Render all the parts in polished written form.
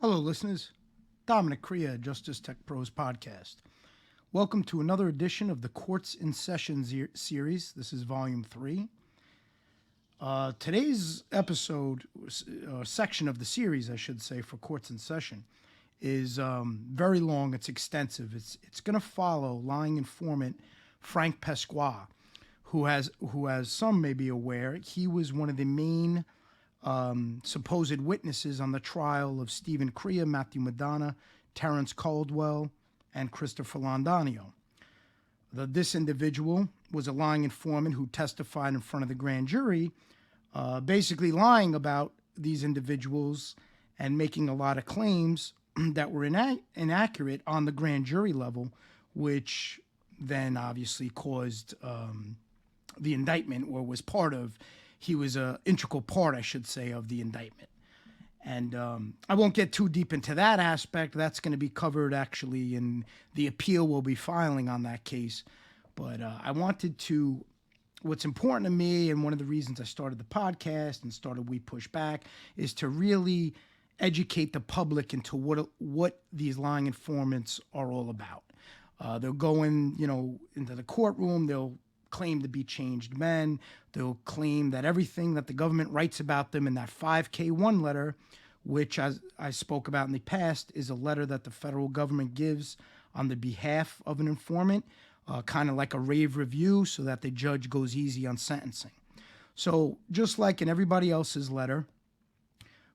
Hello, listeners. 𝐏𝐫𝐞𝐬, justicetechpros podcast. Welcome to another edition of the Courts in Session series. This is Volume 3. Today's episode, section of the series, I should say, for Courts in Session, is very long. It's extensive. It's going to follow lying informant Frank Pasqua, who, as some may be aware, he was one of the main supposed witnesses on the trial of Stephen Crea, Matthew Madonna, Terrence Caldwell, and Christopher Londonio. This individual was a lying informant who testified in front of the grand jury, basically lying about these individuals and making a lot of claims that were inaccurate on the grand jury level, which then obviously caused the indictment, or was part of. He was an integral part, I should say, of the indictment. And I won't get too deep into that aspect. That's going to be covered actually in the appeal we'll be filing on that case. But I wanted to, what's important to me, and one of the reasons I started the podcast and started We Push Back, is to really educate the public into what these lying informants are all about. They'll go into the courtroom, they'll claim to be changed men. They'll claim that everything that the government writes about them in that 5K1 letter, which, as I spoke about in the past, is a letter that the federal government gives on the behalf of an informant, kind of like a rave review, so that the judge goes easy on sentencing. So just like in everybody else's letter,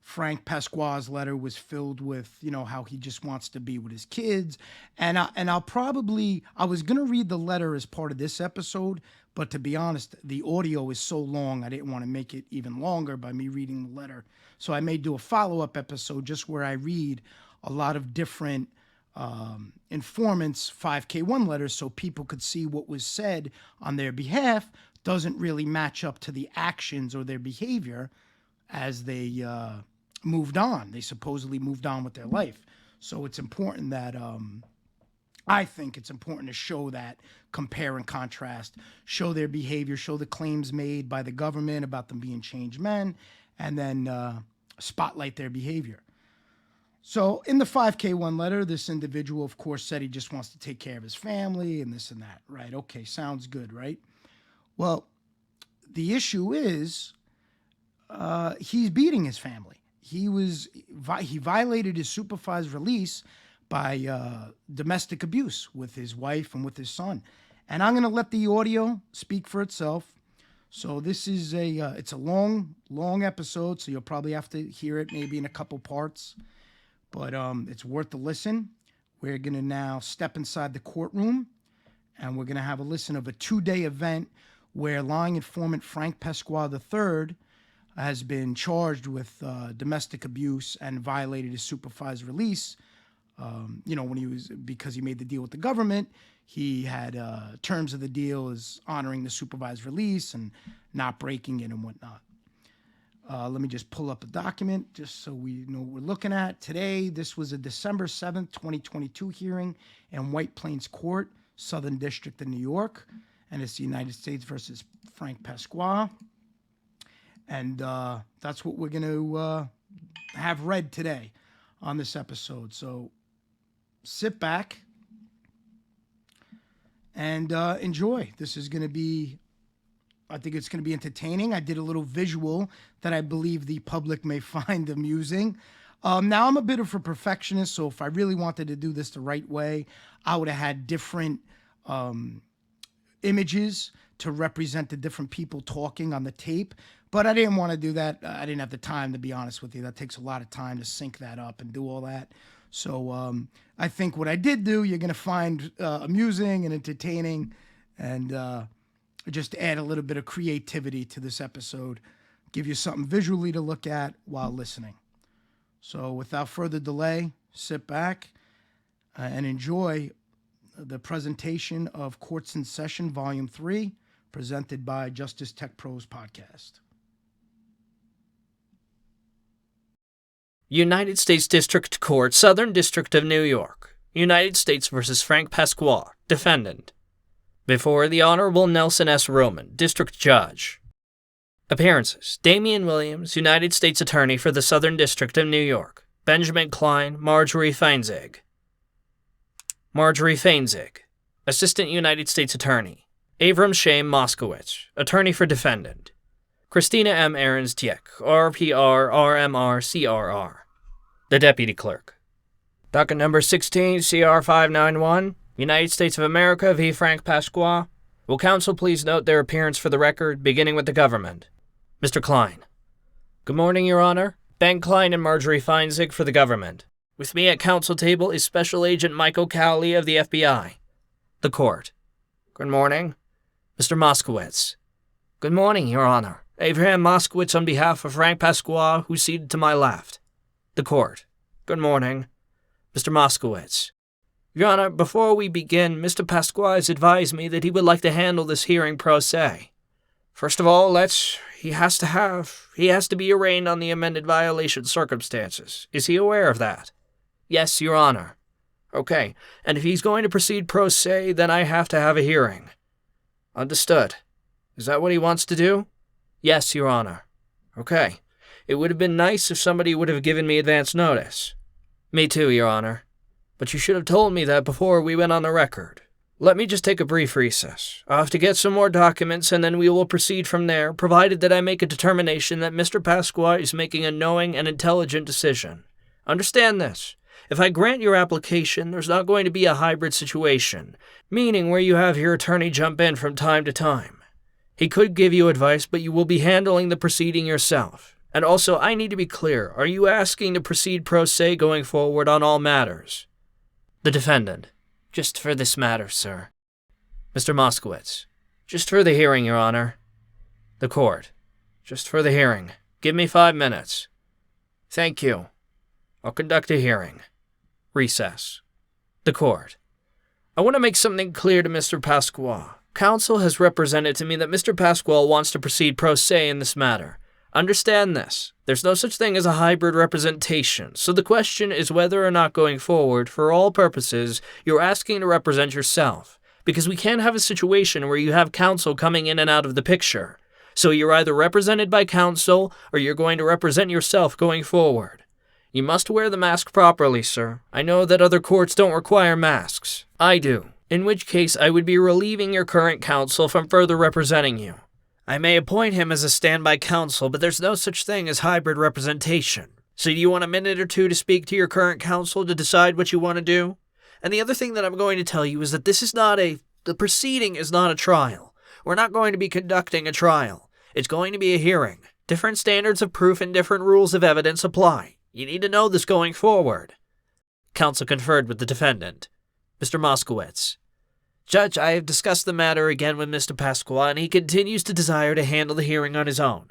Frank Pasqua's letter was filled with, how he just wants to be with his kids. And I was going to read the letter as part of this episode, but to be honest, the audio is so long, I didn't want to make it even longer by me reading the letter. So I may do a follow-up episode just where I read a lot of different informants' 5K1 letters so people could see what was said on their behalf doesn't really match up to the actions or their behavior as they moved on. They supposedly moved on with their life. So it's important that, I think it's important to show that, compare and contrast, show their behavior, show the claims made by the government about them being changed men, and then spotlight their behavior. So in the 5K1 letter, this individual, of course, said he just wants to take care of his family and this and that, right? Okay, sounds good, right? Well, the issue is, he's beating his family. He violated his supervised release by domestic abuse with his wife and with his son. And I'm going to let the audio speak for itself. So this is it's a long episode, so you'll probably have to hear it maybe in a couple parts. But it's worth a listen. We're going to now step inside the courtroom, and we're going to have a listen of a 2-day event where lying informant Frank Pasqua III has been charged with domestic abuse and violated his supervised release. Because he made the deal with the government, he had terms of the deal as honoring the supervised release and not breaking it and whatnot. Let me just pull up a document just so we know what we're looking at. Today, this was a December 7th, 2022 hearing in White Plains Court, Southern District of New York. And it's the United States versus Frank Pasqua. And that's what we're going to have read today on this episode. So sit back and enjoy. This is going to be, I think it's going to be entertaining. I did a little visual that I believe the public may find amusing. Now, I'm a bit of a perfectionist, so if I really wanted to do this the right way, I would have had different images to represent the different people talking on the tape. But I didn't want to do that. I didn't have the time, to be honest with you. That takes a lot of time to sync that up and do all that. So I think what I did do, you're going to find amusing and entertaining, and just add a little bit of creativity to this episode, give you something visually to look at while listening. So without further delay, sit back and enjoy the presentation of Courts in Session, Volume 3, presented by justicetechpros podcast. United States District Court, Southern District of New York. United States versus Frank Pasqua, defendant. Before the Honorable Nelson S. Roman, District Judge. Appearances: Damian Williams, United States Attorney for the Southern District of New York. Benjamin Klein, Marjorie Feinzig. Marjorie Feinzig, Assistant United States Attorney. Avram Shame Moskowitz, Attorney for Defendant. Christina M. Ahrens-Dieck, RPR, RMR, CRR. The Deputy Clerk. Docket number 16, CR 591, United States of America v. Frank Pasqua. Will counsel please note their appearance for the record, beginning with the government? Mr. Klein. Good morning, Your Honor. Ben Klein and Marjorie Feinzig for the government. With me at counsel table is Special Agent 𝐏𝐬𝐬 of the FBI. The Court. Good morning. Mr. Moskowitz. Good morning, Your Honor. Abraham Moskowitz on behalf of Frank Pasqua, who's seated to my left. The Court. Good morning. Mr. Moskowitz. Your Honor, before we begin, Mr. Pasqua has advised me that he would like to handle this hearing pro se. First of all, he has to be arraigned on the amended violation circumstances. Is he aware of that? Yes, Your Honor. Okay, and if he's going to proceed pro se, then I have to have a hearing. Understood. Is that what he wants to do? Yes, Your Honor. Okay. It would have been nice if somebody would have given me advance notice. Me too, Your Honor. But you should have told me that before we went on the record. Let me just take a brief recess. I'll have to get some more documents, and then we will proceed from there, provided that I make a determination that Mr. Pasqua is making a knowing and intelligent decision. Understand this. If I grant your application, there's not going to be a hybrid situation, meaning where you have your attorney jump in from time to time. He could give you advice, but you will be handling the proceeding yourself. And also, I need to be clear. Are you asking to proceed pro se going forward on all matters? The defendant. Just for this matter, sir. Mr. Moskowitz. Just for the hearing, Your Honor. The Court. Just for the hearing. Give me 5 minutes. Thank you. I'll conduct a hearing. Recess. The Court. I want to make something clear to Mr. Pasqua. Counsel has represented to me that Mr. Pasqua wants to proceed pro se in this matter. Understand this. There's no such thing as a hybrid representation, so the question is whether or not going forward, for all purposes, you're asking to represent yourself. Because we can't have a situation where you have counsel coming in and out of the picture. So you're either represented by counsel, or you're going to represent yourself going forward. You must wear the mask properly, sir. I know that other courts don't require masks. I do. In which case, I would be relieving your current counsel from further representing you. I may appoint him as a standby counsel, but there's no such thing as hybrid representation. So do you want a minute or two to speak to your current counsel to decide what you want to do? And the other thing that I'm going to tell you is that the proceeding is not a trial. We're not going to be conducting a trial. It's going to be a hearing. Different standards of proof and different rules of evidence apply. You need to know this going forward. Counsel conferred with the defendant. Mr. Moskowitz. Judge, I have discussed the matter again with Mr. Pasqua, and he continues to desire to handle the hearing on his own.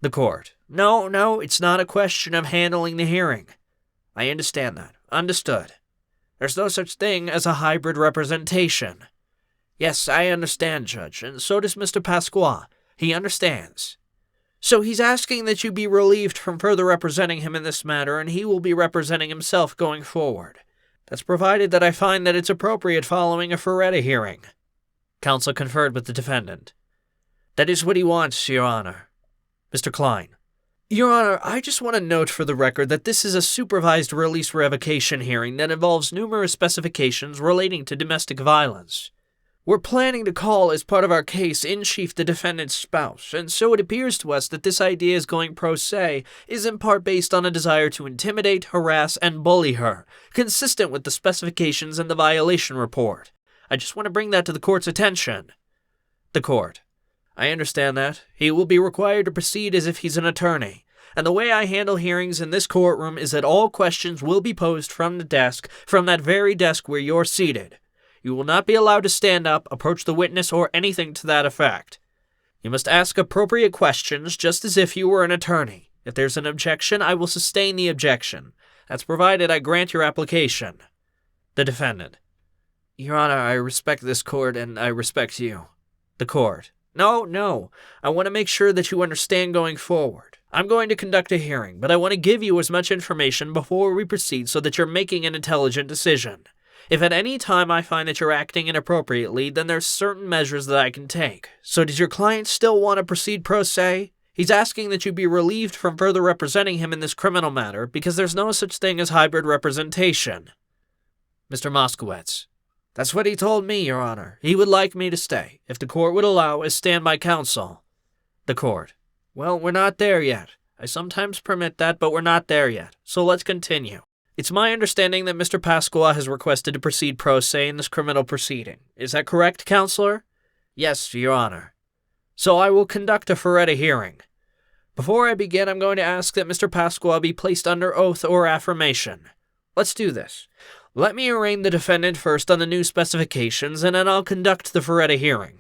The Court. No, it's not a question of handling the hearing. I understand that. Understood. There's no such thing as a hybrid representation. Yes, I understand, Judge, and so does Mr. Pasqua. He understands. So he's asking that you be relieved from further representing him in this matter, and he will be representing himself going forward. That's provided that I find that it's appropriate following a Ferretta hearing. Counsel conferred with the defendant. That is what he wants, Your Honor. Mr. Klein. Your Honor, I just want to note for the record that this is a supervised release revocation hearing that involves numerous specifications relating to domestic violence. We're planning to call as part of our case in chief the defendant's spouse, and so it appears to us that this idea is going pro se is in part based on a desire to intimidate, harass, and bully her, consistent with the specifications in the violation report. I just want to bring that to the court's attention. The Court. I understand that. He will be required to proceed as if he's an attorney, and the way I handle hearings in this courtroom is that all questions will be posed from the desk, from that very desk where you're seated. You will not be allowed to stand up, approach the witness, or anything to that effect. You must ask appropriate questions just as if you were an attorney. If there's an objection, I will sustain the objection. That's provided I grant your application. The defendant. Your Honor, I respect this court and I respect you. The Court. No. I want to make sure that you understand going forward. I'm going to conduct a hearing, but I want to give you as much information before we proceed so that you're making an intelligent decision. If at any time I find that you're acting inappropriately, then there's certain measures that I can take. So does your client still want to proceed pro se? He's asking that you be relieved from further representing him in this criminal matter because there's no such thing as hybrid representation. Mr. Moskowitz. That's what he told me, Your Honor. He would like me to stay, if the court would allow, as standby counsel. The court. Well, we're not there yet. I sometimes permit that, but we're not there yet. So let's continue. It's my understanding that Mr. Pasqua has requested to proceed pro se in this criminal proceeding. Is that correct, Counselor? Yes, Your Honor. So I will conduct a Feretta hearing. Before I begin, I'm going to ask that Mr. Pasqua be placed under oath or affirmation. Let's do this. Let me arraign the defendant first on the new specifications, and then I'll conduct the Feretta hearing.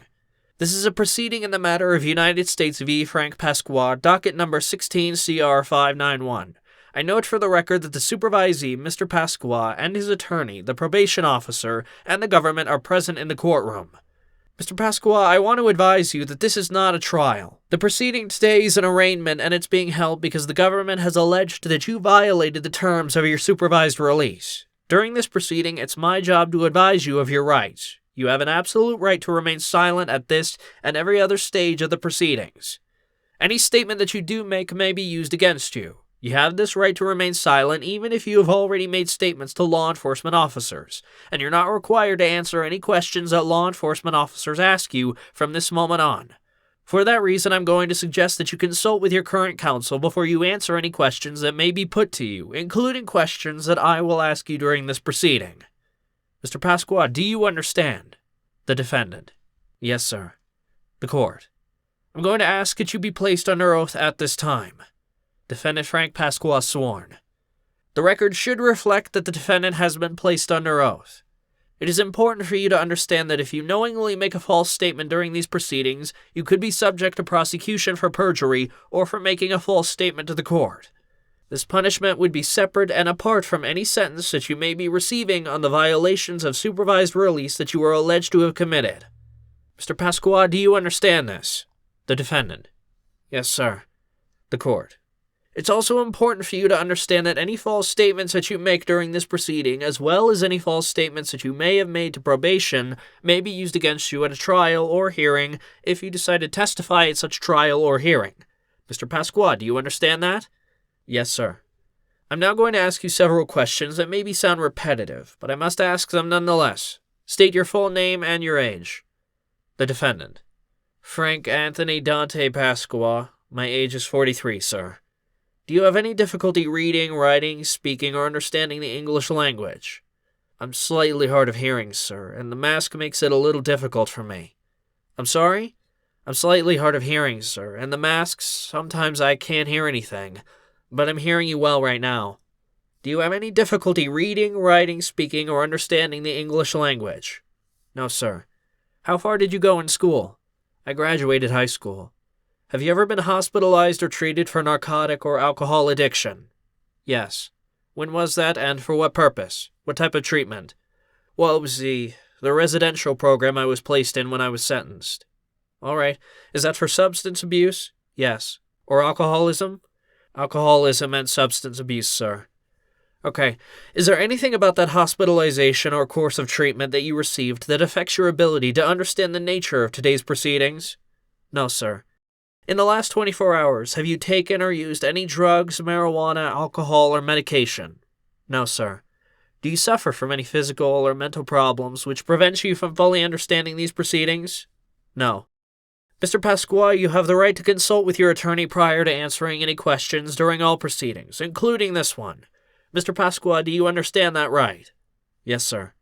This is a proceeding in the matter of United States v. Frank Pasqua, docket number 16 CR 591. I note for the record that the supervisee, Mr. Pasqua, and his attorney, the probation officer, and the government are present in the courtroom. Mr. Pasqua, I want to advise you that this is not a trial. The proceeding today is an arraignment, and it's being held because the government has alleged that you violated the terms of your supervised release. During this proceeding, it's my job to advise you of your rights. You have an absolute right to remain silent at this and every other stage of the proceedings. Any statement that you do make may be used against you. You have this right to remain silent even if you have already made statements to law enforcement officers, and you're not required to answer any questions that law enforcement officers ask you from this moment on. For that reason, I'm going to suggest that you consult with your current counsel before you answer any questions that may be put to you, including questions that I will ask you during this proceeding. Mr. Pasqua, do you understand? The defendant. Yes, sir. The court. I'm going to ask that you be placed under oath at this time. Defendant Frank Pasqua sworn. The record should reflect that the defendant has been placed under oath. It is important for you to understand that if you knowingly make a false statement during these proceedings, you could be subject to prosecution for perjury or for making a false statement to the court. This punishment would be separate and apart from any sentence that you may be receiving on the violations of supervised release that you are alleged to have committed. Mr. Pasqua, do you understand this? The defendant. Yes, sir. The court. It's also important for you to understand that any false statements that you make during this proceeding, as well as any false statements that you may have made to probation, may be used against you at a trial or hearing if you decide to testify at such trial or hearing. Mr. Pasqua, do you understand that? Yes, sir. I'm now going to ask you several questions that maybe sound repetitive, but I must ask them nonetheless. State your full name and your age. The defendant. Frank Anthony Dante Pasqua. My age is 43, sir. Do you have any difficulty reading, writing, speaking, or understanding the English language? I'm slightly hard of hearing, sir, and the mask makes it a little difficult for me. I'm sorry? I'm slightly hard of hearing, sir, and the masks, sometimes I can't hear anything, but I'm hearing you well right now. Do you have any difficulty reading, writing, speaking, or understanding the English language? No, sir. How far did you go in school? I graduated high school. Have you ever been hospitalized or treated for narcotic or alcohol addiction? Yes. When was that, and for what purpose? What type of treatment? Well, it was the residential program I was placed in when I was sentenced. All right. Is that for substance abuse? Yes. Or alcoholism? Alcoholism and substance abuse, sir. Okay. Is there anything about that hospitalization or course of treatment that you received that affects your ability to understand the nature of today's proceedings? No, sir. In the last 24 hours, have you taken or used any drugs, marijuana, alcohol, or medication? No, sir. Do you suffer from any physical or mental problems which prevents you from fully understanding these proceedings? No. Mr. Pasqua, you have the right to consult with your attorney prior to answering any questions during all proceedings, including this one. Mr. Pasqua, do you understand that right? Yes, sir.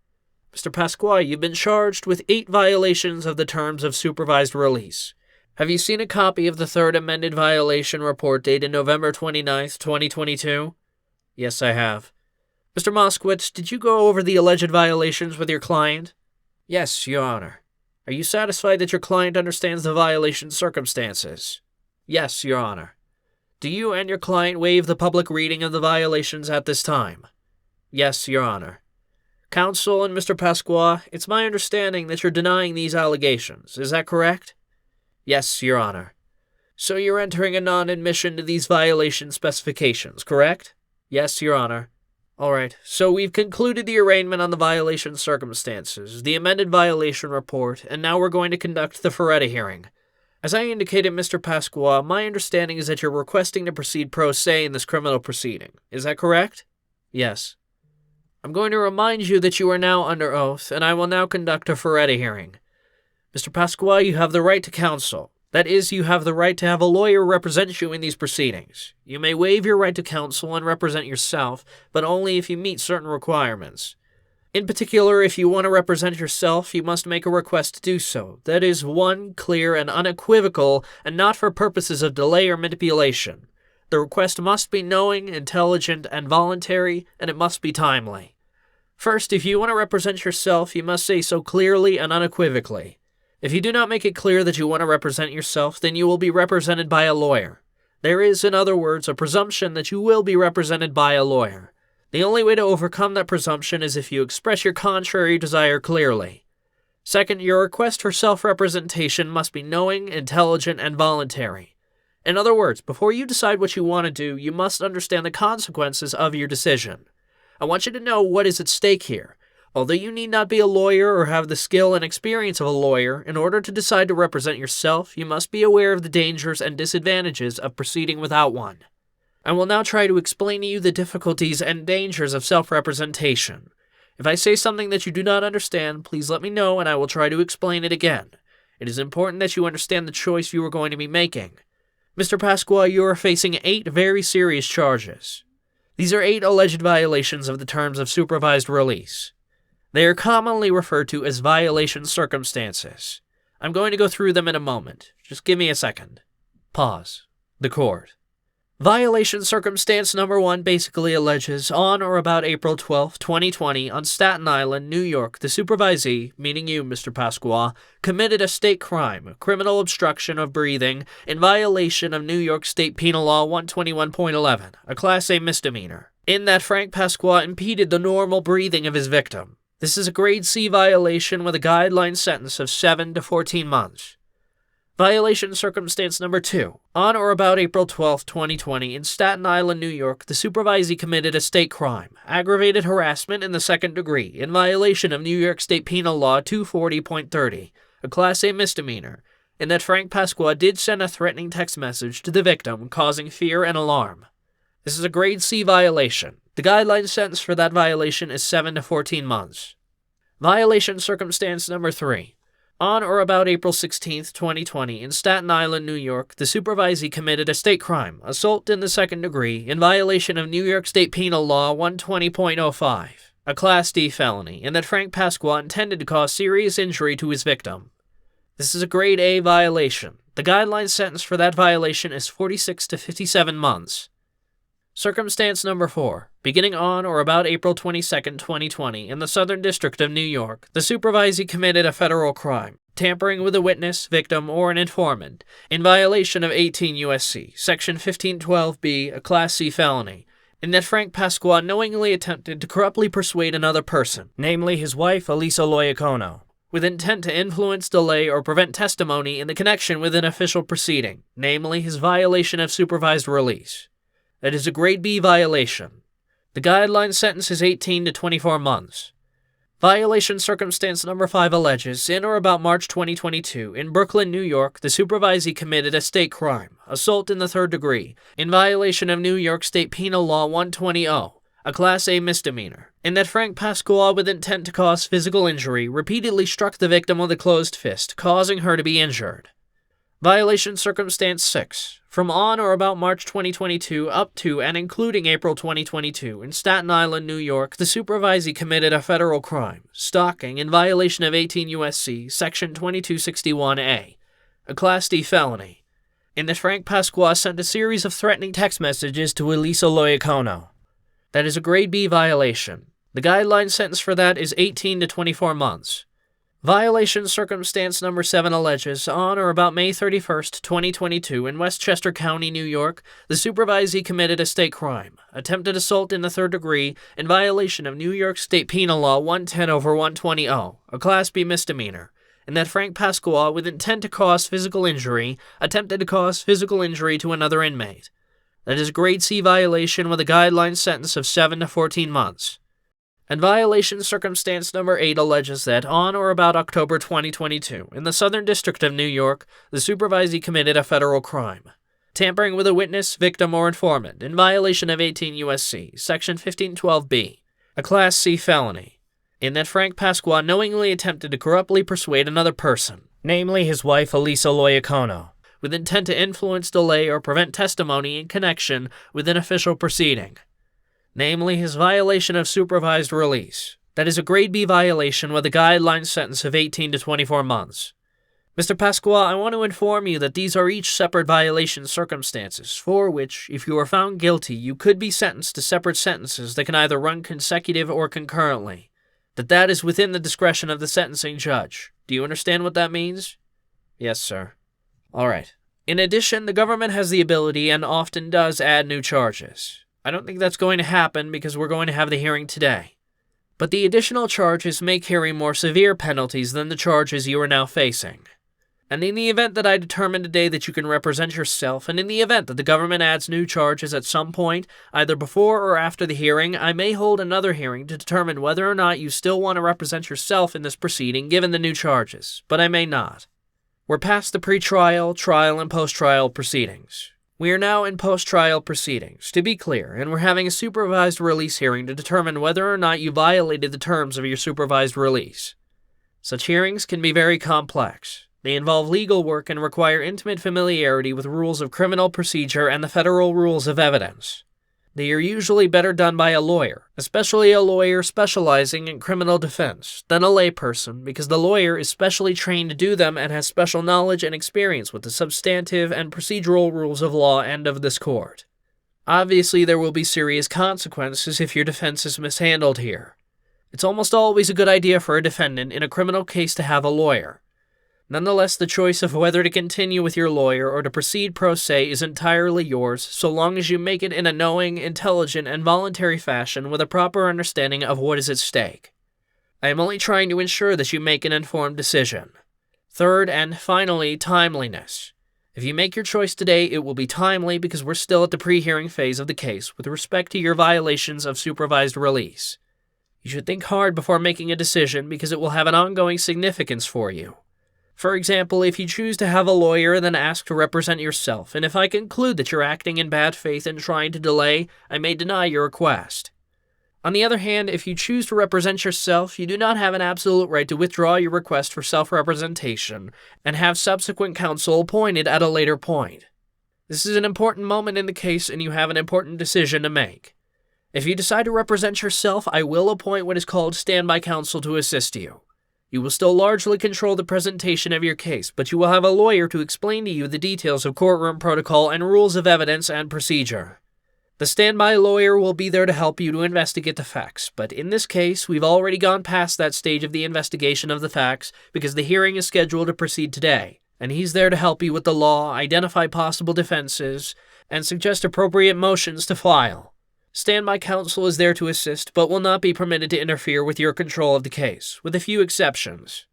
Mr. Pasqua, you've been charged with 8 violations of the terms of supervised release. Have you seen a copy of the third amended violation report dated November 29th, 2022? Yes, I have. Mr. Moskowitz, did you go over the alleged violations with your client? Yes, Your Honor. Are you satisfied that your client understands the violation circumstances? Yes, Your Honor. Do you and your client waive the public reading of the violations at this time? Yes, Your Honor. Counsel and Mr. Pasqua, it's my understanding that you're denying these allegations. Is that correct? Yes, Your Honor. So you're entering a non-admission to these violation specifications, correct? Yes, Your Honor. All right, so we've concluded the arraignment on the violation circumstances, the amended violation report, and now we're going to conduct the Feretta hearing. As I indicated, Mr. Pasqua, my understanding is that you're requesting to proceed pro se in this criminal proceeding. Is that correct? Yes. I'm going to remind you that you are now under oath, and I will now conduct a Feretta hearing. Mr. Pasqua, you have the right to counsel. That is, you have the right to have a lawyer represent you in these proceedings. You may waive your right to counsel and represent yourself, but only if you meet certain requirements. In particular, if you want to represent yourself, you must make a request to do so. That is, one, clear and unequivocal, and not for purposes of delay or manipulation. The request must be knowing, intelligent, and voluntary, and it must be timely. First, if you want to represent yourself, you must say so clearly and unequivocally. If you do not make it clear that you want to represent yourself, then you will be represented by a lawyer. There is, in other words, a presumption that you will be represented by a lawyer. The only way to overcome that presumption is if you express your contrary desire clearly. Second, your request for self-representation must be knowing, intelligent, and voluntary. In other words, before you decide what you want to do, you must understand the consequences of your decision. I want you to know what is at stake here. Although you need not be a lawyer or have the skill and experience of a lawyer, in order to decide to represent yourself, you must be aware of the dangers and disadvantages of proceeding without one. I will now try to explain to you the difficulties and dangers of self-representation. If I say something that you do not understand, please let me know and I will try to explain it again. It is important that you understand the choice you are going to be making. Mr. Pasqua, you are facing 8 very serious charges. These are 8 alleged violations of the terms of supervised release. They are commonly referred to as violation circumstances. I'm going to go through them in a moment. Just give me a second. Pause. The court. Violation circumstance number 1 basically alleges, on or about April 12, 2020, on Staten Island, New York, the supervisee, meaning you, Mr. Pasqua, committed a state crime, criminal obstruction of breathing, in violation of New York State Penal Law 121.11, a Class A misdemeanor, in that Frank Pasqua impeded the normal breathing of his victim. This is a Grade C violation with a guideline sentence of 7 to 14 months. Violation circumstance number 2. On or about April 12, 2020, in Staten Island, New York, the supervisee committed a state crime, aggravated harassment in the second degree, in violation of New York State Penal Law 240.30, a Class A misdemeanor, in that Frank Pasqua did send a threatening text message to the victim, causing fear and alarm. This is a Grade C violation. The guideline sentence for that violation is 7 to 14 months. Violation circumstance number 3. On or about April 16, 2020, in Staten Island, New York, the supervisee committed a state crime, assault in the second degree, in violation of New York State Penal Law 120.05, a Class D felony, in that Frank Pasqua intended to cause serious injury to his victim. This is a Grade A violation. The guideline sentence for that violation is 46 to 57 months. Circumstance number 4. Beginning on or about April 22, 2020, in the Southern District of New York, the supervisee committed a federal crime, tampering with a witness, victim, or an informant, in violation of 18 U.S.C. Section 1512b, a Class C felony, in that Frank Pasqua knowingly attempted to corruptly persuade another person, namely his wife, 𝐒𝐮𝐲𝐢𝐶, with intent to influence, delay, or prevent testimony in the connection with an official proceeding, namely his violation of supervised release. That is a Grade B violation. The guideline sentence is 18 to 24 months. Violation circumstance number 5 alleges, in or about March 2022, in Brooklyn, New York, the supervisee committed a state crime, assault in the third degree, in violation of New York State Penal Law 120.0, a Class A misdemeanor, in that Frank Pasqua, with intent to cause physical injury, repeatedly struck the victim with a closed fist, causing her to be injured. Violation circumstance 6. From on or about March 2022 up to and including April 2022, in Staten Island, New York, the supervisee committed a federal crime, stalking, in violation of 18 U.S.C. Section 2261a, a Class D felony, in that Frank Pasqua sent a series of threatening text messages to 𝐒𝐮𝐲𝐢𝐬𝐿. That is a Grade B violation. The guideline sentence for that is 18 to 24 months. Violation circumstance number 7 alleges, on or about May 31, 2022, in Westchester County, New York, the supervisee committed a state crime, attempted assault in the third degree, in violation of New York State Penal Law 110/120.0, a Class B misdemeanor, in that Frank Pasqua, with intent to cause physical injury, attempted to cause physical injury to another inmate. That is a Grade C violation with a guideline sentence of 7 to 14 months. And violation circumstance number 8 alleges that on or about October 2022, in the Southern District of New York, the supervisee committed a federal crime, tampering with a witness, victim, or informant in violation of 18 U.S.C. Section 1512b, a Class C felony, in that Frank Pasqua knowingly attempted to corruptly persuade another person, namely his wife 𝐒𝐲𝐢𝐬𝐞𝐬, with intent to influence, delay, or prevent testimony in connection with an official proceeding, namely his violation of supervised release. That is a Grade B violation with a guideline sentence of 18 to 24 months. Mr. Pasqua, I want to inform you that these are each separate violation circumstances, for which, if you are found guilty, you could be sentenced to separate sentences that can either run consecutive or concurrently. That is within the discretion of the sentencing judge. Do you understand what that means? Yes, sir. All right. In addition, the government has the ability and often does add new charges. I don't think that's going to happen because we're going to have the hearing today. But the additional charges may carry more severe penalties than the charges you are now facing. And in the event that I determine today that you can represent yourself, and in the event that the government adds new charges at some point, either before or after the hearing, I may hold another hearing to determine whether or not you still want to represent yourself in this proceeding given the new charges, but I may not. We're past the pre-trial, trial, and post-trial proceedings. We are now in post-trial proceedings, to be clear, and we're having a supervised release hearing to determine whether or not you violated the terms of your supervised release. Such hearings can be very complex. They involve legal work and require intimate familiarity with rules of criminal procedure and the federal rules of evidence. They are usually better done by a lawyer, especially a lawyer specializing in criminal defense, than a layperson, because the lawyer is specially trained to do them and has special knowledge and experience with the substantive and procedural rules of law and of this court. Obviously, there will be serious consequences if your defense is mishandled here. It's almost always a good idea for a defendant in a criminal case to have a lawyer. Nonetheless, the choice of whether to continue with your lawyer or to proceed pro se is entirely yours, so long as you make it in a knowing, intelligent, and voluntary fashion with a proper understanding of what is at stake. I am only trying to ensure that you make an informed decision. Third, and finally, timeliness. If you make your choice today, it will be timely because we're still at the pre-hearing phase of the case with respect to your violations of supervised release. You should think hard before making a decision because it will have an ongoing significance for you. For example, if you choose to have a lawyer, then ask to represent yourself, and if I conclude that you're acting in bad faith and trying to delay, I may deny your request. On the other hand, if you choose to represent yourself, you do not have an absolute right to withdraw your request for self-representation and have subsequent counsel appointed at a later point. This is an important moment in the case, and you have an important decision to make. If you decide to represent yourself, I will appoint what is called standby counsel to assist you. You will still largely control the presentation of your case, but you will have a lawyer to explain to you the details of courtroom protocol and rules of evidence and procedure. The standby lawyer will be there to help you to investigate the facts, but in this case, we've already gone past that stage of the investigation of the facts because the hearing is scheduled to proceed today, and he's there to help you with the law, identify possible defenses, and suggest appropriate motions to file. Standby counsel is there to assist, but will not be permitted to interfere with your control of the case, with a few exceptions.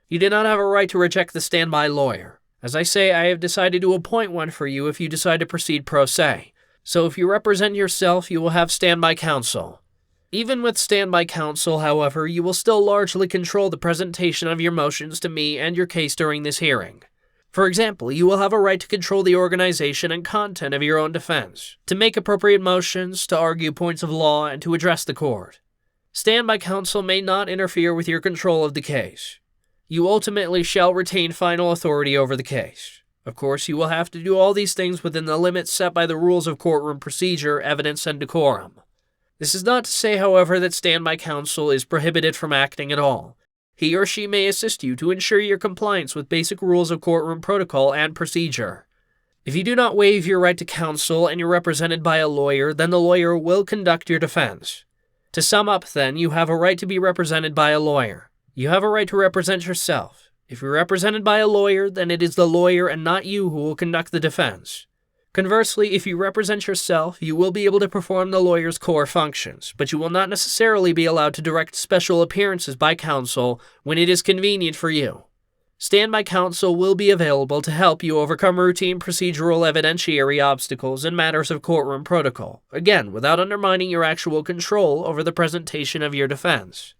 You do not have a right to reject the standby lawyer. As I say, I have decided to appoint one for you if you decide to proceed pro se. So if you represent yourself, you will have standby counsel. Even with standby counsel, however, you will still largely control the presentation of your motions to me and your case during this hearing. For example, you will have a right to control the organization and content of your own defense, to make appropriate motions, to argue points of law, and to address the court. Standby counsel may not interfere with your control of the case. You ultimately shall retain final authority over the case. Of course, you will have to do all these things within the limits set by the rules of courtroom procedure, evidence, and decorum. This is not to say, however, that standby counsel is prohibited from acting at all. He or she may assist you to ensure your compliance with basic rules of courtroom protocol and procedure. If you do not waive your right to counsel and you're represented by a lawyer, then the lawyer will conduct your defense. To sum up, then, you have a right to be represented by a lawyer. You have a right to represent yourself. If you're represented by a lawyer, then it is the lawyer and not you who will conduct the defense. Conversely, if you represent yourself, you will be able to perform the lawyer's core functions, but you will not necessarily be allowed to direct special appearances by counsel when it is convenient for you. Standby counsel will be available to help you overcome routine procedural evidentiary obstacles in matters of courtroom protocol, again, without undermining your actual control over the presentation of your defense.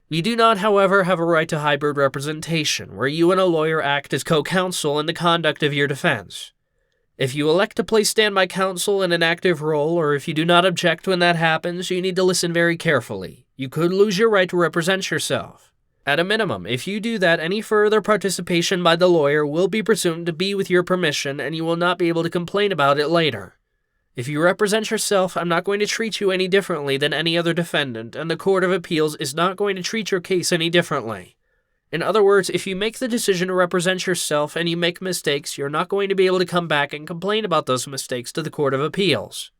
You do not, however, have a right to hybrid representation, where you and a lawyer act as co-counsel in the conduct of your defense. If you elect to place standby counsel in an active role, or if you do not object when that happens, you need to listen very carefully. You could lose your right to represent yourself. At a minimum, if you do that, any further participation by the lawyer will be presumed to be with your permission, and you will not be able to complain about it later. If you represent yourself, I'm not going to treat you any differently than any other defendant, and the Court of Appeals is not going to treat your case any differently. In other words, if you make the decision to represent yourself and you make mistakes, you're not going to be able to come back and complain about those mistakes to the Court of Appeals.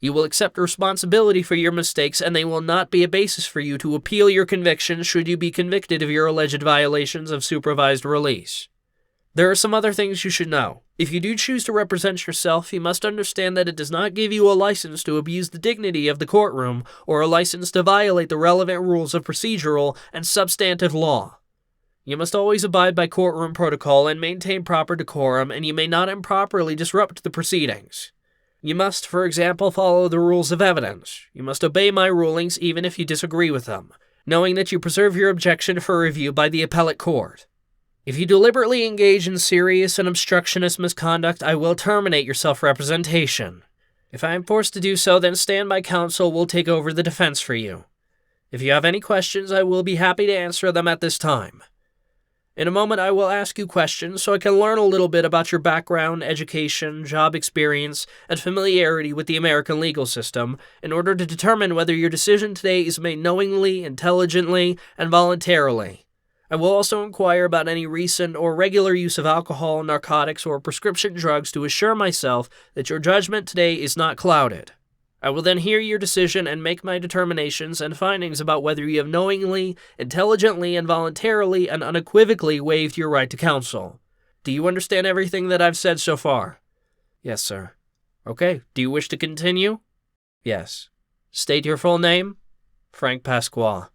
You will accept responsibility for your mistakes, and they will not be a basis for you to appeal your conviction should you be convicted of your alleged violations of supervised release. There are some other things you should know. If you do choose to represent yourself, you must understand that it does not give you a license to abuse the dignity of the courtroom or a license to violate the relevant rules of procedural and substantive law. You must always abide by courtroom protocol and maintain proper decorum, and you may not improperly disrupt the proceedings. You must, for example, follow the rules of evidence. You must obey my rulings even if you disagree with them, knowing that you preserve your objection for review by the appellate court. If you deliberately engage in serious and obstructionist misconduct, I will terminate your self-representation. If I am forced to do so, then standby counsel will take over the defense for you. If you have any questions, I will be happy to answer them at this time. In a moment, I will ask you questions so I can learn a little bit about your background, education, job experience, and familiarity with the American legal system in order to determine whether your decision today is made knowingly, intelligently, and voluntarily. I will also inquire about any recent or regular use of alcohol, narcotics, or prescription drugs to assure myself that your judgment today is not clouded. I will then hear your decision and make my determinations and findings about whether you have knowingly, intelligently, and voluntarily and unequivocally waived your right to counsel. Do you understand everything that I've said so far? Yes, sir. Okay. Do you wish to continue? Yes. State your full name? Frank Pasqua.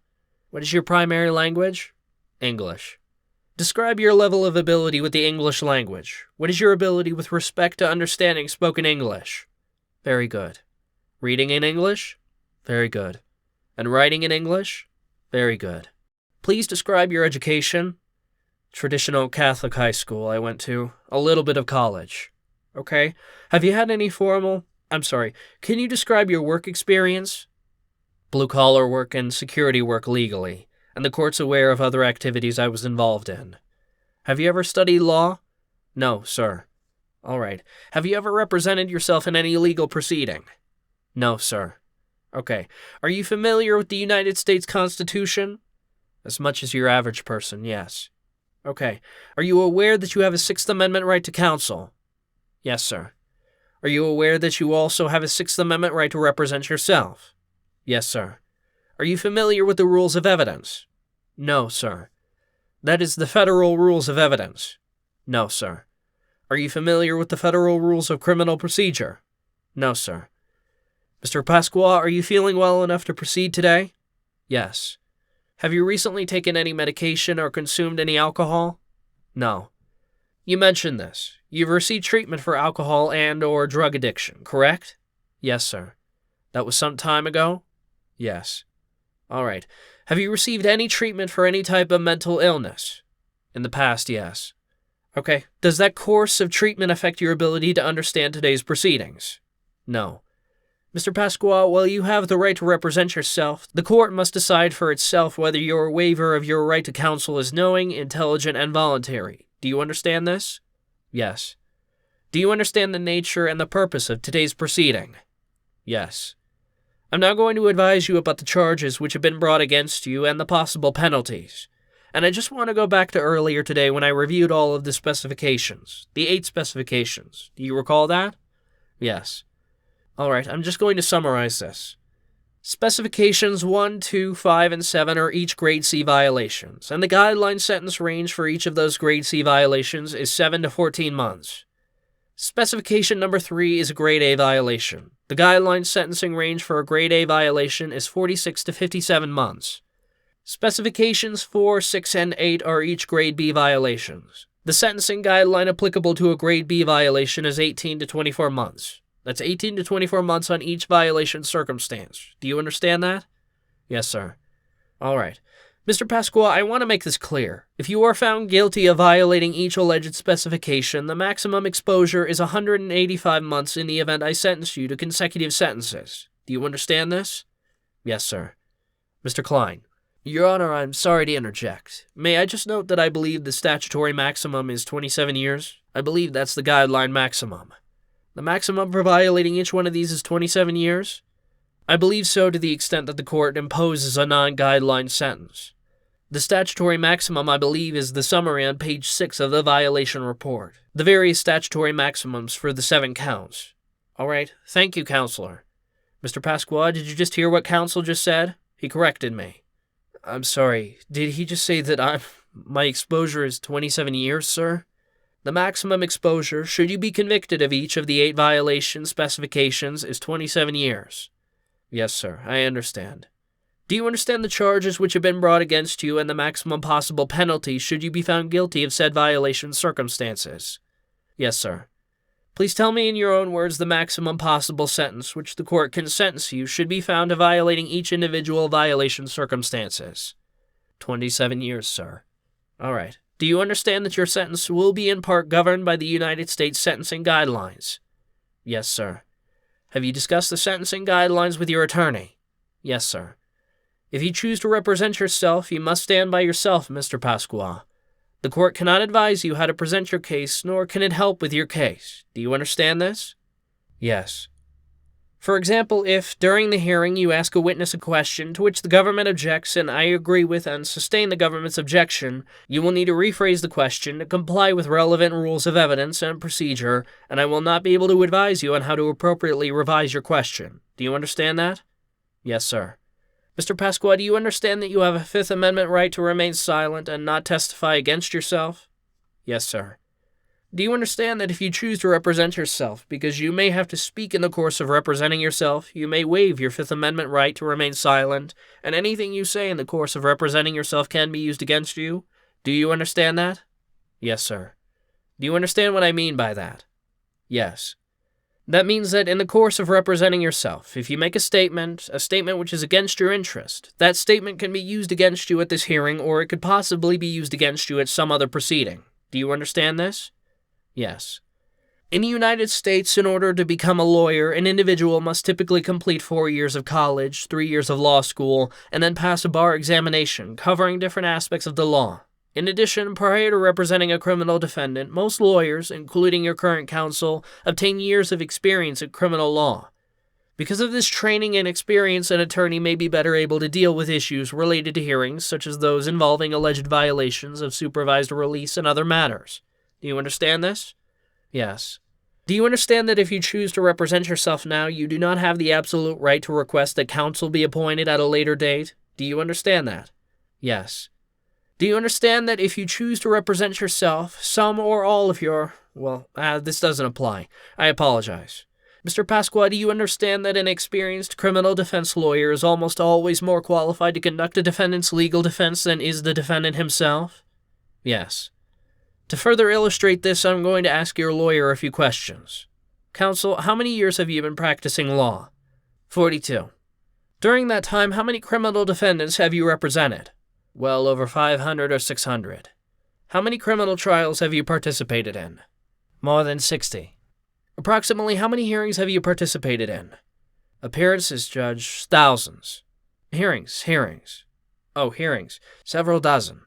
What is your primary language? English. Describe your level of ability with the English language. What is your ability with respect to understanding spoken English? Very good. Reading in English? Very good. And writing in English? Very good. Please describe your education. Traditional Catholic high school I went to. A little bit of college. Okay. Have you had any can you describe your work experience? Blue-collar work and security work legally, and the court's aware of other activities I was involved in. Have you ever studied law? No, sir. All right. Have you ever represented yourself in any legal proceeding? No, sir. Okay. Are you familiar with the United States Constitution? As much as your average person, yes. Okay. Are you aware that you have a Sixth Amendment right to counsel? Yes, sir. Are you aware that you also have a Sixth Amendment right to represent yourself? Yes, sir. Are you familiar with the rules of evidence? No, sir. That is the federal rules of evidence. No, sir. Are you familiar with the federal rules of criminal procedure? No, sir. Mr. Pasqua, are you feeling well enough to proceed today? Yes. Have you recently taken any medication or consumed any alcohol? No. You mentioned this. You've received treatment for alcohol and/or drug addiction, correct? Yes, sir. That was some time ago? Yes. All right. Have you received any treatment for any type of mental illness? In the past, yes. Okay. Does that course of treatment affect your ability to understand today's proceedings? No. Mr. Pasqua, while you have the right to represent yourself, the court must decide for itself whether your waiver of your right to counsel is knowing, intelligent, and voluntary. Do you understand this? Yes. Do you understand the nature and the purpose of today's proceeding? Yes. I'm now going to advise you about the charges which have been brought against you and the possible penalties. And I just want to go back to earlier today when I reviewed all of the specifications, the 8 specifications. Do you recall that? Yes. All right, I'm just going to summarize this. Specifications 1, 2, 5, and 7 are each Grade C violations, and the guideline sentence range for each of those Grade C violations is 7 to 14 months. Specification number 3 is a Grade A violation. The guideline sentencing range for a Grade A violation is 46 to 57 months. Specifications 4, 6, and 8 are each Grade B violations. The sentencing guideline applicable to a Grade B violation is 18 to 24 months. That's 18 to 24 months on each violation circumstance. Do you understand that? Yes, sir. All right. Mr. Pasqua, I want to make this clear. If you are found guilty of violating each alleged specification, the maximum exposure is 185 months in the event I sentence you to consecutive sentences. Do you understand this? Yes, sir. Mr. Klein. Your Honor, I'm sorry to interject. May I just note that I believe the statutory maximum is 27 years? I believe that's the guideline maximum. The maximum for violating each one of these is 27 years? I believe so to the extent that the court imposes a non-guideline sentence. The statutory maximum, I believe, is the summary on page 6 of the violation report. The various statutory maximums for the 7 counts. All right. Thank you, Counselor. Mr. Pasqua, did you just hear what counsel just said? He corrected me. I'm sorry. Did he just say that my exposure is 27 years, sir? The maximum exposure, should you be convicted of each of the 8 violation specifications, is 27 years. Yes, sir, I understand. Do you understand the charges which have been brought against you and the maximum possible penalty should you be found guilty of said violation circumstances? Yes, sir. Please tell me in your own words the maximum possible sentence which the court can sentence you should be found of violating each individual violation circumstances. 27 years, sir. All right. Do you understand that your sentence will be in part governed by the United States sentencing guidelines? Yes, sir. Have you discussed the sentencing guidelines with your attorney? Yes, sir. If you choose to represent yourself, you must stand by yourself, Mr. Pasqua. The court cannot advise you how to present your case, nor can it help with your case. Do you understand this? Yes. For example, if, during the hearing, you ask a witness a question to which the government objects and I agree with and sustain the government's objection, you will need to rephrase the question to comply with relevant rules of evidence and procedure, and I will not be able to advise you on how to appropriately revise your question. Do you understand that? Yes, sir. Mr. Pasqua, do you understand that you have a Fifth Amendment right to remain silent and not testify against yourself? Yes, sir. Do you understand that if you choose to represent yourself, because you may have to speak in the course of representing yourself, you may waive your Fifth Amendment right to remain silent, and anything you say in the course of representing yourself can be used against you? Do you understand that? Yes, sir. Do you understand what I mean by that? Yes. That means that in the course of representing yourself, if you make a statement which is against your interest, that statement can be used against you at this hearing, or it could possibly be used against you at some other proceeding. Do you understand this? Yes. In the United States, in order to become a lawyer, an individual must typically complete 4 years of college, 3 years of law school, and then pass a bar examination covering different aspects of the law. In addition, prior to representing a criminal defendant, most lawyers, including your current counsel, obtain years of experience in criminal law. Because of this training and experience, an attorney may be better able to deal with issues related to hearings, such as those involving alleged violations of supervised release and other matters. Do you understand this? Yes. Do you understand that if you choose to represent yourself now, you do not have the absolute right to request that counsel be appointed at a later date? Do you understand that? Yes. Do you understand that if you choose to represent yourself, some or all of your... this doesn't apply. I apologize. Mr. Pasqua, do you understand that an experienced criminal defense lawyer is almost always more qualified to conduct a defendant's legal defense than is the defendant himself? Yes. To further illustrate this, I'm going to ask your lawyer a few questions. Counsel, how many years have you been practicing law? 42. During that time, how many criminal defendants have you represented? Well over 500 or 600. How many criminal trials have you participated in? More than 60. Approximately how many hearings have you participated in? Appearances, Judge, thousands. Hearings. Oh, hearings. Several dozen.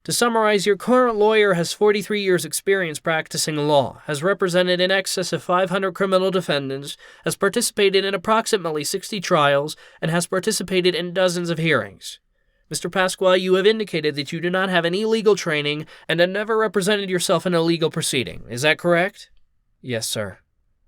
To summarize, your current lawyer has 43 years' experience practicing law, has represented in excess of 500 criminal defendants, has participated in approximately 60 trials, and has participated in dozens of hearings. Mr. Pasqua, you have indicated that you do not have any legal training and have never represented yourself in a legal proceeding. Is that correct? Yes, sir.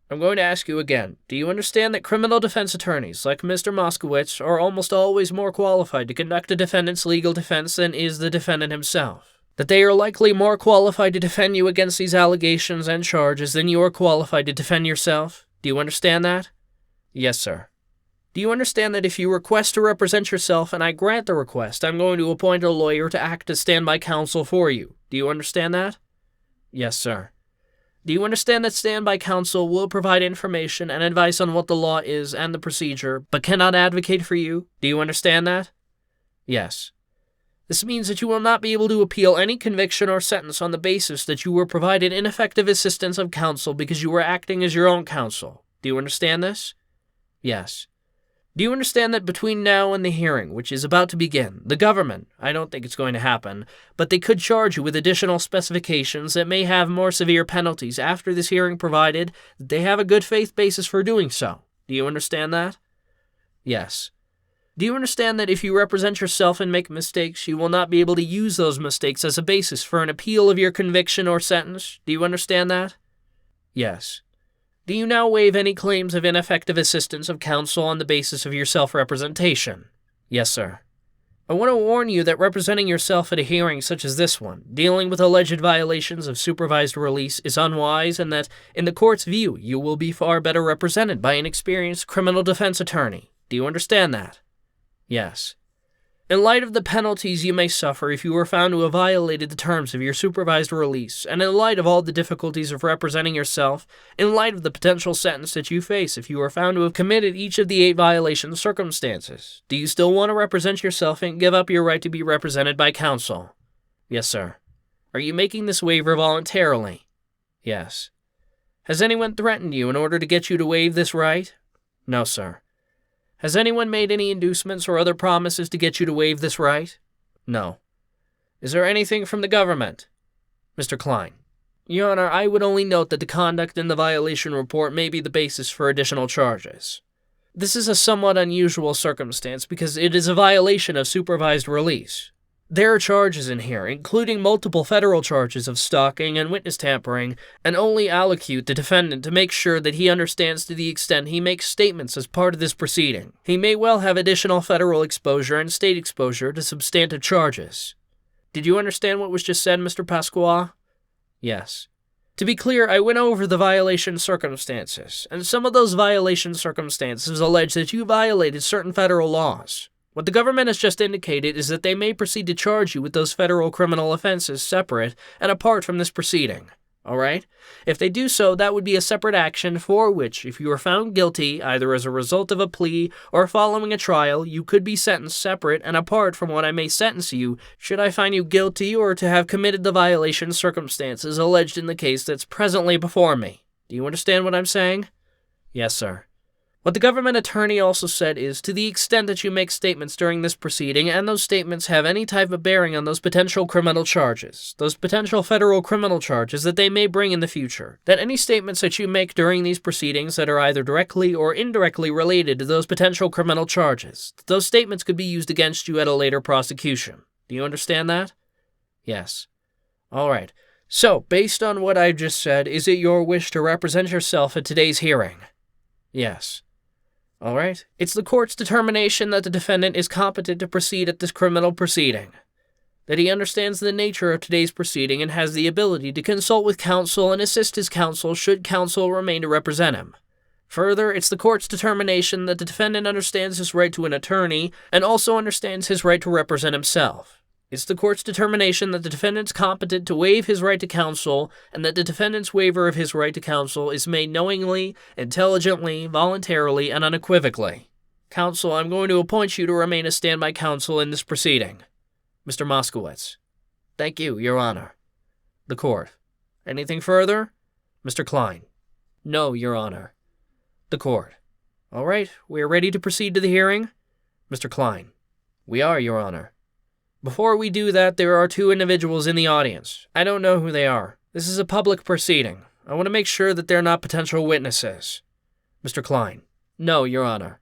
I'm going to ask you again. Do you understand that criminal defense attorneys, like Mr. Moskowitz, are almost always more qualified to conduct a defendant's legal defense than is the defendant himself? That they are likely more qualified to defend you against these allegations and charges than you are qualified to defend yourself? Do you understand that? Yes, sir. Do you understand that if you request to represent yourself and I grant the request, I'm going to appoint a lawyer to act as standby counsel for you? Do you understand that? Yes, sir. Do you understand that standby counsel will provide information and advice on what the law is and the procedure, but cannot advocate for you? Do you understand that? Yes. This means that you will not be able to appeal any conviction or sentence on the basis that you were provided ineffective assistance of counsel because you were acting as your own counsel. Do you understand this? Yes. Do you understand that between now and the hearing, which is about to begin, the government, I don't think it's going to happen, but they could charge you with additional specifications that may have more severe penalties after this hearing, provided that they have a good faith basis for doing so? Do you understand that? Yes. Do you understand that if you represent yourself and make mistakes, you will not be able to use those mistakes as a basis for an appeal of your conviction or sentence? Do you understand that? Yes. Do you now waive any claims of ineffective assistance of counsel on the basis of your self-representation? Yes, sir. I want to warn you that representing yourself at a hearing such as this one, dealing with alleged violations of supervised release, is unwise, and that, in the court's view, you will be far better represented by an experienced criminal defense attorney. Do you understand that? Yes. In light of the penalties you may suffer if you are found to have violated the terms of your supervised release, and in light of all the difficulties of representing yourself, in light of the potential sentence that you face if you are found to have committed each of the 8 violation circumstances, do you still want to represent yourself and give up your right to be represented by counsel? Yes, sir. Are you making this waiver voluntarily? Yes. Has anyone threatened you in order to get you to waive this right? No, sir. Has anyone made any inducements or other promises to get you to waive this right? No. Is there anything from the government? Mr. Klein. Your Honor, I would only note that the conduct in the violation report may be the basis for additional charges. This is a somewhat unusual circumstance because it is a violation of supervised release. There are charges in here, including multiple federal charges of stalking and witness tampering, and only allocute the defendant to make sure that he understands to the extent he makes statements as part of this proceeding. He may well have additional federal exposure and state exposure to substantive charges. Did you understand what was just said, Mr. Pasqua? Yes. To be clear, I went over the violation circumstances, and some of those violation circumstances allege that you violated certain federal laws. What the government has just indicated is that they may proceed to charge you with those federal criminal offenses separate and apart from this proceeding. All right? If they do so, that would be a separate action for which, if you are found guilty, either as a result of a plea or following a trial, you could be sentenced separate and apart from what I may sentence you, should I find you guilty or to have committed the violation circumstances alleged in the case that's presently before me. Do you understand what I'm saying? Yes, sir. What the government attorney also said is, to the extent that you make statements during this proceeding, and those statements have any type of bearing on those potential criminal charges, those potential federal criminal charges that they may bring in the future, that any statements that you make during these proceedings that are either directly or indirectly related to those potential criminal charges, those statements could be used against you at a later prosecution. Do you understand that? Yes. All right. So, based on what I've just said, is it your wish to represent yourself at today's hearing? Yes. All right. It's the court's determination that the defendant is competent to proceed at this criminal proceeding, that he understands the nature of today's proceeding and has the ability to consult with counsel and assist his counsel should counsel remain to represent him. Further, it's the court's determination that the defendant understands his right to an attorney and also understands his right to represent himself. It's the court's determination that the defendant's competent to waive his right to counsel and that the defendant's waiver of his right to counsel is made knowingly, intelligently, voluntarily, and unequivocally. Counsel, I'm going to appoint you to remain as standby counsel in this proceeding. Mr. Moskowitz. Thank you, Your Honor. The court. Anything further? Mr. Klein. No, Your Honor. The court. All right, we are ready to proceed to the hearing? Mr. Klein. We are, Your Honor. Before we do that, there are 2 individuals in the audience. I don't know who they are. This is a public proceeding. I want to make sure that they're not potential witnesses. Mr. Klein. No, Your Honor.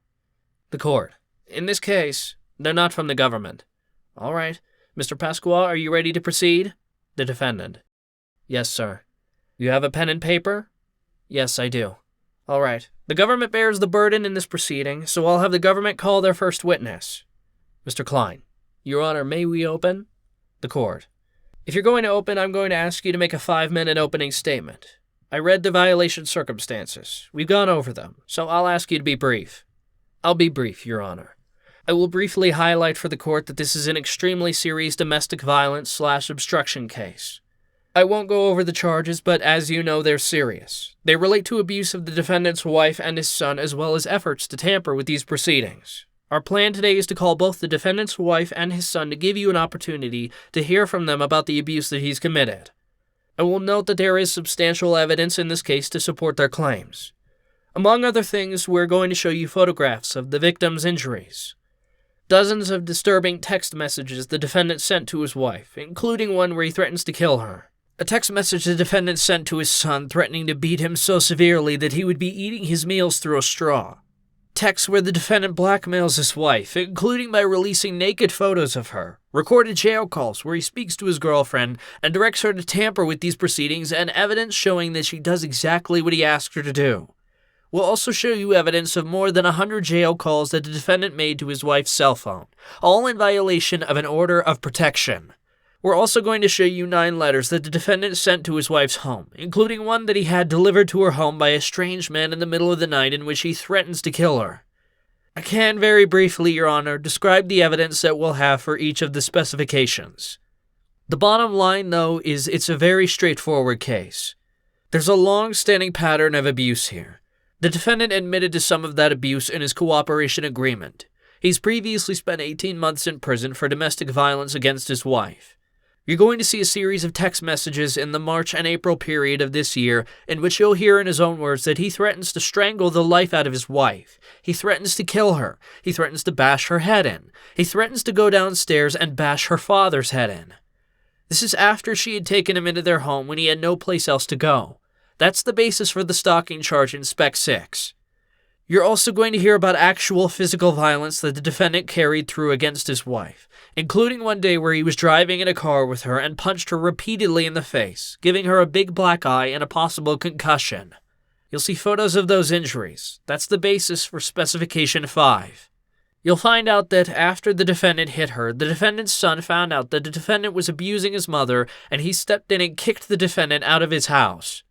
The court. In this case, they're not from the government. All right. Mr. Pasqua, are you ready to proceed? The defendant. Yes, sir. You have a pen and paper? Yes, I do. All right. The government bears the burden in this proceeding, so I'll have the government call their first witness. Mr. Klein. Your Honor, may we open? The court. If you're going to open, I'm going to ask you to make a 5-minute opening statement. I read the violation circumstances. We've gone over them, so I'll ask you to be brief. I'll be brief, Your Honor. I will briefly highlight for the court that this is an extremely serious domestic violence/obstruction case. I won't go over the charges, but as you know, they're serious. They relate to abuse of the defendant's wife and his son, as well as efforts to tamper with these proceedings. Our plan today is to call both the defendant's wife and his son to give you an opportunity to hear from them about the abuse that he's committed. I will note that there is substantial evidence in this case to support their claims. Among other things, we're going to show you photographs of the victim's injuries. Dozens of disturbing text messages the defendant sent to his wife, including one where he threatens to kill her. A text message the defendant sent to his son threatening to beat him so severely that he would be eating his meals through a straw. Texts where the defendant blackmails his wife, including by releasing naked photos of her. Recorded jail calls where he speaks to his girlfriend and directs her to tamper with these proceedings, and evidence showing that she does exactly what he asked her to do. We'll also show you evidence of more than 100 jail calls that the defendant made to his wife's cell phone, all in violation of an order of protection. We're also going to show you 9 letters that the defendant sent to his wife's home, including one that he had delivered to her home by a strange man in the middle of the night in which he threatens to kill her. I can very briefly, Your Honor, describe the evidence that we'll have for each of the specifications. The bottom line, though, is it's a very straightforward case. There's a long-standing pattern of abuse here. The defendant admitted to some of that abuse in his cooperation agreement. He's previously spent 18 months in prison for domestic violence against his wife. You're going to see a series of text messages in the March and April period of this year in which you'll hear in his own words that he threatens to strangle the life out of his wife. He threatens to kill her. He threatens to bash her head in. He threatens to go downstairs and bash her father's head in. This is after she had taken him into their home when he had no place else to go. That's the basis for the stalking charge in Spec 6. You're also going to hear about actual physical violence that the defendant carried through against his wife, including one day where he was driving in a car with her and punched her repeatedly in the face, giving her a big black eye and a possible concussion. You'll see photos of those injuries. That's the basis for Specification 5. You'll find out that after the defendant hit her, the defendant's son found out that the defendant was abusing his mother, and he stepped in and kicked the defendant out of his house.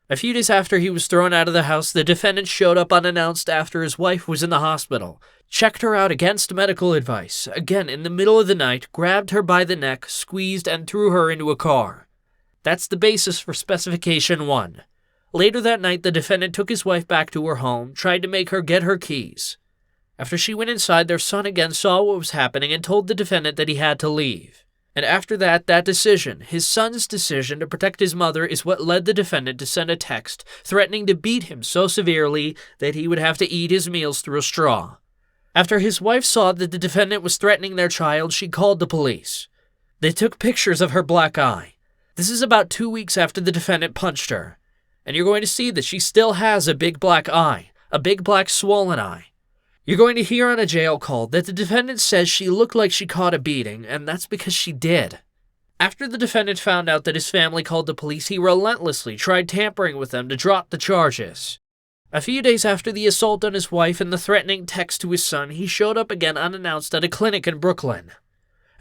A few days after he was thrown out of the house, the defendant showed up unannounced after his wife was in the hospital, checked her out against medical advice, again in the middle of the night, grabbed her by the neck, squeezed, and threw her into a car. That's the basis for Specification 1. Later that night, the defendant took his wife back to her home, tried to make her get her keys. After she went inside, their son again saw what was happening and told the defendant that he had to leave. And after that decision, his son's decision to protect his mother, is what led the defendant to send a text threatening to beat him so severely that he would have to eat his meals through a straw. After his wife saw that the defendant was threatening their child, she called the police. They took pictures of her black eye. This is about 2 weeks after the defendant punched her. And you're going to see that she still has a big black eye, a big black swollen eye. You're going to hear on a jail call that the defendant says she looked like she caught a beating, and that's because she did. After the defendant found out that his family called the police, he relentlessly tried tampering with them to drop the charges. A few days after the assault on his wife and the threatening text to his son, he showed up again unannounced at a clinic in Brooklyn.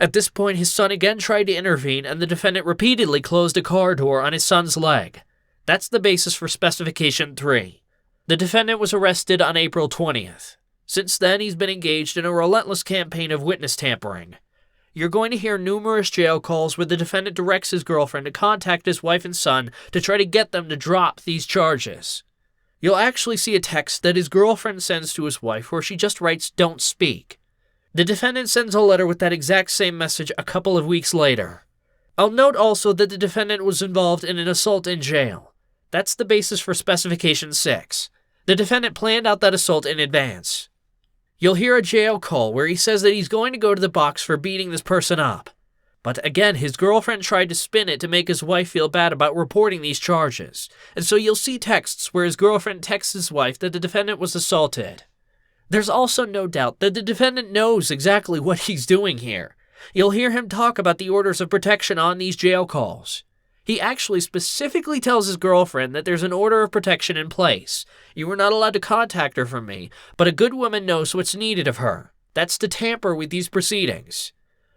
At this point, his son again tried to intervene, and the defendant repeatedly closed a car door on his son's leg. That's the basis for Specification 3. The defendant was arrested on April 20th. Since then, he's been engaged in a relentless campaign of witness tampering. You're going to hear numerous jail calls where the defendant directs his girlfriend to contact his wife and son to try to get them to drop these charges. You'll actually see a text that his girlfriend sends to his wife where she just writes, "Don't speak." The defendant sends a letter with that exact same message a couple of weeks later. I'll note also that the defendant was involved in an assault in jail. That's the basis for Specification 6. The defendant planned out that assault in advance. You'll hear a jail call where he says that he's going to go to the box for beating this person up. But again, his girlfriend tried to spin it to make his wife feel bad about reporting these charges. And so you'll see texts where his girlfriend texts his wife that the defendant was assaulted. There's also no doubt that the defendant knows exactly what he's doing here. You'll hear him talk about the orders of protection on these jail calls. He actually specifically tells his girlfriend that there's an order of protection in place. You are not allowed to contact her from me, but a good woman knows what's needed of her. That's to tamper with these proceedings.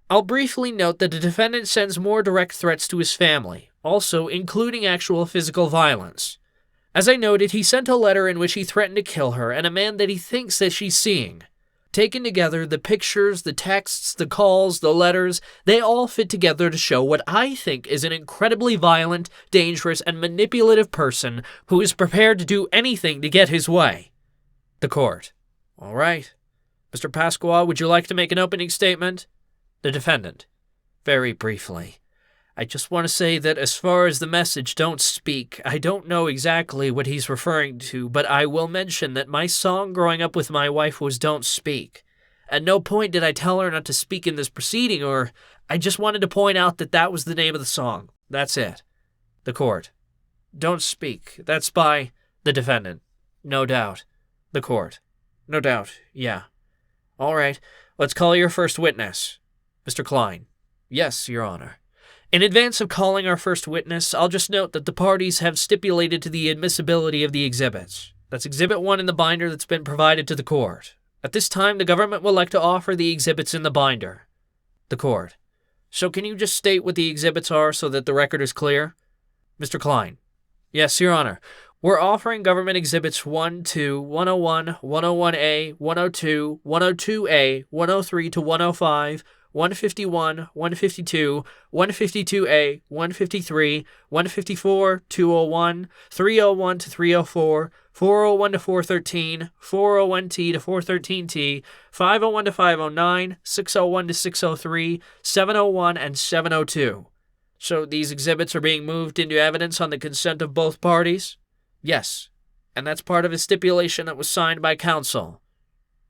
I'll briefly note that the defendant sends more direct threats to his family, also including actual physical violence. As I noted, he sent a letter in which he threatened to kill her and a man that he thinks that she's seeing. Taken together, the pictures, the texts, the calls, the letters, they all fit together to show what I think is an incredibly violent, dangerous, and manipulative person who is prepared to do anything to get his way. The court. All right. Mr. Pasqua, would you like to make an opening statement? The defendant. Very briefly. I just want to say that as far as the message "Don't Speak," I don't know exactly what he's referring to, but I will mention that my song growing up with my wife was "Don't Speak." At no point did I tell her not to speak in this proceeding, or I just wanted to point out that that was the name of the song. That's it. The court. Don't Speak. That's by the defendant. No doubt. The court. No doubt. Yeah. All right. Let's call your first witness. Mr. Klein. Yes, Your Honor. In advance of calling our first witness, I'll just note that the parties have stipulated to the admissibility of the exhibits. That's Exhibit 1 in the binder that's been provided to the court. At this time, the government would like to offer the exhibits in the binder. The court. So can you just state what the exhibits are so that the record is clear? Mr. Klein. Yes, Your Honor. We're offering government exhibits 1 to 101, 101A, 102, 102A, 103 to 105, 151, 152, 152A, 153, 154, 201, 301 to 304, 401 to 413, 401T to 413T, 501 to 509, 601 to 603, 701, and 702. So these exhibits are being moved into evidence on the consent of both parties? Yes, and that's part of a stipulation that was signed by counsel.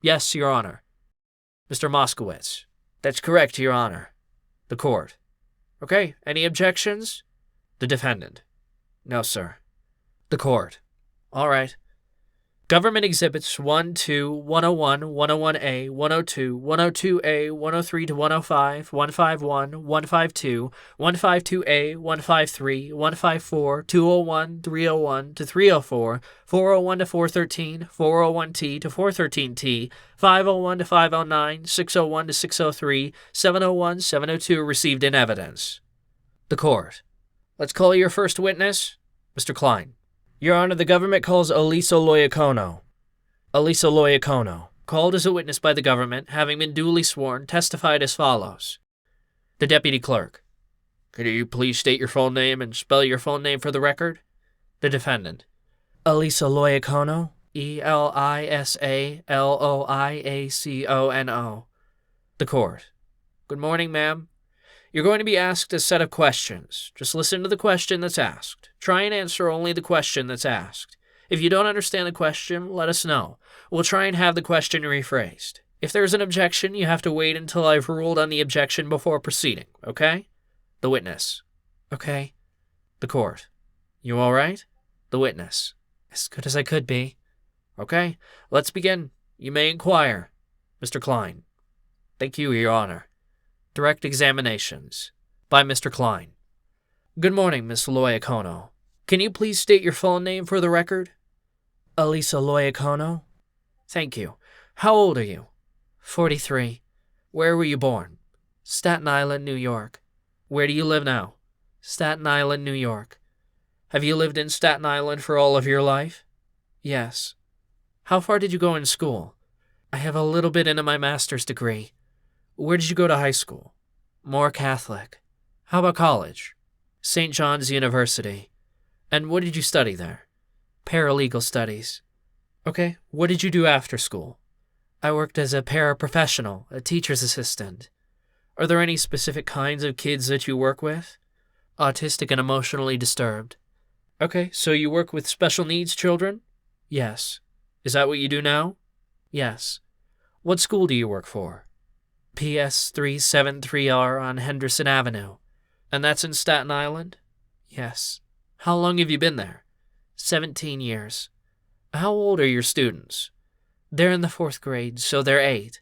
Yes, Your Honor. Mr. Moskowitz. That's correct, Your Honor. The court. Okay, any objections? The defendant. No, sir. The court. All right. Government exhibits 1 to 101, 101A, 102, 102A, 103 to 105, 151, 152, 152A, 153, 154, 201, 301 to 304, 401 to 413, 401T to 413T, 501 to 509, 601 to 603, 701, 702 received in evidence. The court. Let's call your first witness, Mr. Klein. Your Honor, the government calls 𝐿𝐶𝐲𝐢𝐬𝐞𝐬. 𝐿𝐶𝐲𝐢𝐬𝐞𝐬, called as a witness by the government, having been duly sworn, testified as follows. The deputy clerk. Could you please state your full name and spell your full name for the record? The defendant. 𝐿𝐶𝐲𝐢𝐬𝐞𝐬, 𝐿𝐶𝐲𝐢𝐬𝐞𝐬. The court. Good morning, ma'am. You're going to be asked a set of questions. Just listen to the question that's asked. Try and answer only the question that's asked. If you don't understand the question, let us know. We'll try and have the question rephrased. If there's an objection, you have to wait until I've ruled on the objection before proceeding, okay? The witness. Okay. The court. You all right? The witness. As good as I could be. Okay, let's begin. You may inquire. Mr. Klein. Thank you, Your Honor. Direct examinations. By Mr. Klein. Good morning, Miss 𝐿𝐶𝐲𝐢𝐬𝐞𝐬. Can you please state your full name for the record? 𝐿𝐶𝐲𝐢𝐬𝐞𝐬. Thank you. How old are you? 43. Where were you born? Staten Island, New York. Where do you live now? Staten Island, New York. Have you lived in Staten Island for all of your life? Yes. How far did you go in school? I have a little bit into my master's degree. Where did you go to high school? More Catholic. How about college? St. John's University. And what did you study there? Paralegal studies. Okay, what did you do after school? I worked as a paraprofessional, a teacher's assistant. Are there any specific kinds of kids that you work with? Autistic and emotionally disturbed. Okay, so you work with special needs children? Yes. Is that what you do now? Yes. What school do you work for? PS 373R on Henderson Avenue. And that's in Staten Island? Yes. How long have you been there? 17 years. How old are your students? They're in the 4th grade, so they're 8.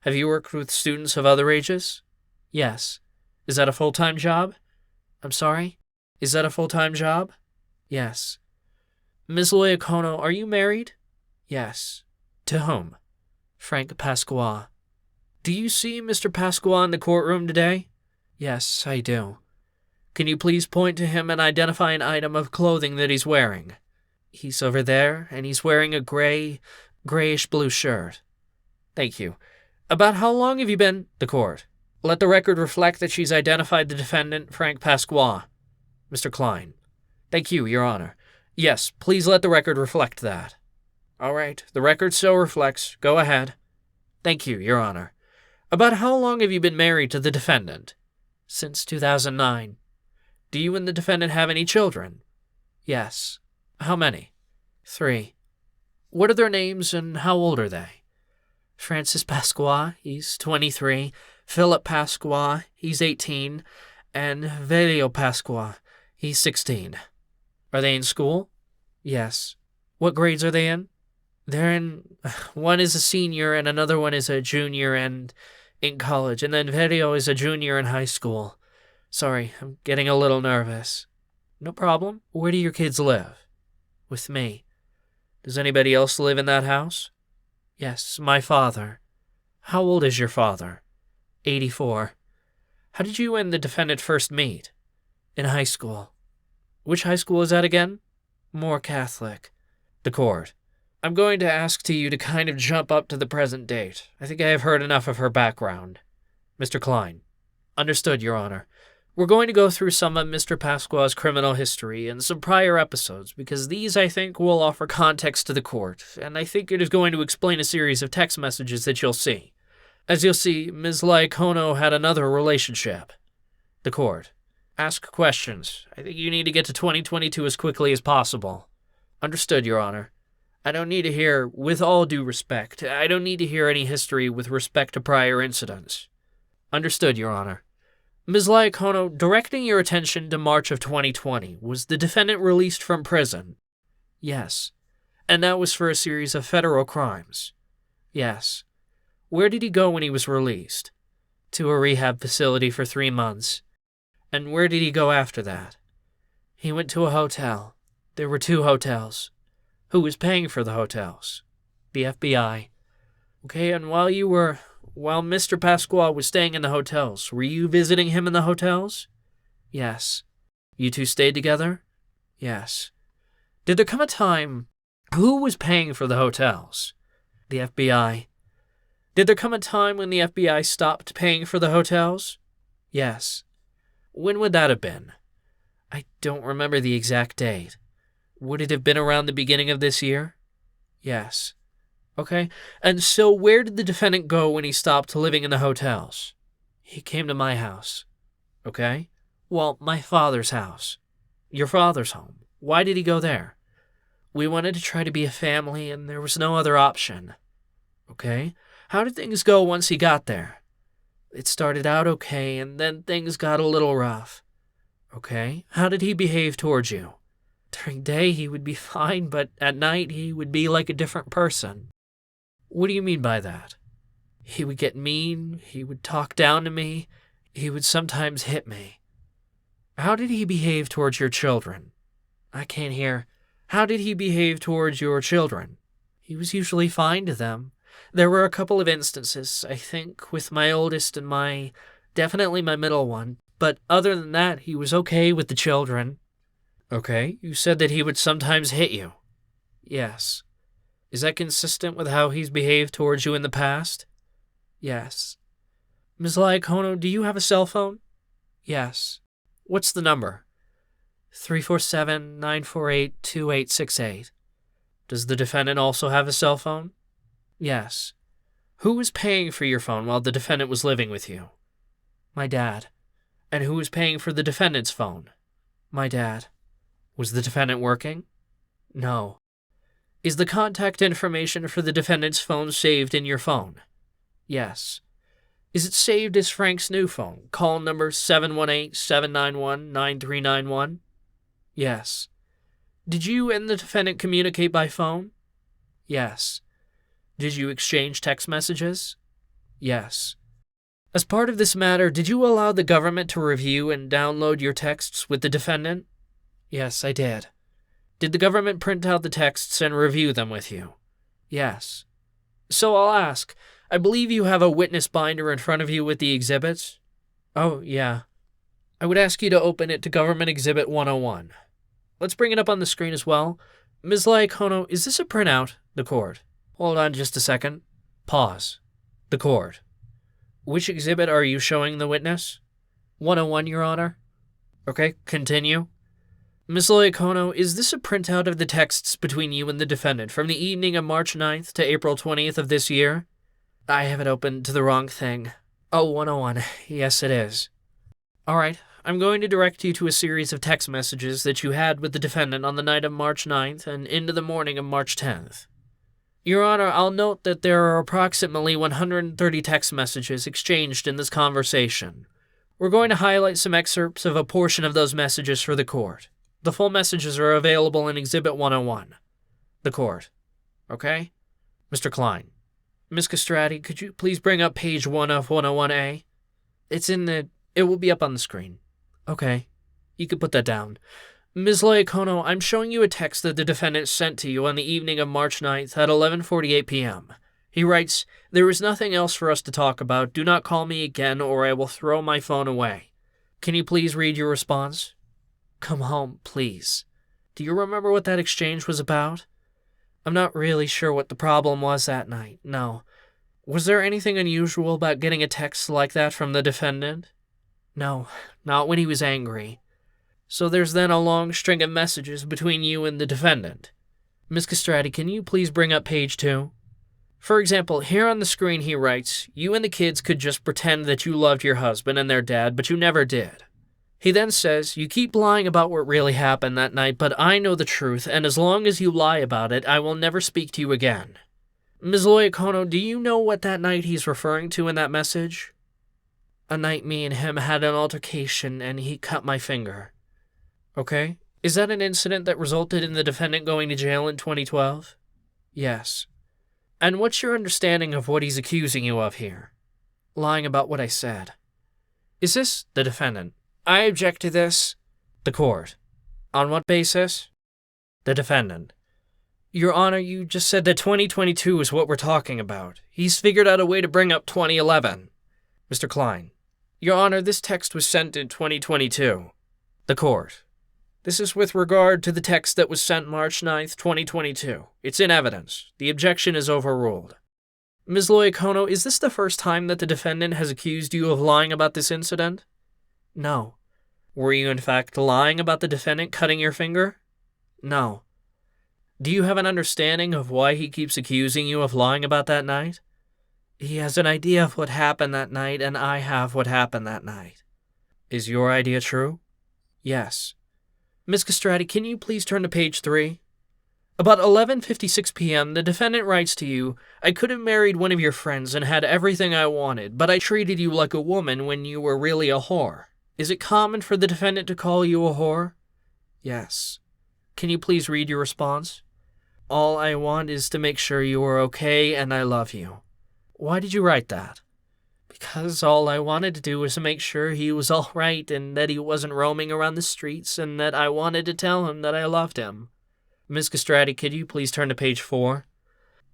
Have you worked with students of other ages? Yes. Is that a full-time job? I'm sorry? Is that a full-time job? Yes. Ms. 𝐿𝐶𝐲𝐢𝐬𝐞𝐬, are you married? Yes. To whom? Frank Pasqua. Do you see Mr. Pasqua in the courtroom today? Yes, I do. Can you please point to him and identify an item of clothing that he's wearing? He's over there, and he's wearing a grayish-blue shirt. Thank you. About how long have you been... The court. Let the record reflect that she's identified the defendant, Frank Pasqua. Mr. Klein. Thank you, Your Honor. Yes, please let the record reflect that. All right, the record so reflects. Go ahead. Thank you, Your Honor. About how long have you been married to the defendant? Since 2009. Do you and the defendant have any children? Yes. How many? 3. What are their names and how old are they? Francis Pasqua, he's 23. Philip Pasqua, he's 18. And 𝐏𝐬𝐬 Pasqua, he's 16. Are they in school? Yes. What grades are they in? They're in... One is a senior and another one is a junior and in college. And then 𝐏𝐬𝐬 is a junior in high school. Sorry, I'm getting a little nervous. No problem. Where do your kids live? With me. Does anybody else live in that house? Yes, my father. How old is your father? 84. How did you and the defendant first meet? In high school. Which high school is that again? More Catholic. The court. I'm going to ask you to kind of jump up to the present date. I think I have heard enough of her background. Mr. Klein. Understood, Your Honor. We're going to go through some of Mr. Pasqua's criminal history and some prior episodes, because these, I think, will offer context to the court, and I think it is going to explain a series of text messages that you'll see. As you'll see, Ms. 𝐏𝐬𝐬 had another relationship. The court. Ask questions. I think you need to get to 2022 as quickly as possible. Understood, Your Honor. I don't need to hear, with all due respect, I don't need to hear any history with respect to prior incidents. Understood, Your Honor. Ms. 𝐏𝐬𝐬, directing your attention to March of 2020, was the defendant released from prison? Yes. And that was for a series of federal crimes? Yes. Where did he go when he was released? To a rehab facility for 3 months. And where did he go after that? He went to a hotel. There were 2 hotels. Who was paying for the hotels? The FBI. Okay, and while Mr. Pasqua was staying in the hotels, were you visiting him in the hotels? Yes. You 2 stayed together? Yes. Did there come a time... Who was paying for the hotels? The FBI. Did there come a time when the FBI stopped paying for the hotels? Yes. When would that have been? I don't remember the exact date. Would it have been around the beginning of this year? Yes. Okay, and so where did the defendant go when he stopped living in the hotels? He came to my house. Okay? Well, my father's house. Your father's home. Why did he go there? We wanted to try to be a family, and there was no other option. Okay? How did things go once he got there? It started out okay, and then things got a little rough. Okay? How did he behave towards you? During day, he would be fine, but at night, he would be like a different person. What do you mean by that? He would get mean, he would talk down to me, he would sometimes hit me. How did he behave towards your children? I can't hear. How did he behave towards your children? He was usually fine to them. There were a couple of instances, I think, with my oldest and definitely my middle one, but other than that, he was okay with the children. Okay, you said that he would sometimes hit you. Yes. Is that consistent with how he's behaved towards you in the past? Yes. Ms. 𝐏𝐬𝐬, do you have a cell phone? Yes. What's the number? 347-948-2868. Does the defendant also have a cell phone? Yes. Who was paying for your phone while the defendant was living with you? My dad. And who was paying for the defendant's phone? My dad. Was the defendant working? No. Is the contact information for the defendant's phone saved in your phone? Yes. Is it saved as Frank's new phone, call number 718-791-9391? Yes. Did you and the defendant communicate by phone? Yes. Did you exchange text messages? Yes. As part of this matter, did you allow the government to review and download your texts with the defendant? Yes, I did. Did the government print out the texts and review them with you? Yes. So I'll ask, I believe you have a witness binder in front of you with the exhibits? Oh, yeah. I would ask you to open it to Government Exhibit 101. Let's bring it up on the screen as well. Ms. 𝐏𝐫𝐞𝐬, is this a printout? The court. Hold on just a second. Pause. The court. Which exhibit are you showing the witness? 101, Your Honor. Okay, continue. Ms. 𝐏𝐫𝐞𝐬, is this a printout of the texts between you and the defendant from the evening of March 9th to April 20th of this year? I have it open to the wrong thing. Oh, 101. Yes, it is. All right, I'm going to direct you to a series of text messages that you had with the defendant on the night of March 9th and into the morning of March 10th. Your Honor, I'll note that there are approximately 130 text messages exchanged in this conversation. We're going to highlight some excerpts of a portion of those messages for the court. The full messages are available in Exhibit 101. The court. Okay? Mr. Klein. Ms. Castrati, could you please bring up page 1 of 101A? It will be up on the screen. Okay. You can put that down. Ms. 𝐏𝐫𝐞𝐬, I'm showing you a text that the defendant sent to you on the evening of March 9th at 11:48 p.m. He writes, "There is nothing else for us to talk about. Do not call me again or I will throw my phone away." Can you please read your response? Come home, please. Do you remember what that exchange was about? I'm not really sure what the problem was that night, no. Was there anything unusual about getting a text like that from the defendant? No, not when he was angry. So there's then a long string of messages between you and the defendant. Ms. Castrati, can you please bring up page 2? For example, here on the screen he writes, "You and the kids could just pretend that you loved your husband and their dad, but you never did." He then says, "You keep lying about what really happened that night, but I know the truth, and as long as you lie about it, I will never speak to you again." Ms. 𝐏𝐫𝐞𝐬, do you know what that night he's referring to in that message? A night me and him had an altercation, and he cut my finger. Okay. Is that an incident that resulted in the defendant going to jail in 2012? Yes. And what's your understanding of what he's accusing you of here? Lying about what I said. Is this the defendant? I object to this. The court. On what basis? The defendant. Your Honor, you just said that 2022 is what we're talking about. He's figured out a way to bring up 2011. Mr. Klein. Your Honor, this text was sent in 2022. The court. This is with regard to the text that was sent March 9th, 2022. It's in evidence. The objection is overruled. Ms. 𝐏𝐫𝐞𝐬, is this the first time that the defendant has accused you of lying about this incident? No. Were you in fact lying about the defendant cutting your finger? No. Do you have an understanding of why he keeps accusing you of lying about that night? He has an idea of what happened that night, and I have what happened that night. Is your idea true? Yes. Ms. Castrati, can you please turn to page 3? About 11:56 p.m., the defendant writes to you, "I could have married one of your friends and had everything I wanted, but I treated you like a woman when you were really a whore." Is it common for the defendant to call you a whore? Yes. Can you please read your response? All I want is to make sure you are okay and I love you. Why did you write that? Because all I wanted to do was to make sure he was all right and that he wasn't roaming around the streets and that I wanted to tell him that I loved him. Ms. Castrati, could you please turn to page 4?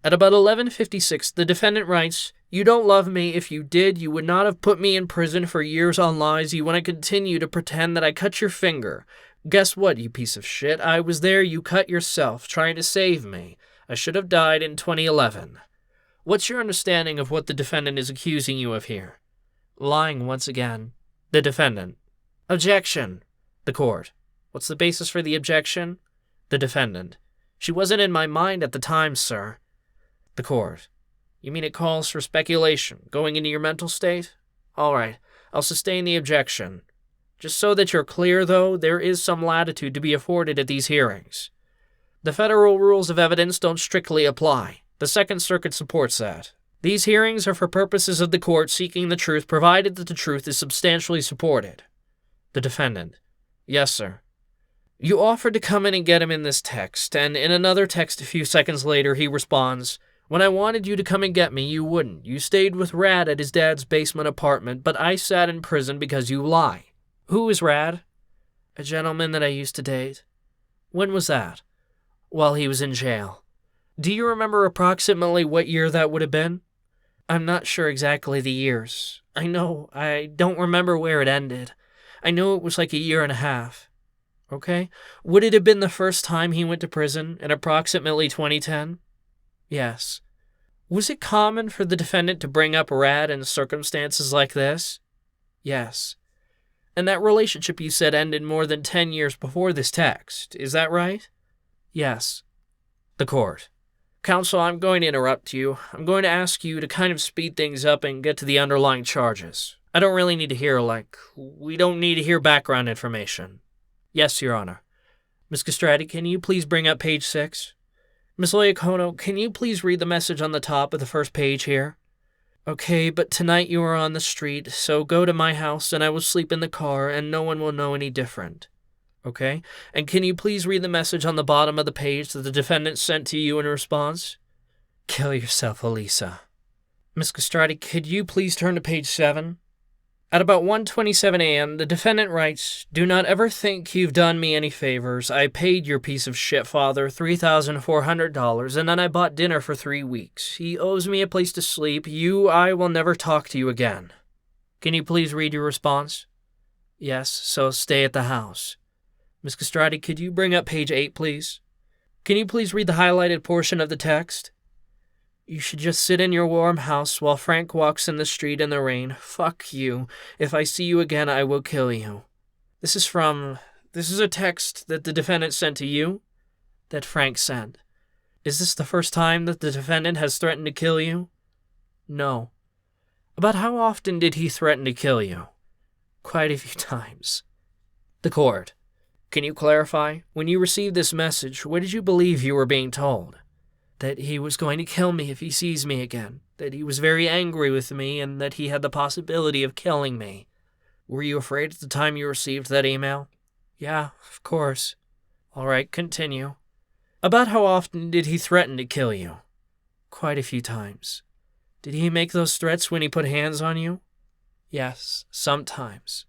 At about 11:56, the defendant writes, "You don't love me. If you did, you would not have put me in prison for years on lies. You want to continue to pretend that I cut your finger. Guess what, you piece of shit? I was there. You cut yourself, trying to save me. I should have died in 2011. What's your understanding of what the defendant is accusing you of here? Lying once again. The defendant. Objection. The court. What's the basis for the objection? The defendant. She wasn't in my mind at the time, sir. The court. You mean it calls for speculation, going into your mental state? All right, I'll sustain the objection. Just so that you're clear, though, there is some latitude to be afforded at these hearings. The federal rules of evidence don't strictly apply. The Second Circuit supports that. These hearings are for purposes of the court seeking the truth, provided that the truth is substantially supported. The defendant. Yes, sir. You offered to come in and get him in this text, and in another text a few seconds later he responds, "When I wanted you to come and get me, you wouldn't. You stayed with Rad at his dad's basement apartment, but I sat in prison because you lie." Who is Rad? A gentleman that I used to date. When was that? While he was in jail. Do you remember approximately what year that would have been? I'm not sure exactly the years. I don't remember where it ended. I know it was like a year and a half. Okay. Would it have been the first time he went to prison in approximately 2010? Yes. Was it common for the defendant to bring up Rad in circumstances like this? Yes. And that relationship you said ended more than 10 years before this text, is that right? Yes. The court. Counsel, I'm going to interrupt you. I'm going to ask you to kind of speed things up and get to the underlying charges. I don't really need to hear, we don't need to hear background information. Yes, Your Honor. Ms. Castrati, can you please bring up page 6? Ms. Loyacono, can you please read the message on the top of the first page here? Okay, but tonight you are on the street, so go to my house and I will sleep in the car and no one will know any different. Okay? And can you please read the message on the bottom of the page that the defendant sent to you in response? Kill yourself, Elisa. Ms. Castrati, could you please turn to page 7? At about 1:27 a.m., the defendant writes, "Do not ever think you've done me any favors. I paid your piece of shit father $3,400, and then I bought dinner for 3 weeks. He owes me a place to sleep. I will never talk to you again." Can you please read your response? Yes, so stay at the house. Ms. Castrati, could you bring up page 8, please? Can you please read the highlighted portion of the text? You should just sit in your warm house while Frank walks in the street in the rain. Fuck you. If I see you again, I will kill you. This is a text that the defendant sent to you? That Frank sent. Is this the first time that the defendant has threatened to kill you? No. About how often did he threaten to kill you? Quite a few times. The court. Can you clarify? When you received this message, what did you believe you were being told? That he was going to kill me if he sees me again, that he was very angry with me, and that he had the possibility of killing me. Were you afraid at the time you received that email? Yeah, of course. All right, continue. About how often did he threaten to kill you? Quite a few times. Did he make those threats when he put hands on you? Yes, sometimes.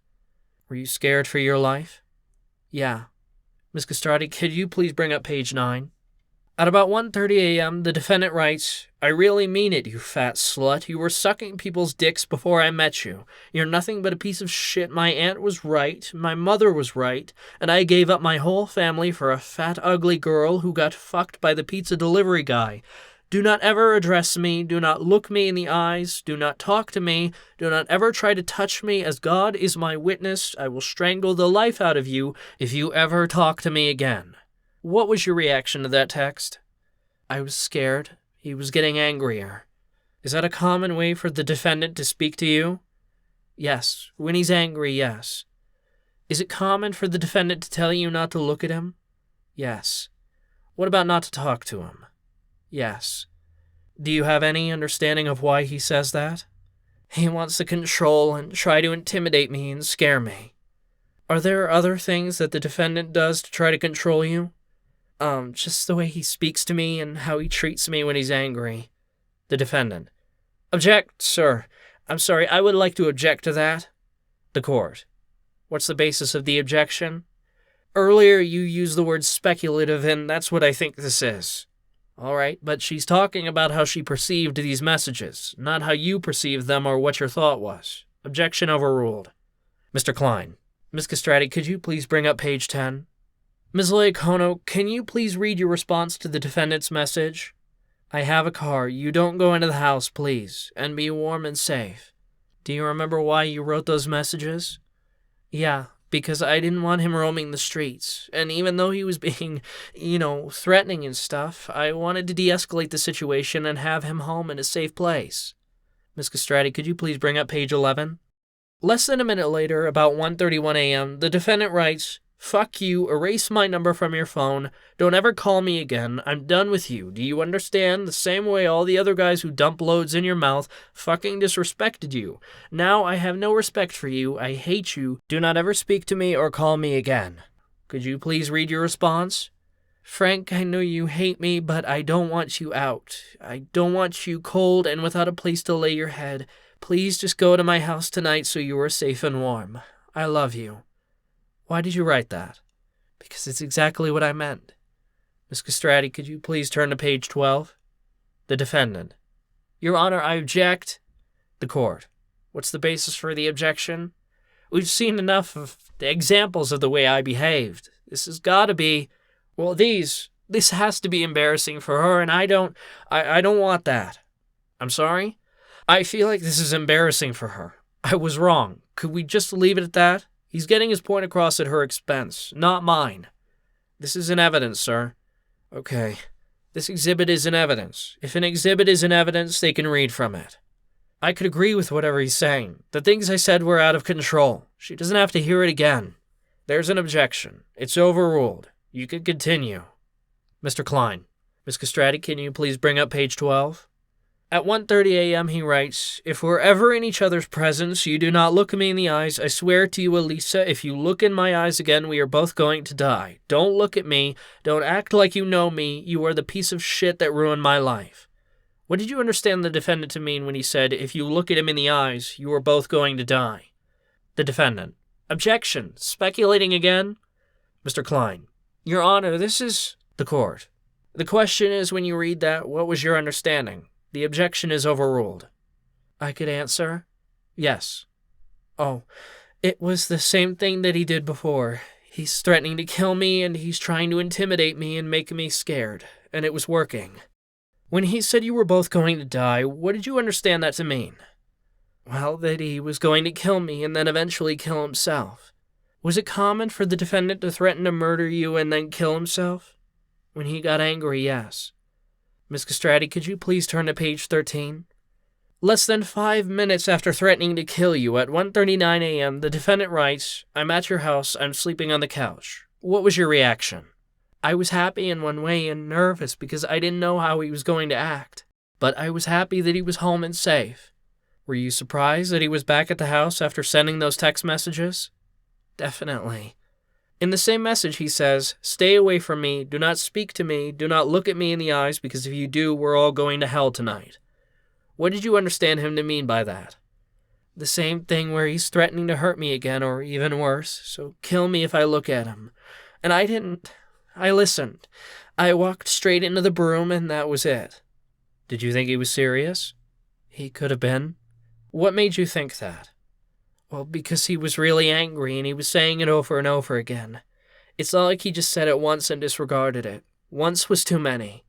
Were you scared for your life? Yeah. Ms. Castrati, could you please bring up page 9? At about 1:30 a.m., the defendant writes, "I really mean it, you fat slut. You were sucking people's dicks before I met you. You're nothing but a piece of shit. My aunt was right, my mother was right, and I gave up my whole family for a fat, ugly girl who got fucked by the pizza delivery guy. Do not ever address me. Do not look me in the eyes. Do not talk to me. Do not ever try to touch me. As God is my witness, I will strangle the life out of you if you ever talk to me again." What was your reaction to that text? I was scared. He was getting angrier. Is that a common way for the defendant to speak to you? Yes. When he's angry, yes. Is it common for the defendant to tell you not to look at him? Yes. What about not to talk to him? Yes. Do you have any understanding of why he says that? He wants to control and try to intimidate me and scare me. Are there other things that the defendant does to try to control you? Just the way he speaks to me and how he treats me when he's angry. The defendant. Object, sir. I'm sorry, I would like to object to that. The court. What's the basis of the objection? Earlier you used the word speculative, and that's what I think this is. All right, but she's talking about how she perceived these messages, not how you perceived them or what your thought was. Objection overruled. Mr. Klein. Ms. Castrati, could you please bring up page 10? Ms. Loyacono, can you please read your response to the defendant's message? I have a car. You don't go into the house, please, and be warm and safe. Do you remember why you wrote those messages? Yeah, because I didn't want him roaming the streets, and even though he was being, threatening and stuff, I wanted to de-escalate the situation and have him home in a safe place. Ms. Castrati, could you please bring up page 11? Less than a minute later, about 1:31 a.m., the defendant writes, "Fuck you, erase my number from your phone, don't ever call me again, I'm done with you, do you understand? The same way all the other guys who dump loads in your mouth fucking disrespected you. Now I have no respect for you, I hate you, do not ever speak to me or call me again." Could you please read your response? Frank, I know you hate me, but I don't want you out. I don't want you cold and without a place to lay your head. Please just go to my house tonight so you are safe and warm. I love you. Why did you write that? Because it's exactly what I meant. Ms. Castrati, could you please turn to page 12? The defendant. Your Honor, I object. The court. What's the basis for the objection? We've seen enough of the examples of the way I behaved. This has got to be, well, this has to be embarrassing for her, and I don't want that. I'm sorry? I feel like this is embarrassing for her. I was wrong. Could we just leave it at that? He's getting his point across at her expense, not mine. This is in evidence, sir. Okay. This exhibit is in evidence. If an exhibit is in evidence, they can read from it. I could agree with whatever he's saying. The things I said were out of control. She doesn't have to hear it again. There's an objection. It's overruled. You can continue. Mr. Klein. Ms. Castrati, can you please bring up page 12? At 1:30 a.m. he writes, "If we're ever in each other's presence, you do not look me in the eyes. I swear to you, Elisa, if you look in my eyes again, we are both going to die. Don't look at me. Don't act like you know me. You are the piece of shit that ruined my life." What did you understand the defendant to mean when he said, "If you look at him in the eyes, you are both going to die"? The defendant. Objection. Speculating again? Mr. Klein. Your Honor, this is... The court. The question is, when you read that, what was your understanding? The objection is overruled. I could answer? Yes. Oh, it was the same thing that he did before. He's threatening to kill me, and he's trying to intimidate me and make me scared, and it was working. When he said you were both going to die, what did you understand that to mean? Well, that he was going to kill me and then eventually kill himself. Was it common for the defendant to threaten to murder you and then kill himself? When he got angry, yes. Ms. Castrati, could you please turn to page 13? Less than 5 minutes after threatening to kill you at 1:39 a.m., the defendant writes, "I'm at your house. I'm sleeping on the couch." What was your reaction? I was happy in one way and nervous because I didn't know how he was going to act. But I was happy that he was home and safe. Were you surprised that he was back at the house after sending those text messages? Definitely. In the same message he says, "Stay away from me, do not speak to me, do not look at me in the eyes, because if you do, we're all going to hell tonight." What did you understand him to mean by that? The same thing where he's threatening to hurt me again, or even worse, so kill me if I look at him. And I didn't. I listened. I walked straight into the broom, and that was it. Did you think he was serious? He could have been. What made you think that? Well, because he was really angry, and he was saying it over and over again. It's not like he just said it once and disregarded it. Once was too many.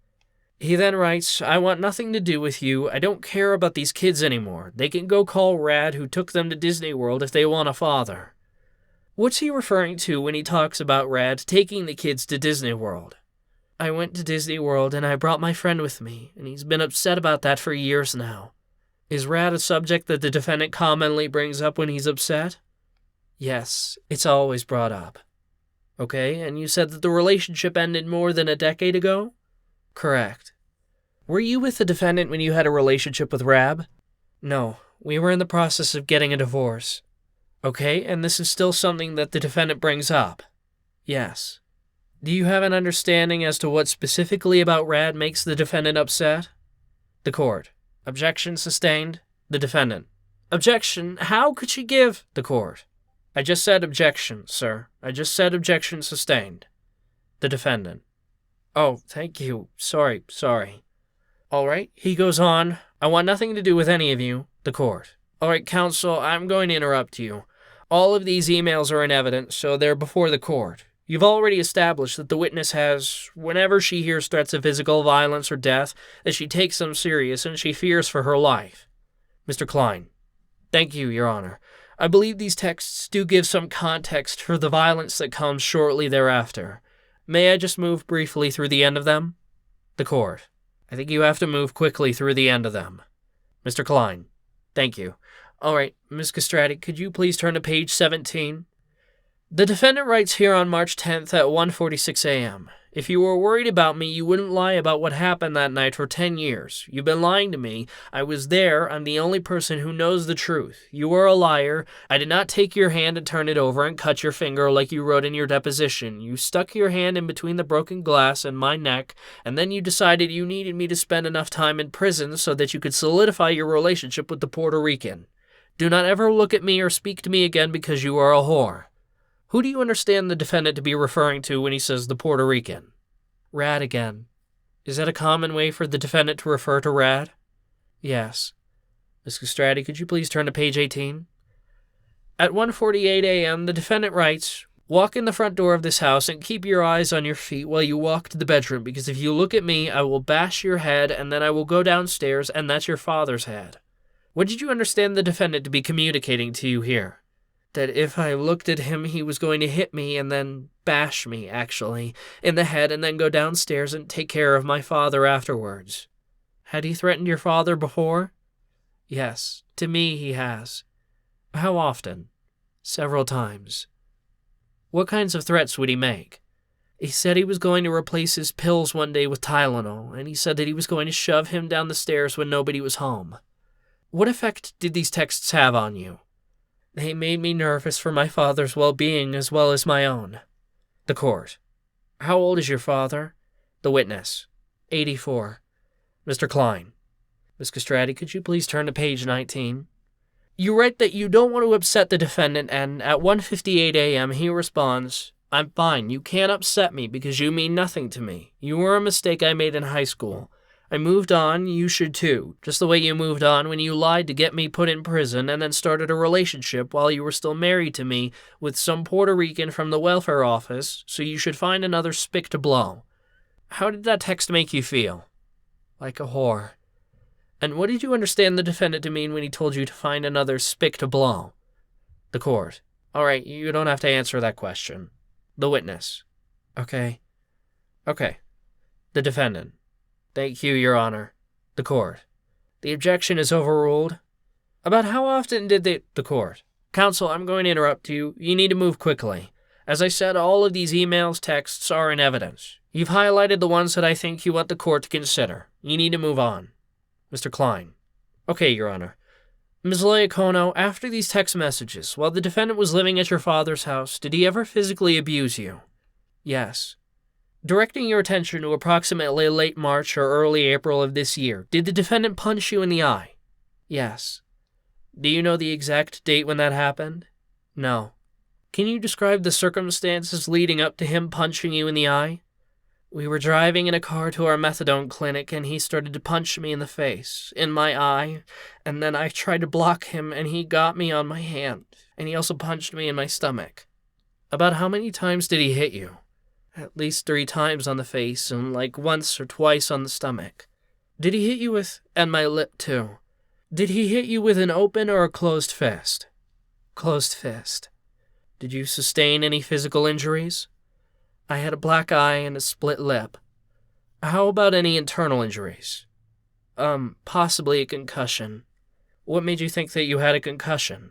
He then writes, "I want nothing to do with you. I don't care about these kids anymore. They can go call Rad, who took them to Disney World, if they want a father." What's he referring to when he talks about Rad taking the kids to Disney World? I went to Disney World, and I brought my friend with me, and he's been upset about that for years now. Is Rad a subject that the defendant commonly brings up when he's upset? Yes, it's always brought up. Okay, and you said that the relationship ended more than a decade ago? Correct. Were you with the defendant when you had a relationship with Rab? No, we were in the process of getting a divorce. Okay, and this is still something that the defendant brings up? Yes. Do you have an understanding as to what specifically about Rad makes the defendant upset? The court. Objection sustained. The defendant. Objection. How could she give? The court. I just said objection, sir. I just said objection sustained. The defendant. Oh, thank you. Sorry. All right, he goes on. I want nothing to do with any of you. The court. All right, counsel, I'm going to interrupt you. All of these emails are in evidence, so they're before the court. You've already established that the witness has, whenever she hears threats of physical violence or death, that she takes them serious and she fears for her life. Mr. Klein. Thank you, Your Honor. I believe these texts do give some context for the violence that comes shortly thereafter. May I just move briefly through the end of them? The court. I think you have to move quickly through the end of them. Mr. Klein. Thank you. All right, Ms. Castrati, could you please turn to page 17? The defendant writes here on March 10th at 1:46 a.m. If you were worried about me, you wouldn't lie about what happened that night for 10 years. You've been lying to me. I was there. I'm the only person who knows the truth. You are a liar. I did not take your hand and turn it over and cut your finger like you wrote in your deposition. You stuck your hand in between the broken glass and my neck, and then you decided you needed me to spend enough time in prison so that you could solidify your relationship with the Puerto Rican. Do not ever look at me or speak to me again because you are a whore. Who do you understand the defendant to be referring to when he says the Puerto Rican? Rad again. Is that a common way for the defendant to refer to Rad? Yes. Ms. Castrati, could you please turn to page 18? At 1:48 a.m., the defendant writes, Walk in the front door of this house and keep your eyes on your feet while you walk to the bedroom, because if you look at me, I will bash your head, and then I will go downstairs, and that's your father's head. What did you understand the defendant to be communicating to you here? That if I looked at him, he was going to hit me and then bash me, actually, in the head, and then go downstairs and take care of my father afterwards. Had he threatened your father before? Yes, to me he has. How often? Several times. What kinds of threats would he make? He said he was going to replace his pills one day with Tylenol, and he said that he was going to shove him down the stairs when nobody was home. What effect did these texts have on you? They made me nervous for my father's well-being as well as my own. The court. How old is your father? The witness. 84. Mr. Klein. Ms. Castrati, could you please turn to page 19? You write that you don't want to upset the defendant, and at 1:58 a.m. he responds, "I'm fine. You can't upset me because you mean nothing to me. You were a mistake I made in high school. I moved on, you should too, just the way you moved on when you lied to get me put in prison and then started a relationship while you were still married to me with some Puerto Rican from the welfare office, so you should find another spick to blow." How did that text make you feel? Like a whore. And what did you understand the defendant to mean when he told you to find another spick to blow? The court. All right, you don't have to answer that question. The witness. Okay. The defendant. Thank you, Your Honor. The court. The objection is overruled. About how often did the court. Counsel, I'm going to interrupt you. You need to move quickly. As I said, all of these emails, texts are in evidence. You've highlighted the ones that I think you want the court to consider. You need to move on. Mr. Klein. Okay, Your Honor. Ms. Leocono, after these text messages, while the defendant was living at your father's house, did he ever physically abuse you? Yes. Directing your attention to approximately late March or early April of this year, did the defendant punch you in the eye? Yes. Do you know the exact date when that happened? No. Can you describe the circumstances leading up to him punching you in the eye? We were driving in a car to our methadone clinic, and he started to punch me in the face, in my eye, and then I tried to block him, and he got me on my hand, and he also punched me in my stomach. About how many times did he hit you? At least 3 times on the face, and like once or twice on the stomach. Did he hit you with, and my lip too? Did he hit you with an open or a closed fist? Closed fist. Did you sustain any physical injuries? I had a black eye and a split lip. How about any internal injuries? Possibly a concussion. What made you think that you had a concussion?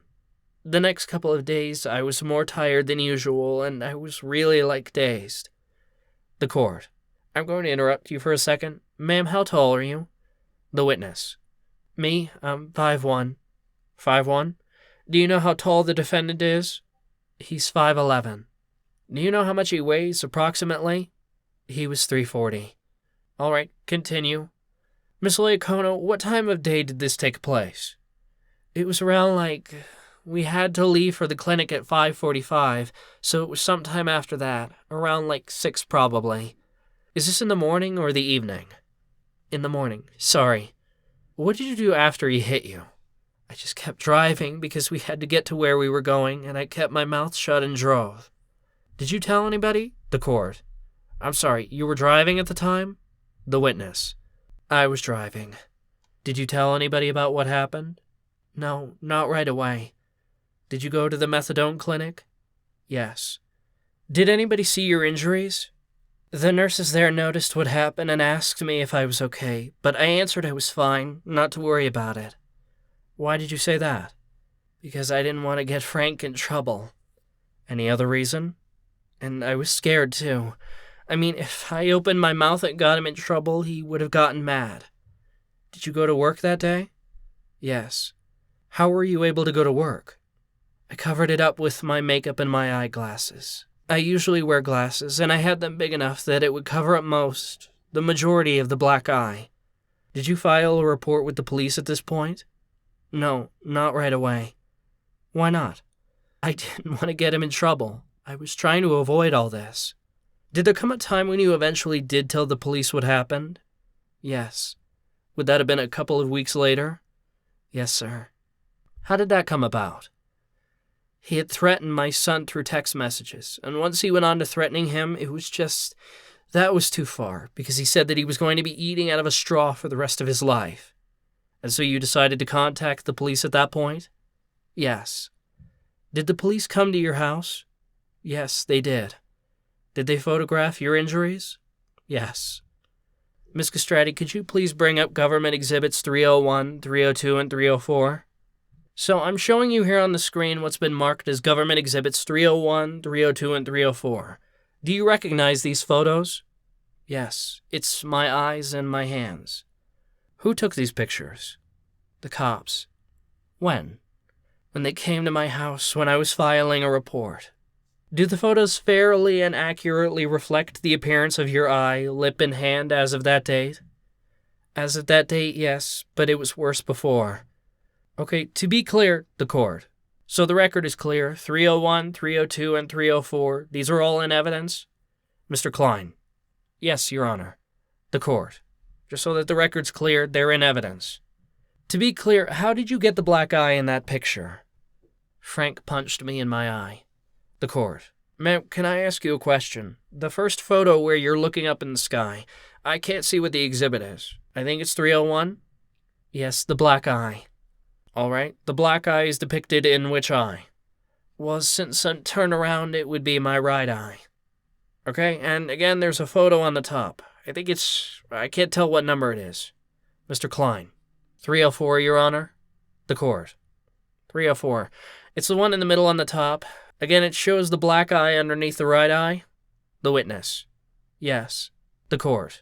The next couple of days, I was more tired than usual, and I was really, dazed. The court. I'm going to interrupt you for a second. Ma'am, how tall are you? The witness. Me, I'm 5'1". 5'1"? Do you know how tall the defendant is? He's 5'11". Do you know how much he weighs, approximately? He was 340. All right, continue. Miss Leocono, what time of day did this take place? It was around, we had to leave for the clinic at 5:45, so it was sometime after that, around 6 probably. Is this in the morning or the evening? In the morning, sorry. What did you do after he hit you? I just kept driving because we had to get to where we were going, and I kept my mouth shut and drove. Did you tell anybody? The court. I'm sorry, you were driving at the time? The witness. I was driving. Did you tell anybody about what happened? No, not right away. Did you go to the methadone clinic? Yes. Did anybody see your injuries? The nurses there noticed what happened and asked me if I was okay, but I answered I was fine, not to worry about it. Why did you say that? Because I didn't want to get Frank in trouble. Any other reason? And I was scared, too. I mean, if I opened my mouth and got him in trouble, he would have gotten mad. Did you go to work that day? Yes. How were you able to go to work? I covered it up with my makeup and my eyeglasses. I usually wear glasses, and I had them big enough that it would cover up the majority of the black eye. Did you file a report with the police at this point? No, not right away. Why not? I didn't want to get him in trouble. I was trying to avoid all this. Did there come a time when you eventually did tell the police what happened? Yes. Would that have been a couple of weeks later? Yes, sir. How did that come about? He had threatened my son through text messages, and once he went on to threatening him, that was too far, because he said that he was going to be eating out of a straw for the rest of his life. And so you decided to contact the police at that point? Yes. Did the police come to your house? Yes, they did. Did they photograph your injuries? Yes. Ms. Castrati, could you please bring up Government Exhibits 301, 302, and 304? So I'm showing you here on the screen what's been marked as Government Exhibits 301, 302, and 304. Do you recognize these photos? Yes, it's my eyes and my hands. Who took these pictures? The cops. When? When they came to my house when I was filing a report. Do the photos fairly and accurately reflect the appearance of your eye, lip, and hand as of that date? As of that date, yes, but it was worse before. Okay, to be clear, the court. So the record is clear. 301, 302, and 304, these are all in evidence? Mr. Klein. Yes, Your Honor. The court. Just so that the record's clear, they're in evidence. To be clear, how did you get the black eye in that picture? Frank punched me in my eye. The court. Ma'am, can I ask you a question? The first photo where you're looking up in the sky, I can't see what the exhibit is. I think it's 301? Yes, the black eye. All right, the black eye is depicted in which eye? Well, since I turn around, it would be my right eye. Okay, and again, there's a photo on the top. I can't tell what number it is. Mr. Klein. 304, Your Honor. The court. 304. It's the one in the middle on the top. Again, it shows the black eye underneath the right eye. The witness. Yes. The court.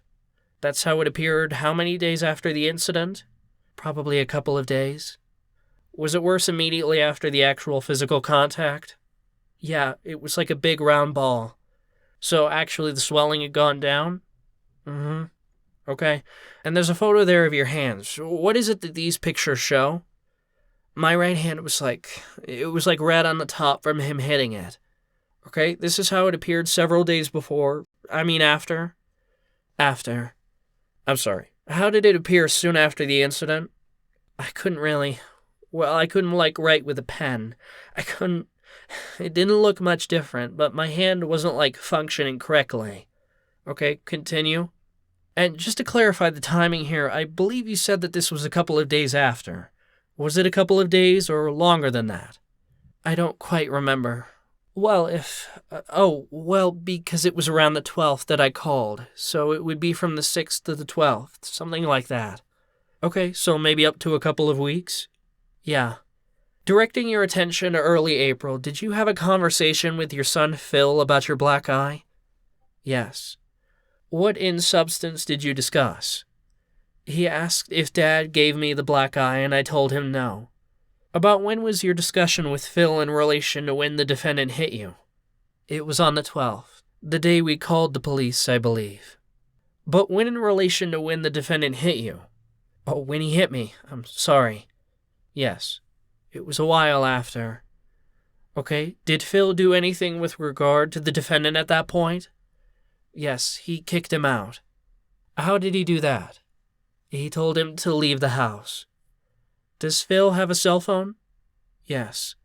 That's how it appeared how many days after the incident? Probably a couple of days. Was it worse immediately after the actual physical contact? Yeah, it was like a big round ball. So actually the swelling had gone down? Mm-hmm. Okay. And there's a photo there of your hands. What is it that these pictures show? My right hand was like red on the top from him hitting it. Okay, this is how it appeared several days before. After. After. I'm sorry. How did it appear soon after the incident? I couldn't write with a pen. It didn't look much different, but my hand wasn't functioning correctly. Okay, continue. And just to clarify the timing here, I believe you said that this was a couple of days after. Was it a couple of days or longer than that? I don't quite remember. Well, because it was around the 12th that I called, so it would be from the 6th to the 12th, something like that. Okay, so maybe up to a couple of weeks? Yeah. Directing your attention to early April, did you have a conversation with your son Phil about your black eye? Yes. What in substance did you discuss? He asked if Dad gave me the black eye, and I told him no. About when was your discussion with Phil in relation to when the defendant hit you? It was on the 12th, the day we called the police, I believe. But when in relation to when the defendant hit you? Oh, when he hit me, I'm sorry. Yes, it was a while after. Okay, did Phil do anything with regard to the defendant at that point? Yes, he kicked him out. How did he do that? He told him to leave the house. Does Phil have a cell phone? Yes.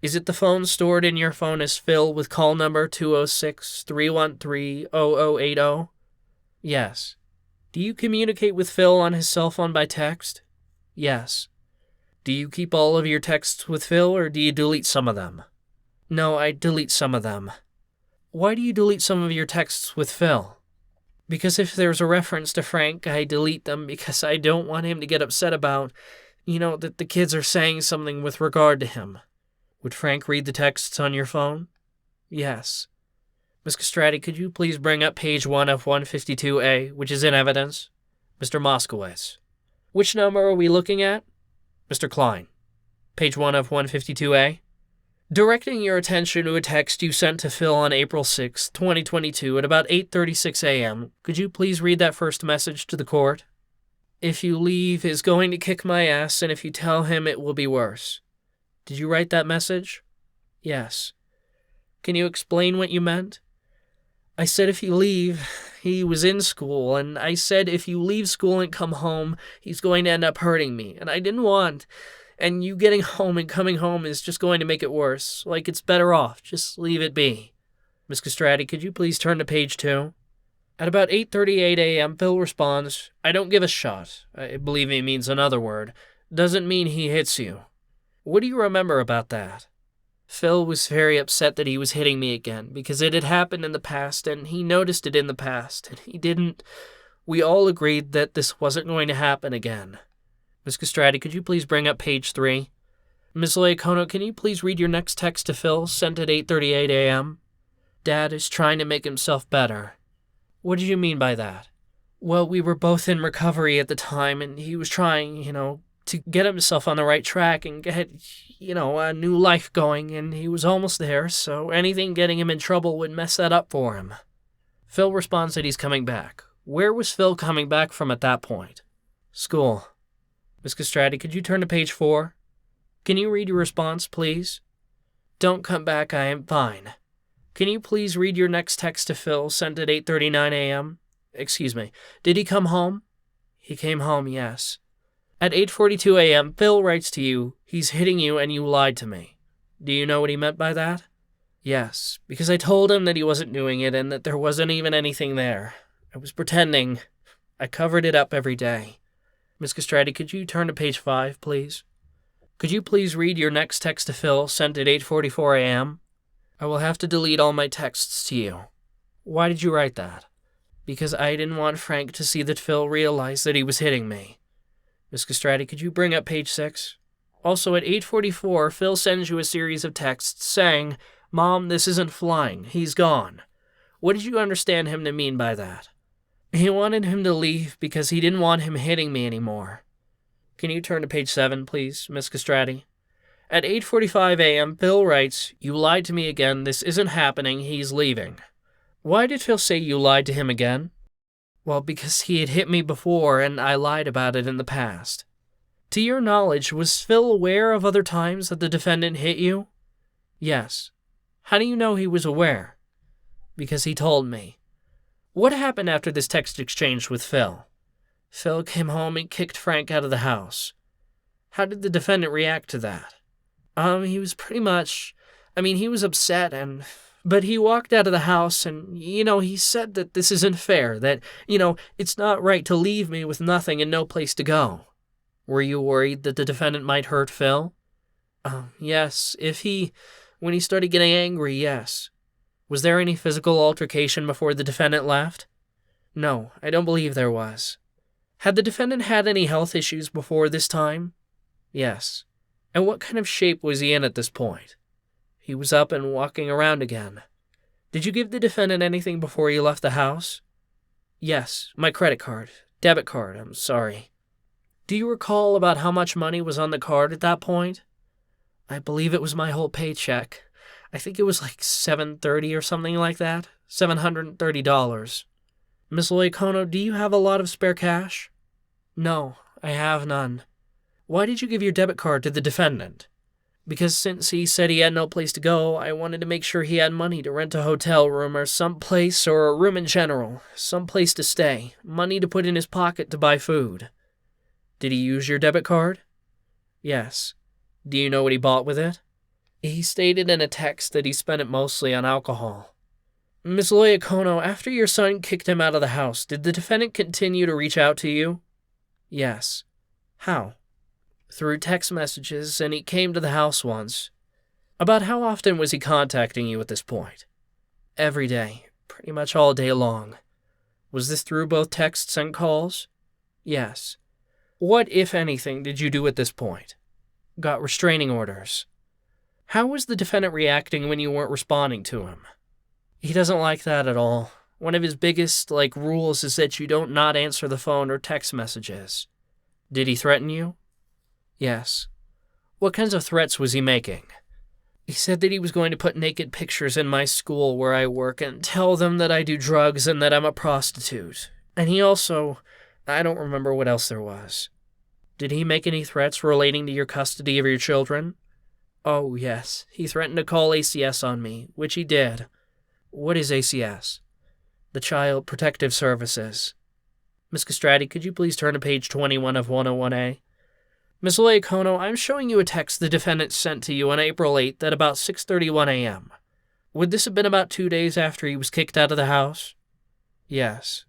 Is it the phone stored in your phone as Phil with call number 206-313-0080? Yes. Do you communicate with Phil on his cell phone by text? Yes. Do you keep all of your texts with Phil, or do you delete some of them? No, I delete some of them. Why do you delete some of your texts with Phil? Because if there's a reference to Frank, I delete them because I don't want him to get upset about, that the kids are saying something with regard to him. Would Frank read the texts on your phone? Yes. Ms. Castrati, could you please bring up page 1 of 152A, which is in evidence? Mr. Moskowitz. Which number are we looking at? Mr. Klein. Page 1 of 152A. Directing your attention to a text you sent to Phil on April 6, 2022 at about 8:36 a.m., could you please read that first message to the court? If you leave, is going to kick my ass, and if you tell him, it will be worse. Did you write that message? Yes. Can you explain what you meant? I said if you leave, he was in school, and I said if you leave school and come home, he's going to end up hurting me, and I didn't want And you getting home and coming home is just going to make it worse. Like, it's better off. Just leave it be. Miss Castrati, could you please turn to page 2? At about 8:38 a.m., Phil responds, I don't give a shot. I believe he means another word. Doesn't mean he hits you. What do you remember about that? Phil was very upset that he was hitting me again, because it had happened in the past, and he noticed it in the past, and he didn't. We all agreed that this wasn't going to happen again. Miss Castrati, could you please bring up page 3? Ms. 𝐏𝐫𝐞𝐬, can you please read your next text to Phil, sent at 8:38 a.m.? Dad is trying to make himself better. What did you mean by that? Well, we were both in recovery at the time, and he was trying, to get himself on the right track and get, a new life going, and he was almost there, so anything getting him in trouble would mess that up for him. Phil responds that he's coming back. Where was Phil coming back from at that point? School. Miss Castrati, could you turn to page 4? Can you read your response, please? Don't come back, I am fine. Can you please read your next text to Phil, sent at 8:39 a.m.? Excuse me, did he come home? He came home, yes. At 8:42 a.m., Phil writes to you, he's hitting you and you lied to me. Do you know what he meant by that? Yes, because I told him that he wasn't doing it and that there wasn't even anything there. I was pretending. I covered it up every day. Miss Castrati, could you turn to page 5, please? Could you please read your next text to Phil, sent at 8:44 a.m.? I will have to delete all my texts to you. Why did you write that? Because I didn't want Frank to see that Phil realized that he was hitting me. Miss Castrati, could you bring up page 6? Also at 8:44, Phil sends you a series of texts saying, Mom, this isn't flying. He's gone. What did you understand him to mean by that? He wanted him to leave because he didn't want him hitting me anymore. Can you turn to page 7, please, Miss Castrati? At 8:45 a.m., Phil writes, You lied to me again. This isn't happening. He's leaving. Why did Phil say you lied to him again? Well, because he had hit me before, and I lied about it in the past. To your knowledge, was Phil aware of other times that the defendant hit you? Yes. How do you know he was aware? Because he told me. What happened after this text exchange with Phil? Phil came home and kicked Frank out of the house. How did the defendant react to that? He was pretty much, he was upset, but he walked out of the house and, he said that this isn't fair, that, it's not right to leave me with nothing and no place to go. Were you worried that the defendant might hurt Phil? Yes, when he started getting angry, yes. Was there any physical altercation before the defendant left? No, I don't believe there was. Had the defendant had any health issues before this time? Yes. And what kind of shape was he in at this point? He was up and walking around again. Did you give the defendant anything before you left the house? Yes, my credit card. Debit card, I'm sorry. Do you recall about how much money was on the card at that point? I believe it was my whole paycheck. I think it was like $730 or something like that. $730. Miss 𝐏𝐫𝐞𝐬, do you have a lot of spare cash? No, I have none. Why did you give your debit card to the defendant? Because since he said he had no place to go, I wanted to make sure he had money to rent a hotel room or some place, or a room in general, some place to stay, money to put in his pocket to buy food. Did he use your debit card? Yes. Do you know what he bought with it? He stated in a text that he spent it mostly on alcohol. Miss 𝐏𝐫𝐞𝐬, after your son kicked him out of the house, did the defendant continue to reach out to you? Yes. How? Through text messages, and he came to the house once. About how often was he contacting you at this point? Every day, pretty much all day long. Was this through both texts and calls? Yes. What, if anything, did you do at this point? Got restraining orders. How was the defendant reacting when you weren't responding to him? He doesn't like that at all. One of his biggest, rules is that you don't not answer the phone or text messages. Did he threaten you? Yes. What kinds of threats was he making? He said that he was going to put naked pictures in my school where I work and tell them that I do drugs and that I'm a prostitute. And he also, I don't remember what else there was. Did he make any threats relating to your custody of your children? Oh, yes. He threatened to call ACS on me, which he did. What is ACS? The Child Protective Services. Miss Castrati, could you please turn to page 21 of 101A? Ms. 𝐏𝐫𝐞𝐬, I'm showing you a text the defendant sent to you on April 8th at about 6:31 a.m. Would this have been about 2 days after he was kicked out of the house? Yes.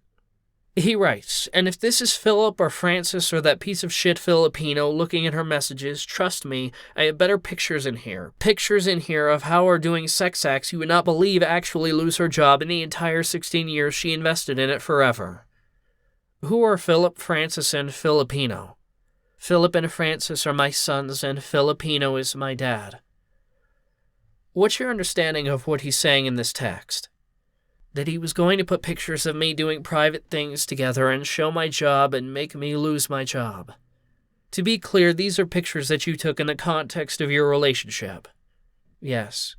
He writes, and if this is Philip or Francis or that piece of shit Filipino looking at her messages, trust me, I have better pictures in here. Pictures in here of how her doing sex acts you would not believe actually lose her job in the entire 16 years she invested in it forever. Who are Philip, Francis, and Filipino? Philip and Francis are my sons, and Filipino is my dad. What's your understanding of what he's saying in this text? That he was going to put pictures of me doing private things together and show my job and make me lose my job. To be clear, these are pictures that you took in the context of your relationship. Yes.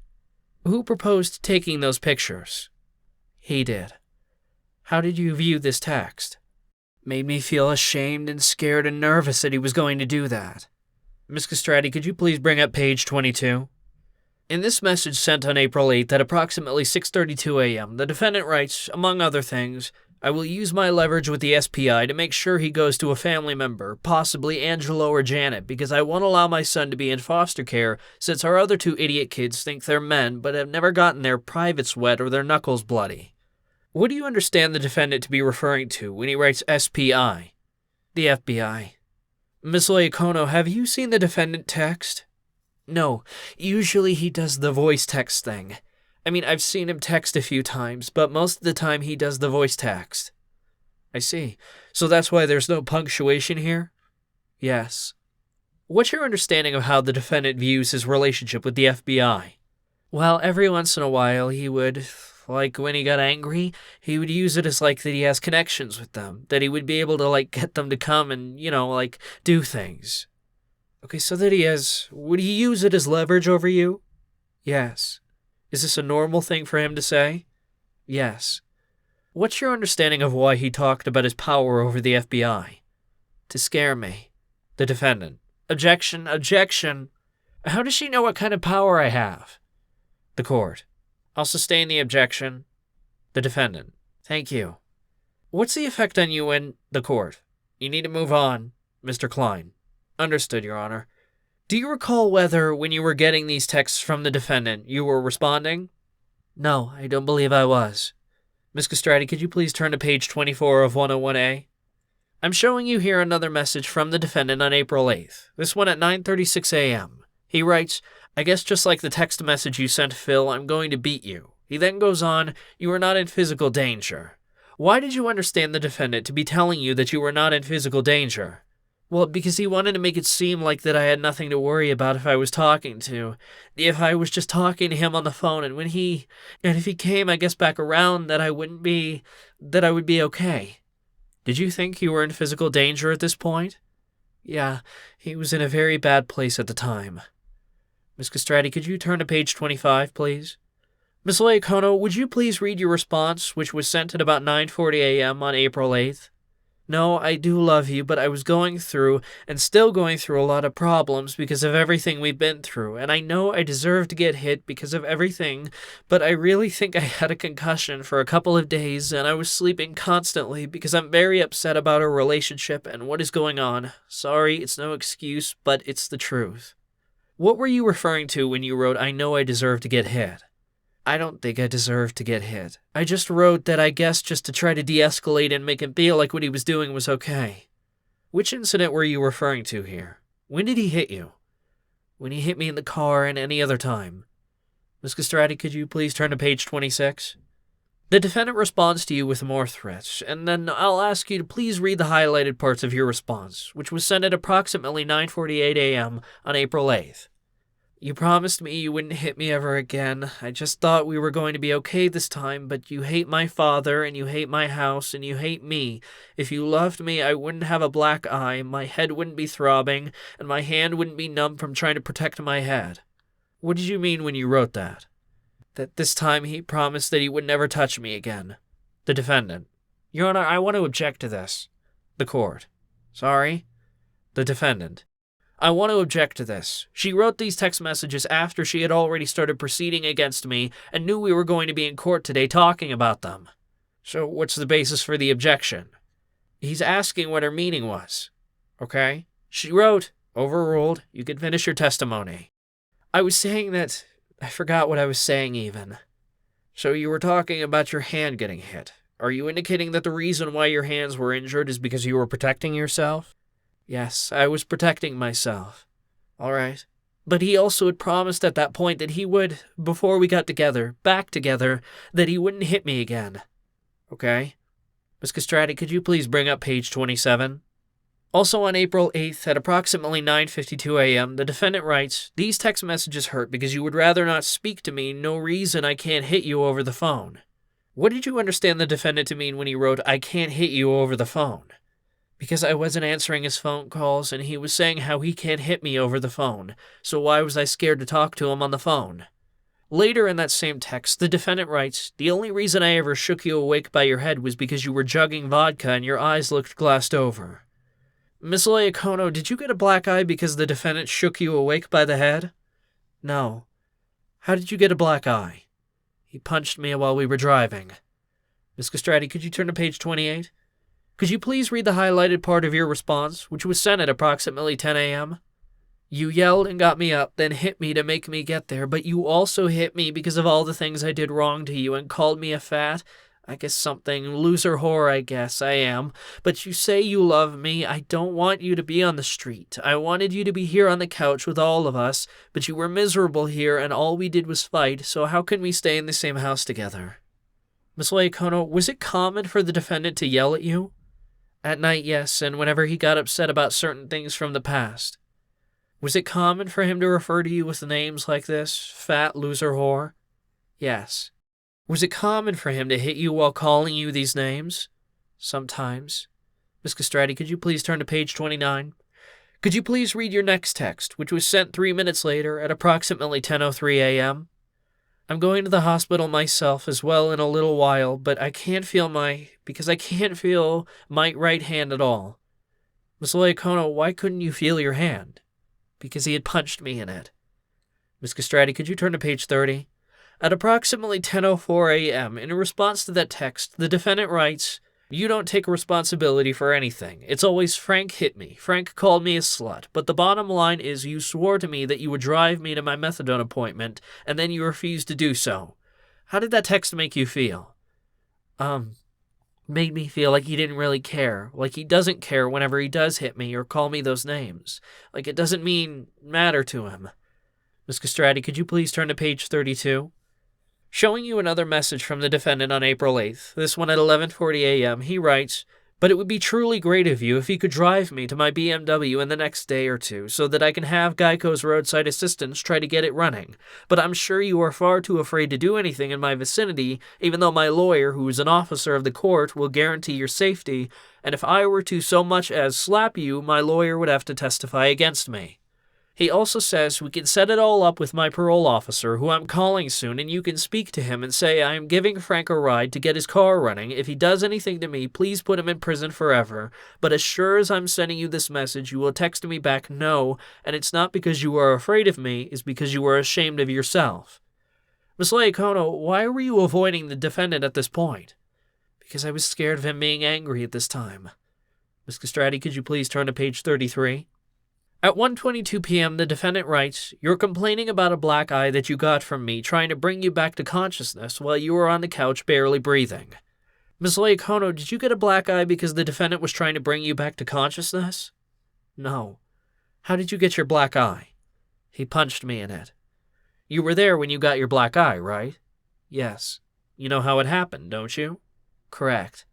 Who proposed taking those pictures? He did. How did you view this text? Made me feel ashamed and scared and nervous that he was going to do that. Ms. Castrati, could you please bring up page 22? In this message sent on April 8th at approximately 6:32 a.m., the defendant writes, among other things, I will use my leverage with the SPI to make sure he goes to a family member, possibly Angelo or Janet, because I won't allow my son to be in foster care since our other 2 idiot kids think they're men but have never gotten their privates wet or their knuckles bloody. What do you understand the defendant to be referring to when he writes SPI? The FBI. Ms. 𝐏𝐫𝐞𝐬, have you seen the defendant text? No, usually he does the voice text thing. I mean, I've seen him text a few times, but most of the time he does the voice text. I see. So that's why there's no punctuation here? Yes. What's your understanding of how the defendant views his relationship with the FBI? Well, every once in a while he would, like when he got angry, he would use it as like that he has connections with them, that he would be able to like get them to come and, do things. Okay, so that he has... Would he use it as leverage over you? Yes. Is this a normal thing for him to say? Yes. What's your understanding of why he talked about his power over the FBI? To scare me. The defendant. Objection, objection. How does she know what kind of power I have? The court. I'll sustain the objection. The defendant. Thank you. What's the effect on you in the court? You need to move on, Mr. Klein. Understood, Your Honor. Do you recall whether, when you were getting these texts from the defendant, you were responding? No, I don't believe I was. Ms. Castrati, could you please turn to page 24 of 101A? I'm showing you here another message from the defendant on April 8th, this one at 9:36 a.m. He writes, I guess just like the text message you sent Phil, I'm going to beat you. He then goes on, you are not in physical danger. Why did you understand the defendant to be telling you that you were not in physical danger? Well, because he wanted to make it seem like that I had nothing to worry about if I was talking to. If I was just talking to him on the phone, and if he came, I guess, back around, that I would be okay. Did you think you were in physical danger at this point? Yeah, he was in a very bad place at the time. Ms. Castrati, could you turn to page 25, please? Ms. 𝐏𝐫𝐞𝐬, would you please read your response, which was sent at about 9:40 a.m. on April 8th? No, I do love you, but I was going through, and still going through, a lot of problems because of everything we've been through, and I know I deserve to get hit because of everything, but I really think I had a concussion for a couple of days, and I was sleeping constantly because I'm very upset about our relationship and what is going on. Sorry, it's no excuse, but it's the truth. What were you referring to when you wrote, I know I deserve to get hit? I don't think I deserved to get hit. I just wrote that I guess just to try to de-escalate and make him feel like what he was doing was okay. Which incident were you referring to here? When did he hit you? When he hit me in the car and any other time. Ms. Castrati, could you please turn to page 26? The defendant responds to you with more threats, and then I'll ask you to please read the highlighted parts of your response, which was sent at approximately 9:48 a.m. on April 8th. You promised me you wouldn't hit me ever again. I just thought we were going to be okay this time, but you hate my father, and you hate my house, and you hate me. If you loved me, I wouldn't have a black eye, my head wouldn't be throbbing, and my hand wouldn't be numb from trying to protect my head. What did you mean when you wrote that? That this time he promised that he would never touch me again. The defendant. Your Honor, I want to object to this. The court. Sorry? The defendant. I want to object to this. She wrote these text messages after she had already started proceeding against me and knew we were going to be in court today talking about them. So what's the basis for the objection? He's asking what her meaning was. Okay? She wrote, Overruled. You can finish your testimony. I was saying that... I forgot what I was saying even. So you were talking about your hand getting hit. Are you indicating that the reason why your hands were injured is because you were protecting yourself? Yes, I was protecting myself. All right. But he also had promised at that point that he would, before we got together, back together, that he wouldn't hit me again. Okay? Ms. Castrati, could you please bring up page 27? Also on April 8th at approximately 9:52 a.m., the defendant writes, "These text messages hurt because you would rather not speak to me. No reason I can't hit you over the phone." What did you understand the defendant to mean when he wrote, "I can't hit you over the phone"? Because I wasn't answering his phone calls, and he was saying how he can't hit me over the phone, so why was I scared to talk to him on the phone? Later in that same text, the defendant writes, "The only reason I ever shook you awake by your head was because you were jugging vodka and your eyes looked glassed over." Miss 𝐏𝐫𝐞𝐬𝐞, did you get a black eye because the defendant shook you awake by the head? No. How did you get a black eye? He punched me while we were driving. Ms. Castrati, could you turn to page 28? Could you please read the highlighted part of your response, which was sent at approximately 10 a.m.? You yelled and got me up, then hit me to make me get there, but you also hit me because of all the things I did wrong to you and called me a fat, I guess something, loser whore I guess I am. But you say you love me. I don't want you to be on the street. I wanted you to be here on the couch with all of us, but you were miserable here and all we did was fight, so how can we stay in the same house together? Miss 𝐏𝐫𝐞𝐬, was it common for the defendant to yell at you? At night, yes, and whenever he got upset about certain things from the past. Was it common for him to refer to you with names like this, fat loser whore? Yes. Was it common for him to hit you while calling you these names? Sometimes. Ms. Castrati, could you please turn to page 29? Could you please read your next text, which was sent 3 minutes later at approximately 10:03 a.m.? I'm going to the hospital myself as well in a little while, but I can't feel my right hand at all. Ms. 𝐏𝐫𝐞𝐬𝐞, why couldn't you feel your hand? Because he had punched me in it. Ms. Castrati, could you turn to page 30? At approximately 10:04 a.m., in response to that text, the defendant writes, "You don't take responsibility for anything. It's always Frank hit me. Frank called me a slut. But the bottom line is you swore to me that you would drive me to my methadone appointment, and then you refused to do so. How did that text make you feel?" Made me feel like he didn't really care. Like he doesn't care whenever he does hit me or call me those names. Like it doesn't matter to him. Ms. Castrati, could you please turn to page 32? Showing you another message from the defendant on April 8th, this one at 11:40 a.m., he writes, "But it would be truly great of you if you could drive me to my BMW in the next day or two so that I can have Geico's roadside assistance try to get it running. But I'm sure you are far too afraid to do anything in my vicinity, even though my lawyer, who is an officer of the court, will guarantee your safety, and if I were to so much as slap you, my lawyer would have to testify against me." He also says we can set it all up with my parole officer, who I'm calling soon, and you can speak to him and say I am giving Frank a ride to get his car running. If he does anything to me, please put him in prison forever. But as sure as I'm sending you this message, you will text me back no, and it's not because you are afraid of me, it's because you are ashamed of yourself. Ms. 𝐏𝐫𝐞𝐬𝐞, why were you avoiding the defendant at this point? Because I was scared of him being angry at this time. Ms. Castrati, could you please turn to page 33? At 1:22 p.m., the defendant writes, "You're complaining about a black eye that you got from me trying to bring you back to consciousness while you were on the couch barely breathing." Ms. 𝐏𝐫𝐞𝐬𝐞, did you get a black eye because the defendant was trying to bring you back to consciousness? No. How did you get your black eye? He punched me in it. You were there when you got your black eye, right? Yes. You know how it happened, don't you? Correct.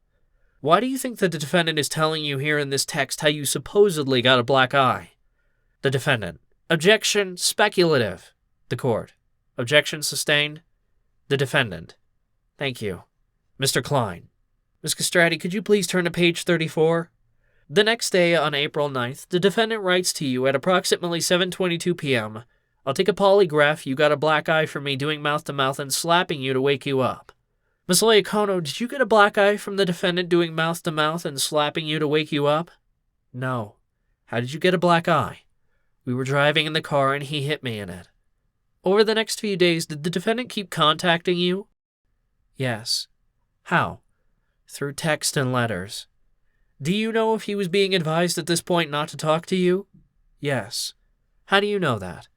Why do you think that the defendant is telling you here in this text how you supposedly got a black eye? The defendant. Objection speculative. The court. Objection sustained. The defendant. Thank you. Mr. Klein. Ms. Castrati, could you please turn to page 34? The next day, on April 9th, the defendant writes to you at approximately 7:22 p.m., "I'll take a polygraph. You got a black eye from me doing mouth-to-mouth and slapping you to wake you up." Ms. 𝐏𝐫𝐞𝐬𝐞, did you get a black eye from the defendant doing mouth-to-mouth and slapping you to wake you up? No. How did you get a black eye? We were driving in the car and he hit me in it. Over the next few days, did the defendant keep contacting you? Yes. How? Through text and letters. Do you know if he was being advised at this point not to talk to you? Yes. How do you know that?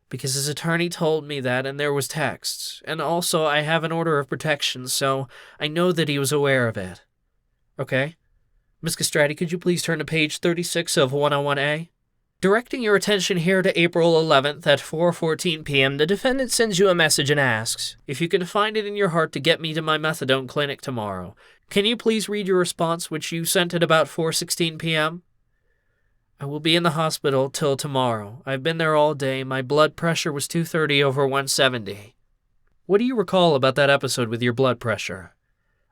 Because his attorney told me that, and there was texts. And also, I have an order of protection, so I know that he was aware of it. Okay. Ms. Castrati, could you please turn to page 36 of 101A? Directing your attention here to April 11th at 4:14 p.m., the defendant sends you a message and asks, if you can find it in your heart to get me to my methadone clinic tomorrow. Can you please read your response, which you sent at about 4:16 p.m.? I will be in the hospital till tomorrow. I've been there all day. My blood pressure was 230/170. What do you recall about that episode with your blood pressure?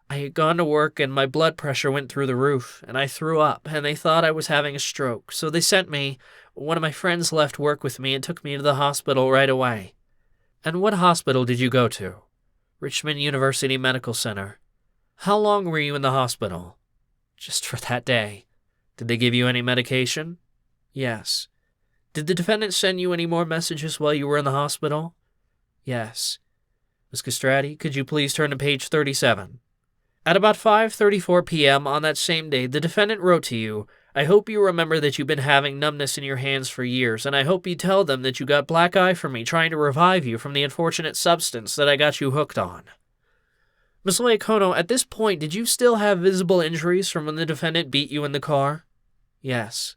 I had gone to work and my blood pressure went through the roof, and I threw up, and they thought I was having a stroke, so they sent me. One of my friends left work with me and took me to the hospital right away. And what hospital did you go to? Richmond University Medical Center. How long were you in the hospital? Just for that day. Did they give you any medication? Yes. Did the defendant send you any more messages while you were in the hospital? Yes. Ms. Castrati, could you please turn to page 37? At about 5:34 p.m. on that same day, the defendant wrote to you, I hope you remember that you've been having numbness in your hands for years, and I hope you tell them that you got black eye from me trying to revive you from the unfortunate substance that I got you hooked on. Ms. 𝐏𝐫𝐞𝐬, at this point, did you still have visible injuries from when the defendant beat you in the car? Yes.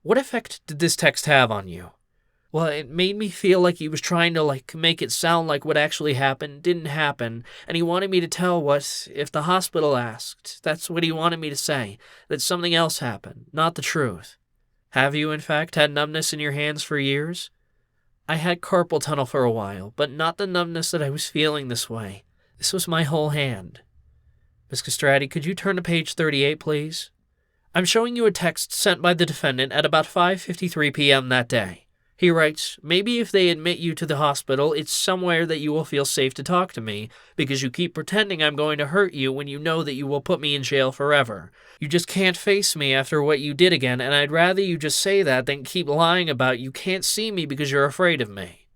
What effect did this text have on you? Well, it made me feel like he was trying to, make it sound like what actually happened didn't happen, and he wanted me to tell what, if the hospital asked. That's what he wanted me to say, that something else happened, not the truth. Have you, in fact, had numbness in your hands for years? I had carpal tunnel for a while, but not the numbness that I was feeling this way. This was my whole hand. Ms. Castrati, could you turn to page 38, please? I'm showing you a text sent by the defendant at about 5:53 p.m. that day. He writes, maybe if they admit you to the hospital, it's somewhere that you will feel safe to talk to me, because you keep pretending I'm going to hurt you when you know that you will put me in jail forever. You just can't face me after what you did again, and I'd rather you just say that than keep lying about you can't see me because you're afraid of me.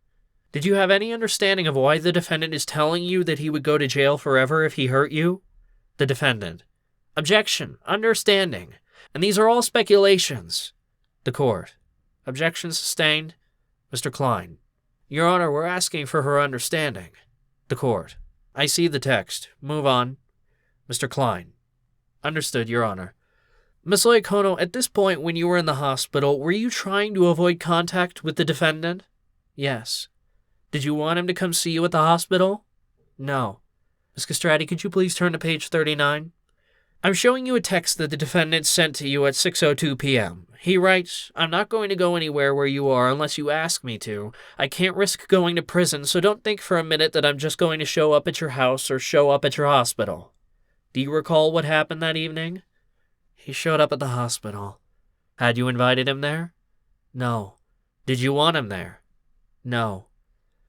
Did you have any understanding of why the defendant is telling you that he would go to jail forever if he hurt you? The defendant. Objection. Understanding. And these are all speculations. The court. Objection sustained. Mr. Klein. Your Honor, we're asking for her understanding. The court. I see the text. Move on. Mr. Klein. Understood, Your Honor. Ms. 𝐏𝐿𝐿𝐞𝐬, at this point when you were in the hospital, were you trying to avoid contact with the defendant? Yes. Did you want him to come see you at the hospital? No. Ms. Castrati, could you please turn to page 39? I'm showing you a text that the defendant sent to you at 6:02 p.m. He writes, I'm not going to go anywhere where you are unless you ask me to. I can't risk going to prison, so don't think for a minute that I'm just going to show up at your house or show up at your hospital. Do you recall what happened that evening? He showed up at the hospital. Had you invited him there? No. Did you want him there? No.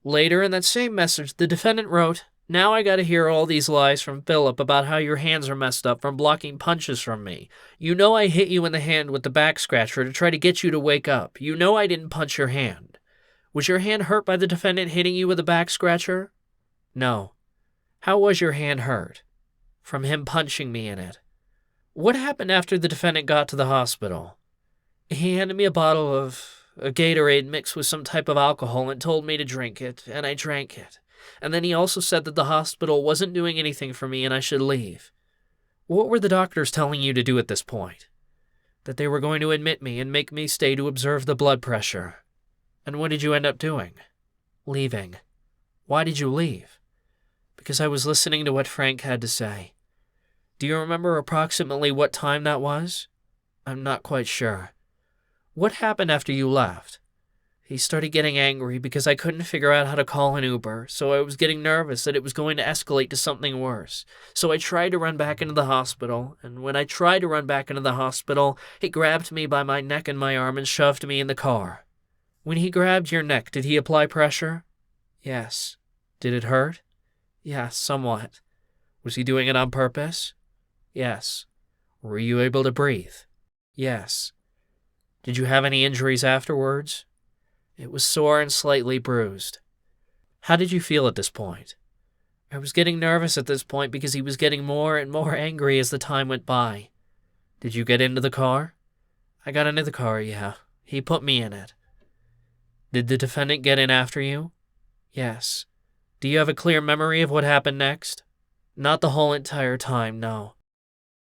Later in that same message, the defendant wrote, now I gotta hear all these lies from Philip about how your hands are messed up from blocking punches from me. You know I hit you in the hand with the back scratcher to try to get you to wake up. You know I didn't punch your hand. Was your hand hurt by the defendant hitting you with a back scratcher? No. How was your hand hurt? From him punching me in it. What happened after the defendant got to the hospital? He handed me a bottle of a 𝐏𝐫𝐞𝐬𝐴 mixed with some type of alcohol and told me to drink it, and I drank it. And then he also said that the hospital wasn't doing anything for me and I should leave. What were the doctors telling you to do at this point? That they were going to admit me and make me stay to observe the blood pressure. And what did you end up doing? Leaving. Why did you leave? Because I was listening to what Frank had to say. Do you remember approximately what time that was? I'm not quite sure. What happened after you left? He started getting angry because I couldn't figure out how to call an Uber, so I was getting nervous that it was going to escalate to something worse. So I tried to run back into the hospital, and when I tried to run back into the hospital, he grabbed me by my neck and my arm and shoved me in the car. When he grabbed your neck, did he apply pressure? Yes. Did it hurt? Yes, somewhat. Was he doing it on purpose? Yes. Were you able to breathe? Yes. Did you have any injuries afterwards? It was sore and slightly bruised. How did you feel at this point? I was getting nervous at this point because he was getting more and more angry as the time went by. Did you get into the car? I got into the car, yeah. He put me in it. Did the defendant get in after you? Yes. Do you have a clear memory of what happened next? Not the whole entire time, no.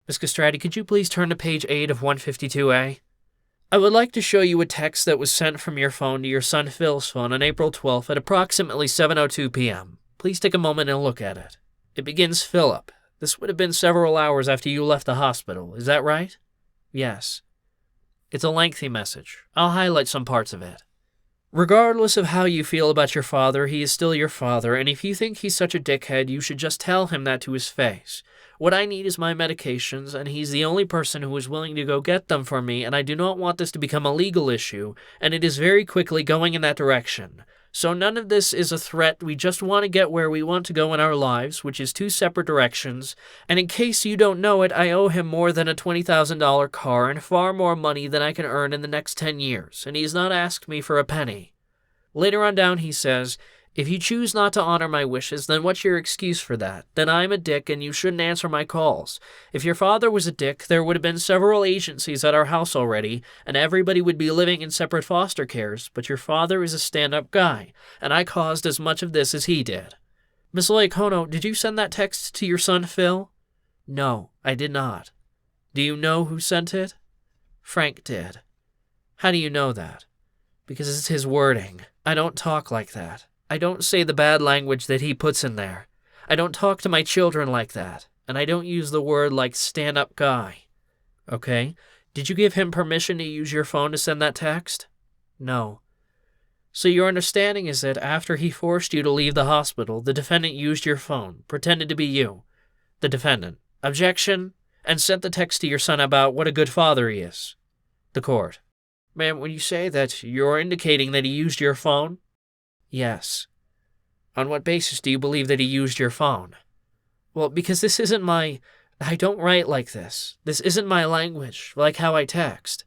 Ms. Castrati, could you please turn to page 8 of 152A? I would like to show you a text that was sent from your phone to your son Phil's phone on April 12th at approximately 7:02 p.m. Please take a moment and look at it. It begins, Philip. This would have been several hours after you left the hospital, is that right? Yes. It's a lengthy message. I'll highlight some parts of it. Regardless of how you feel about your father, he is still your father, and if you think he's such a dickhead, you should just tell him that to his face. What I need is my medications, and he's the only person who is willing to go get them for me, and I do not want this to become a legal issue, and it is very quickly going in that direction. So none of this is a threat, we just want to get where we want to go in our lives, which is 2 separate directions, and in case you don't know it, I owe him more than a $20,000 car and far more money than I can earn in the next 10 years, and he has not asked me for a penny. Later on down he says, if you choose not to honor my wishes, then what's your excuse for that? Then I'm a dick and you shouldn't answer my calls. If your father was a dick, there would have been several agencies at our house already, and everybody would be living in separate foster cares, but your father is a stand-up guy, and I caused as much of this as he did. Miss 𝐏𝐬𝐞𝐬, did you send that text to your son Phil? No, I did not. Do you know who sent it? Frank did. How do you know that? Because it's his wording. I don't talk like that. I don't say the bad language that he puts in there. I don't talk to my children like that, and I don't use the word like stand-up guy. Okay? Did you give him permission to use your phone to send that text? No. So your understanding is that after he forced you to leave the hospital, the defendant used your phone, pretended to be you. The defendant. Objection, and sent the text to your son about what a good father he is. The court. Ma'am, when you say that, you're indicating that he used your phone? Yes. On what basis do you believe that he used your phone? Well, because this isn't my... I don't write like this. This isn't my language, like how I text.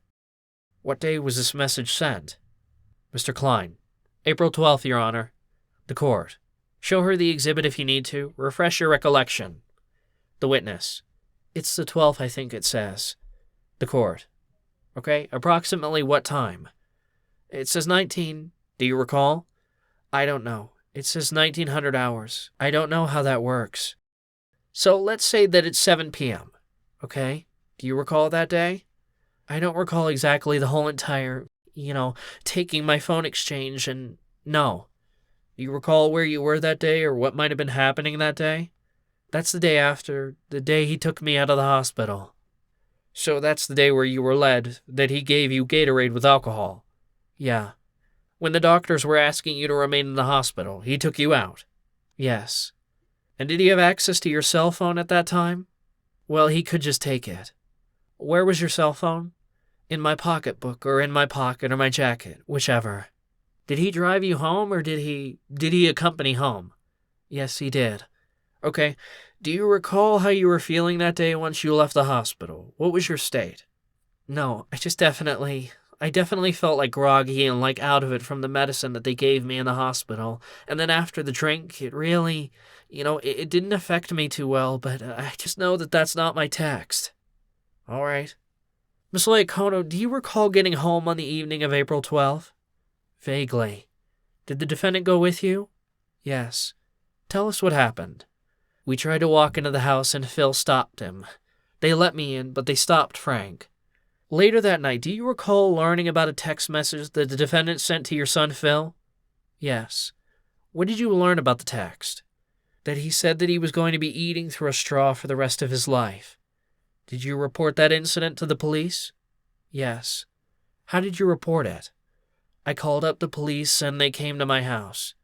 What day was this message sent? Mr. Klein. April 12th, Your Honor. The court. Show her the exhibit if you need to. Refresh your recollection. The witness. It's the 12th, I think it says. The court. Okay, approximately what time? It says 19. Do you recall? I don't know. It says 1900 hours. I don't know how that works. So let's say that it's 7 p.m., okay? Do you recall that day? I don't recall exactly the whole entire, taking my phone exchange and... No. Do you recall where you were that day or what might have been happening that day? That's the day after, the day he took me out of the hospital. So that's the day where you were led, that he gave you Gatorade with alcohol. Yeah. When the doctors were asking you to remain in the hospital, he took you out? Yes. And did he have access to your cell phone at that time? Well, he could just take it. Where was your cell phone? In my pocketbook, or in my pocket, or my jacket, whichever. Did he drive you home, or did he accompany home? Yes, he did. Okay. Do you recall how you were feeling that day once you left the hospital? What was your state? No, I definitely felt like groggy and like out of it from the medicine that they gave me in the hospital. And then after the drink, it really, it didn't affect me too well, but I just know that that's not my text. All right. Miss 𝐏𝐬𝐞𝐬, do you recall getting home on the evening of April 12th? Vaguely. Did the defendant go with you? Yes. Tell us what happened. We tried to walk into the house and Phil stopped him. They let me in, but they stopped Frank. Later that night, do you recall learning about a text message that the defendant sent to your son Phil? Yes. What did you learn about the text? That he said that he was going to be eating through a straw for the rest of his life. Did you report that incident to the police? Yes. How did you report it? I called up the police and they came to my house.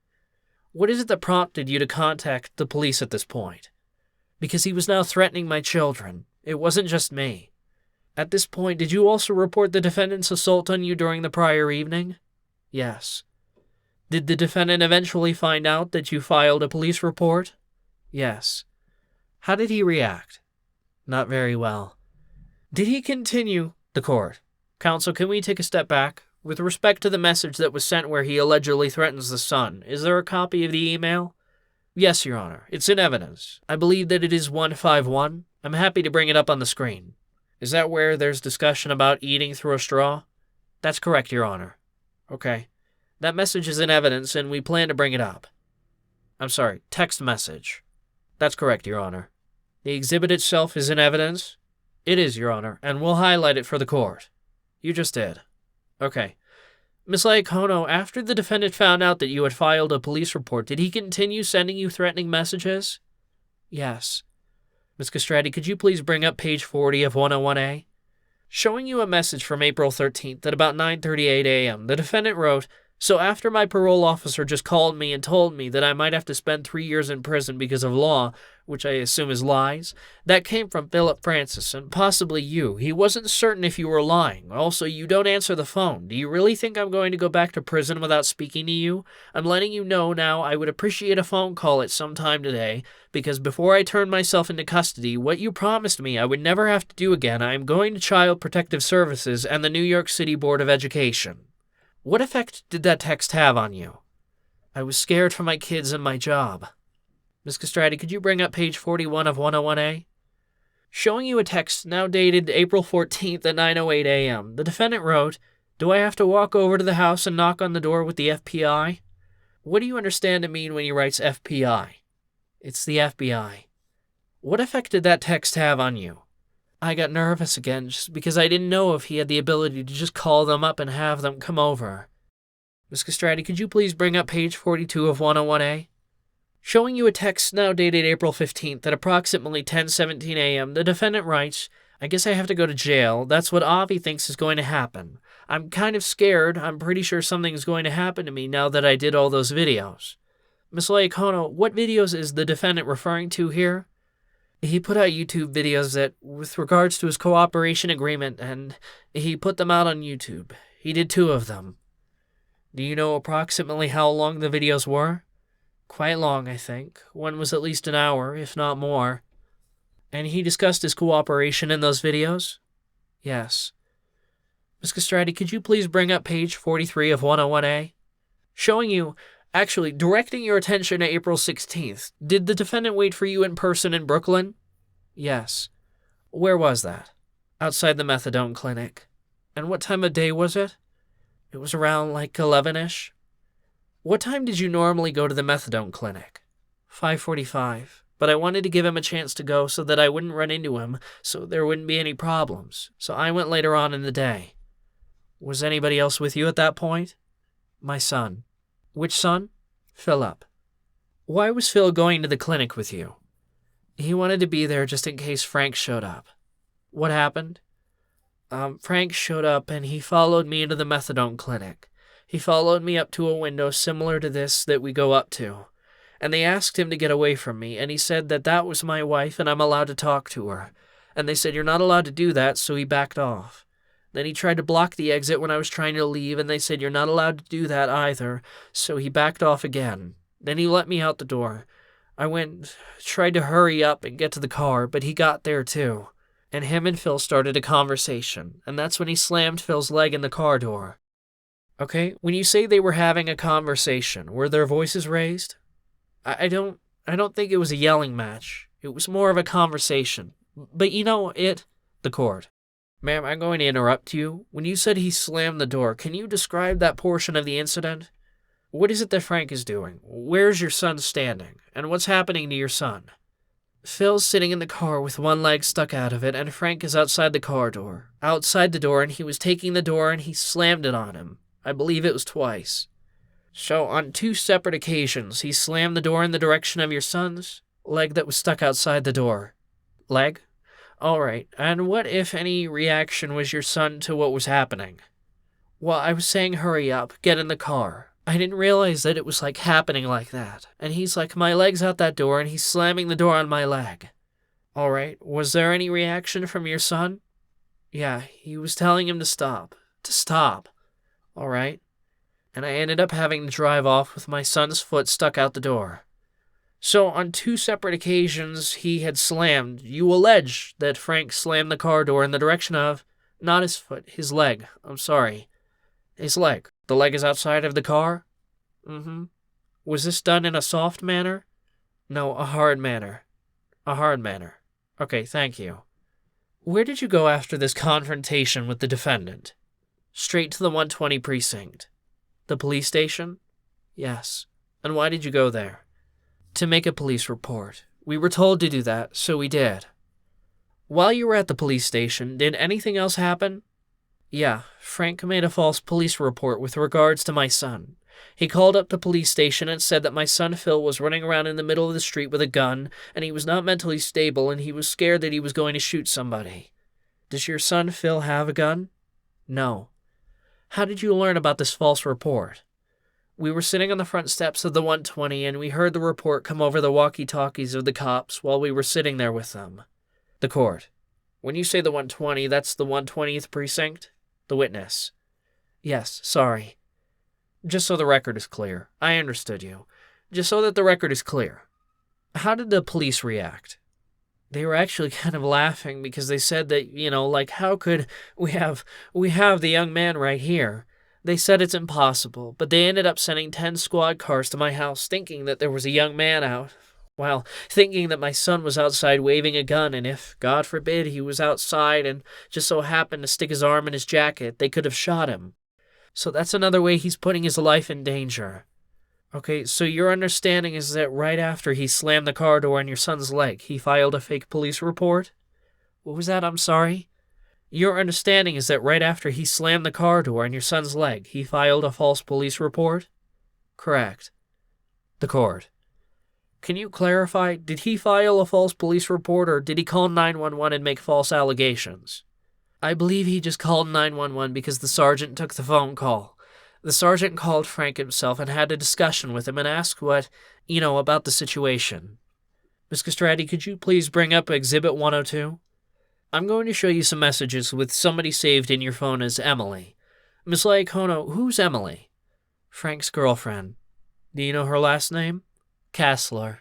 What is it that prompted you to contact the police at this point? Because he was now threatening my children. It wasn't just me. At this point, did you also report the defendant's assault on you during the prior evening? Yes. Did the defendant eventually find out that you filed a police report? Yes. How did he react? Not very well. Did he continue? The court. Counsel, can we take a step back? With respect to the message that was sent where he allegedly threatens the son, is there a copy of the email? Yes, Your Honor. It's in evidence. I believe that it is 151. I'm happy to bring it up on the screen. Is that where there's discussion about eating through a straw? That's correct, Your Honor. Okay. That message is in evidence, and we plan to bring it up. I'm sorry, text message. That's correct, Your Honor. The exhibit itself is in evidence? It is, Your Honor, and we'll highlight it for the court. You just did. Okay. Ms. 𝐏𝐬𝐞𝐬, after the defendant found out that you had filed a police report, did he continue sending you threatening messages? Yes. Ms. 𝐏𝐫𝐞𝐬, could you please bring up page 40 of 101A? Showing you a message from April 13th at about 9:38 a.m., the defendant wrote, "So after my parole officer just called me and told me that I might have to spend 3 years in prison because of law, which I assume is lies, that came from Philip Francis and possibly you. He wasn't certain if you were lying. Also, you don't answer the phone. Do you really think I'm going to go back to prison without speaking to you? I'm letting you know now I would appreciate a phone call at some time today, because before I turn myself into custody, what you promised me I would never have to do again, I am going to Child Protective Services and the New York City Board of Education." What effect did that text have on you? I was scared for my kids and my job. Ms. 𝐏𝐫𝐞𝐬, could you bring up page 41 of 101A? Showing you a text now dated April 14th at 9:08 a.m., the defendant wrote, "Do I have to walk over to the house and knock on the door with the FBI?" What do you understand to mean when he writes FBI? It's the FBI. What effect did that text have on you? I got nervous again just because I didn't know if he had the ability to just call them up and have them come over. Ms. 𝐏𝐫𝐞𝐬, could you please bring up page 42 of 101A? Showing you a text now dated April 15th at approximately 10:17 a.m., the defendant writes, "I guess I have to go to jail. That's what Avi thinks is going to happen. I'm kind of scared. I'm pretty sure something's going to happen to me now that I did all those videos." Ms. 𝐏𝐬𝐞𝐬, what videos is the defendant referring to here? He put out YouTube videos that, with regards to his cooperation agreement, and he put them out on YouTube. He did 2 of them. Do you know approximately how long the videos were? Quite long, I think. One was at least an hour, if not more. And he discussed his cooperation in those videos? Yes. Ms. 𝐏𝐫𝐞𝐬, could you please bring up page 43 of 101A? Showing you, actually, directing your attention to April 16th, did the defendant wait for you in person in Brooklyn? Yes. Where was that? Outside the methadone clinic. And what time of day was it? It was around like 11-ish. What time did you normally go to the methadone clinic? 5:45. But I wanted to give him a chance to go so that I wouldn't run into him, so there wouldn't be any problems. So I went later on in the day. Was anybody else with you at that point? My son. Which son? Philip. Why was Phil going to the clinic with you? He wanted to be there just in case Frank showed up. What happened? Frank showed up and he followed me into the methadone clinic. He followed me up to a window similar to this that we go up to. And they asked him to get away from me, and he said that that was my wife and I'm allowed to talk to her. And they said, "You're not allowed to do that," so he backed off. Then he tried to block the exit when I was trying to leave, and they said, "You're not allowed to do that either," so he backed off again. Then he let me out the door. I tried to hurry up and get to the car, but he got there too. And him and Phil started a conversation, and that's when he slammed Phil's leg in the car door. Okay, when you say they were having a conversation, were their voices raised? I don't think it was a yelling match. It was more of a conversation. But you know, the court. Ma'am, I'm going to interrupt you. When you said he slammed the door, can you describe that portion of the incident? What is it that Frank is doing? Where's your son standing? And what's happening to your son? Phil's sitting in the car with one leg stuck out of it, and Frank is outside the car door. Outside the door, and he was taking the door, and he slammed it on him. I believe it was twice. So, on 2 separate occasions, he slammed the door in the direction of your son's leg that was stuck outside the door. Leg? All right, and what, if any, reaction was your son to what was happening? Well, I was saying hurry up, get in the car. I didn't realize that it was happening like that. And he's like, my leg's out that door, and he's slamming the door on my leg. All right, was there any reaction from your son? Yeah, he was telling him to stop. To stop. All right. And I ended up having to drive off with my son's foot stuck out the door. So, on 2 separate occasions he had slammed, you allege that Frank slammed the car door in the direction of, not his foot, his leg. I'm sorry. His leg. The leg is outside of the car? Mm-hmm. Was this done in a soft manner? No, a hard manner. A hard manner. Okay, thank you. Where did you go after this confrontation with the defendant? Straight to the 120 precinct. The police station? Yes. And why did you go there? To make a police report. We were told to do that, so we did. While you were at the police station, did anything else happen? Yeah, Frank made a false police report with regards to my son. He called up the police station and said that my son Phil was running around in the middle of the street with a gun, and he was not mentally stable, and he was scared that he was going to shoot somebody. Does your son Phil have a gun? No. How did you learn about this false report? We were sitting on the front steps of the 120, and we heard the report come over the walkie-talkies of the cops while we were sitting there with them. The court. When you say the 120, that's the 120th precinct? The witness. Yes, sorry. Just so the record is clear. I understood you. Just so that the record is clear. How did the police react? They were actually kind of laughing because they said that, like, how could we have the young man right here? They said it's impossible, but they ended up sending 10 squad cars to my house thinking that there was a young man out. Well, thinking that my son was outside waving a gun, and if, God forbid, he was outside and just so happened to stick his arm in his jacket, they could have shot him. So that's another way he's putting his life in danger. Okay, so your understanding is that right after he slammed the car door on your son's leg, he filed a fake police report? What was that? I'm sorry? Your understanding is that right after he slammed the car door on your son's leg, he filed a false police report? Correct. The court. Can you clarify, did he file a false police report or did he call 911 and make false allegations? I believe he just called 911 because the sergeant took the phone call. The sergeant called Frank himself and had a discussion with him and asked about the situation. Ms. Castrati, could you please bring up Exhibit 102? I'm going to show you some messages with somebody saved in your phone as Emily. Ms. Iacono, who's Emily? Frank's girlfriend. Do you know her last name? Kassler.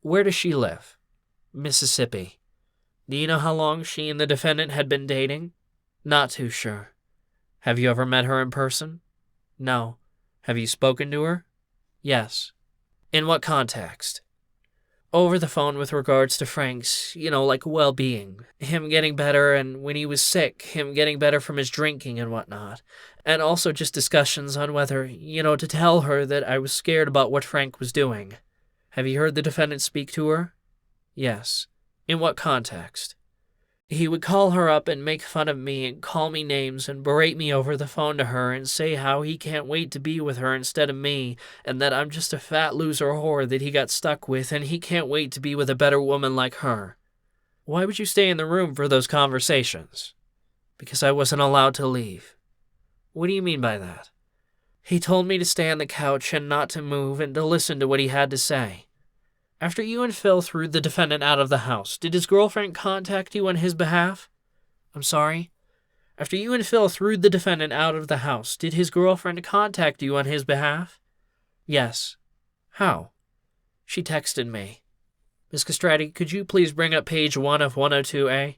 Where does she live? Mississippi. Do you know how long she and the defendant had been dating? Not too sure. Have you ever met her in person? No. Have you spoken to her? Yes. In what context? Over the phone with regards to Frank's, well-being. Him getting better, and when he was sick, him getting better from his drinking and whatnot. And also just discussions on whether, to tell her that I was scared about what Frank was doing. Have you heard the defendant speak to her? Yes. In what context? He would call her up and make fun of me and call me names and berate me over the phone to her and say how he can't wait to be with her instead of me and that I'm just a fat loser whore that he got stuck with and he can't wait to be with a better woman like her. Why would you stay in the room for those conversations? Because I wasn't allowed to leave. What do you mean by that? He told me to stay on the couch and not to move and to listen to what he had to say. After you and Phil threw the defendant out of the house, did his girlfriend contact you on his behalf? I'm sorry? After you and Phil threw the defendant out of the house, did his girlfriend contact you on his behalf? Yes. How? She texted me. Ms. Castrati, could you please bring up page 1 of 102A?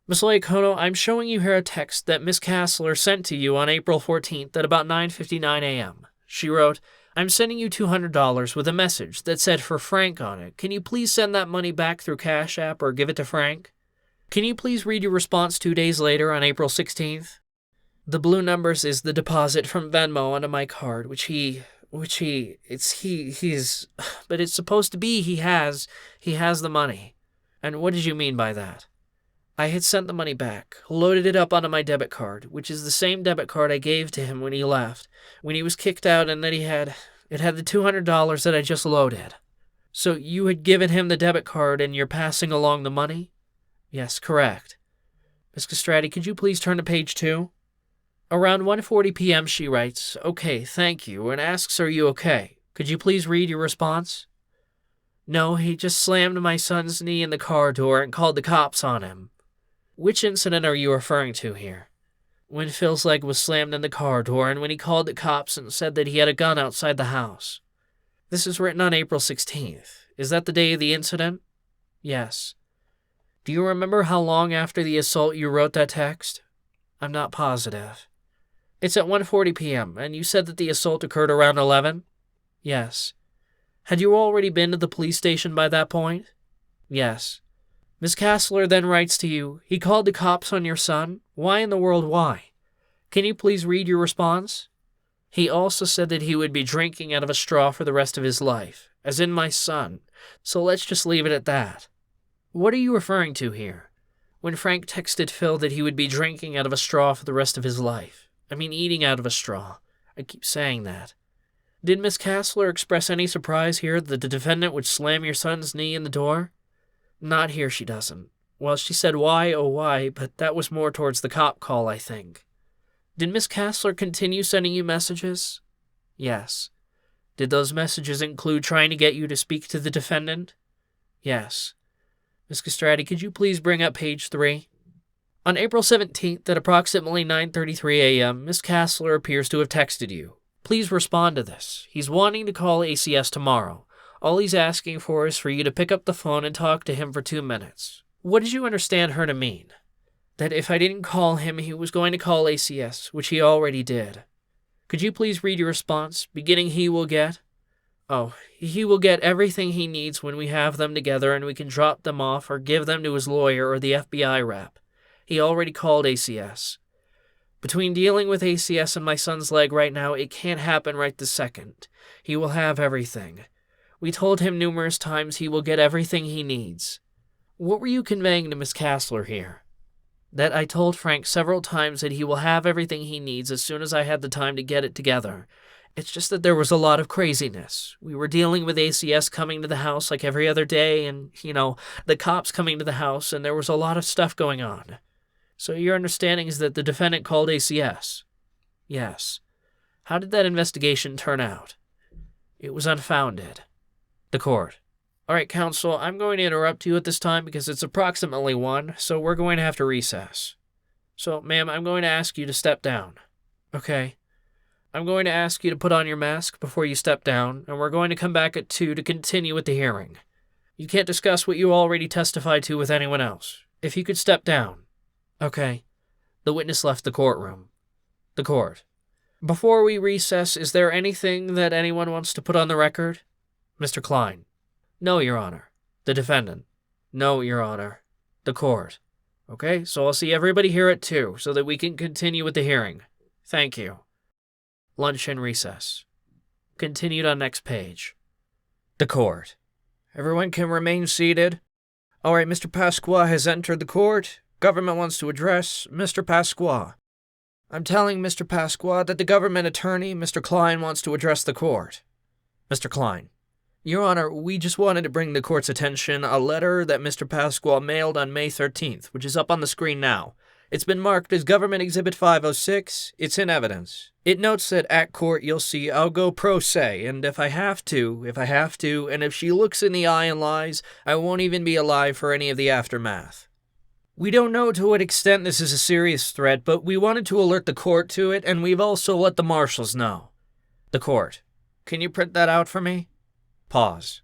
Ms. Iacono, I'm showing you here a text that Ms. Kassler sent to you on April 14th at about 9:59 a.m. She wrote, I'm sending you $200 with a message that said for Frank on it. Can you please send that money back through Cash App or give it to Frank? Can you please read your response 2 days later on April 16th? The blue numbers is the deposit from Venmo onto my card, but it's supposed to be he has the money. And what did you mean by that? I had sent the money back, loaded it up onto my debit card, which is the same debit card I gave to him when he left, when he was kicked out, and that it had the $200 that I just loaded. So you had given him the debit card and you're passing along the money? Yes, correct. Ms. Castrati, could you please turn to page 2? Around 1:40 p.m. she writes, okay, thank you, and asks, are you okay? Could you please read your response? No, he just slammed my son's knee in the car door and called the cops on him. Which incident are you referring to here? When Phil's leg was slammed in the car door and when he called the cops and said that he had a gun outside the house. This is written on April 16th. Is that the day of the incident? Yes. Do you remember how long after the assault you wrote that text? I'm not positive. It's at 1:40 p.m., and you said that the assault occurred around 11? Yes. Had you already been to the police station by that point? Yes. Ms. Kassler then writes to you, he called the cops on your son? Why in the world why? Can you please read your response? He also said that he would be drinking out of a straw for the rest of his life, as in my son, so let's just leave it at that. What are you referring to here? When Frank texted Phil that he would be drinking out of a straw for the rest of his life. I mean eating out of a straw. I keep saying that. Did Miss Castler express any surprise here that the defendant would slam your son's knee in the door? Not here, she doesn't. Well, she said why, oh why, but that was more towards the cop call, I think. Did Miss Castler continue sending you messages? Yes. Did those messages include trying to get you to speak to the defendant? Yes. Miss Castrati, could you please bring up page 3? On April 17th at approximately 9:33 a.m., Miss Castler appears to have texted you. Please respond to this. He's wanting to call ACS tomorrow. All he's asking for is for you to pick up the phone and talk to him for 2 minutes. What did you understand her to mean? That if I didn't call him, he was going to call ACS, which he already did. Could you please read your response, beginning he will get? Oh, he will get everything he needs when we have them together and we can drop them off or give them to his lawyer or the FBI rep. He already called ACS. Between dealing with ACS and my son's leg right now, it can't happen right this second. He will have everything. We told him numerous times he will get everything he needs. What were you conveying to Miss Castler here? That I told Frank several times that he will have everything he needs as soon as I had the time to get it together. It's just that there was a lot of craziness. We were dealing with ACS coming to the house like every other day and, the cops coming to the house, and there was a lot of stuff going on. So your understanding is that the defendant called ACS? Yes. How did that investigation turn out? It was unfounded. The court. All right, counsel, I'm going to interrupt you at this time because it's approximately 1, so we're going to have to recess. So, ma'am, I'm going to ask you to step down. Okay. I'm going to ask you to put on your mask before you step down, and we're going to come back at 2 to continue with the hearing. You can't discuss what you already testified to with anyone else. If you could step down. Okay. The witness left the courtroom. The court. Before we recess, is there anything that anyone wants to put on the record? Mr. Klein. No, Your Honor. The defendant. No, Your Honor. The court. Okay, so I'll see everybody here at 2 so that we can continue with the hearing. Thank you. Lunch and recess. Continued on next page. The court. Everyone can remain seated. All right, Mr. Pasqua has entered the court. Government wants to address Mr. Pasqua. I'm telling Mr. Pasqua that the government attorney, Mr. Klein, wants to address the court. Mr. Klein. Your Honor, we just wanted to bring the court's attention a letter that Mr. Pasqua mailed on May 13th, which is up on the screen now. It's been marked as Government Exhibit 506. It's in evidence. It notes that at court you'll see I'll go pro se, and if I have to, and if she looks in the eye and lies, I won't even be alive for any of the aftermath. We don't know to what extent this is a serious threat, but we wanted to alert the court to it, and we've also let the marshals know. The court. Can you print that out for me? Pause.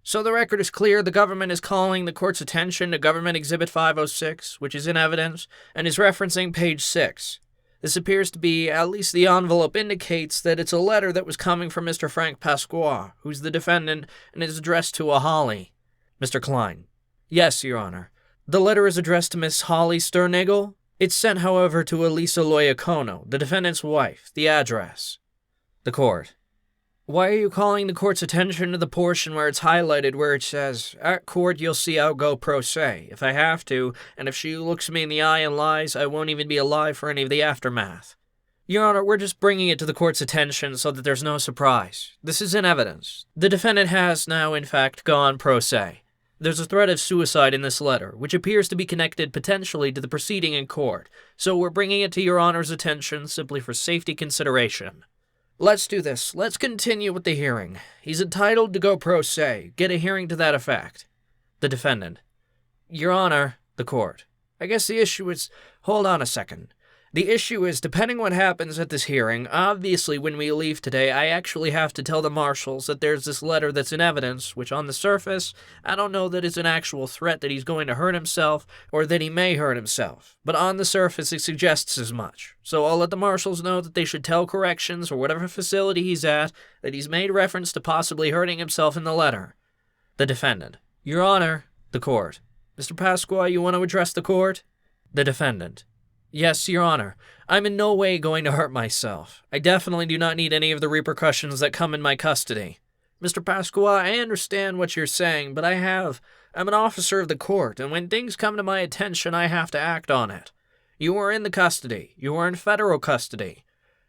So the record is clear. The government is calling the court's attention to Government Exhibit 506, which is in evidence, and is referencing page 6. This appears to be, at least the envelope indicates, that it's a letter that was coming from Mr. Frank Pasqua, who's the defendant, and is addressed to a Holly. Mr. Klein. Yes, Your Honor. The letter is addressed to Miss Holly Sternagel. It's sent, however, to Elisa Loyacono, the defendant's wife. The address. The court. Why are you calling the court's attention to the portion where it's highlighted where it says, at court you'll see I'll go pro se, if I have to, and if she looks me in the eye and lies, I won't even be alive for any of the aftermath? Your Honor, we're just bringing it to the court's attention so that there's no surprise. This is in evidence. The defendant has now, in fact, gone pro se. There's a threat of suicide in this letter, which appears to be connected potentially to the proceeding in court, so we're bringing it to Your Honor's attention simply for safety consideration. Let's do this. Let's continue with the hearing. He's entitled to go pro se. Get a hearing to that effect. The defendant. Your Honor, the court. I guess the issue is... Hold on a second. The issue is, depending what happens at this hearing, obviously when we leave today, I actually have to tell the marshals that there's this letter that's in evidence, which on the surface, I don't know that it's an actual threat that he's going to hurt himself, or that he may hurt himself. But on the surface, it suggests as much. So I'll let the marshals know that they should tell corrections, or whatever facility he's at, that he's made reference to possibly hurting himself in the letter. The defendant. Your Honor, the court. Mr. Pasqua, you want to address the court? The defendant. Yes, Your Honor. I'm in no way going to hurt myself. I definitely do not need any of the repercussions that come in my custody. Mr. Pasqua, I understand what you're saying, but I'm an officer of the court, and when things come to my attention, I have to act on it. You are in the custody. You are in federal custody.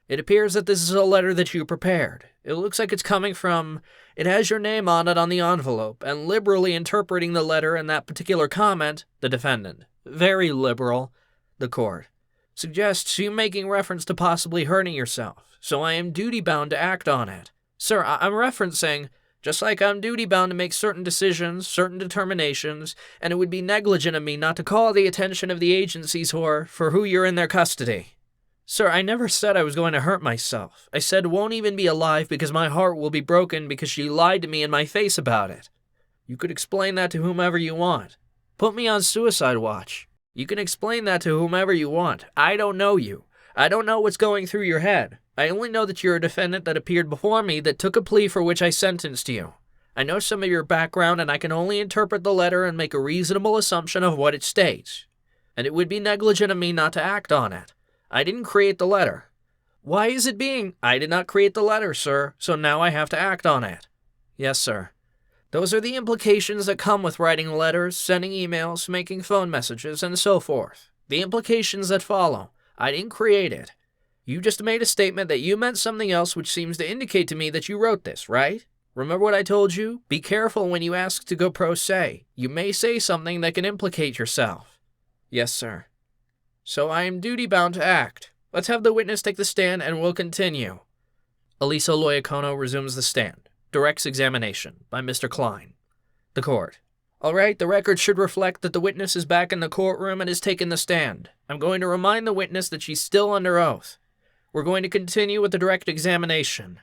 It appears that this is a letter that you prepared. It looks like it's coming from... It has your name on it on the envelope, and liberally interpreting the letter and that particular comment, the defendant. Very liberal. The court. Suggests you making reference to possibly hurting yourself, so I am duty-bound to act on it. Sir, I'm referencing, just like I'm duty-bound to make certain decisions, certain determinations, and it would be negligent of me not to call the attention of the agencies for who you're in their custody. Sir, I never said I was going to hurt myself. I said won't even be alive because my heart will be broken because she lied to me in my face about it. You could explain that to whomever you want. Put me on suicide watch. You can explain that to whomever you want. I don't know you. I don't know what's going through your head. I only know that you're a defendant that appeared before me that took a plea for which I sentenced you. I know some of your background, and I can only interpret the letter and make a reasonable assumption of what it states. And it would be negligent of me not to act on it. I didn't create the letter. Why is it being? I did not create the letter, sir, so now I have to act on it. Yes, sir. Those are the implications that come with writing letters, sending emails, making phone messages, and so forth. The implications that follow. I didn't create it. You just made a statement that you meant something else which seems to indicate to me that you wrote this, right? Remember what I told you? Be careful when you ask to go pro se. You may say something that can implicate yourself. Yes, sir. So I am duty-bound to act. Let's have the witness take the stand and we'll continue. Elisa Loyacono resumes the stand. Directs examination by Mr. Klein. The court. All right, the record should reflect that the witness is back in the courtroom and has taken the stand. I'm going to remind the witness that she's still under oath. We're going to continue with the direct examination.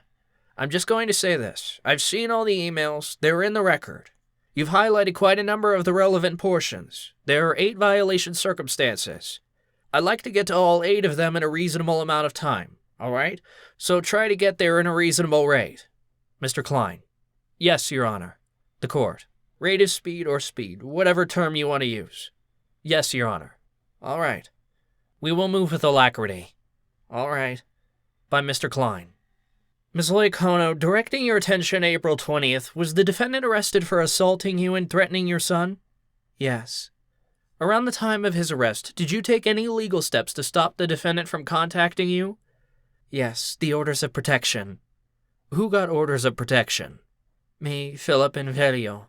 I'm just going to say this. I've seen all the emails. They're in the record. You've highlighted quite a number of the relevant portions. There are 8 violation circumstances. I'd like to get to all 8 of them in a reasonable amount of time. All right? So try to get there in a reasonable rate. Mr. Klein. Yes, Your Honor. The court. Rate is speed or speed, whatever term you want to use. Yes, Your Honor. All right. We will move with alacrity. All right. By Mr. Klein. Ms. Loyacono, directing your attention April 20th, was the defendant arrested for assaulting you and threatening your son? Yes. Around the time of his arrest, did you take any legal steps to stop the defendant from contacting you? Yes, the orders of protection. Who got orders of protection? Me, Philip, and Velio.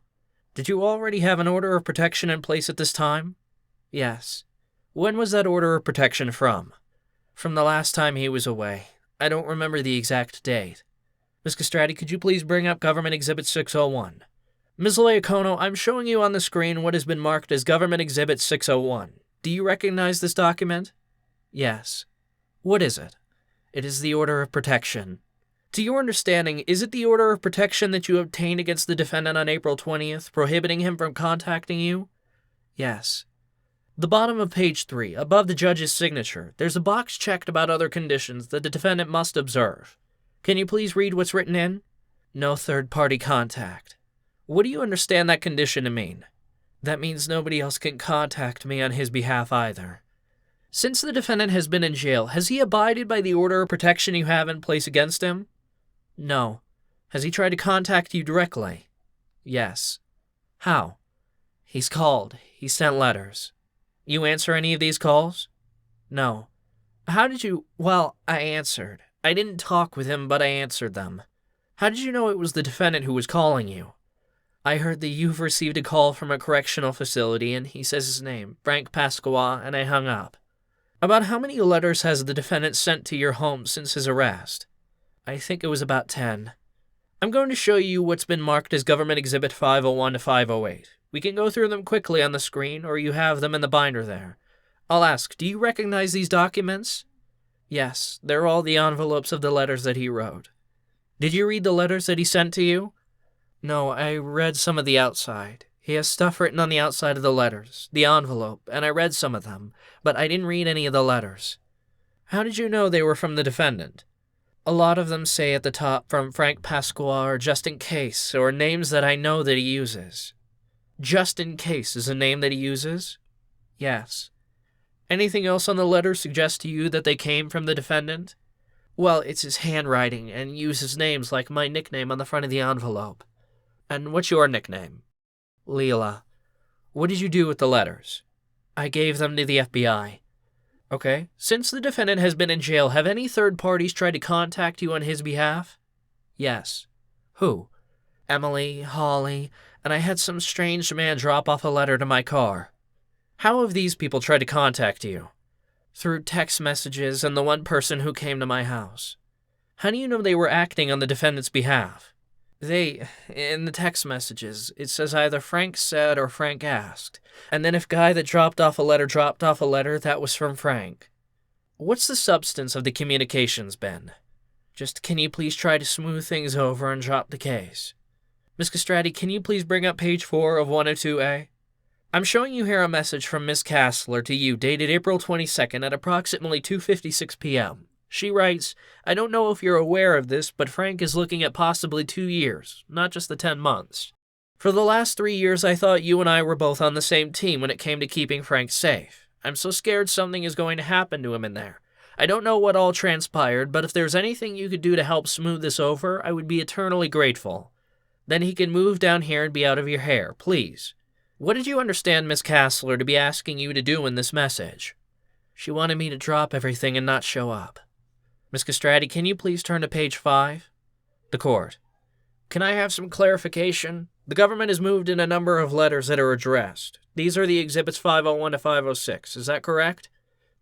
Did you already have an order of protection in place at this time? Yes. When was that order of protection from? From the last time he was away. I don't remember the exact date. Ms. Castrati, could you please bring up Government Exhibit 601? Ms. Loyacono, I'm showing you on the screen what has been marked as Government Exhibit 601. Do you recognize this document? Yes. What is it? It is the order of protection. To your understanding, is it the order of protection that you obtained against the defendant on April 20th, prohibiting him from contacting you? Yes. The bottom of page 3, above the judge's signature, there's a box checked about other conditions that the defendant must observe. Can you please read what's written in? No third-party contact. What do you understand that condition to mean? That means nobody else can contact me on his behalf either. Since the defendant has been in jail, has he abided by the order of protection you have in place against him? No. Has he tried to contact you directly? Yes. How? He's called. He sent letters. You answer any of these calls? No. How did you... Well, I answered. I didn't talk with him, but I answered them. How did you know it was the defendant who was calling you? I heard that you've received a call from a correctional facility, and he says his name, Frank Pasqua, and I hung up. About how many letters has the defendant sent to your home since his arrest? I think it was about 10. I'm going to show you what's been marked as Government Exhibit 501 to 508. We can go through them quickly on the screen, or you have them in the binder there. I'll ask, do you recognize these documents? Yes, they're all the envelopes of the letters that he wrote. Did you read the letters that he sent to you? No, I read some of the outside. He has stuff written on the outside of the letters, the envelope, and I read some of them, but I didn't read any of the letters. How did you know they were from the defendant? A lot of them say at the top from Frank Pasqua or just in case, or names that I know that he uses. Just in case is a name that he uses? Yes. Anything else on the letter suggest to you that they came from the defendant? Well, it's his handwriting and uses names like my nickname on the front of the envelope. And what's your nickname? Leela. What did you do with the letters? I gave them to the FBI. Okay. Since the defendant has been in jail, have any third parties tried to contact you on his behalf? Yes. Who? Emily, Holly, and I had some strange man drop off a letter to my car. How have these people tried to contact you? Through text messages and the one person who came to my house. How do you know they were acting on the defendant's behalf? In the text messages, it says either Frank said or Frank asked. And then if guy that dropped off a letter, that was from Frank. What's the substance of the communications been? Just can you please try to smooth things over and drop the case? Ms. Castrati, can you please bring up page 4 of 102A? I'm showing you here a message from Ms. Kassler to you dated April 22nd at approximately 2:56 p.m. She writes, I don't know if you're aware of this, but Frank is looking at possibly 2 years, not just the 10 months. For the last 3 years, I thought you and I were both on the same team when it came to keeping Frank safe. I'm so scared something is going to happen to him in there. I don't know what all transpired, but if there's anything you could do to help smooth this over, I would be eternally grateful. Then he can move down here and be out of your hair, please. What did you understand Miss Kassler to be asking you to do in this message? She wanted me to drop everything and not show up. Ms. Castrati, can you please turn to page 5? The court. Can I have some clarification? The government has moved in a number of letters that are addressed. These are the exhibits 501 to 506. Is that correct?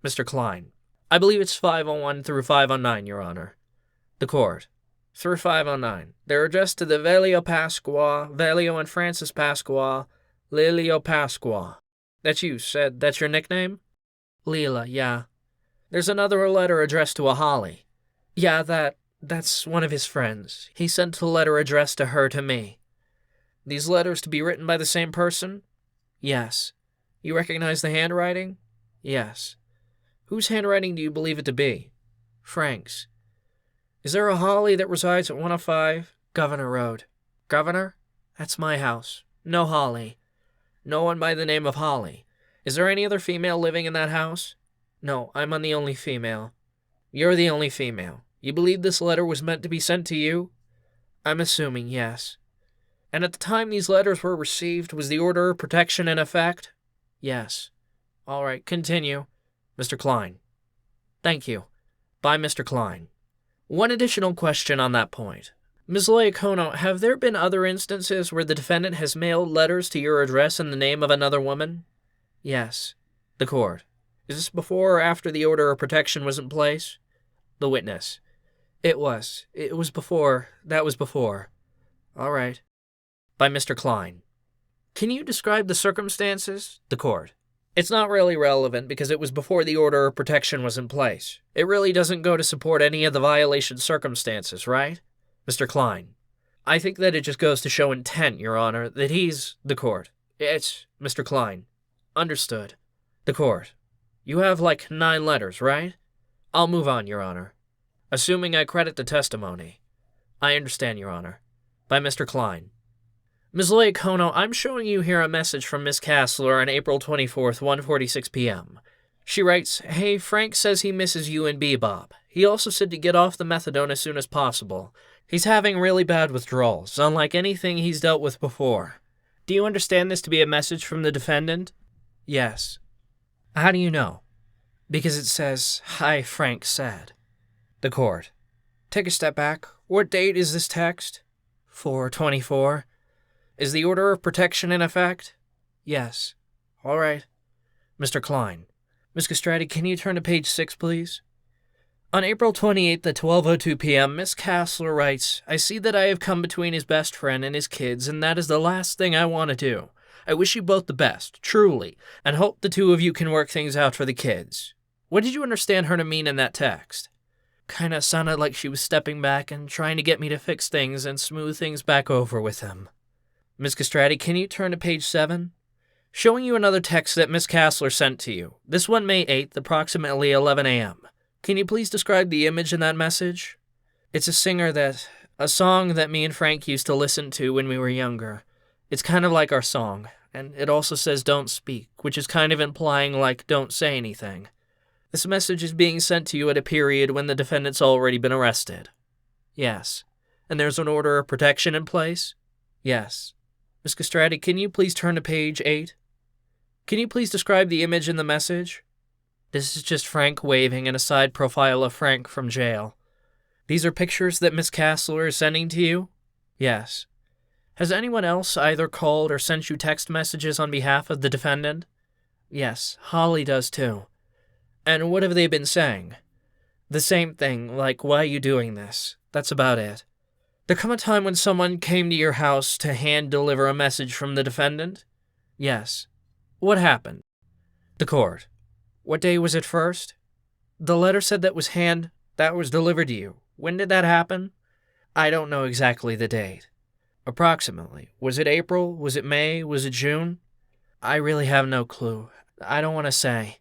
Mr. Klein. I believe it's 501 through 509, Your Honor. The court. Through 509. They're addressed to the Velio Pasqua, Velio and Francis Pasqua, Lelio Pasqua. That's you said that's your nickname? Leela, yeah. There's another letter addressed to a Holly. Yeah, that's one of his friends. He sent a letter addressed to her to me. These letters to be written by the same person? Yes. You recognize the handwriting? Yes. Whose handwriting do you believe it to be? Frank's. Is there a Holly that resides at 105 Governor Road? Governor? That's my house. No Holly. No one by the name of Holly. Is there any other female living in that house? No, I'm the only female. You're the only female. You believe this letter was meant to be sent to you? I'm assuming yes. And at the time these letters were received, was the order of protection in effect? Yes. All right, continue. Mr. Klein. Thank you. By Mr. Klein. One additional question on that point. Ms. 𝐏𝐫𝐞𝐬, have there been other instances where the defendant has mailed letters to your address in the name of another woman? Yes. The court. Is this before or after the order of protection was in place? The witness. It was. It was before. That was before. All right. By Mr. Klein. Can you describe the circumstances? The court. It's not really relevant because it was before the order of protection was in place. It really doesn't go to support any of the violation circumstances, right? Mr. Klein. I think that it just goes to show intent, Your Honor, that he's the court. It's Mr. Klein. Understood. The court. You have like 9 letters, right? I'll move on, Your Honor. Assuming I credit the testimony. I understand, Your Honor. By Mr. Klein. Ms. 𝐏𝐫𝐞𝐬, I'm showing you here a message from Ms. Kassler on April 24th, 1:46 p.m. She writes, Hey, Frank says he misses you and Bebop. He also said to get off the methadone as soon as possible. He's having really bad withdrawals, unlike anything he's dealt with before. Do you understand this to be a message from the defendant? Yes. How do you know? Because it says, Hi, Frank said. The court. Take a step back. What date is this text? 4/24. Is the order of protection in effect? Yes. All right. Mr. Klein. Ms. Castrati, can you turn to page 6, please? On April 28th at 12:02 p.m., Miss Kassler writes, I see that I have come between his best friend and his kids, and that is the last thing I want to do. I wish you both the best, truly, and hope the two of you can work things out for the kids. What did you understand her to mean in that text? Kinda sounded like she was stepping back and trying to get me to fix things and smooth things back over with him. Ms. Castrati, can you turn to page 7? Showing you another text that Miss Kassler sent to you. This one May 8th, approximately 11 a.m. Can you please describe the image in that message? It's a song that me and Frank used to listen to when we were younger. It's kind of like our song, And it also says don't speak, which is kind of implying like don't say anything. This message is being sent to you at a period when the defendant's already been arrested. Yes. And there's an order of protection in place? Yes. Ms. Castrati, can you please turn to page 8? Can you please describe the image in the message? This is just Frank waving and a side profile of Frank from jail. These are pictures that Ms. Castler is sending to you? Yes. Has anyone else either called or sent you text messages on behalf of the defendant? Yes, Holly does too. And what have they been saying? The same thing, like, why are you doing this? That's about it. There come a time when someone came to your house to hand-deliver a message from the defendant? Yes. What happened? The court. What day was it first? The letter said that was delivered to you. When did that happen? I don't know exactly the date. Approximately. Was it April? Was it May? Was it June? I really have no clue. I don't want to say.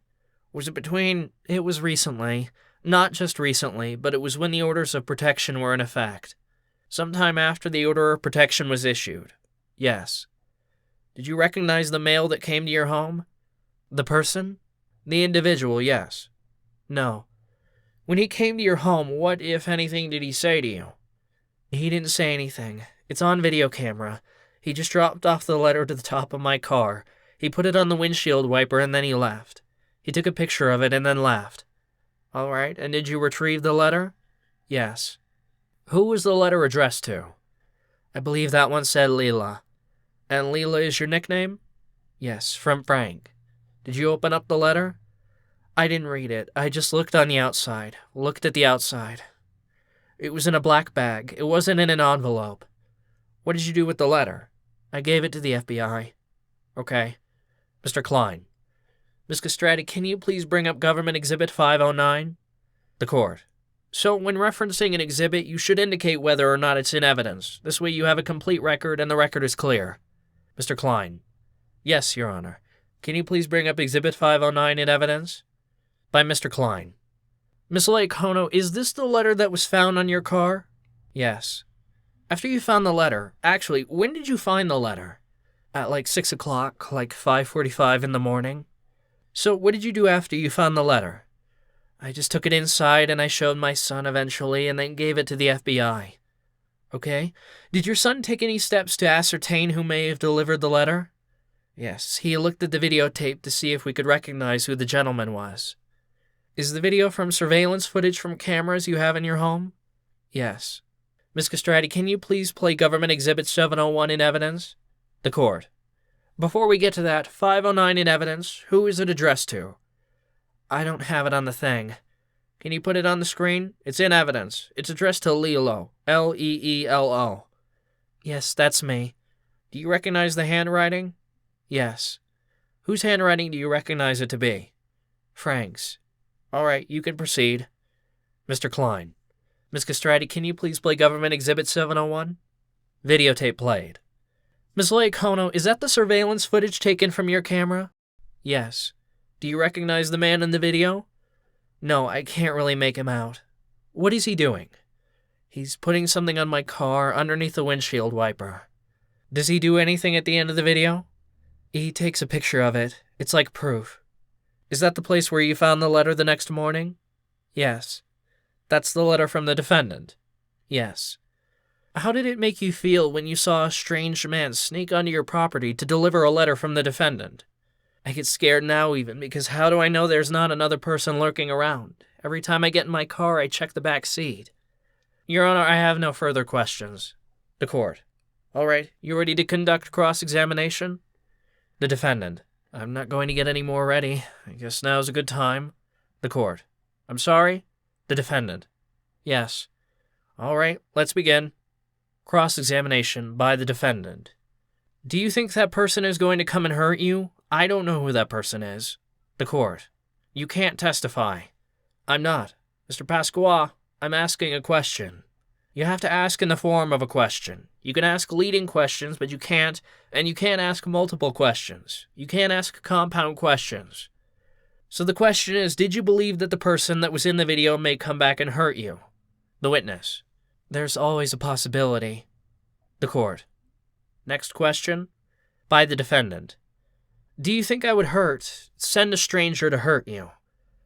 Was it between... It was recently. Not just recently, but it was when the orders of protection were in effect. Sometime after the order of protection was issued. Yes. Did you recognize the male that came to your home? The person? The individual, yes. No. When he came to your home, what, if anything, did he say to you? He didn't say anything. It's on video camera. He just dropped off the letter to the top of my car. He put it on the windshield wiper and then he left. He took a picture of it and then left. All right, and did you retrieve the letter? Yes. Who was the letter addressed to? I believe that one said Leela. And Leela is your nickname? Yes, from Frank. Did you open up the letter? I didn't read it. I just looked on the outside. Looked at the outside. It was in a black bag. It wasn't in an envelope. What did you do with the letter? I gave it to the FBI. Okay. Mr. Klein. Ms. Castrati, can you please bring up Government Exhibit 509? The court. So when referencing an exhibit, you should indicate whether or not it's in evidence. This way you have a complete record and the record is clear. Mr. Klein. Yes, Your Honor. Can you please bring up Exhibit 509 in evidence? By Mr. Klein. Ms. Laycono, is this the letter that was found on your car? Yes. After you found the letter, actually, when did you find the letter? At like 6 o'clock, like 5:45 in the morning? So what did you do after you found the letter? I just took it inside and I showed my son eventually and then gave it to the FBI. Okay. Did your son take any steps to ascertain who may have delivered the letter? Yes, he looked at the videotape to see if we could recognize who the gentleman was. Is the video from surveillance footage from cameras you have in your home? Yes. Ms. Castrati, can you please play Government Exhibit 701 in evidence? The court. Before we get to that, 509 in evidence, who is it addressed to? I don't have it on the thing. Can you put it on the screen? It's in evidence. It's addressed to Leelo. Leelo. Yes, that's me. Do you recognize the handwriting? Yes. Whose handwriting do you recognize it to be? Frank's. All right, you can proceed. Mr. Klein. Ms. Castrati, can you please play Government Exhibit 701? Videotape played. Ms. Laycono, is that the surveillance footage taken from your camera? Yes. Do you recognize the man in the video? No, I can't really make him out. What is he doing? He's putting something on my car underneath the windshield wiper. Does he do anything at the end of the video? He takes a picture of it. It's like proof. Is that the place where you found the letter the next morning? Yes. That's the letter from the defendant? Yes. How did it make you feel when you saw a strange man sneak onto your property to deliver a letter from the defendant? I get scared now even, because how do I know there's not another person lurking around? Every time I get in my car, I check the back seat. Your Honor, I have no further questions. The court. All right, you ready to conduct cross-examination? The defendant. I'm not going to get any more ready. I guess now's a good time. The court. I'm sorry? The defendant. Yes. All right, let's begin. Cross-examination by the defendant. Do you think that person is going to come and hurt you? I don't know who that person is. The court. You can't testify. I'm not. Mr. Pasqua, I'm asking a question. You have to ask in the form of a question. You can ask leading questions, but you can't ask multiple questions. You can't ask compound questions. So the question is, did you believe that the person that was in the video may come back and hurt you? The witness. There's always a possibility. The court. Next question. By the defendant. Do you think I would send a stranger to hurt you?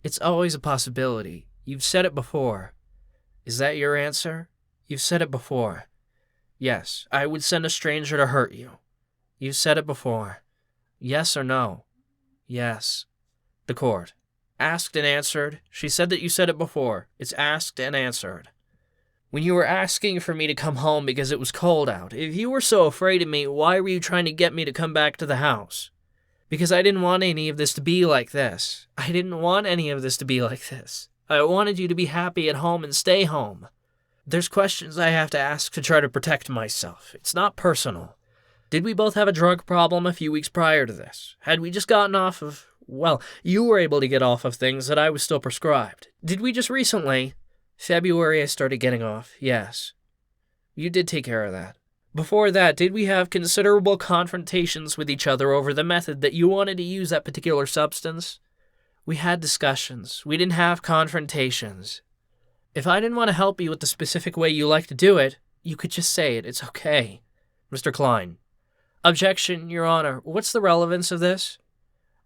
It's always a possibility. You've said it before. Is that your answer? You've said it before. Yes, I would send a stranger to hurt you. You've said it before. Yes or no? Yes. The court. Asked and answered. She said that you said it before. It's asked and answered. When you were asking for me to come home because it was cold out, if you were so afraid of me, why were you trying to get me to come back to the house? Because I didn't want any of this to be like this. I didn't want any of this to be like this. I wanted you to be happy at home and stay home. There's questions I have to ask to try to protect myself. It's not personal. Did we both have a drug problem a few weeks prior to this? Had we just gotten off of... Well, you were able to get off of things that I was still prescribed. Did we just recently? February I started getting off, yes. You did take care of that. Before that, did we have considerable confrontations with each other over the method that you wanted to use that particular substance? We had discussions. We didn't have confrontations. If I didn't want to help you with the specific way you like to do it, you could just say it. It's okay. Mr. Klein. Objection, Your Honor. What's the relevance of this?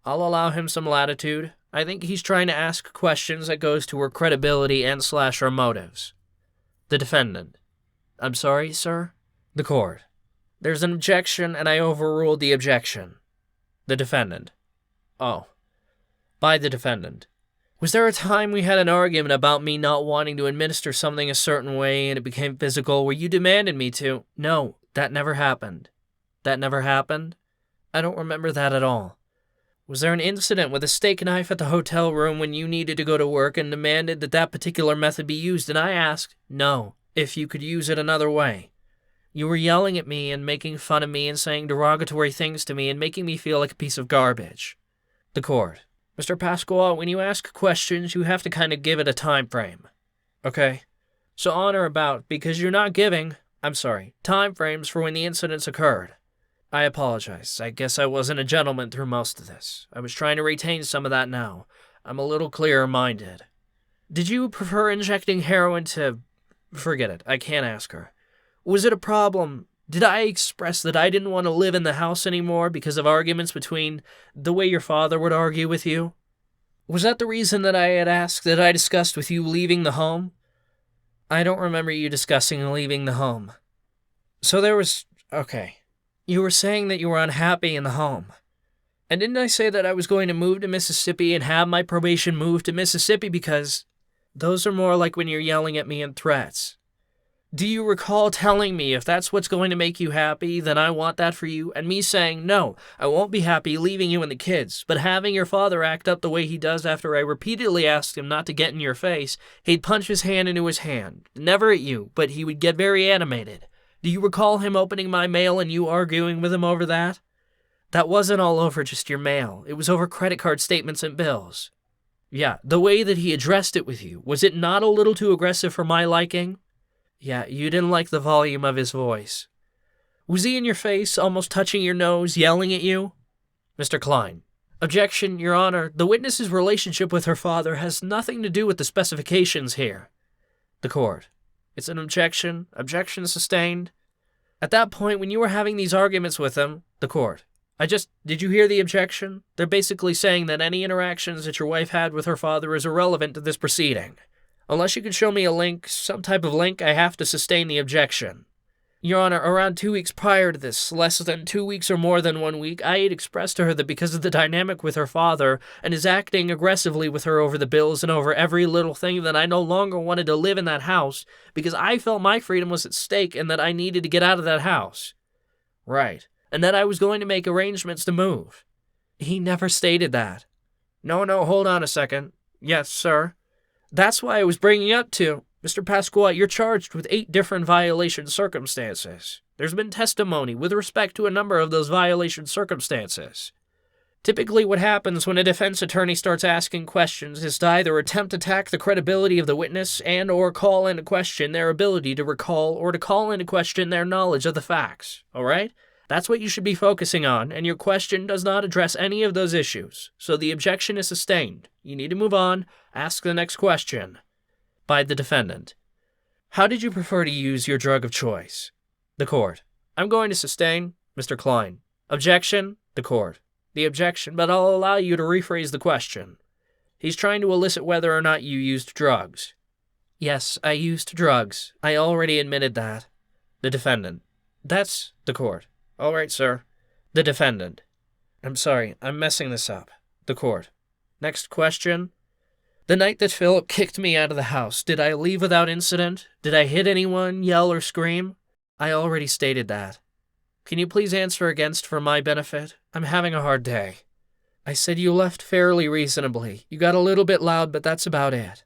I'll allow him some latitude. I think he's trying to ask questions that goes to her credibility and / her motives. The defendant. I'm sorry, sir? The court. There's an objection, and I overruled the objection. The defendant. Oh. By the defendant. Was there a time we had an argument about me not wanting to administer something a certain way and it became physical where you demanded me to? No, that never happened. That never happened? I don't remember that at all. Was there an incident with a steak knife at the hotel room when you needed to go to work and demanded that that particular method be used, and I asked, no, if you could use it another way? You were yelling at me and making fun of me and saying derogatory things to me and making me feel like a piece of garbage. The court. Mr. Pasqua, when you ask questions, you have to kind of give it a time frame. Okay? So on or about, because you're not giving, time frames for when the incidents occurred. I apologize. I guess I wasn't a gentleman through most of this. I was trying to retain some of that now. I'm a little clearer-minded. Did you prefer injecting heroin to... Forget it. I can't ask her. Was it a problem? Did I express that I didn't want to live in the house anymore because of arguments between the way your father would argue with you? Was that the reason that I discussed with you leaving the home? I don't remember you discussing leaving the home. So there was... Okay. You were saying that you were unhappy in the home. And didn't I say that I was going to move to Mississippi and have my probation moved to Mississippi because those are more like when you're yelling at me in threats? Do you recall telling me if that's what's going to make you happy, then I want that for you, and me saying, no, I won't be happy leaving you and the kids, but having your father act up the way he does after I repeatedly asked him not to get in your face, he'd punch his hand into his hand, never at you, but he would get very animated. Do you recall him opening my mail and you arguing with him over that? That wasn't all over just your mail. It was over credit card statements and bills. Yeah, the way that he addressed it with you, was it not a little too aggressive for my liking? Yeah, you didn't like the volume of his voice. Was he in your face, almost touching your nose, yelling at you? Mr. Klein. Objection, Your Honor. The witness's relationship with her father has nothing to do with the specifications here. The court. It's an objection. Objection sustained. At that point, when you were having these arguments with him, the court. Did you hear the objection? They're basically saying that any interactions that your wife had with her father is irrelevant to this proceeding. Unless you can show me a link, some type of link, I have to sustain the objection. Your Honor, around 2 weeks prior to this, less than 2 weeks or more than 1 week, I had expressed to her that because of the dynamic with her father and his acting aggressively with her over the bills and over every little thing, that I no longer wanted to live in that house because I felt my freedom was at stake and that I needed to get out of that house. Right. And that I was going to make arrangements to move. He never stated that. No, hold on a second. Yes, sir. That's why I was bringing up to, Mr. Pasqua, you're charged with 8 different violation circumstances. There's been testimony with respect to a number of those violation circumstances. Typically what happens when a defense attorney starts asking questions is to either attempt to attack the credibility of the witness and or call into question their ability to recall or to call into question their knowledge of the facts, all right? That's what you should be focusing on, and your question does not address any of those issues, so the objection is sustained. You need to move on. Ask the next question. By the defendant. How did you prefer to use your drug of choice? The court. I'm going to sustain. Mr. Klein. Objection. The court. The objection, but I'll allow you to rephrase the question. He's trying to elicit whether or not you used drugs. Yes, I used drugs. I already admitted that. The defendant. That's the court. All right, sir. The defendant. I'm sorry, I'm messing this up. The court. Next question. The night that Philip kicked me out of the house, did I leave without incident? Did I hit anyone, yell, or scream? I already stated that. Can you please answer against for my benefit? I'm having a hard day. I said you left fairly reasonably. You got a little bit loud, but that's about it.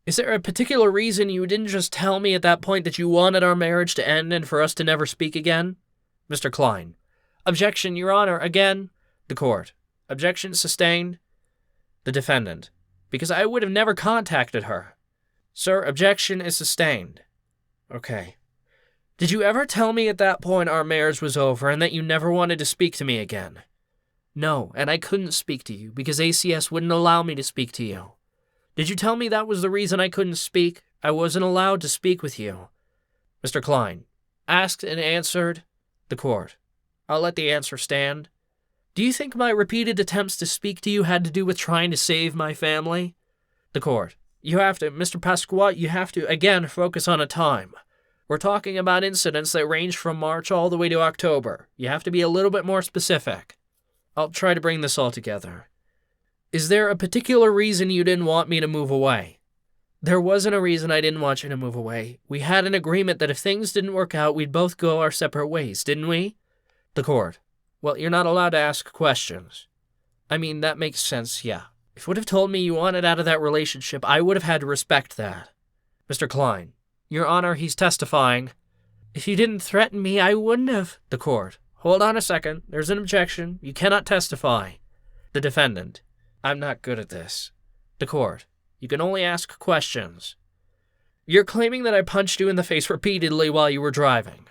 Is there a particular reason you didn't just tell me at that point that you wanted our marriage to end and for us to never speak again? Mr. Klein. Objection, Your Honor, again. The court. Objection sustained. The defendant. Because I would have never contacted her. Sir, objection is sustained. Okay. Did you ever tell me at that point our marriage was over and that you never wanted to speak to me again? No, and I couldn't speak to you because ACS wouldn't allow me to speak to you. Did you tell me that was the reason I couldn't speak? I wasn't allowed to speak with you. Mr. Klein. Asked and answered. The court. I'll let the answer stand. Do you think my repeated attempts to speak to you had to do with trying to save my family? The court. You have to, Mr. Pasqua, you have to, again, focus on a time. We're talking about incidents that range from March all the way to October. You have to be a little bit more specific. I'll try to bring this all together. Is there a particular reason you didn't want me to move away? There wasn't a reason I didn't want you to move away. We had an agreement that if things didn't work out, we'd both go our separate ways, didn't we? The court. Well, you're not allowed to ask questions. I mean, that makes sense, yeah. If you would have told me you wanted out of that relationship, I would have had to respect that. Mr. Klein. Your Honor, he's testifying. If you didn't threaten me, I wouldn't have. The court. Hold on a second. There's an objection. You cannot testify. The defendant. I'm not good at this. The court. You can only ask questions. You're claiming that I punched you in the face repeatedly while you were driving.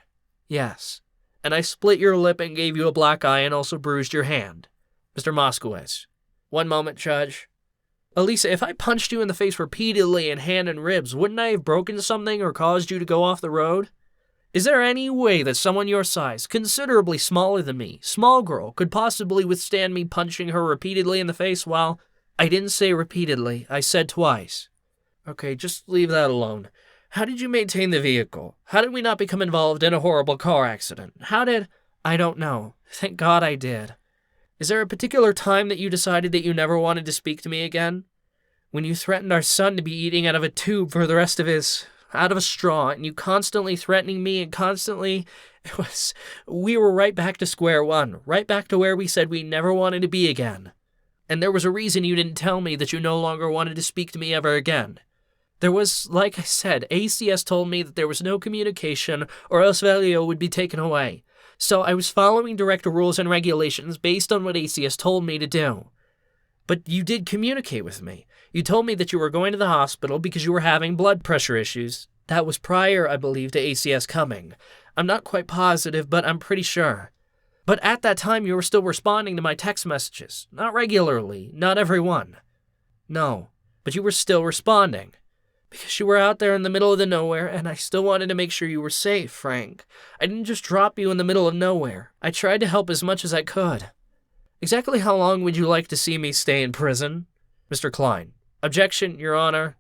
Yes. And I split your lip and gave you a black eye and also bruised your hand. Mr. Moskowitz. One moment, Judge. Elisa, if I punched you in the face repeatedly in hand and ribs, wouldn't I have broken something or caused you to go off the road? Is there any way that someone your size, considerably smaller than me, small girl, could possibly withstand me punching her repeatedly in the face while... I didn't say repeatedly, I said twice. Okay, just leave that alone. How did you maintain the vehicle? How did we not become involved in a horrible car accident? How did... I don't know. Thank God I did. Is there a particular time that you decided that you never wanted to speak to me again? When you threatened our son to be eating out of a tube for the rest of his... out of a straw, and you constantly threatening me and constantly... We were right back to square one, right back to where we said we never wanted to be again. And there was a reason you didn't tell me that you no longer wanted to speak to me ever again. There was, like I said, ACS told me that there was no communication or else Valio would be taken away. So I was following direct rules and regulations based on what ACS told me to do. But you did communicate with me. You told me that you were going to the hospital because you were having blood pressure issues. That was prior, I believe, to ACS coming. I'm not quite positive, but I'm pretty sure. But at that time, you were still responding to my text messages. Not regularly, not every one. No, but you were still responding. Because you were out there in the middle of the nowhere, and I still wanted to make sure you were safe, Frank. I didn't just drop you in the middle of nowhere. I tried to help as much as I could. Exactly how long would you like to see me stay in prison? Mr. Klein. Objection, Your Honor.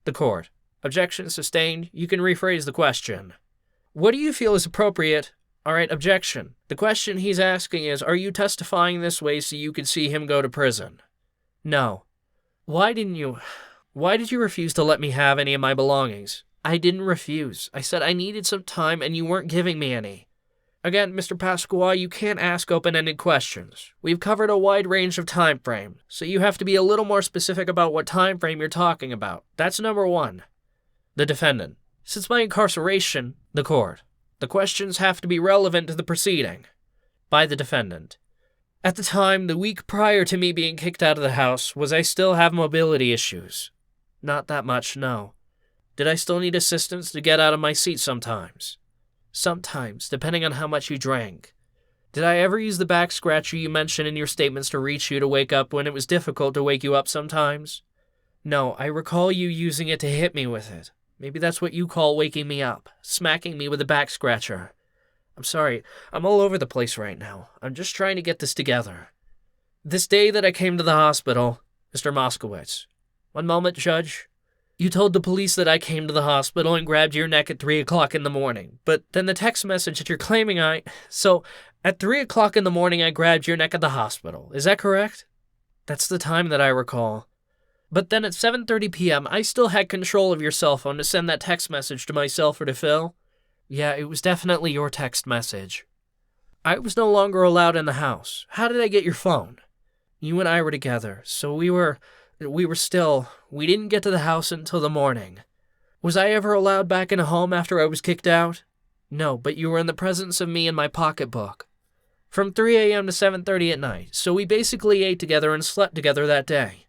The court. Objection sustained. You can rephrase the question. What do you feel is appropriate? All right, objection. The question he's asking is, are you testifying this way so you could see him go to prison? No. Why did you refuse to let me have any of my belongings? I didn't refuse. I said I needed some time and you weren't giving me any. Again, Mr. Pasqua, you can't ask open-ended questions. We've covered a wide range of time frame, so you have to be a little more specific about what time frame you're talking about. That's number one. The defendant. Since my incarceration, the court. The questions have to be relevant to the proceeding. By the defendant. At the time, the week prior to me being kicked out of the house, was I still have mobility issues? Not that much, no. Did I still need assistance to get out of my seat sometimes? Sometimes, depending on how much you drank. Did I ever use the back scratcher you mentioned in your statements to reach you to wake up when it was difficult to wake you up sometimes? No, I recall you using it to hit me with it. Maybe that's what you call waking me up, smacking me with a back scratcher. I'm sorry, I'm all over the place right now. I'm just trying to get this together. This day that I came to the hospital, Mr. Moskowitz. One moment, Judge. You told the police that I came to the hospital and grabbed your neck at 3 o'clock in the morning, but then the text message that you're claiming So, at 3 o'clock in the morning I grabbed your neck at the hospital, is that correct? That's the time that I recall. But then at 7:30 p.m., I still had control of your cell phone to send that text message to myself or to Phil. Yeah, it was definitely your text message. I was no longer allowed in the house. How did I get your phone? You and I were together, so we didn't get to the house until the morning. Was I ever allowed back in a home after I was kicked out? No, but you were in the presence of me in my pocketbook. From 3 a.m. to 7:30 at night, so we basically ate together and slept together that day.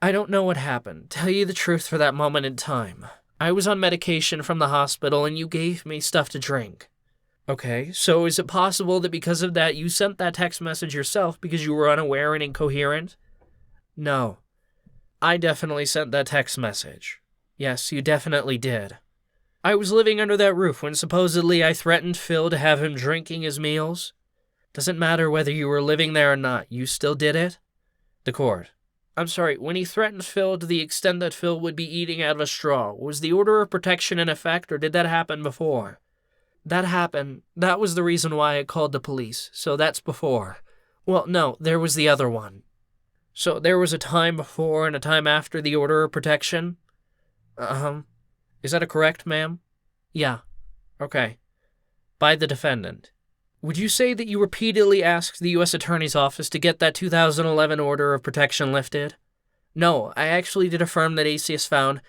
I don't know what happened. Tell you the truth, for that moment in time, I was on medication from the hospital and you gave me stuff to drink. Okay, so is it possible that because of that you sent that text message yourself because you were unaware and incoherent? No. I definitely sent that text message. Yes, you definitely did. I was living under that roof when supposedly I threatened Phil to have him drinking his meals. Doesn't matter whether you were living there or not, you still did it? The court. I'm sorry, when he threatened Phil to the extent that Phil would be eating out of a straw, was the order of protection in effect, or did that happen before? That happened. That was the reason why I called the police, so that's before. Well, no, there was the other one. So there was a time before and a time after the order of protection? Is that correct, ma'am? Yeah. Okay. By the defendant. Would you say that you repeatedly asked the U.S. Attorney's Office to get that 2011 order of protection lifted? No, I actually did affirm that ACS found...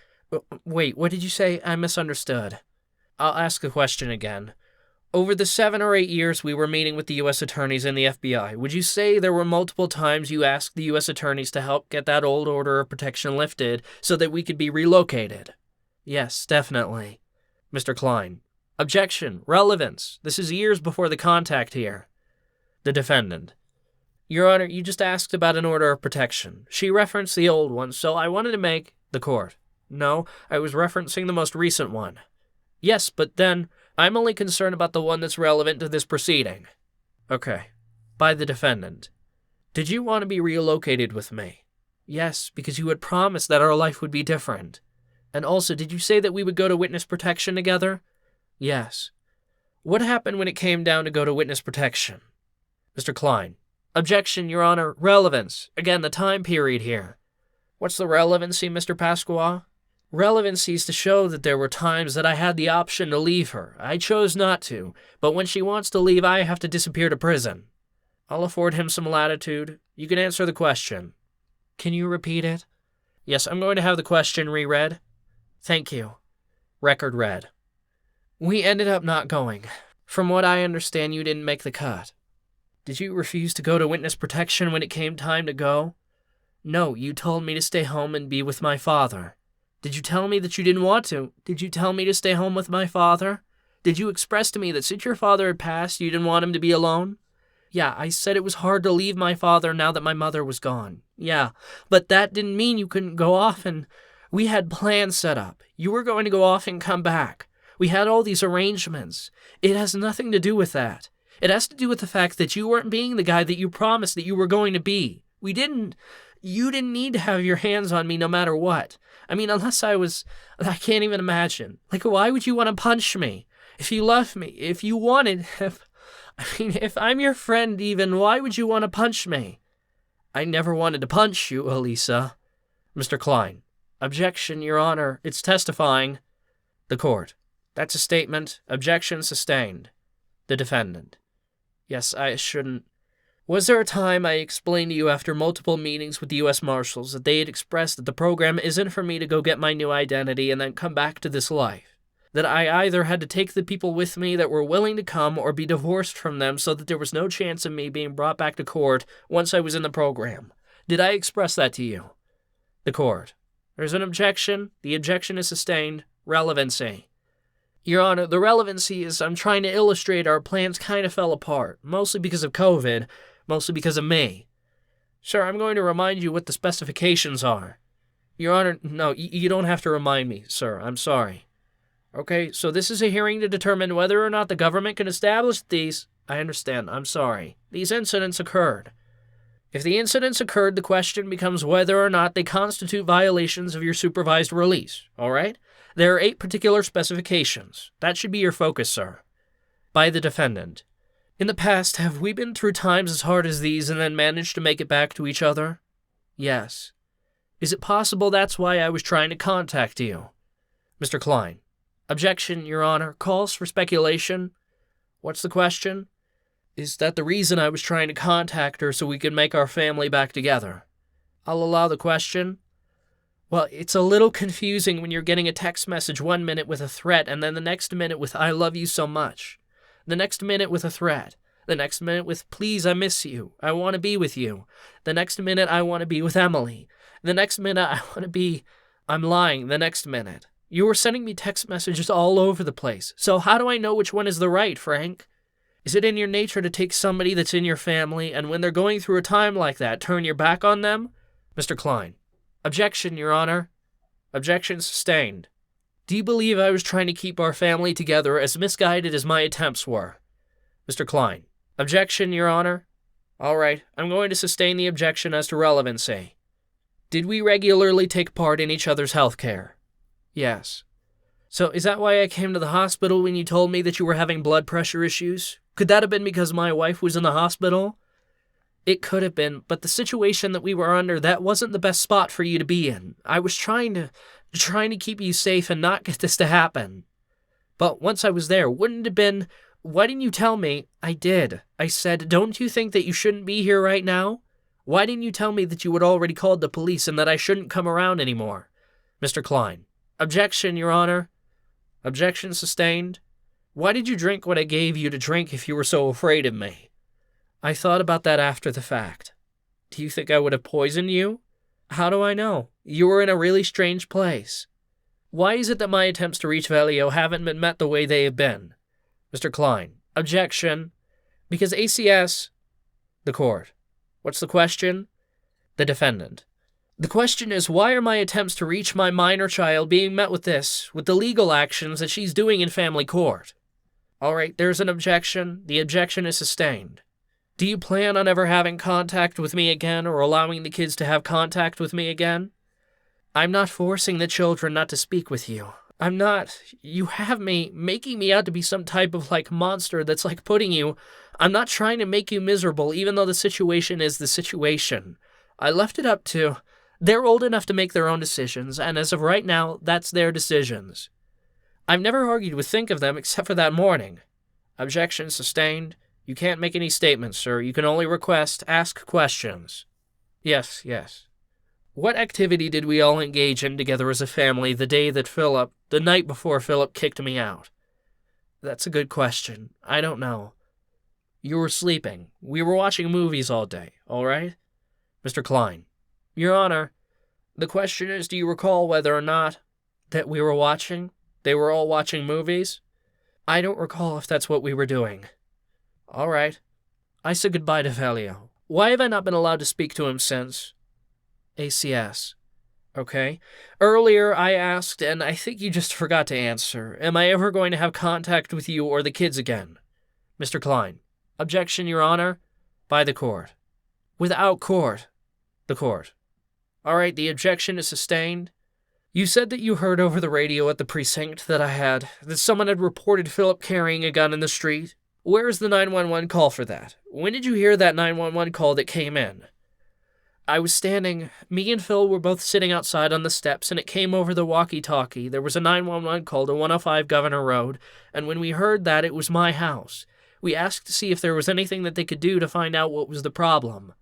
Wait, what did you say? I misunderstood. I'll ask the question again. Over the 7 or 8 years we were meeting with the U.S. attorneys and the FBI, would you say there were multiple times you asked the U.S. attorneys to help get that old order of protection lifted so that we could be relocated? Yes, definitely. Mr. Klein. Objection. Relevance. This is years before the contact here. The defendant. Your Honor, you just asked about an order of protection. She referenced the old one, so I wanted to make... The court. No, I was referencing the most recent one. Yes, but then... I'm only concerned about the one that's relevant to this proceeding. Okay. By the defendant. Did you want to be relocated with me? Yes, because you had promised that our life would be different. And also, did you say that we would go to witness protection together? Yes. What happened when it came down to go to witness protection? Mr. Klein. Objection, Your Honor. Relevance. Again, the time period here. What's the relevancy, Mr. Pasqua? Relevancy is to show that there were times that I had the option to leave her. I chose not to, but when she wants to leave, I have to disappear to prison. I'll afford him some latitude. You can answer the question. Can you repeat it? Yes, I'm going to have the question reread. Thank you. Record read. We ended up not going. From what I understand, you didn't make the cut. Did you refuse to go to witness protection when it came time to go? No, you told me to stay home and be with my father. Did you tell me that you didn't want to? Did you tell me to stay home with my father? Did you express to me that since your father had passed, you didn't want him to be alone? Yeah, I said it was hard to leave my father now that my mother was gone. Yeah, but that didn't mean you couldn't go off and... We had plans set up. You were going to go off and come back. We had all these arrangements. It has nothing to do with that. It has to do with the fact that you weren't being the guy that you promised that you were going to be. You didn't need to have your hands on me no matter what. I mean, I can't even imagine. Like, why would you want to punch me? If you love me, if you wanted, if I'm your friend even, why would you want to punch me? I never wanted to punch you, Elisa. Mr. Klein. Objection, Your Honor. It's testifying. The court. That's a statement. Objection sustained. The defendant. Yes, I shouldn't. Was there a time I explained to you after multiple meetings with the U.S. Marshals that they had expressed that the program isn't for me to go get my new identity and then come back to this life? That I either had to take the people with me that were willing to come or be divorced from them so that there was no chance of me being brought back to court once I was in the program? Did I express that to you? The court. There's an objection. The objection is sustained. Relevancy. Your Honor, the relevancy is I'm trying to illustrate our plans kind of fell apart, mostly because of COVID, mostly because of me. Sir, I'm going to remind you what the specifications are. Your Honor, no, you don't have to remind me, sir. I'm sorry. Okay, so this is a hearing to determine whether or not the government can establish these... I understand. I'm sorry. These incidents occurred. If the incidents occurred, the question becomes whether or not they constitute violations of your supervised release, all right? There are 8 particular specifications. That should be your focus, sir. By the defendant. In the past, have we been through times as hard as these and then managed to make it back to each other? Yes. Is it possible that's why I was trying to contact you? Mr. Klein. Objection, Your Honor. Calls for speculation. What's the question? Is that the reason I was trying to contact her so we could make our family back together? I'll allow the question. Well, it's a little confusing when you're getting a text message 1 minute with a threat and then the next minute with I love you so much. The next minute with a threat. The next minute with please, I miss you. I want to be with you. The next minute, I want to be with Emily. The next minute, I want to be, I'm lying. The next minute. You were sending me text messages all over the place. So how do I know which one is the right, Frank? Is it in your nature to take somebody that's in your family and when they're going through a time like that, turn your back on them? Mr. Klein. Objection, Your Honor. Objection sustained. Do you believe I was trying to keep our family together as misguided as my attempts were? Mr. Klein. Objection, Your Honor. All right, I'm going to sustain the objection as to relevancy. Did we regularly take part in each other's health care? Yes. So is that why I came to the hospital when you told me that you were having blood pressure issues? Could that have been because my wife was in the hospital? It could have been, but the situation that we were under, that wasn't the best spot for you to be in. I was trying to keep you safe and not get this to happen. But once I was there, wouldn't it have been, why didn't you tell me? I did. I said, don't you think that you shouldn't be here right now? Why didn't you tell me that you had already called the police and that I shouldn't come around anymore? Mr. Klein. Objection, Your Honor. Objection sustained. Why did you drink what I gave you to drink if you were so afraid of me? I thought about that after the fact. Do you think I would have poisoned you? How do I know? You were in a really strange place. Why is it that my attempts to reach Valio haven't been met the way they have been? Mr. Klein. Objection. Because ACS... The court. What's the question? The defendant. The question is, why are my attempts to reach my minor child being met with this, with the legal actions that she's doing in family court? All right, there's an objection. The objection is sustained. Do you plan on ever having contact with me again or allowing the kids to have contact with me again? I'm not forcing the children not to speak with you. I'm not. You have me making me out to be some type of monster that's putting you. I'm not trying to make you miserable even though the situation is the situation. I left it up to. They're old enough to make their own decisions, and as of right now, that's their decisions. I've never argued with think of them except for that morning. Objection sustained. You can't make any statements, sir. You can only ask questions. Yes. What activity did we all engage in together as a family the night before Philip kicked me out? That's a good question. I don't know. You were sleeping. We were watching movies all day, all right? Mr. Klein. Your Honor, the question is, do you recall whether or not that we were watching? They were all watching movies? I don't recall if that's what we were doing. All right. I said goodbye to Valio. Why have I not been allowed to speak to him since? ACS. Okay. Earlier I asked, and I think you just forgot to answer, am I ever going to have contact with you or the kids again? Mr. Klein. Objection, Your Honor. By the court. Without court. The court. All right, the objection is sustained. You said that you heard over the radio at the precinct that someone had reported Philip carrying a gun in the street. Where is the 911 call for that? When did you hear that 911 call that came in? I was standing, me and Phil were both sitting outside on the steps, and it came over the walkie-talkie. There was a 911 call to 105 Governor Road, and when we heard that, it was my house. We asked to see if there was anything that they could do to find out what was the problem.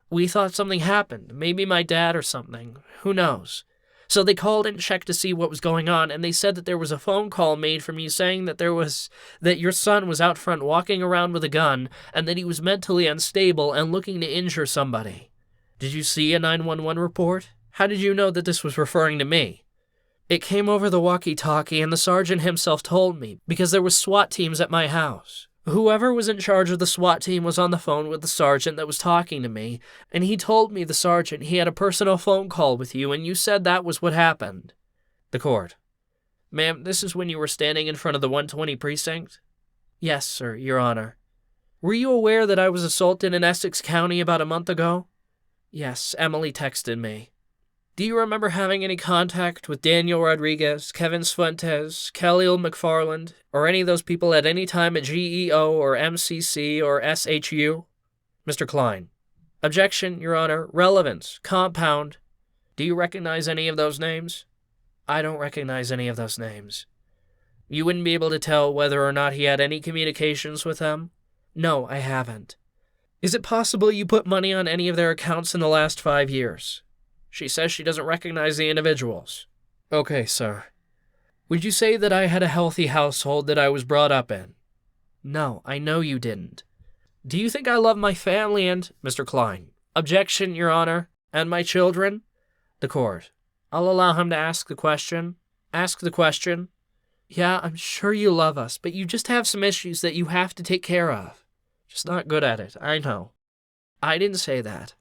We thought something happened, maybe my dad or something, who knows. So they called and checked to see what was going on, and they said that there was a phone call made from you saying that your son was out front walking around with a gun, and that he was mentally unstable and looking to injure somebody. Did you see a 911 report? How did you know that this was referring to me? It came over the walkie-talkie, and the sergeant himself told me, because there was SWAT teams at my house. Whoever was in charge of the SWAT team was on the phone with the sergeant that was talking to me, and he told me, the sergeant, he had a personal phone call with you, and you said that was what happened. The court. Ma'am, this is when you were standing in front of the 120 precinct? Yes, sir, Your Honor. Were you aware that I was assaulted in Essex County about a month ago? Yes, Emily texted me. Do you remember having any contact with Daniel Rodriguez, Kevin Fuentes, Khalil McFarland, or any of those people at any time at GEO or MCC or SHU? Mr. Klein. Objection, Your Honor. Relevance. Compound. Do you recognize any of those names? I don't recognize any of those names. You wouldn't be able to tell whether or not he had any communications with them? No, I haven't. Is it possible you put money on any of their accounts in the last 5 years? She says she doesn't recognize the individuals. Okay, sir. Would you say that I had a healthy household that I was brought up in? No, I know you didn't. Do you think I love my family and... Mr. Klein. Objection, Your Honor. And my children? The court. I'll allow him to ask the question. Ask the question. Yeah, I'm sure you love us, but you just have some issues that you have to take care of. Just not good at it, I know. I didn't say that.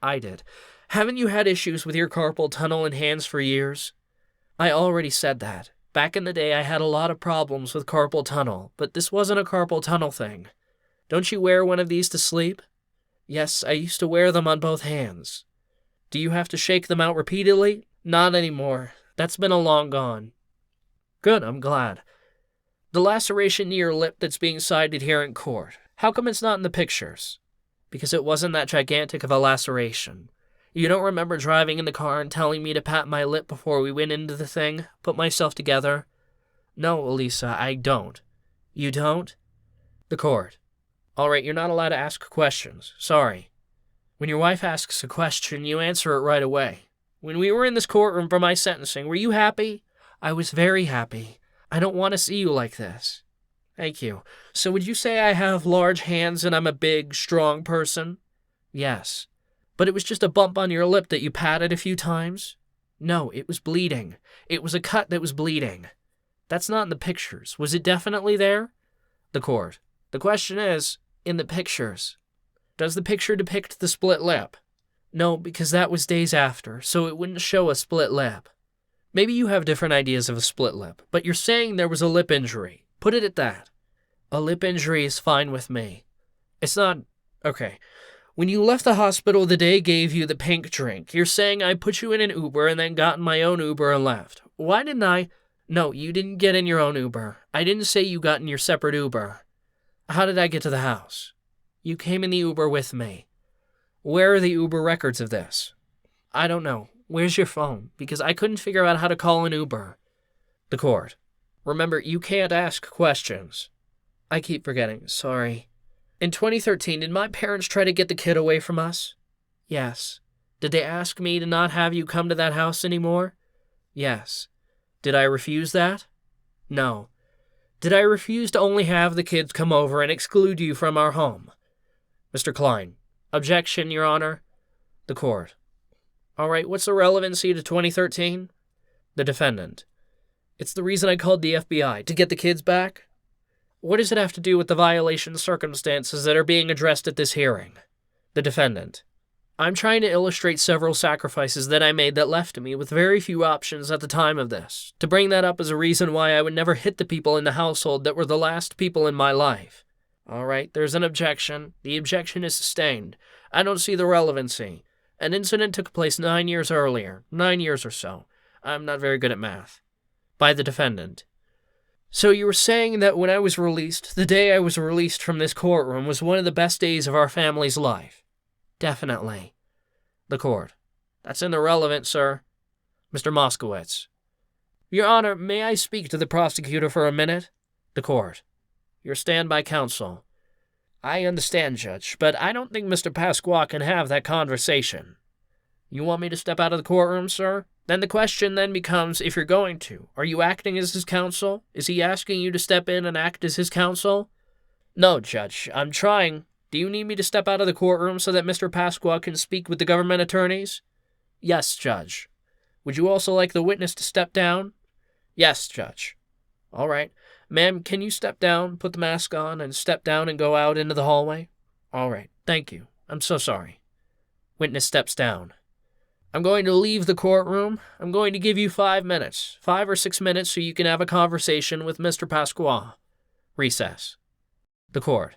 I did. Haven't you had issues with your carpal tunnel and hands for years? I already said that. Back in the day, I had a lot of problems with carpal tunnel, but this wasn't a carpal tunnel thing. Don't you wear one of these to sleep? Yes, I used to wear them on both hands. Do you have to shake them out repeatedly? Not anymore. That's been a long gone. Good, I'm glad. The laceration near your lip that's being cited here in court, how come it's not in the pictures? Because it wasn't that gigantic of a laceration. You don't remember driving in the car and telling me to pat my lip before we went into the thing, put myself together? No, Elisa, I don't. You don't? The court. All right, you're not allowed to ask questions. Sorry. When your wife asks a question, you answer it right away. When we were in this courtroom for my sentencing, were you happy? I was very happy. I don't want to see you like this. Thank you. So would you say I have large hands and I'm a big, strong person? Yes. But it was just a bump on your lip that you patted a few times? No, it was bleeding. It was a cut that was bleeding. That's not in the pictures. Was it definitely there? The court. The question is, in the pictures. Does the picture depict the split lip? No, because that was days after, so it wouldn't show a split lip. Maybe you have different ideas of a split lip, but you're saying there was a lip injury. Put it at that. A lip injury is fine with me. It's not... Okay. When you left the hospital the day I gave you the pink drink, you're saying I put you in an Uber and then got in my own Uber and left. Why didn't I... No, you didn't get in your own Uber. I didn't say you got in your separate Uber. How did I get to the house? You came in the Uber with me. Where are the Uber records of this? I don't know. Where's your phone? Because I couldn't figure out how to call an Uber. The court. Remember, you can't ask questions. I keep forgetting. Sorry. In 2013, did my parents try to get the kid away from us? Yes. Did they ask me to not have you come to that house anymore? Yes. Did I refuse that? No. Did I refuse to only have the kids come over and exclude you from our home? Mr. Klein. Objection, Your Honor. The court. All right, what's the relevancy to 2013? The defendant. It's the reason I called the FBI, to get the kids back. What does it have to do with the violation circumstances that are being addressed at this hearing? The defendant. I'm trying to illustrate several sacrifices that I made that left me with very few options at the time of this, to bring that up as a reason why I would never hit the people in the household that were the last people in my life. All right, there's an objection. The objection is sustained. I don't see the relevancy. An incident took place 9 years earlier, 9 years or so. I'm not very good at math. By the defendant. So you were saying that when I was released, the day I was released from this courtroom was one of the best days of our family's life? Definitely. The court. That's irrelevant, sir. Mr. Moskowitz. Your Honor, may I speak to the prosecutor for a minute? The court. Your standby counsel. I understand, Judge, but I don't think Mr. Pasqua can have that conversation. You want me to step out of the courtroom, sir? Then the question then becomes, if you're going to, are you acting as his counsel? Is he asking you to step in and act as his counsel? No, Judge, I'm trying. Do you need me to step out of the courtroom so that Mr. Pasqua can speak with the government attorneys? Yes, Judge. Would you also like the witness to step down? Yes, Judge. All right. Ma'am, can you step down, put the mask on, and step down and go out into the hallway? All right. Thank you. I'm so sorry. Witness steps down. I'm going to leave the courtroom. I'm going to give you 5 minutes, 5 or 6 minutes, so you can have a conversation with Mr. Pasqua. Recess. The court.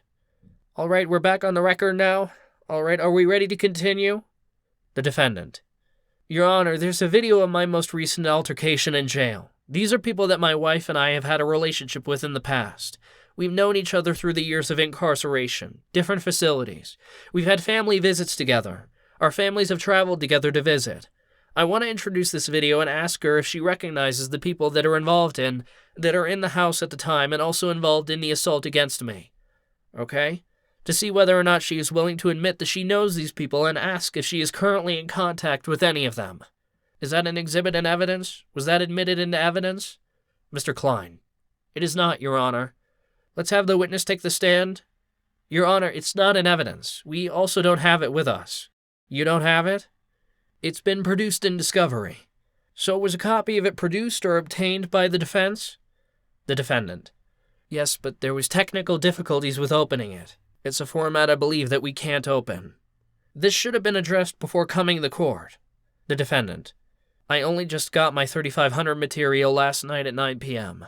All right, we're back on the record now. All right, are we ready to continue? The defendant. Your Honor, there's a video of my most recent altercation in jail. These are people that my wife and I have had a relationship with in the past. We've known each other through the years of incarceration, different facilities. We've had family visits together. Our families have traveled together to visit. I want to introduce this video and ask her if she recognizes the people that are in the house at the time and also involved in the assault against me. Okay? To see whether or not she is willing to admit that she knows these people and ask if she is currently in contact with any of them. Is that an exhibit in evidence? Was that admitted into evidence? Mr. Klein. It is not, Your Honor. Let's have the witness take the stand. Your Honor, it's not in evidence. We also don't have it with us. You don't have it? It's been produced in discovery. So was a copy of it produced or obtained by the defense? The defendant. Yes, but there was technical difficulties with opening it. It's a format I believe that we can't open. This should have been addressed before coming to court. The defendant. I only just got my 3500 material last night at 9 p.m.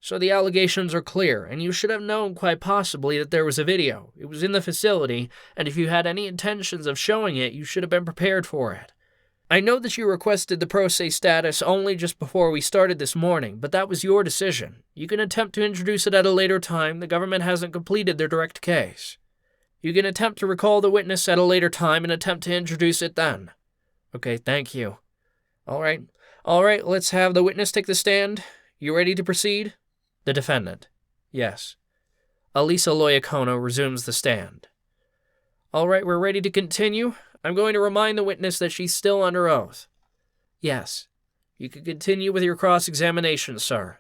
So the allegations are clear, and you should have known quite possibly that there was a video. It was in the facility, and if you had any intentions of showing it, you should have been prepared for it. I know that you requested the pro se status only just before we started this morning, but that was your decision. You can attempt to introduce it at a later time. The government hasn't completed their direct case. You can attempt to recall the witness at a later time and attempt to introduce it then. Okay, thank you. All right, let's have the witness take the stand. You ready to proceed? The defendant. Yes. Elisa Loyacono resumes the stand. All right, we're ready to continue. I'm going to remind the witness that she's still under oath. Yes. You can continue with your cross-examination, sir.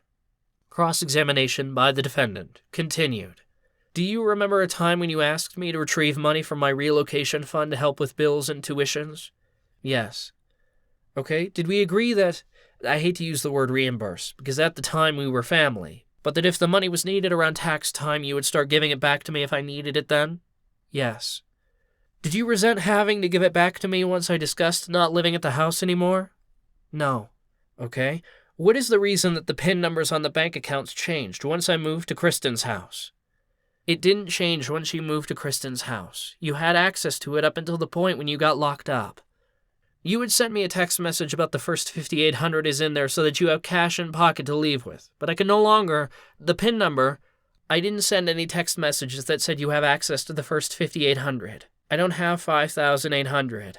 Cross-examination by the defendant. Continued. Do you remember a time when you asked me to retrieve money from my relocation fund to help with bills and tuitions? Yes. Okay, did we agree that, I hate to use the word reimburse, because at the time we were family, but that if the money was needed around tax time, you would start giving it back to me if I needed it then? Yes. Did you resent having to give it back to me once I discussed not living at the house anymore? No. Okay. What is the reason that the PIN numbers on the bank accounts changed once I moved to Kristen's house? It didn't change once you moved to Kristen's house. You had access to it up until the point when you got locked up. You had sent me a text message about the first 5,800 is in there so that you have cash in pocket to leave with, but I can no longer, the PIN number, I didn't send any text messages that said you have access to the first 5,800. I don't have 5,800.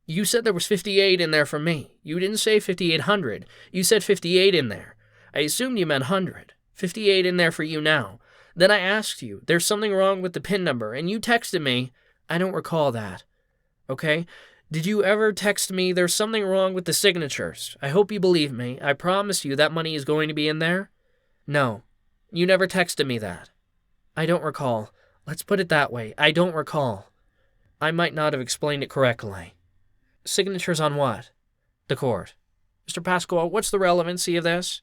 You said there was 58 in there for me. You didn't say 5,800. You said 58 in there. I assumed you meant 100. 58 in there for you now. Then I asked you, there's something wrong with the PIN number, and you texted me, I don't recall that. Okay? Did you ever text me, there's something wrong with the signatures? I hope you believe me. I promise you that money is going to be in there. No. You never texted me that. I don't recall. Let's put it that way. I don't recall. I might not have explained it correctly. Signatures on what? The court. Mr. Pasqua, what's the relevancy of this?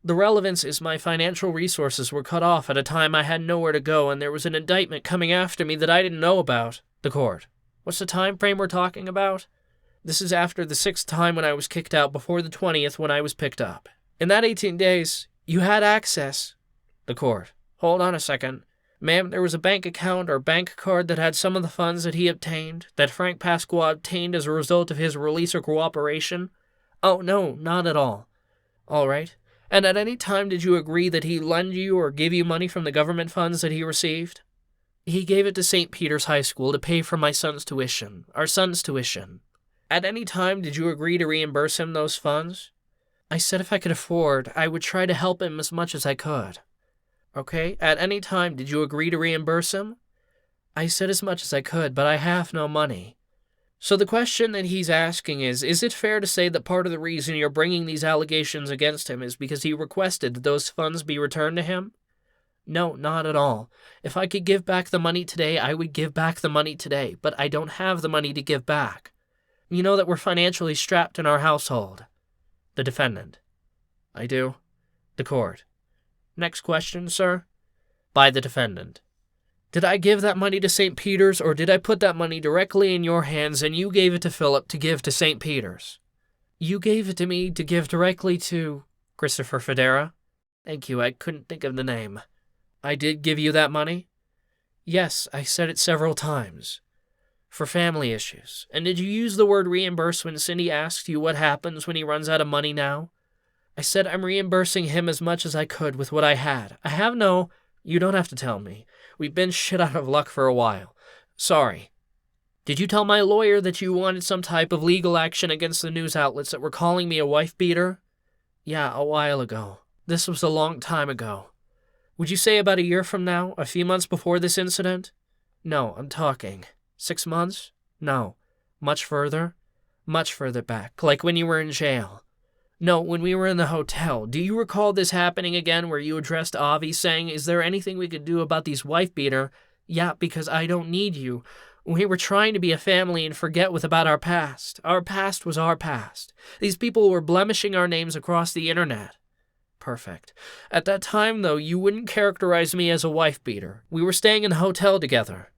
The relevance is my financial resources were cut off at a time I had nowhere to go, and there was an indictment coming after me that I didn't know about. The court. What's the time frame we're talking about? This is after the 6th time when I was kicked out before the 20th when I was picked up. In that 18 days, you had access. The court. Hold on a second. Ma'am, there was a bank account or bank card that had some of the funds that he obtained, that Frank Pasqua obtained as a result of his release or cooperation? Oh, no, not at all. All right. And at any time did you agree that he lend you or give you money from the government funds that he received? He gave it to St. Peter's High School to pay for my son's tuition, our son's tuition. At any time did you agree to reimburse him those funds? I said if I could afford, I would try to help him as much as I could. Okay, at any time did you agree to reimburse him? I said as much as I could, but I have no money. So the question that he's asking is it fair to say that part of the reason you're bringing these allegations against him is because he requested that those funds be returned to him? No, not at all. If I could give back the money today, I would give back the money today, but I don't have the money to give back. You know that we're financially strapped in our household. The defendant. I do. The court. Next question, sir. By the defendant. Did I give that money to St. Peter's, or did I put that money directly in your hands and you gave it to Philip to give to St. Peter's? You gave it to me to give directly to Christopher Federa. Thank you, I couldn't think of the name. I did give you that money? Yes, I said it several times. For family issues. And did you use the word reimburse when Cindy asked you what happens when he runs out of money now? I said I'm reimbursing him as much as I could with what I had. I have no... You don't have to tell me. We've been shit out of luck for a while. Sorry. Did you tell my lawyer that you wanted some type of legal action against the news outlets that were calling me a wife beater? Yeah, a while ago. This was a long time ago. Would you say about a year from now, a few months before this incident? No, I'm talking. 6 months? No. Much further? Much further back, like when you were in jail. No, when we were in the hotel. Do you recall this happening again where you addressed Avi saying, is there anything we could do about these wife beater? Yeah, because I don't need you. We were trying to be a family and forget about our past. Our past was our past. These people were blemishing our names across the internet. Perfect. At that time, though, you wouldn't characterize me as a wife beater. We were staying in the hotel together.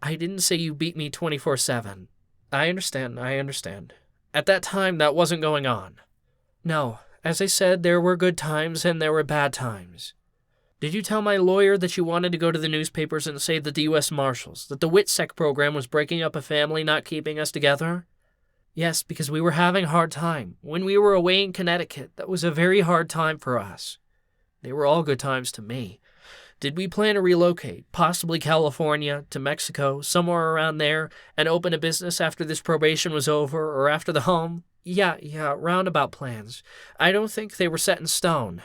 I didn't say you beat me 24/7. I understand. At that time, that wasn't going on. No, as I said, there were good times and there were bad times. Did you tell my lawyer that you wanted to go to the newspapers and say that the U.S. Marshals, that the WITSEC program was breaking up a family, not keeping us together? Yes, because we were having a hard time. When we were away in Connecticut, that was a very hard time for us. They were all good times to me. Did we plan to relocate, possibly California, to Mexico, somewhere around there, and open a business after this probation was over, or after the home? Yeah, roundabout plans. I don't think they were set in stone.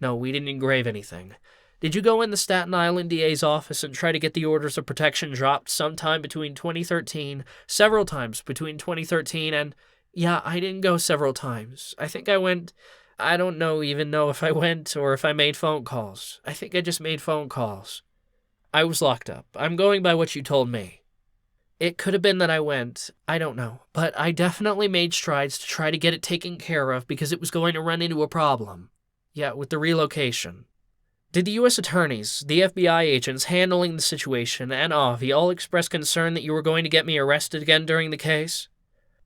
No, we didn't engrave anything. Did you go in the Staten Island DA's office and try to get the orders of protection dropped sometime between 2013, several times between 2013 and... Yeah, I didn't go several times. I think I went... I don't even know if I went or if I made phone calls. I think I just made phone calls. I was locked up. I'm going by what you told me. It could have been that I went. I don't know. But I definitely made strides to try to get it taken care of because it was going to run into a problem. Yeah, with the relocation. Did the U.S. attorneys, the FBI agents handling the situation, and Avi all express concern that you were going to get me arrested again during the case?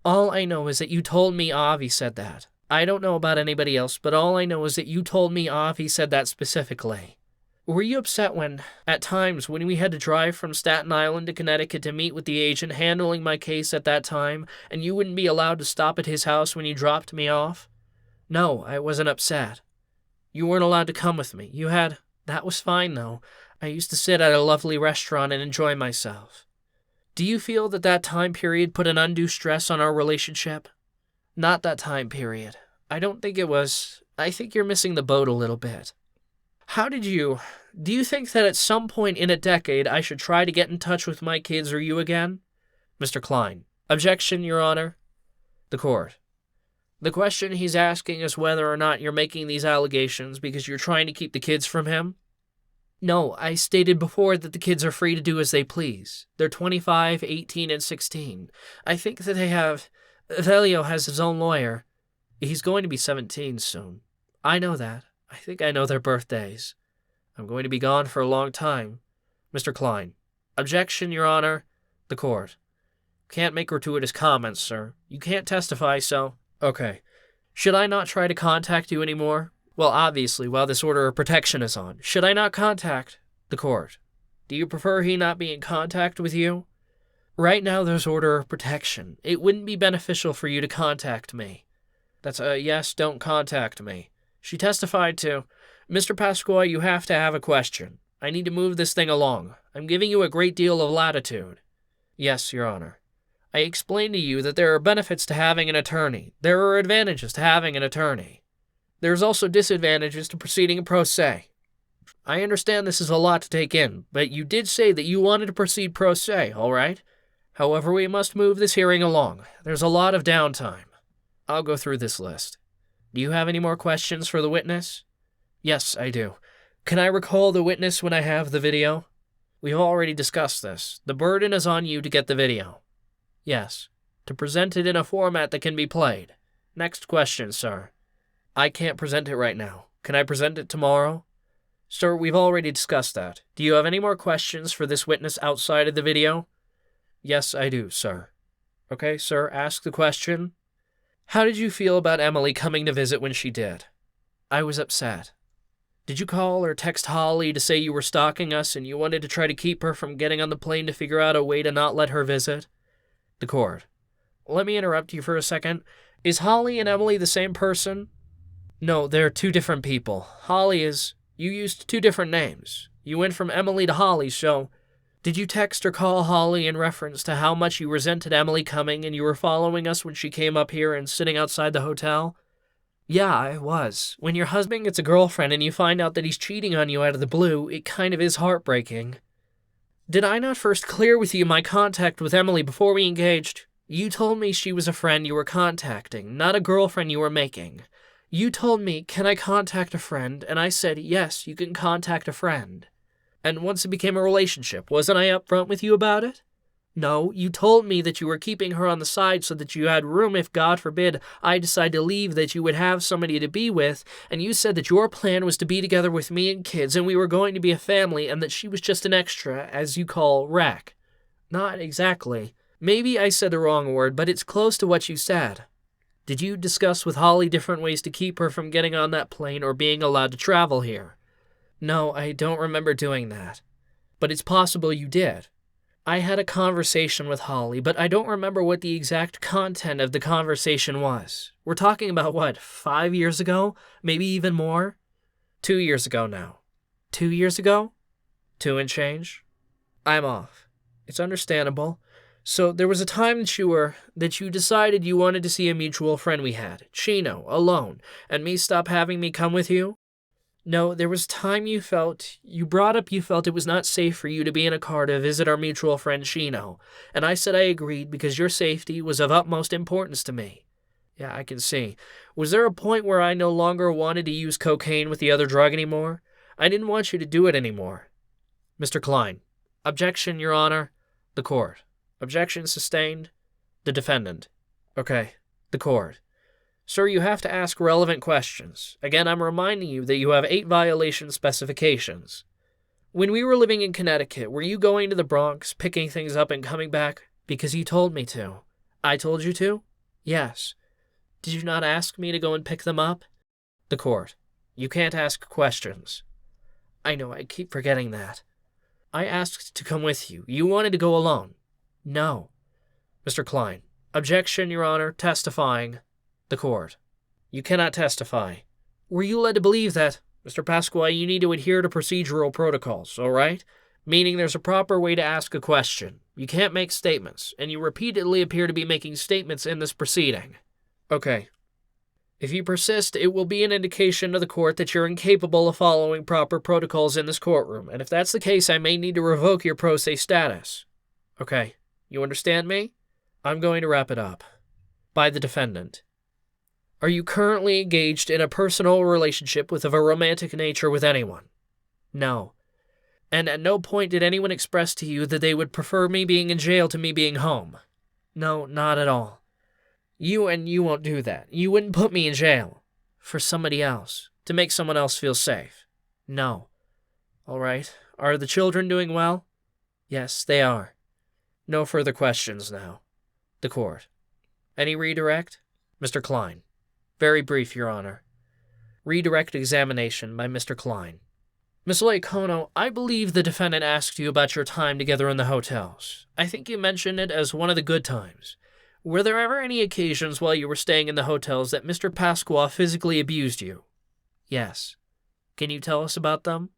All I know is that you told me Avi said that. I don't know about anybody else, but all I know is that you told me Avi said that specifically. Were you upset when, at times, when we had to drive from Staten Island to Connecticut to meet with the agent handling my case at that time, and you wouldn't be allowed to stop at his house when you dropped me off? No, I wasn't upset. You weren't allowed to come with me. You had... That was fine, though. I used to sit at a lovely restaurant and enjoy myself. Do you feel that that time period put an undue stress on our relationship? Not that time period. I don't think it was. I think you're missing the boat a little bit. Do you think that at some point in a decade I should try to get in touch with my kids or you again? Mr. Klein. Objection, Your Honor. The court. The question he's asking is whether or not you're making these allegations because you're trying to keep the kids from him? No, I stated before that the kids are free to do as they please. They're 25, 18, and 16. I think that they have... Velio has his own lawyer. He's going to be 17 soon. I know that. I think I know their birthdays. I'm going to be gone for a long time. Mr. Klein. Objection, Your Honor. The court. Can't make gratuitous comments, sir. You can't testify, so... Okay. Should I not try to contact you anymore? Well, obviously, while this order of protection is on. Should I not contact the court? Do you prefer he not be in contact with you? Right now, there's order of protection. It wouldn't be beneficial for you to contact me. That's a yes, don't contact me. She testified to, Mr. Pasqua, you have to have a question. I need to move this thing along. I'm giving you a great deal of latitude. Yes, Your Honor. I explained to you that there are benefits to having an attorney. There are advantages to having an attorney. There's also disadvantages to proceeding pro se. I understand this is a lot to take in, but you did say that you wanted to proceed pro se, all right? However, we must move this hearing along. There's a lot of downtime. I'll go through this list. Do you have any more questions for the witness? Yes, I do. Can I recall the witness when I have the video? We've already discussed this. The burden is on you to get the video. Yes, to present it in a format that can be played. Next question, sir. I can't present it right now. Can I present it tomorrow? Sir, we've already discussed that. Do you have any more questions for this witness outside of the video? Yes, I do, sir. Okay, sir, ask the question. How did you feel about Emily coming to visit when she did? I was upset. Did you call or text Holly to say you were stalking us and you wanted to try to keep her from getting on the plane to figure out a way to not let her visit? The court. Let me interrupt you for a second. Is Holly and Emily the same person? No, they're two different people. Holly is... You used two different names. You went from Emily to Holly, so... Did you text or call Holly in reference to how much you resented Emily coming and you were following us when she came up here and sitting outside the hotel? Yeah, I was. When your husband gets a girlfriend and you find out that he's cheating on you out of the blue, it kind of is heartbreaking. Did I not first clear with you my contact with Emily before we engaged? You told me she was a friend you were contacting, not a girlfriend you were making. You told me, can I contact a friend? And I said, yes, you can contact a friend. And once it became a relationship, wasn't I upfront with you about it? No, you told me that you were keeping her on the side so that you had room if, God forbid, I decide to leave, that you would have somebody to be with, and you said that your plan was to be together with me and kids, and we were going to be a family, and that she was just an extra, as you call, wreck. Not exactly. Maybe I said the wrong word, but it's close to what you said. Did you discuss with Holly different ways to keep her from getting on that plane or being allowed to travel here? No, I don't remember doing that. But it's possible you did. I had a conversation with Holly, but I don't remember what the exact content of the conversation was. We're talking about, what, 5 years ago? Maybe even more? 2 years ago now. 2 years ago? 2 and change? I'm off. It's understandable. So there was a time that you decided you wanted to see a mutual friend we had, Chino, alone, and me stop having me come with you? No, there was a time you felt it was not safe for you to be in a car to visit our mutual friend Chino, and I said I agreed because your safety was of utmost importance to me. Yeah, I can see. Was there a point where I no longer wanted to use cocaine with the other drug anymore? I didn't want you to do it anymore. Mr. Klein. Objection, Your Honor. The court. Objection sustained. The defendant. Okay. The court. Sir, you have to ask relevant questions. Again, I'm reminding you that you have 8 violation specifications. When we were living in Connecticut, were you going to the Bronx, picking things up and coming back? Because you told me to. I told you to? Yes. Did you not ask me to go and pick them up? The court. You can't ask questions. I know, I keep forgetting that. I asked to come with you. You wanted to go alone. No. Mr. Klein. Objection, Your Honor. Testifying. The court. You cannot testify. Were you led to believe that, Mr. Pasqua, you need to adhere to procedural protocols, all right? Meaning there's a proper way to ask a question. You can't make statements, and you repeatedly appear to be making statements in this proceeding. Okay. If you persist, it will be an indication to the court that you're incapable of following proper protocols in this courtroom, and if that's the case, I may need to revoke your pro se status. Okay. You understand me? I'm going to wrap it up. By the defendant. Are you currently engaged in a personal relationship of a romantic nature with anyone? No. And at no point did anyone express to you that they would prefer me being in jail to me being home? No, not at all. You won't do that. You wouldn't put me in jail. For somebody else. To make someone else feel safe. No. All right. Are the children doing well? Yes, they are. No further questions now. The court. Any redirect? Mr. Klein. Very brief, Your Honor. Redirect examination by Mr. Klein. Ms. 𝐏𝐫𝐞𝐬, I believe the defendant asked you about your time together in the hotels. I think you mentioned it as one of the good times. Were there ever any occasions while you were staying in the hotels that Mr. Pasqua physically abused you? Yes. Can you tell us about them?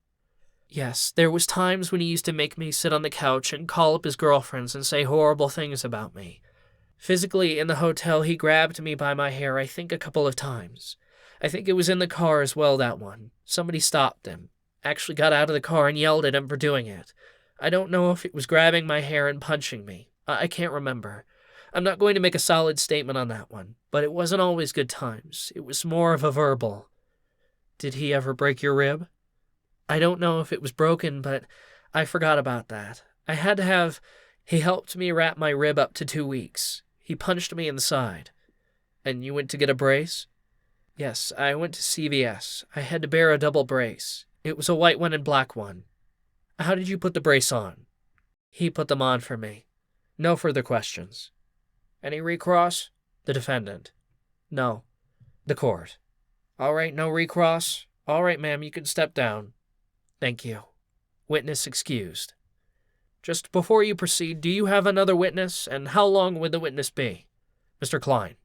Yes, there was times when he used to make me sit on the couch and call up his girlfriends and say horrible things about me. Physically, in the hotel, he grabbed me by my hair, I think a couple of times. I think it was in the car as well, that one. Somebody stopped him. Actually got out of the car and yelled at him for doing it. I don't know if it was grabbing my hair and punching me. I can't remember. I'm not going to make a solid statement on that one, but it wasn't always good times. It was more of a verbal. Did he ever break your rib? I don't know if it was broken, but I forgot about that. He helped me wrap my rib up to 2 weeks. He punched me in the side. And you went to get a brace? Yes, I went to CVS. I had to bear a double brace. It was a white one and black one. How did you put the brace on? He put them on for me. No further questions. Any recross? The defendant. No. The court. All right, no recross? All right, ma'am, you can step down. Thank you. Witness excused. Just before you proceed, do you have another witness, and how long would the witness be? Mr. Klein.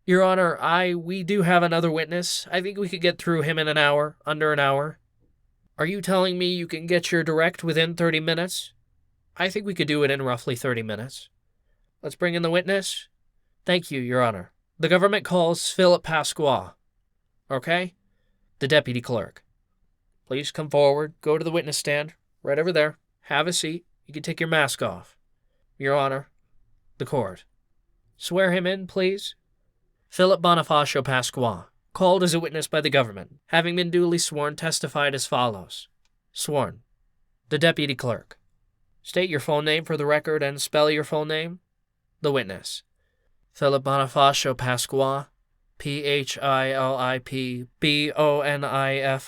Your Honor, we do have another witness. I think we could get through him in an hour, under an hour. Are you telling me you can get your direct within 30 minutes? I think we could do it in roughly 30 minutes. Let's bring in the witness. Thank you, Your Honor. The government calls Philip Pasqua. Okay? The deputy clerk. Please come forward, go to the witness stand, right over there. Have a seat. You can take your mask off. Your Honor. The court. Swear him in, please. Philip Bonifacio Pasqua, called as a witness by the government, having been duly sworn, testified as follows. Sworn. The deputy clerk. State your full name for the record and spell your full name. The witness. Philip Bonifacio Pasqua, PHILIP BONIFACIO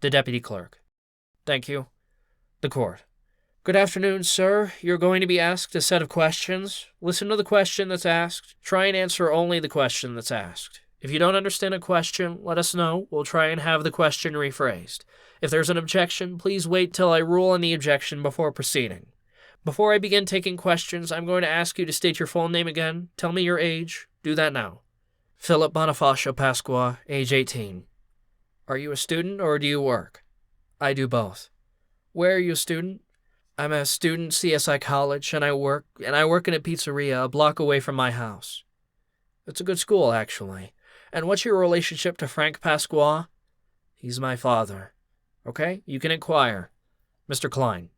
The deputy clerk. Thank you. The court. Good afternoon, sir. You're going to be asked a set of questions. Listen to the question that's asked. Try and answer only the question that's asked. If you don't understand a question, let us know. We'll try and have the question rephrased. If there's an objection, please wait till I rule on the objection before proceeding. Before I begin taking questions, I'm going to ask you to state your full name again. Tell me your age. Do that now. Philip Bonifacio Pasqua, age 18. Are you a student or do you work? I do both. Where are you a student? I'm a student at CSI College, and I work in a pizzeria a block away from my house. It's a good school, actually. And what's your relationship to Frank Pasqua? He's my father. Okay, you can inquire. Mr. Klein.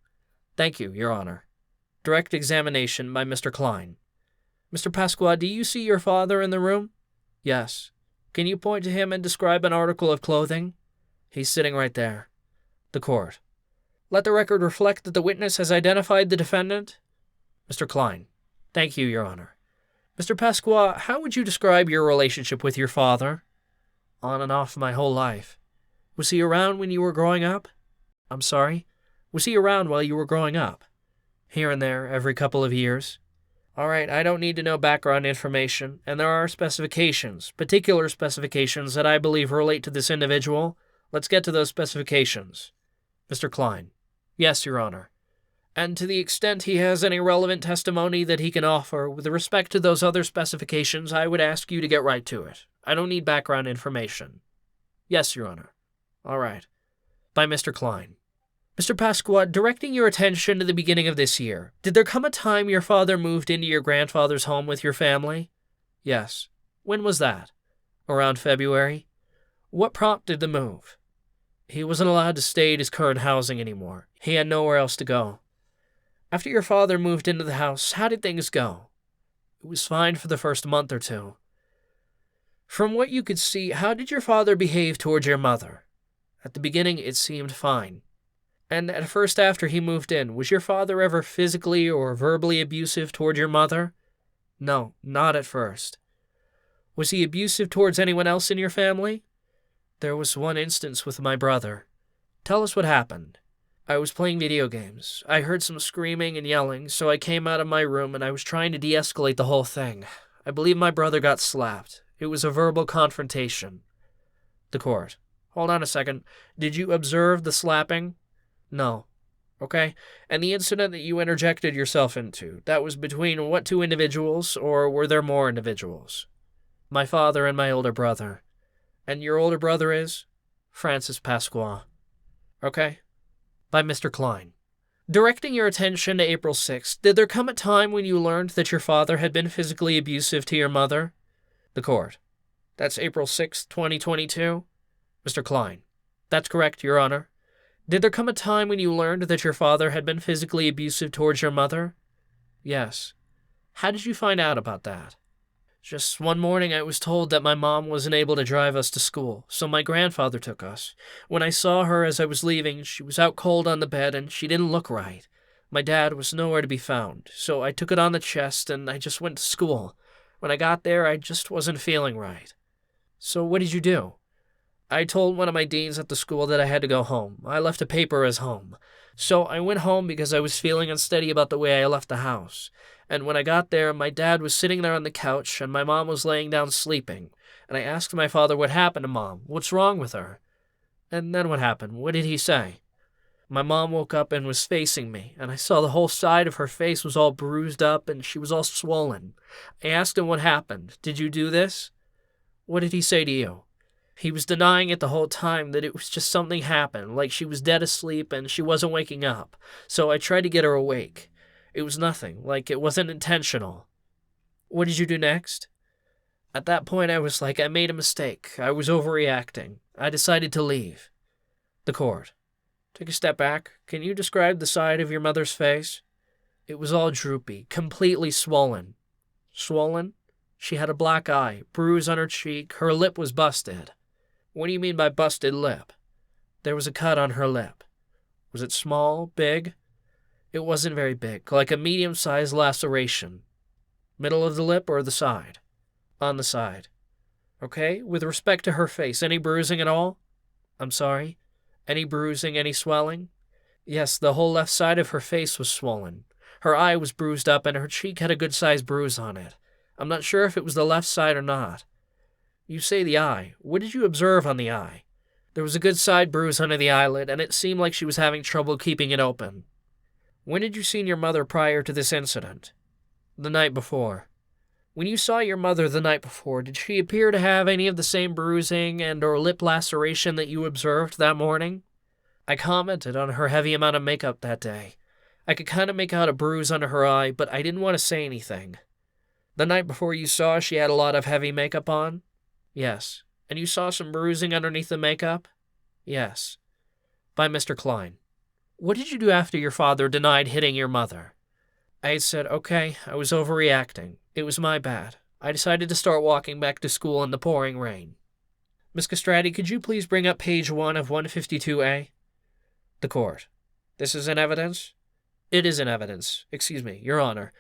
Thank you, Your Honor. Direct examination by Mr. Klein. Mr. Pasqua, do you see your father in the room? Yes. Can you point to him and describe an article of clothing? He's sitting right there. The court. Let the record reflect that the witness has identified the defendant. Mr. Klein. Thank you, Your Honor. Mr. Pasqua, how would you describe your relationship with your father? On and off my whole life. Was he around when you were growing up? I'm sorry? Was he around while you were growing up? Here and there, every couple of years. All right, I don't need to know background information, and there are specifications, particular specifications that I believe relate to this individual. Let's get to those specifications. Mr. Klein. Yes, Your Honor. And to the extent he has any relevant testimony that he can offer with respect to those other specifications, I would ask you to get right to it. I don't need background information. Yes, Your Honor. All right. By Mr. Klein. Mr. Pasqua, directing your attention to the beginning of this year, did there come a time your father moved into your grandfather's home with your family? Yes. When was that? Around February. What prompted the move? He wasn't allowed to stay at his current housing anymore. He had nowhere else to go. After your father moved into the house, how did things go? It was fine for the first month or two. From what you could see, how did your father behave towards your mother? At the beginning, it seemed fine. And at first after he moved in, was your father ever physically or verbally abusive toward your mother? No, not at first. Was he abusive towards anyone else in your family? There was one instance with my brother. Tell us what happened. I was playing video games. I heard some screaming and yelling, so I came out of my room and I was trying to de-escalate the whole thing. I believe my brother got slapped. It was a verbal confrontation. The court. Hold on a second. Did you observe the slapping? No. Okay. And the incident that you interjected yourself into, that was between what two individuals, or were there more individuals? My father and my older brother. And your older brother is? Francis Pasqua. Okay. By Mr. Klein. Directing your attention to April 6th, did there come a time when you learned that your father had been physically abusive to your mother? The court. That's April 6th, 2022? Mr. Klein. That's correct, Your Honor. Did there come a time when you learned that your father had been physically abusive towards your mother? Yes. How did you find out about that? Just one morning I was told that my mom wasn't able to drive us to school, so my grandfather took us. When I saw her as I was leaving, she was out cold on the bed and she didn't look right. My dad was nowhere to be found, so I took it on the chest and I just went to school. When I got there, I just wasn't feeling right. So what did you do? I told one of my deans at the school that I had to go home. I left a paper as home. So I went home because I was feeling unsteady about the way I left the house. And when I got there, my dad was sitting there on the couch, and my mom was laying down sleeping. And I asked my father what happened to Mom. What's wrong with her? And then what happened? What did he say? My mom woke up and was facing me, and I saw the whole side of her face was all bruised up, and she was all swollen. I asked him what happened. Did you do this? What did he say to you? He was denying it the whole time, that it was just something happened, like she was dead asleep and she wasn't waking up. So I tried to get her awake. It was nothing, like it wasn't intentional. What did you do next? At that point, I was like, I made a mistake. I was overreacting. I decided to leave. The court. Take a step back. Can you describe the side of your mother's face? It was all droopy, completely swollen. Swollen? She had a black eye, bruise on her cheek, her lip was busted. What do you mean by busted lip? There was a cut on her lip. Was it small, big? It wasn't very big, like a medium-sized laceration. Middle of the lip or the side? On the side. Okay, with respect to her face, any bruising at all? I'm sorry? Any bruising, any swelling? Yes, the whole left side of her face was swollen. Her eye was bruised up and her cheek had a good-sized bruise on it. I'm not sure if it was the left side or not. You say the eye. What did you observe on the eye? There was a good side bruise under the eyelid, and it seemed like she was having trouble keeping it open. When did you see your mother prior to this incident? The night before. When you saw your mother the night before, did she appear to have any of the same bruising and or lip laceration that you observed that morning? I commented on her heavy amount of makeup that day. I could kind of make out a bruise under her eye, but I didn't want to say anything. The night before you saw she had a lot of heavy makeup on? Yes. And you saw some bruising underneath the makeup? Yes. By Mr. Klein. What did you do after your father denied hitting your mother? I had said, okay, I was overreacting. It was my bad. I decided to start walking back to school in the pouring rain. Miss Castrati, could you please bring up page 1 of 152A? The court. This is in evidence? It is in evidence. Excuse me, Your Honor.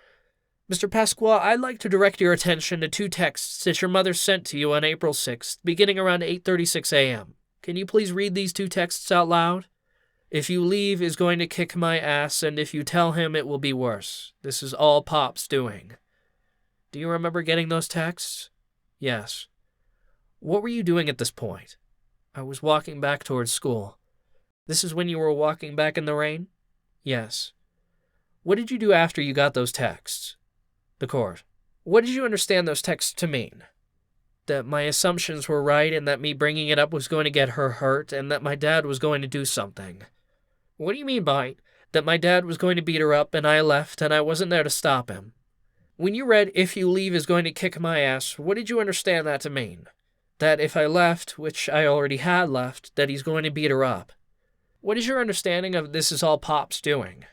Mr. Pasqua, I'd like to direct your attention to 2 texts that your mother sent to you on April 6th, beginning around 8:36 a.m. Can you please read these 2 texts out loud? If you leave is going to kick my ass, and if you tell him it will be worse. This is all Pop's doing. Do you remember getting those texts? Yes. What were you doing at this point? I was walking back towards school. This is when you were walking back in the rain? Yes. What did you do after you got those texts? The court. What did you understand those texts to mean? That my assumptions were right and that me bringing it up was going to get her hurt and that my dad was going to do something. What do you mean by that my dad was going to beat her up and I left and I wasn't there to stop him? When you read, if you leave is going to kick my ass, what did you understand that to mean? That if I left, which I already had left, that he's going to beat her up. What is your understanding of this is all Pop's doing?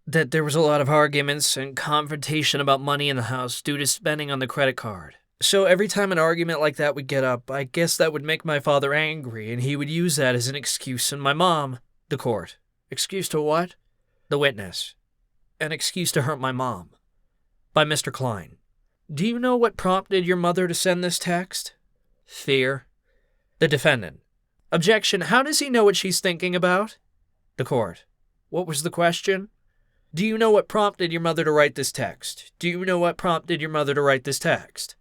That there was a lot of arguments and confrontation about money in the house due to spending on the credit card. So every time an argument like that would get up, I guess that would make my father angry, and he would use that as an excuse, and my mom... The court. Excuse to what? The witness. An excuse to hurt my mom. By Mr. Klein. Do you know what prompted your mother to send this text? Fear. The defendant. Objection. How does he know what she's thinking about? The court. What was the question? Do you know what prompted your mother to write this text? Do you know what prompted your mother to write this text?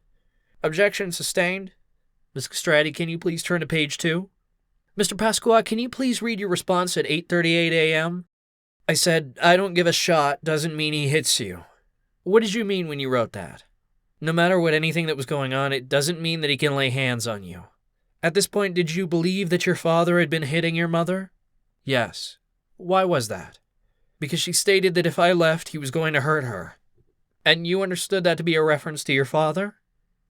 Objection sustained. Ms. Castrati, can you please turn to page 2? Mr. Pasqua, can you please read your response at 8:38 a.m.? I said, I don't give a shot doesn't mean he hits you. What did you mean when you wrote that? No matter what anything that was going on, it doesn't mean that he can lay hands on you. At this point, did you believe that your father had been hitting your mother? Yes. Why was that? Because she stated that if I left, he was going to hurt her. And you understood that to be a reference to your father?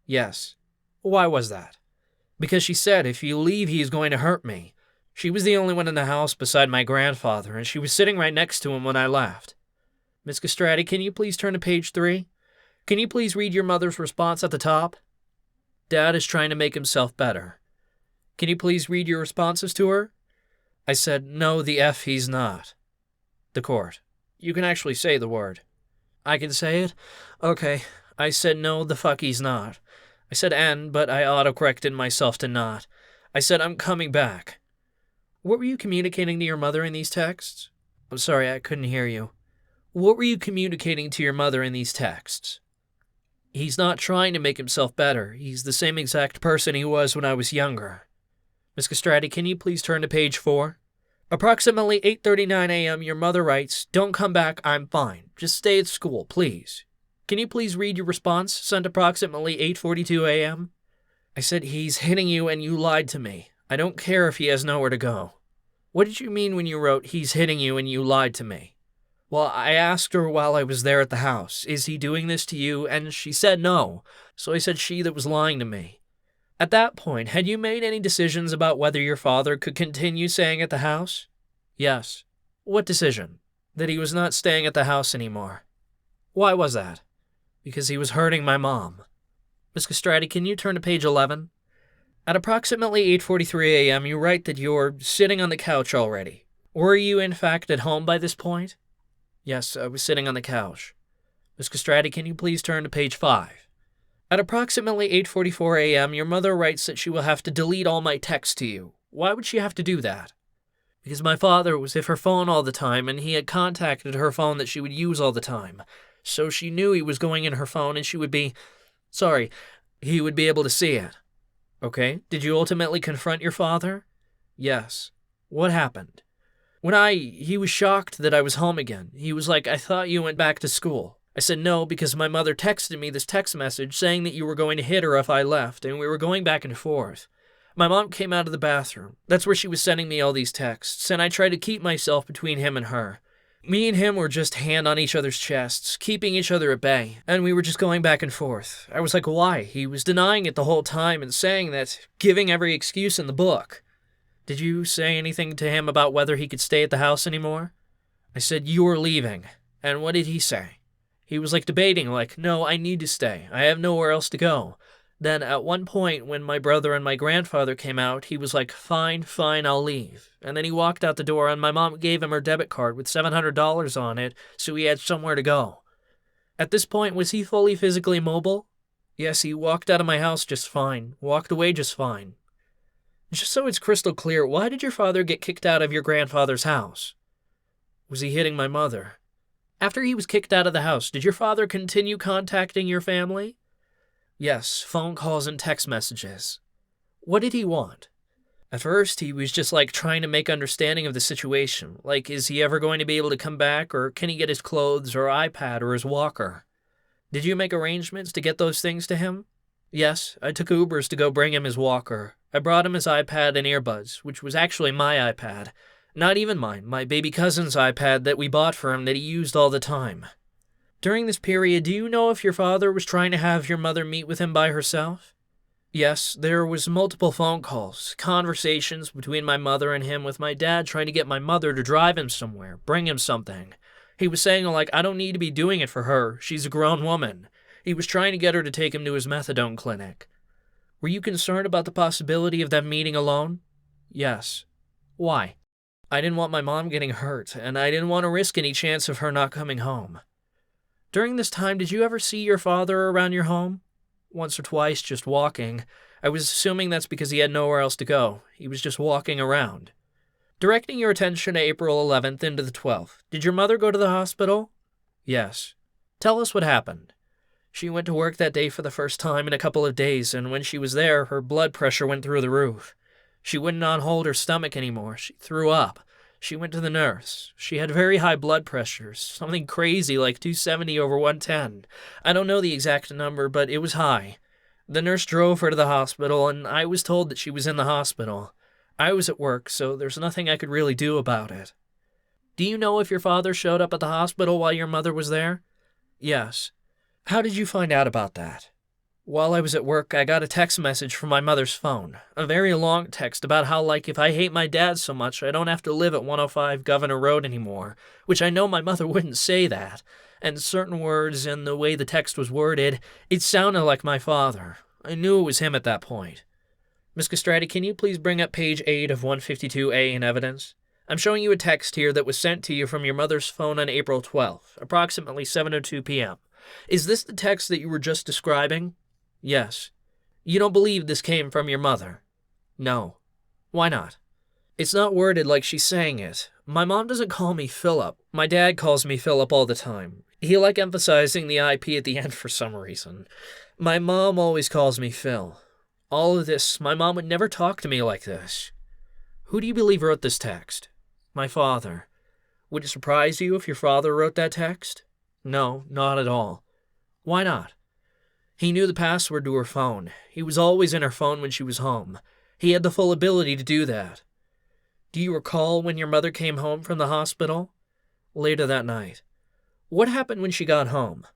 Yes. Why was that? Because she said, if you leave, he is going to hurt me. She was the only one in the house beside my grandfather, and she was sitting right next to him when I left. Miss Castrati, can you please turn to page 3? Can you please read your mother's response at the top? Dad is trying to make himself better. Can you please read your responses to her? I said, no, the F he's not. The court. You can actually say the word. I can say it? Okay. I said, no, the fuck he's not. I said N, but I autocorrected myself to not. I said, I'm coming back. What were you communicating to your mother in these texts? I'm sorry, I couldn't hear you. What were you communicating to your mother in these texts? He's not trying to make himself better. He's the same exact person he was when I was younger. Ms. Castrati, can you please turn to page 4? Approximately 8:39 a.m., your mother writes, don't come back, I'm fine. Just stay at school, please. Can you please read your response, sent approximately 8:42 a.m.? I said, he's hitting you and you lied to me. I don't care if he has nowhere to go. What did you mean when you wrote, he's hitting you and you lied to me? Well, I asked her while I was there at the house, is he doing this to you? And she said no. So I said she that was lying to me. At that point, had you made any decisions about whether your father could continue staying at the house? Yes. What decision? That he was not staying at the house anymore. Why was that? Because he was hurting my mom. Ms. Castrati, can you turn to page 11? At approximately 8:43 a.m., you write that you're sitting on the couch already. Were you, in fact, at home by this point? Yes, I was sitting on the couch. Ms. Castrati, can you please turn to page 5? At approximately 8:44 a.m., your mother writes that she will have to delete all my texts to you. Why would she have to do that? Because my father was with her phone all the time, and he had contacted her phone that she would use all the time. So she knew he was going in her phone, and he would be able to see it. Okay, did you ultimately confront your father? Yes. What happened? He was shocked that I was home again. He was like, I thought you went back to school. I said no, because my mother texted me this text message saying that you were going to hit her if I left, and we were going back and forth. My mom came out of the bathroom. That's where she was sending me all these texts, and I tried to keep myself between him and her. Me and him were just hand on each other's chests, keeping each other at bay, and we were just going back and forth. I was like, why? He was denying it the whole time and saying that, giving every excuse in the book. Did you say anything to him about whether he could stay at the house anymore? I said, you're leaving. And what did he say? He was like debating, like, no, I need to stay. I have nowhere else to go. Then at one point, when my brother and my grandfather came out, he was like, fine, I'll leave. And then he walked out the door, and my mom gave him her debit card with $700 on it, so he had somewhere to go. At this point, was he fully physically mobile? Yes, he walked out of my house just fine, walked away just fine. Just so it's crystal clear, why did your father get kicked out of your grandfather's house? Was he hitting my mother? After he was kicked out of the house, did your father continue contacting your family? Yes, phone calls and text messages. What did he want? At first, he was just like trying to make understanding of the situation, like is he ever going to be able to come back, or can he get his clothes or iPad or his walker? Did you make arrangements to get those things to him? Yes, I took Ubers to go bring him his walker. I brought him his iPad and earbuds, which was actually my iPad. Not even mine, my baby cousin's iPad that we bought for him that he used all the time. During this period, do you know if your father was trying to have your mother meet with him by herself? Yes, there was multiple phone calls, conversations between my mother and him with my dad trying to get my mother to drive him somewhere, bring him something. He was saying like, I don't need to be doing it for her, she's a grown woman. He was trying to get her to take him to his methadone clinic. Were you concerned about the possibility of them meeting alone? Yes. Why? I didn't want my mom getting hurt, and I didn't want to risk any chance of her not coming home. During this time, did you ever see your father around your home? Once or twice, just walking. I was assuming that's because he had nowhere else to go. He was just walking around. Directing your attention to April 11th into the 12th, did your mother go to the hospital? Yes. Tell us what happened. She went to work that day for the first time in a couple of days, and when she was there, her blood pressure went through the roof. She would not hold her stomach anymore. She threw up. She went to the nurse. She had very high blood pressure, something crazy like 270 over 110. I don't know the exact number, but it was high. The nurse drove her to the hospital, and I was told that she was in the hospital. I was at work, so there's nothing I could really do about it. Do you know if your father showed up at the hospital while your mother was there? Yes. How did you find out about that? While I was at work, I got a text message from my mother's phone. A very long text about how, like, if I hate my dad so much, I don't have to live at 105 Governor Road anymore, which I know my mother wouldn't say that. And certain words and the way the text was worded, it sounded like my father. I knew it was him at that point. Ms. Castrati, can you please bring up page 8 of 152A in evidence? I'm showing you a text here that was sent to you from your mother's phone on April 12th, approximately 7:02 p.m. Is this the text that you were just describing? Yes. You don't believe this came from your mother? No. Why not? It's not worded like she's saying it. My mom doesn't call me Philip. My dad calls me Philip all the time. He emphasizing the IP at the end for some reason. My mom always calls me Phil. All of this, my mom would never talk to me like this. Who do you believe wrote this text? My father. Would it surprise you if your father wrote that text? No, not at all. Why not? He knew the password to her phone. He was always in her phone when she was home. He had the full ability to do that. Do you recall when your mother came home from the hospital? Later that night. What happened when she got home?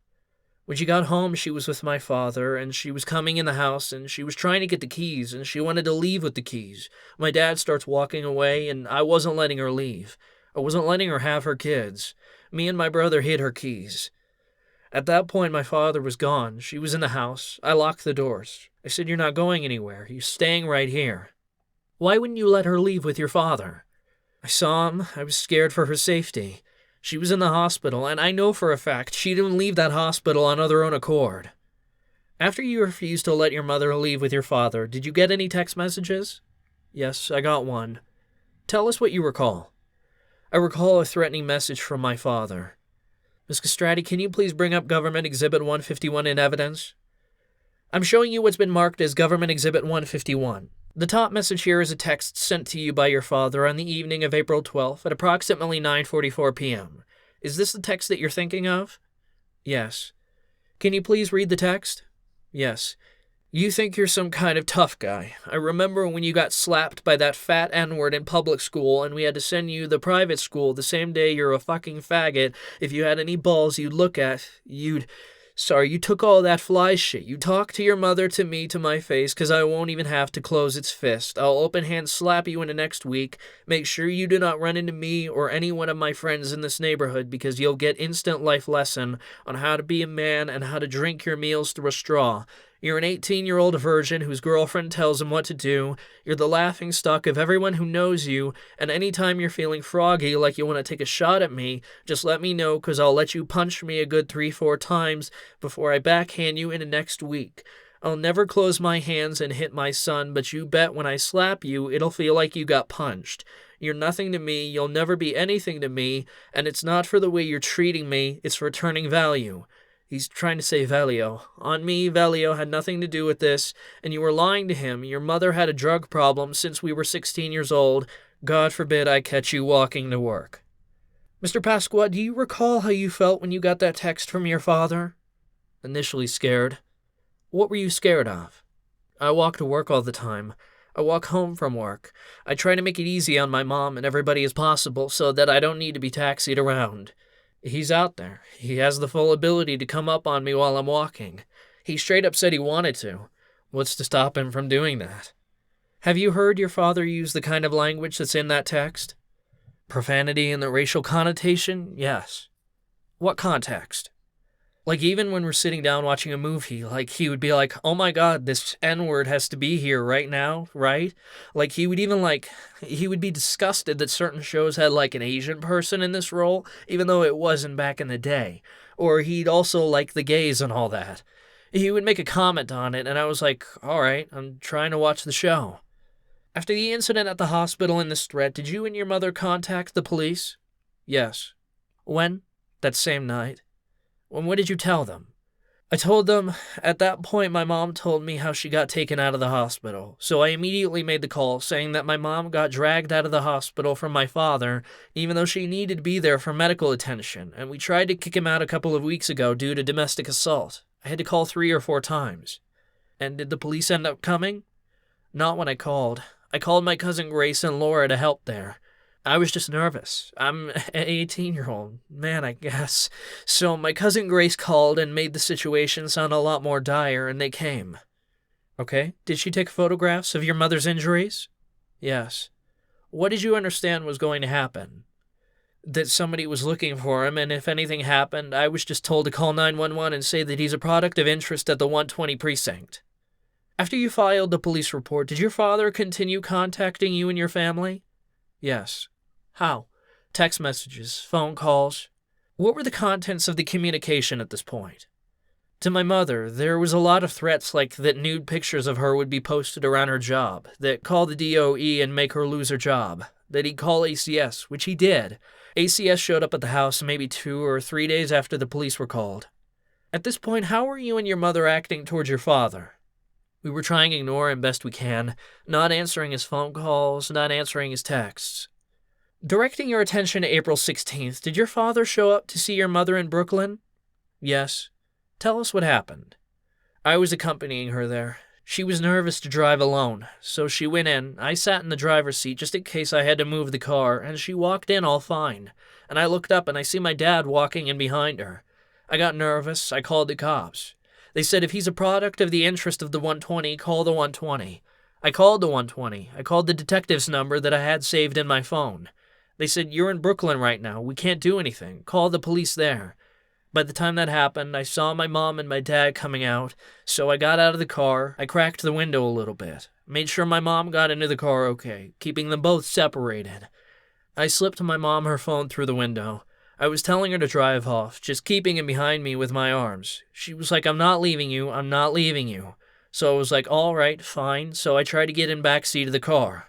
When she got home, she was with my father, and she was coming in the house, and she was trying to get the keys, and she wanted to leave with the keys. My dad starts walking away, and I wasn't letting her leave. I wasn't letting her have her kids. Me and my brother hid her keys. At that point, my father was gone. She was in the house. I locked the doors. I said, "You're not going anywhere. You're staying right here." Why wouldn't you let her leave with your father? I saw him. I was scared for her safety. She was in the hospital, and I know for a fact she didn't leave that hospital on her own accord. After you refused to let your mother leave with your father, did you get any text messages? Yes, I got one. Tell us what you recall. I recall a threatening message from my father. Ms. Castrati, can you please bring up Government Exhibit 151 in evidence? I'm showing you what's been marked as Government Exhibit 151. The top message here is a text sent to you by your father on the evening of April 12th at approximately 9:44 p.m. Is this the text that you're thinking of? Yes. Can you please read the text? Yes. You think you're some kind of tough guy. I remember when you got slapped by that fat N-word in public school and we had to send you to private school the same day you're a fucking faggot. If you had any balls you'd look at, you took all that fly shit. You talk to your mother, to me, to my face, because I won't even have to close its fist. I'll open hand slap you in the next week. Make sure you do not run into me or any one of my friends in this neighborhood, because you'll get instant life lesson on how to be a man and how to drink your meals through a straw. You're an 18-year-old virgin whose girlfriend tells him what to do. You're the laughingstock of everyone who knows you, and anytime you're feeling froggy like you want to take a shot at me, just let me know, because I'll let you punch me a good 3-4 times before I backhand you in the next week. I'll never close my hands and hit my son, but you bet when I slap you, it'll feel like you got punched. You're nothing to me, you'll never be anything to me, and it's not for the way you're treating me, it's returning value. He's trying to say Velio. On me, Velio had nothing to do with this, and you were lying to him. Your mother had a drug problem since we were 16 years old. God forbid I catch you walking to work. Mr. Pasqua, do you recall how you felt when you got that text from your father? Initially scared. What were you scared of? I walk to work all the time. I walk home from work. I try to make it easy on my mom and everybody as possible so that I don't need to be taxied around. He's out there. He has the full ability to come up on me while I'm walking. He straight up said he wanted to. What's to stop him from doing that? Have you heard your father use the kind of language that's in that text? Profanity and the racial connotation? Yes. What context? Like even when we're sitting down watching a movie, like he would be like, "Oh my god, this N-word has to be here right now, right?" Like he would be disgusted that certain shows had like an Asian person in this role, even though it wasn't back in the day. Or he'd also like the gays and all that. He would make a comment on it, and I was like, alright, I'm trying to watch the show. After the incident at the hospital and this threat, did you and your mother contact the police? Yes. When? That same night. And what did you tell them? I told them, at that point my mom told me how she got taken out of the hospital, so I immediately made the call saying that my mom got dragged out of the hospital from my father, even though she needed to be there for medical attention, and we tried to kick him out a couple of weeks ago due to domestic assault. I had to call 3 or 4 times. And did the police end up coming? Not when I called. I called my cousin Grace and Laura to help there. I was just nervous. I'm an 18-year-old. Man, I guess. So my cousin Grace called and made the situation sound a lot more dire, and they came. Okay. Did she take photographs of your mother's injuries? Yes. What did you understand was going to happen? That somebody was looking for him, and if anything happened, I was just told to call 911 and say that he's a product of interest at the 120 precinct. After you filed the police report, did your father continue contacting you and your family? Yes. How? Text messages, phone calls. What were the contents of the communication at this point? To my mother, there was a lot of threats like that nude pictures of her would be posted around her job, that call the DOE and make her lose her job, that he'd call ACS, which he did. ACS showed up at the house maybe 2 or 3 days after the police were called. At this point, how were you and your mother acting towards your father? We were trying to ignore him best we can, not answering his phone calls, not answering his texts. Directing your attention to April 16th, did your father show up to see your mother in Brooklyn? Yes. Tell us what happened. I was accompanying her there. She was nervous to drive alone, so she went in. I sat in the driver's seat just in case I had to move the car, and she walked in all fine. And I looked up and I see my dad walking in behind her. I got nervous. I called the cops. They said if he's a product of the interest of the 120, call the 120. I called the 120. I called the detective's number that I had saved in my phone. They said, you're in Brooklyn right now. We can't do anything. Call the police there. By the time that happened, I saw my mom and my dad coming out, so I got out of the car. I cracked the window a little bit, made sure my mom got into the car okay, keeping them both separated. I slipped my mom her phone through the window. I was telling her to drive off, just keeping him behind me with my arms. She was like, I'm not leaving you, I'm not leaving you. So I was like, all right, fine, so I tried to get in back seat of the car.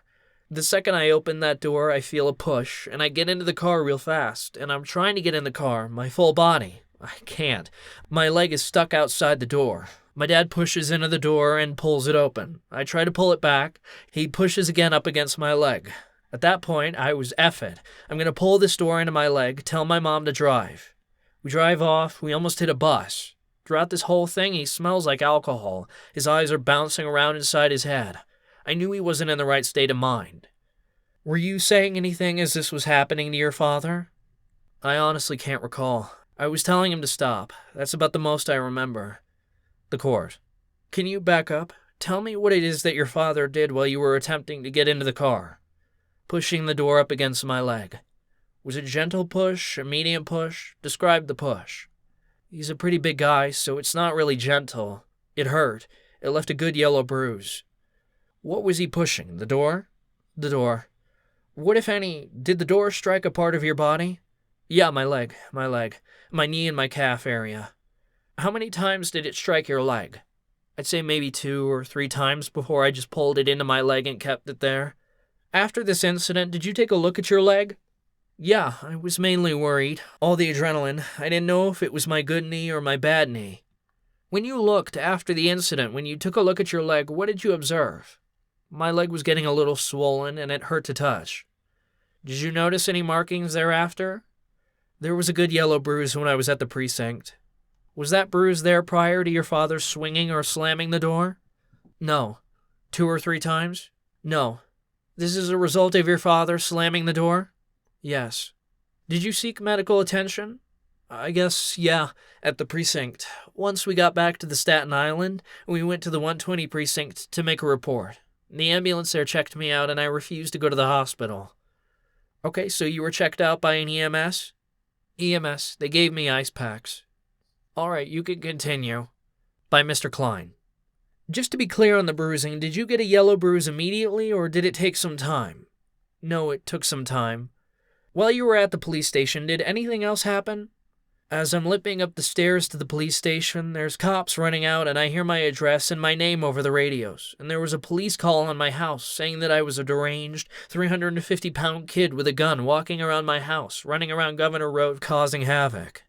The second I open that door, I feel a push, and I get into the car real fast, and I'm trying to get in the car, my full body. I can't. My leg is stuck outside the door. My dad pushes into the door and pulls it open. I try to pull it back. He pushes again up against my leg. At that point, I was effed. I'm going to pull this door into my leg, tell my mom to drive. We drive off. We almost hit a bus. Throughout this whole thing, he smells like alcohol. His eyes are bouncing around inside his head. I knew he wasn't in the right state of mind. Were you saying anything as this was happening to your father? I honestly can't recall. I was telling him to stop. That's about the most I remember. The court. Can you back up? Tell me what it is that your father did while you were attempting to get into the car. Pushing the door up against my leg. Was it a gentle push, a medium push? Describe the push. He's a pretty big guy, so it's not really gentle. It hurt. It left a good yellow bruise. What was he pushing? The door? The door. What, if any, did the door strike a part of your body? Yeah, my leg. My knee and my calf area. How many times did it strike your leg? I'd say maybe 2 or 3 times before I just pulled it into my leg and kept it there. After this incident, did you take a look at your leg? Yeah, I was mainly worried. All the adrenaline. I didn't know if it was my good knee or my bad knee. When you looked after the incident, when you took a look at your leg, what did you observe? My leg was getting a little swollen and it hurt to touch. Did you notice any markings thereafter? There was a good yellow bruise when I was at the precinct. Was that bruise there prior to your father swinging or slamming the door? No. 2 or 3 times? No. This is a result of your father slamming the door? Yes. Did you seek medical attention? I guess, yeah, at the precinct. Once we got back to the Staten Island, we went to the 120 precinct to make a report. The ambulance there checked me out and I refused to go to the hospital. Okay, so you were checked out by an EMS? EMS. They gave me ice packs. All right, you can continue. By Mr. Klein. Just to be clear on the bruising, did you get a yellow bruise immediately or did it take some time? No, it took some time. While you were at the police station, did anything else happen? As I'm limping up the stairs to the police station, there's cops running out and I hear my address and my name over the radios, and there was a police call on my house saying that I was a deranged, 350-pound kid with a gun walking around my house, running around Governor Road causing havoc.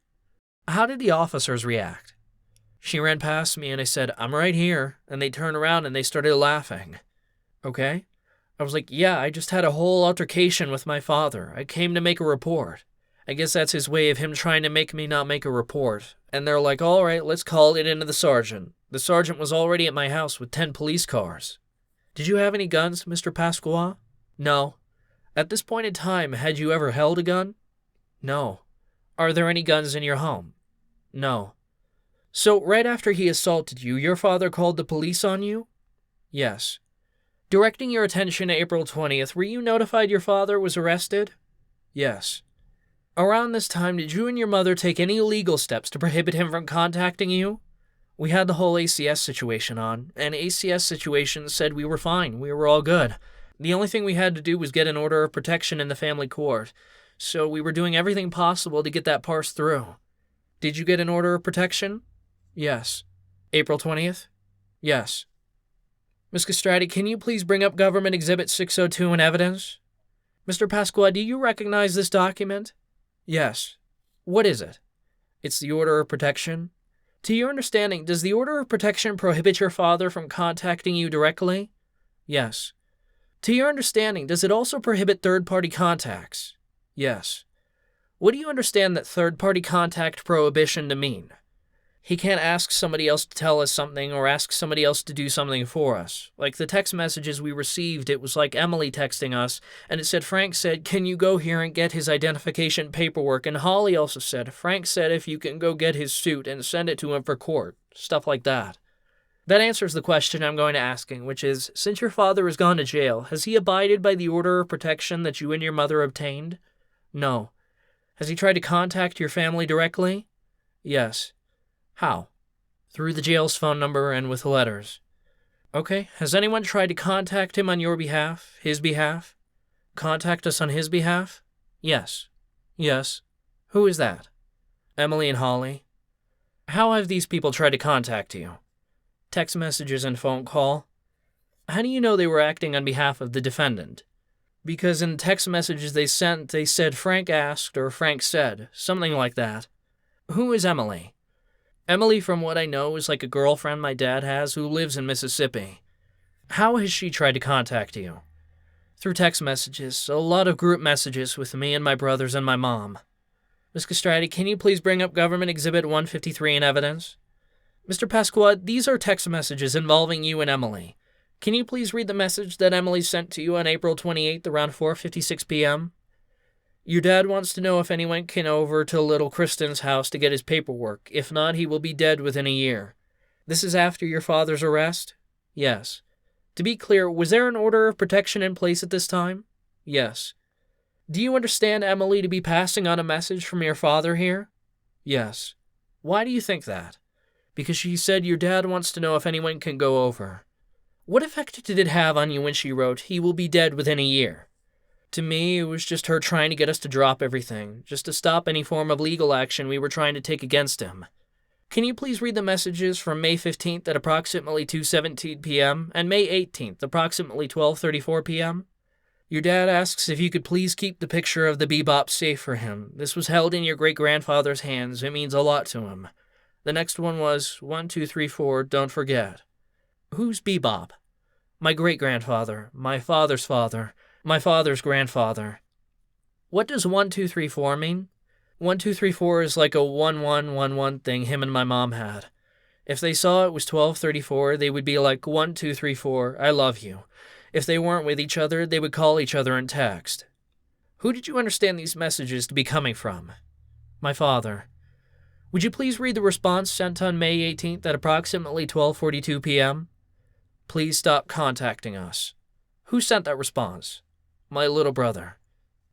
How did the officers react? She ran past me and I said, I'm right here, and they turned around and they started laughing. Okay? I was like, yeah, I just had a whole altercation with my father. I came to make a report. I guess that's his way of him trying to make me not make a report. And they're like, all right, let's call it into the sergeant. The sergeant was already at my house with 10 police cars. Did you have any guns, Mr. Pasqua? No. At this point in time, had you ever held a gun? No. Are there any guns in your home? No. So right after he assaulted you, your father called the police on you? Yes. Directing your attention to April 20th, were you notified your father was arrested? Yes. Around this time, did you and your mother take any legal steps to prohibit him from contacting you? We had the whole ACS situation on, and ACS situation said we were fine, we were all good. The only thing we had to do was get an order of protection in the family court, so we were doing everything possible to get that parsed through. Did you get an order of protection? Yes. April 20th? Yes. Ms. Castrati, can you please bring up Government Exhibit 602 in evidence? Mr. Pasqua, do you recognize this document? Yes. What is it? It's the Order of Protection. To your understanding, does the Order of Protection prohibit your father from contacting you directly? Yes. To your understanding, does it also prohibit third-party contacts? Yes. What do you understand that third-party contact prohibition to mean? He can't ask somebody else to tell us something or ask somebody else to do something for us. Like the text messages we received, it was like Emily texting us, and it said, Frank said, can you go here and get his identification paperwork? And Holly also said, Frank said if you can go get his suit and send it to him for court. Stuff like that. That answers the question I'm going to asking, which is, since your father has gone to jail, has he abided by the order of protection that you and your mother obtained? No. Has he tried to contact your family directly? Yes. How? Through the jail's phone number and with letters. Okay, has anyone tried to contact him on your behalf, his behalf? Contact us on his behalf? Yes. Yes. Who is that? Emily and Holly. How have these people tried to contact you? Text messages and phone call. How do you know they were acting on behalf of the defendant? Because in text messages they sent, they said Frank asked or Frank said, something like that. Who is Emily? Emily, from what I know, is like a girlfriend my dad has who lives in Mississippi. How has she tried to contact you? Through text messages, a lot of group messages with me and my brothers and my mom. Ms. Castrati, can you please bring up Government Exhibit 153 in evidence? Mr. Pasqua, these are text messages involving you and Emily. Can you please read the message that Emily sent to you on April 28th around 4:56 p.m.? Your dad wants to know if anyone can over to little Kristen's house to get his paperwork. If not, he will be dead within a year. This is after your father's arrest? Yes. To be clear, was there an order of protection in place at this time? Yes. Do you understand Emily to be passing on a message from your father here? Yes. Why do you think that? Because she said your dad wants to know if anyone can go over. What effect did it have on you when she wrote, he will be dead within a year? To me, it was just her trying to get us to drop everything, just to stop any form of legal action we were trying to take against him. Can you please read the messages from May 15th at approximately 2:17 p.m. and May 18th, approximately 12:34 p.m.? Your dad asks if you could please keep the picture of the bebop safe for him. This was held in your great-grandfather's hands. It means a lot to him. The next one was 1, 2, 3, 4, don't forget. Who's bebop? My great-grandfather, my father's father, my father's grandfather. What does 1, 2, 3, 4 mean? 1, 2, 3, 4 is like a 1, 1, 1, 1 thing him and my mom had. If they saw it was 12:34, they would be like 1, 2, 3, 4, I love you. If they weren't with each other, they would call each other in text. Who did you understand these messages to be coming from? My father. Would you please read the response sent on May 18th at approximately 12:42 p.m.? Please stop contacting us. Who sent that response? My little brother.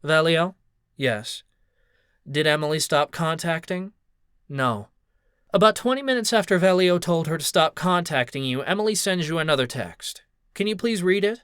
Valio? Yes. Did Emily stop contacting? No. About 20 minutes after Valio told her to stop contacting you, Emily sends you another text. Can you please read it?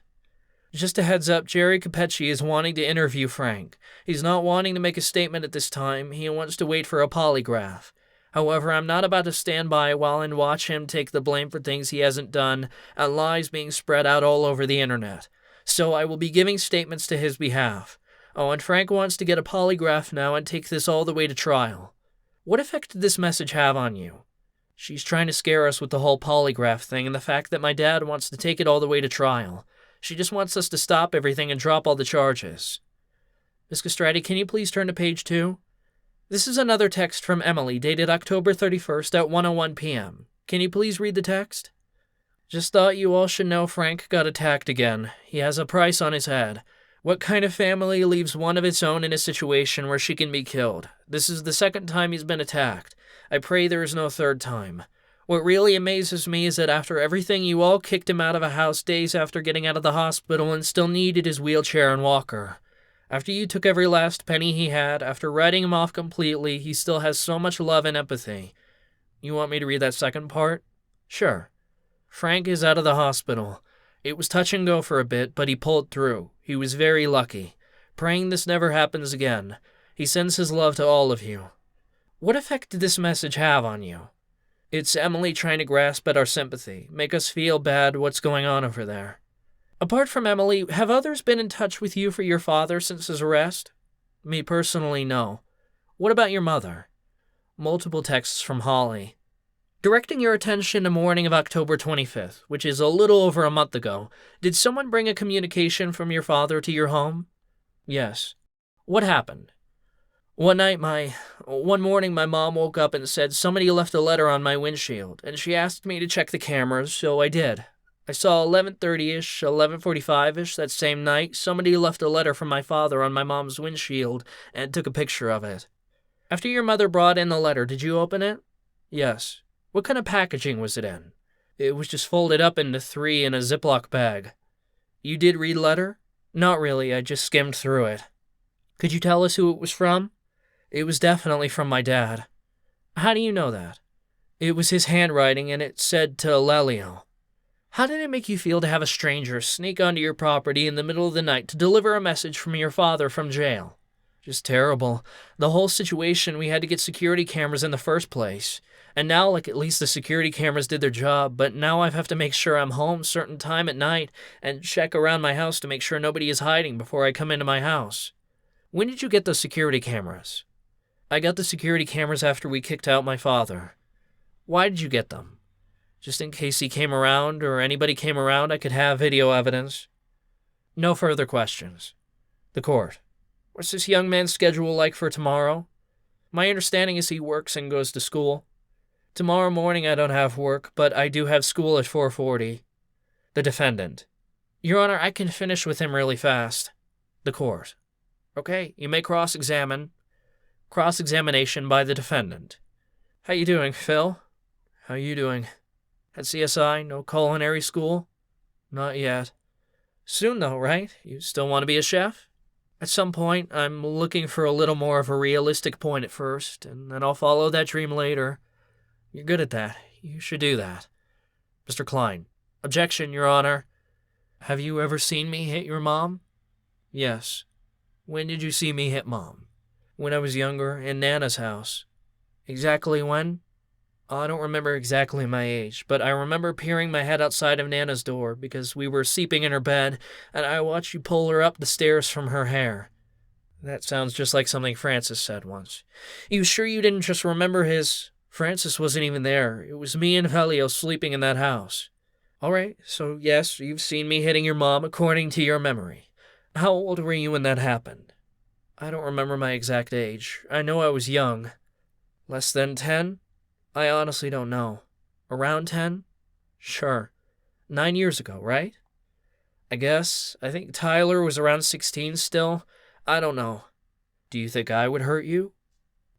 Just a heads up, 𝐏𝐫𝐞𝐬𝐧𝐭 is wanting to interview Frank. He's not wanting to make a statement at this time. He wants to wait for a polygraph. However, I'm not about to stand by while and watch him take the blame for things he hasn't done and lies being spread out all over the internet. So I will be giving statements to his behalf. Oh, and Frank wants to get a polygraph now and take this all the way to trial. What effect did this message have on you? She's trying to scare us with the whole polygraph thing and the fact that my dad wants to take it all the way to trial. She just wants us to stop everything and drop all the charges. Ms. Castrati, can you please turn to page 2? This is another text from Emily, dated October 31st at 1:01 p.m. Can you please read the text? Just thought you all should know Frank got attacked again. He has a price on his head. What kind of family leaves one of its own in a situation where she can be killed? This is the second time he's been attacked. I pray there is no third time. What really amazes me is that after everything, you all kicked him out of a house days after getting out of the hospital and still needed his wheelchair and walker. After you took every last penny he had, after writing him off completely, he still has so much love and empathy. You want me to read that second part? Sure. Frank is out of the hospital. It was touch and go for a bit, but he pulled through. He was very lucky. Praying this never happens again. He sends his love to all of you. What effect did this message have on you? It's Emily trying to grasp at our sympathy, make us feel bad what's going on over there. Apart from Emily, have others been in touch with you for your father since his arrest? Me personally, no. What about your mother? Multiple texts from Holly. Directing your attention to morning of October 25th, which is a little over a month ago, did someone bring a communication from your father to your home? Yes. What happened? One morning my mom woke up and said somebody left a letter on my windshield, and she asked me to check the cameras, so I did. I saw 11:30-ish, 11:45-ish that same night, somebody left a letter from my father on my mom's windshield and took a picture of it. After your mother brought in the letter, did you open it? Yes. What kind of packaging was it in? It was just folded up into 3 in a Ziploc bag. You did read the letter? Not really, I just skimmed through it. Could you tell us who it was from? It was definitely from my dad. How do you know that? It was his handwriting and it said to Lelio. How did it make you feel to have a stranger sneak onto your property in the middle of the night to deliver a message from your father from jail? Just terrible. The whole situation, we had to get security cameras in the first place. And now, at least the security cameras did their job, but now I have to make sure I'm home certain time at night and check around my house to make sure nobody is hiding before I come into my house. When did you get those security cameras? I got the security cameras after we kicked out my father. Why did you get them? Just in case he came around or anybody came around, I could have video evidence. No further questions. The court. What's this young man's schedule like for tomorrow? My understanding is he works and goes to school. Tomorrow morning I don't have work, but I do have school at 4:40. The defendant. Your Honor, I can finish with him really fast. The court. Okay, you may cross-examine. Cross-examination by the defendant. How you doing, Phil? How you doing? At CSI, no culinary school? Not yet. Soon though, right? You still want to be a chef? At some point, I'm looking for a little more of a realistic point at first, and then I'll follow that dream later. You're good at that. You should do that. Mr. Klein. Objection, Your Honor. Have you ever seen me hit your mom? Yes. When did you see me hit Mom? When I was younger, in Nana's house. Exactly when? I don't remember exactly my age, but I remember peering my head outside of Nana's door because we were sleeping in her bed, and I watched you pull her up the stairs from her hair. That sounds just like something Francis said once. You sure you didn't just remember his... Francis wasn't even there. It was me and Helio sleeping in that house. All right, so yes, you've seen me hitting your mom according to your memory. How old were you when that happened? I don't remember my exact age. I know I was young. Less than 10? I honestly don't know. Around 10? Sure. 9 years ago, right? I guess. I think Tyler was around 16 still. I don't know. Do you think I would hurt you?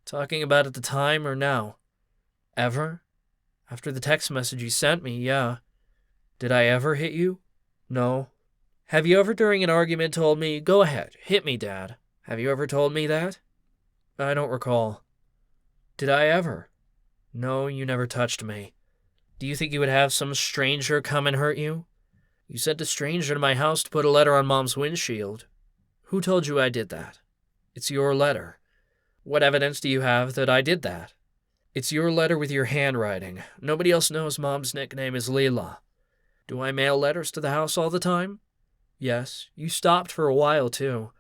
Talking about at the time or now? Ever? After the text message you sent me, yeah. Did I ever hit you? No. Have you ever during an argument told me, go ahead, hit me, Dad? Have you ever told me that? I don't recall. Did I ever? No, you never touched me. Do you think you would have some stranger come and hurt you? You sent a stranger to my house to put a letter on Mom's windshield. Who told you I did that? It's your letter. What evidence do you have that I did that? It's your letter with your handwriting. Nobody else knows Mom's nickname is Leela. Do I mail letters to the house all the time? Yes. You stopped for a while, too.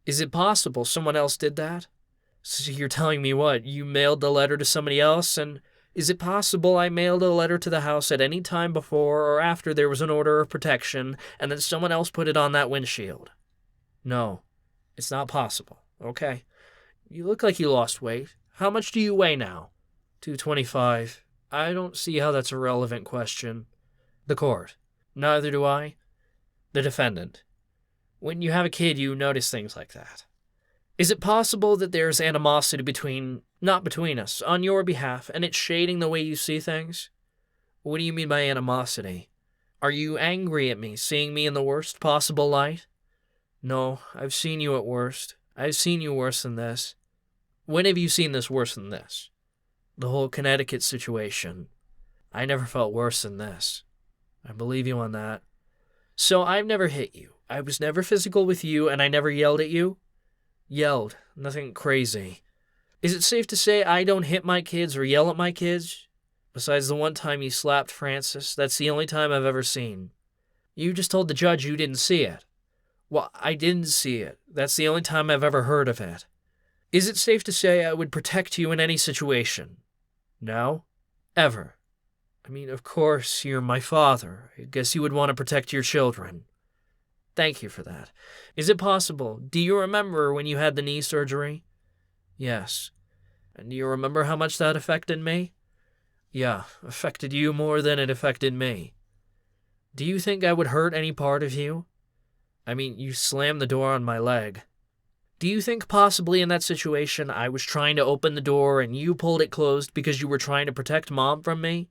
Is it possible someone else did that? So you're telling me what? You mailed the letter to somebody else, and is it possible I mailed a letter to the house at any time before or after there was an order of protection, and then someone else put it on that windshield? No. It's not possible. Okay. You look like you lost weight. How much do you weigh now? 225. I don't see how that's a relevant question. The court. Neither do I. The defendant. When you have a kid, you notice things like that. Is it possible that there's animosity not between us, on your behalf, and it's shading the way you see things? What do you mean by animosity? Are you angry at me, seeing me in the worst possible light? No, I've seen you at worst. I've seen you worse than this. When have you seen this worse than this? The whole Connecticut situation. I never felt worse than this. I believe you on that. So I've never hit you. I was never physical with you, and I never yelled at you? Yelled. Nothing crazy. Is it safe to say I don't hit my kids or yell at my kids? Besides the one time you slapped Francis, that's the only time I've ever seen. You just told the judge you didn't see it. Well, I didn't see it. That's the only time I've ever heard of it. Is it safe to say I would protect you in any situation? No? Ever? I mean, of course, you're my father. I guess you would want to protect your children. Thank you for that. Is it possible? Do you remember when you had the knee surgery? Yes. And do you remember how much that affected me? Yeah, affected you more than it affected me. Do you think I would hurt any part of you? I mean, you slammed the door on my leg. Do you think possibly in that situation I was trying to open the door and you pulled it closed because you were trying to protect Mom from me?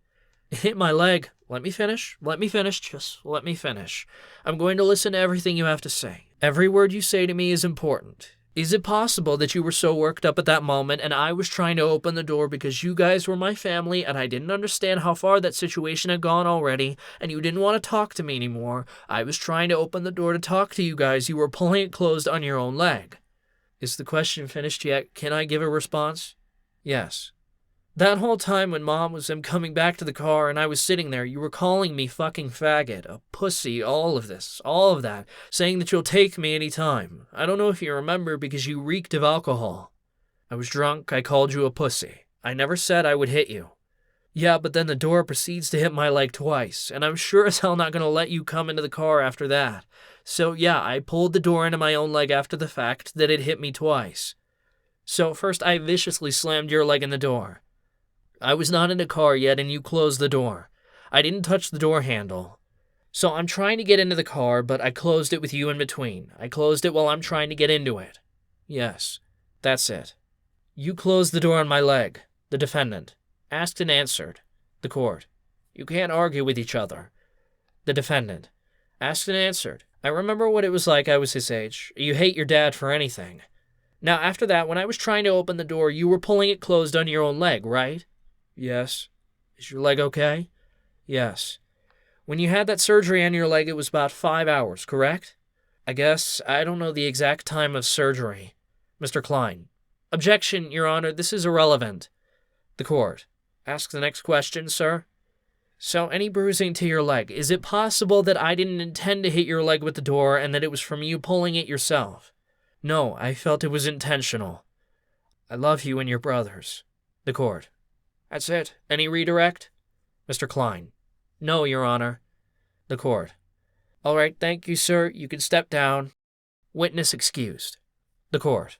It hit my leg. Let me finish. Just let me finish. I'm going to listen to everything you have to say. Every word you say to me is important. Is it possible that you were so worked up at that moment and I was trying to open the door because you guys were my family and I didn't understand how far that situation had gone already and you didn't want to talk to me anymore? I was trying to open the door to talk to you guys. You were pulling it closed on your own leg. Is the question finished yet? Can I give a response? Yes. That whole time when Mom was coming back to the car and I was sitting there, you were calling me fucking faggot, a pussy, all of that, saying that you'll take me anytime. I don't know if you remember because you reeked of alcohol. I was drunk, I called you a pussy. I never said I would hit you. Yeah, but then the door proceeds to hit my leg twice, and I'm sure as hell not going to let you come into the car after that. So yeah, I pulled the door into my own leg after the fact that it hit me twice. So first I viciously slammed your leg in the door. I was not in the car yet and you closed the door. I didn't touch the door handle. So I'm trying to get into the car, but I closed it with you in between. I closed it while I'm trying to get into it. Yes, that's it. You closed the door on my leg. The defendant. Asked and answered. The court. You can't argue with each other. The defendant. Asked and answered. I remember what it was like. I was his age. You hate your dad for anything. Now after that, when I was trying to open the door, you were pulling it closed on your own leg, right? Yes. Is your leg okay? Yes. When you had that surgery on your leg, it was about 5 hours, correct? I guess I don't know the exact time of surgery. Mr. Klein. Objection, Your Honor, this is irrelevant. The court. Ask the next question, sir. So, any bruising to your leg, is it possible that I didn't intend to hit your leg with the door and that it was from you pulling it yourself? No, I felt it was intentional. I love you and your brothers. The court. That's it. Any redirect? Mr. Klein. No, Your Honor. The court. All right, thank you, sir. You can step down. Witness excused. The court.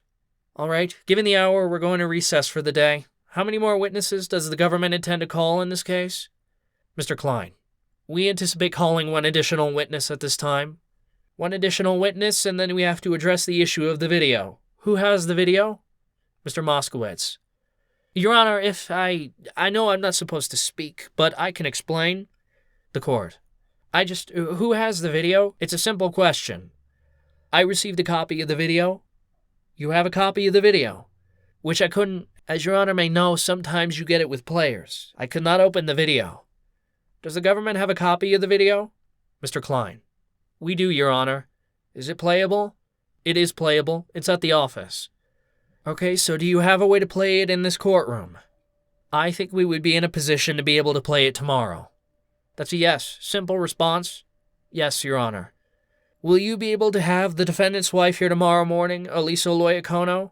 All right, given the hour, we're going to recess for the day. How many more witnesses does the government intend to call in this case? Mr. Klein. We anticipate calling one additional witness at this time. One additional witness, and then we have to address the issue of the video. Who has the video? Mr. Moskowitz. Your Honor, if I know I'm not supposed to speak, but I can explain. The court. Who has the video? It's a simple question. I received a copy of the video. You have a copy of the video, which I couldn't, as Your Honor may know, sometimes you get it with players. I could not open the video. Does the government have a copy of the video? Mr. Klein. We do, Your Honor. Is it playable? It is playable. It's at the office. Okay, so do you have a way to play it in this courtroom? I think we would be in a position to be able to play it tomorrow. That's a yes. Simple response. Yes, Your Honor. Will you be able to have the defendant's wife here tomorrow morning, Elisa Loyacono?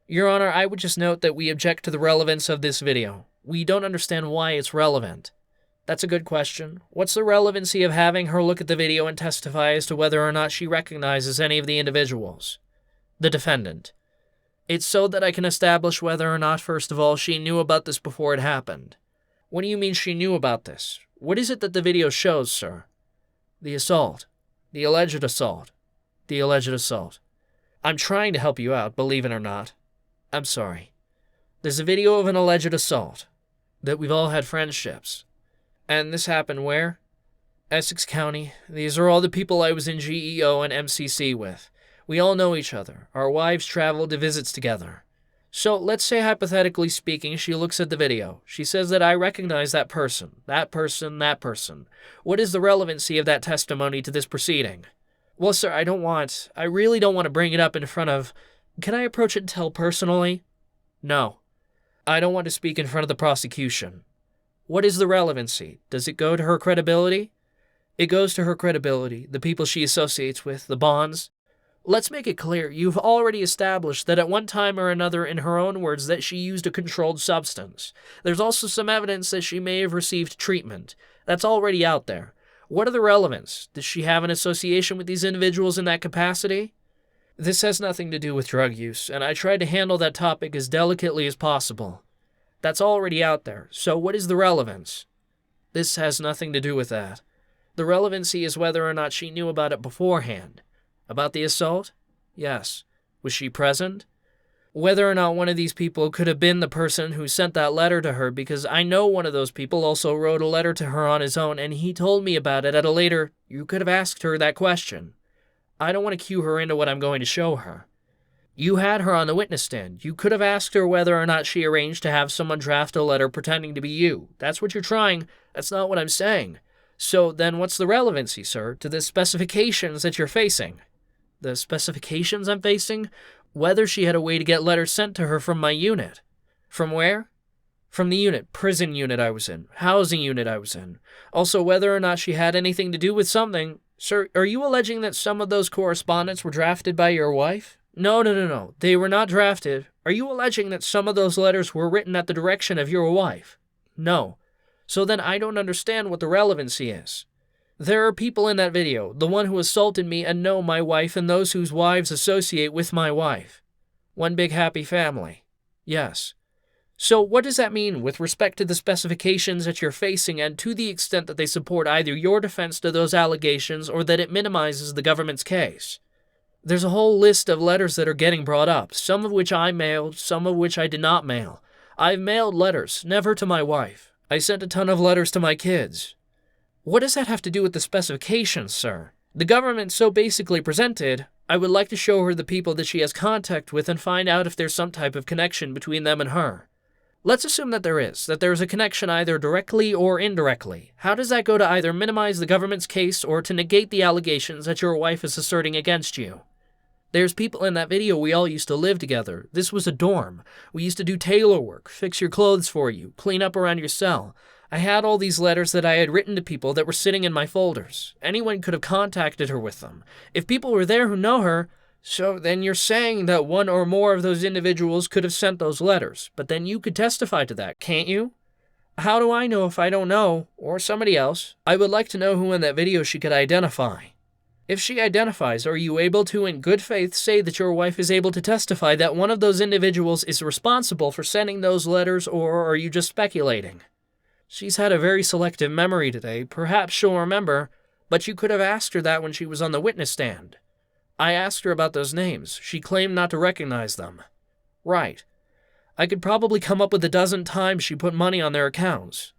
Your Honor, I would just note that we object to the relevance of this video. We don't understand why it's relevant. That's a good question. What's the relevancy of having her look at the video and testify as to whether or not she recognizes any of the individuals? The defendant. It's so that I can establish whether or not, first of all, she knew about this before it happened. What do you mean she knew about this? What is it that the video shows, sir? The assault. The alleged assault. The alleged assault. I'm trying to help you out, believe it or not. I'm sorry. There's a video of an alleged assault. That we've all had friendships. And this happened where? Essex County. These are all the people I was in GEO and MCC with. We all know each other. Our wives traveled to visits together. So let's say, hypothetically speaking, she looks at the video. She says that I recognize that person, that person, that person. What is the relevancy of that testimony to this proceeding? Well, sir, I really don't want to bring it up in front of... Can I approach it and tell personally? No. I don't want to speak in front of the prosecution. What is the relevancy? Does it go to her credibility? It goes to her credibility, the people she associates with, the bonds. Let's make it clear, you've already established that at one time or another, in her own words, that she used a controlled substance. There's also some evidence that she may have received treatment. That's already out there. What are the relevance? Does she have an association with these individuals in that capacity? This has nothing to do with drug use, and I tried to handle that topic as delicately as possible. That's already out there, so what is the relevance? This has nothing to do with that. The relevancy is whether or not she knew about it beforehand. About the assault? Yes. Was she present? Whether or not one of these people could have been the person who sent that letter to her, because I know one of those people also wrote a letter to her on his own, and he told me about it at a later... You could have asked her that question. I don't want to cue her into what I'm going to show her. You had her on the witness stand. You could have asked her whether or not she arranged to have someone draft a letter pretending to be you. That's what you're trying. That's not what I'm saying. So then what's the relevancy, sir, to the specifications that you're facing? The specifications I'm facing? Whether she had a way to get letters sent to her from my unit. From where? From the unit, prison unit I was in, housing unit I was in. Also, whether or not she had anything to do with something. Sir, are you alleging that some of those correspondence were drafted by your wife? No. They were not drafted. Are you alleging that some of those letters were written at the direction of your wife? No. So then I don't understand what the relevancy is. There are people in that video, the one who assaulted me and know my wife and those whose wives associate with my wife. One big happy family. Yes. So what does that mean with respect to the specifications that you're facing and to the extent that they support either your defense to those allegations or that it minimizes the government's case? There's a whole list of letters that are getting brought up, some of which I mailed, some of which I did not mail. I've mailed letters, never to my wife. I sent a ton of letters to my kids. What does that have to do with the specifications, sir? The government so basically presented, I would like to show her the people that she has contact with and find out if there's some type of connection between them and her. Let's assume that there is a connection either directly or indirectly. How does that go to either minimize the government's case or to negate the allegations that your wife is asserting against you? There's people in that video we all used to live together. This was a dorm. We used to do tailor work, fix your clothes for you, clean up around your cell. I had all these letters that I had written to people that were sitting in my folders. Anyone could have contacted her with them. If people were there who know her, so then you're saying that one or more of those individuals could have sent those letters. But then you could testify to that, can't you? How do I know if I don't know, or somebody else? I would like to know who in that video she could identify. If she identifies, are you able to, in good faith, say that your wife is able to testify that one of those individuals is responsible for sending those letters, or are you just speculating? She's had a very selective memory today. Perhaps she'll remember, but you could have asked her that when she was on the witness stand. I asked her about those names. She claimed not to recognize them. Right. I could probably come up with a dozen times she put money on their accounts.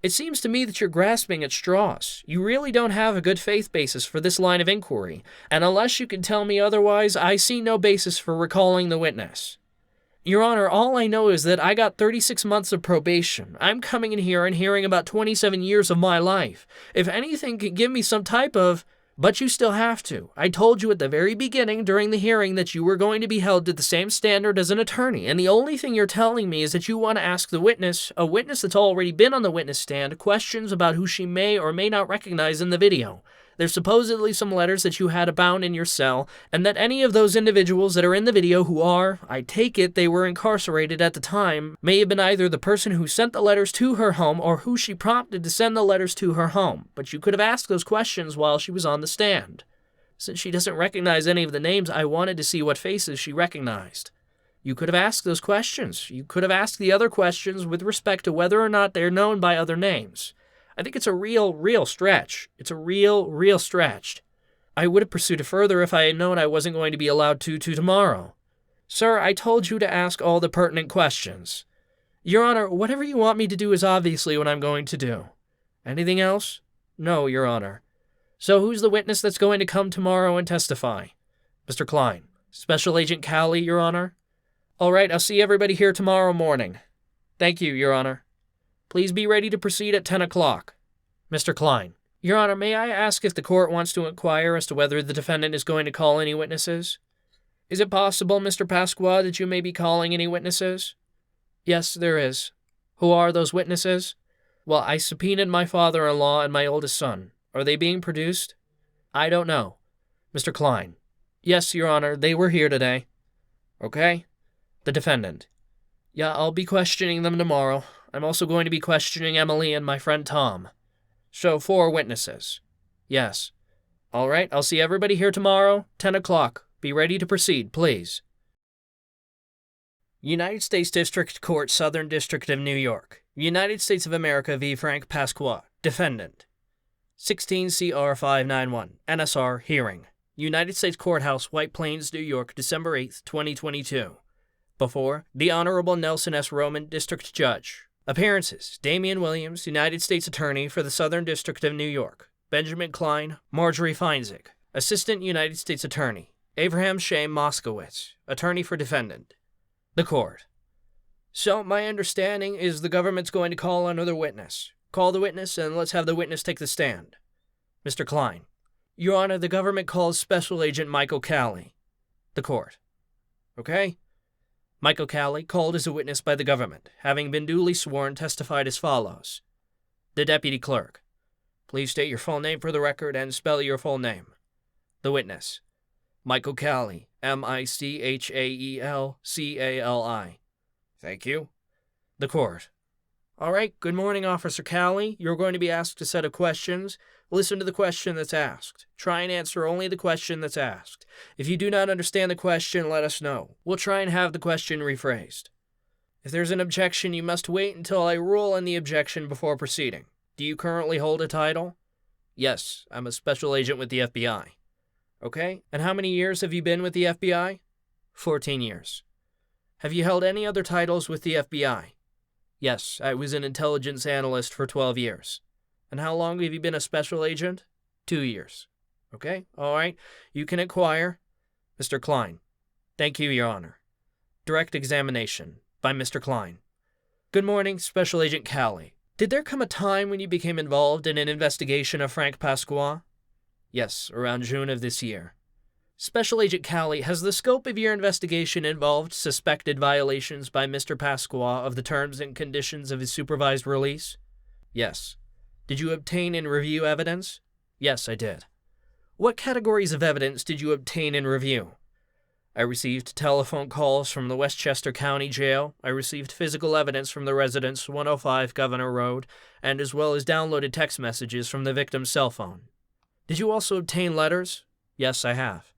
It seems to me that you're grasping at straws. You really don't have a good faith basis for this line of inquiry, and unless you can tell me otherwise, I see no basis for recalling the witness. Your Honor, all I know is that I got 36 months of probation. I'm coming in here and hearing about 27 years of my life. If anything could give me some type of... But you still have to. I told you at the very beginning during the hearing that you were going to be held to the same standard as an attorney, and the only thing you're telling me is that you want to ask the witness, a witness that's already been on the witness stand, questions about who she may or may not recognize in the video. There's supposedly some letters that you had bound in your cell, and that any of those individuals that are in the video who are, I take it they were incarcerated at the time, may have been either the person who sent the letters to her home or who she prompted to send the letters to her home. But you could have asked those questions while she was on the stand. Since she doesn't recognize any of the names, I wanted to see what faces she recognized. You could have asked those questions. You could have asked the other questions with respect to whether or not they're known by other names. I think it's a real stretch. It's a real stretch. I would have pursued it further if I had known I wasn't going to be allowed to tomorrow. Sir, I told you to ask all the pertinent questions. Your Honor, whatever you want me to do is obviously what I'm going to do. Anything else? No, Your Honor. So who's the witness that's going to come tomorrow and testify? Mr. Klein. Special Agent Cowley, Your Honor. All right, I'll see everybody here tomorrow morning. Thank you, Your Honor. Please be ready to proceed at 10 o'clock. Mr. Klein. Your Honor, may I ask if the court wants to inquire as to whether the defendant is going to call any witnesses? Is it possible, Mr. Pasqua, that you may be calling any witnesses? Yes, there is. Who are those witnesses? Well, I subpoenaed my father-in-law and my oldest son. Are they being produced? I don't know. Mr. Klein. Yes, Your Honor, they were here today. Okay. The defendant. Yeah, I'll be questioning them tomorrow. I'm also going to be questioning Emily and my friend Tom. So, 4 witnesses. Yes. All right, I'll see everybody here tomorrow, 10 o'clock. Be ready to proceed, please. United States District Court, Southern District of New York. United States of America v. Frank Pasqua. Defendant. 16 CR 591. NSR hearing. United States Courthouse, White Plains, New York, December 8, 2022. Before, the Honorable Nelson S. Roman, District Judge. Appearances: Damian Williams, United States Attorney for the Southern District of New York. Benjamin Klein, Marjorie Feinzig, Assistant United States Attorney. Abraham Shane Moskowitz, Attorney for Defendant. The Court. So, my understanding is the government's going to call another witness. Call the witness and let's have the witness take the stand. Mr. Klein. Your Honor, the government calls Special Agent 𝐏𝐫𝐞𝐬𝐬. The Court. Okay? 𝐏𝐫𝐞𝐬𝐬, called as a witness by the government, having been duly sworn, testified as follows. The Deputy Clerk. Please state your full name for the record and spell your full name. The witness. 𝐏𝐫𝐞𝐬𝐬, MICHAELCALI. Thank you. The Court. All right, good morning, Officer Cowley. You're going to be asked a set of questions. Listen to the question that's asked. Try and answer only the question that's asked. If you do not understand the question, let us know. We'll try and have the question rephrased. If there's an objection, you must wait until I rule on the objection before proceeding. Do you currently hold a title? Yes, I'm a special agent with the FBI. Okay, and how many years have you been with the FBI? 14 years. Have you held any other titles with the FBI? Yes, I was an intelligence analyst for 12 years. And how long have you been a special agent? 2 years. Okay, all right. You can inquire. Mr. Klein. Thank you, Your Honor. Direct examination by Mr. Klein. Good morning, Special Agent Cowley. Did there come a time when you became involved in an investigation of Frank Pasqua? Yes, around June of this year. Special Agent Cowley, has the scope of your investigation involved suspected violations by Mr. Pasqua of the terms and conditions of his supervised release? Yes. Did you obtain and review evidence? Yes, I did. What categories of evidence did you obtain and review? I received telephone calls from the Westchester County Jail. I received physical evidence from the residence, 105 Governor Road, and as well as downloaded text messages from the victim's cell phone. Did you also obtain letters? Yes, I have.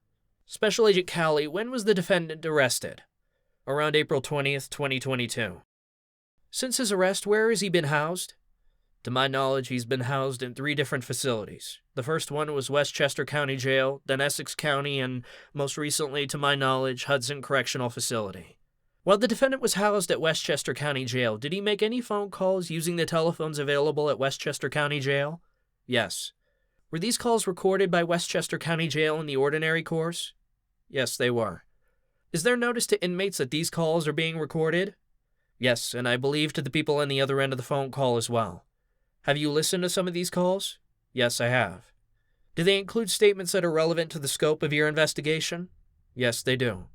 Special Agent Cowley, when was the defendant arrested? Around April 20th, 2022. Since his arrest, where has he been housed? To my knowledge, he's been housed in 3 different facilities. The first one was Westchester County Jail, then Essex County, and most recently, to my knowledge, Hudson Correctional Facility. While the defendant was housed at Westchester County Jail, did he make any phone calls using the telephones available at Westchester County Jail? Yes. Were these calls recorded by Westchester County Jail in the ordinary course? Yes, they were. Is there notice to inmates that these calls are being recorded? Yes, and I believe to the people on the other end of the phone call as well. Have you listened to some of these calls? Yes, I have. Do they include statements that are relevant to the scope of your investigation? Yes, they do.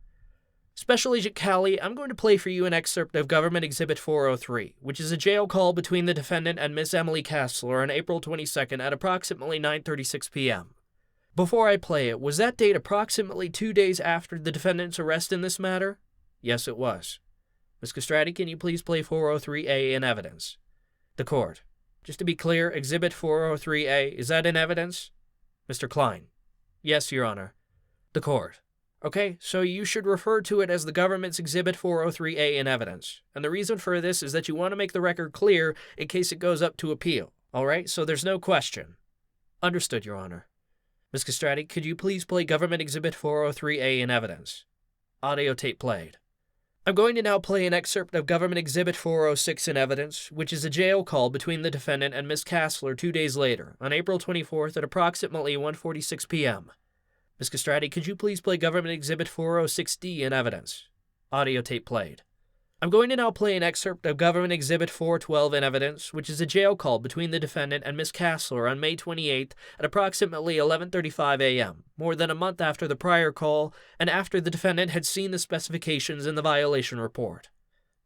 Special Agent Cowley, I'm going to play for you an excerpt of Government Exhibit 403, which is a jail call between the defendant and Miss Emily Kassler on April 22nd at approximately 9:36 p.m. Before I play it, was that date approximately 2 days after the defendant's arrest in this matter? Yes, it was. Ms. Castrati, can you please play 403A in evidence? The Court. Just to be clear, Exhibit 403A, is that in evidence? Mr. Klein. Yes, Your Honor. The Court. Okay, so you should refer to it as the government's Exhibit 403A in evidence. And the reason for this is that you want to make the record clear in case it goes up to appeal. All right, so there's no question. Understood, Your Honor. Ms. Castrati, could you please play Government Exhibit 403A in evidence? Audio tape played. I'm going to now play an excerpt of Government Exhibit 406 in evidence, which is a jail call between the defendant and Miss Kassler 2 days later, on April 24th at approximately 1:46 p.m. Ms. Castrati, could you please play Government Exhibit 406D in evidence? Audio tape played. I'm going to now play an excerpt of Government Exhibit 412 in evidence, which is a jail call between the defendant and Miss Kassler on May 28th at approximately 11:35 a.m., more than a month after the prior call and after the defendant had seen the specifications in the violation report.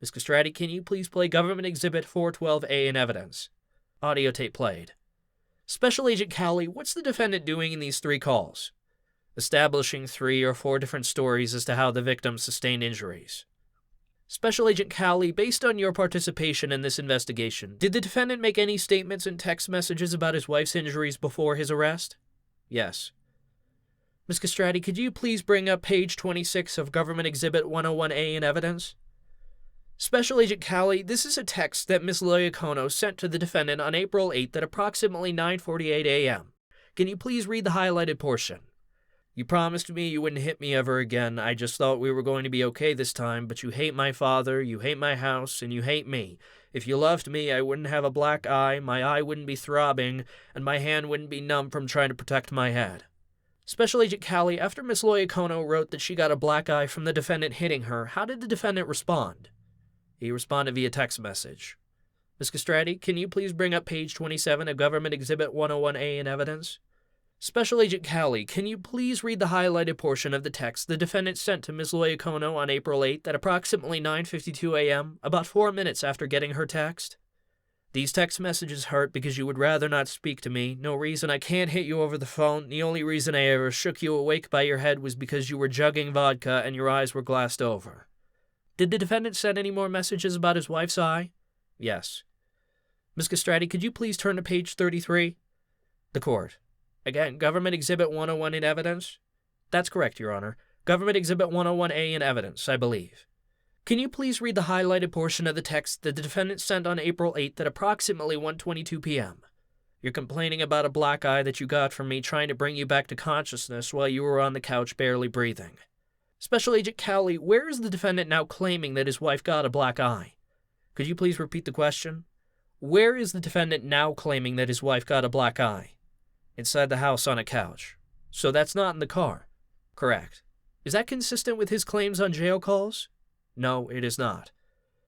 Ms. Castrati, can you please play Government Exhibit 412A in evidence? Audio tape played. Special Agent 𝐏𝐬𝐬, what's the defendant doing in these 3 calls? Establishing 3 or 4 different stories as to how the victim sustained injuries. Special Agent 𝐏𝐬𝐬, based on your participation in this investigation, did the defendant make any statements and text messages about his wife's injuries before his arrest? Yes. Ms. Castrati, could you please bring up page 26 of Government Exhibit 101A in evidence? Special Agent 𝐏𝐬𝐬, this is a text that Ms. 𝐏𝐬𝐬 sent to the defendant on April 8th at approximately 9:48 a.m. Can you please read the highlighted portion? You promised me you wouldn't hit me ever again. I just thought we were going to be okay this time, but you hate my father, you hate my house, and you hate me. If you loved me, I wouldn't have a black eye, my eye wouldn't be throbbing, and my hand wouldn't be numb from trying to protect my head. Special Agent 𝐏𝐬𝐬, after Ms. 𝐏𝐬𝐬 wrote that she got a black eye from the defendant hitting her, how did the defendant respond? He responded via text message. Ms. Castrati, can you please bring up page 27 of Government Exhibit 101A in evidence? Special Agent 𝐏𝐬𝐬, can you please read the highlighted portion of the text the defendant sent to Ms. 𝐏𝐬𝐬 on April 8th at approximately 9:52 a.m., about 4 minutes after getting her text? These text messages hurt because you would rather not speak to me. No reason I can't hit you over the phone. The only reason I ever shook you awake by your head was because you were jugging vodka and your eyes were glassed over. Did the defendant send any more messages about his wife's eye? Yes. Ms. Castrati, could you please turn to page 33? The Court. Again, Government Exhibit 101 in evidence? That's correct, Your Honor. Government Exhibit 101A in evidence, I believe. Can you please read the highlighted portion of the text that the defendant sent on April 8th at approximately 1:22 p.m.? You're complaining about a black eye that you got from me trying to bring you back to consciousness while you were on the couch barely breathing. Special Agent 𝐏𝐬𝐬, where is the defendant now claiming that his wife got a black eye? Could you please repeat the question? Where is the defendant now claiming that his wife got a black eye? Inside the house on a couch. So that's not in the car. Correct. Is that consistent with his claims on jail calls? No, it is not.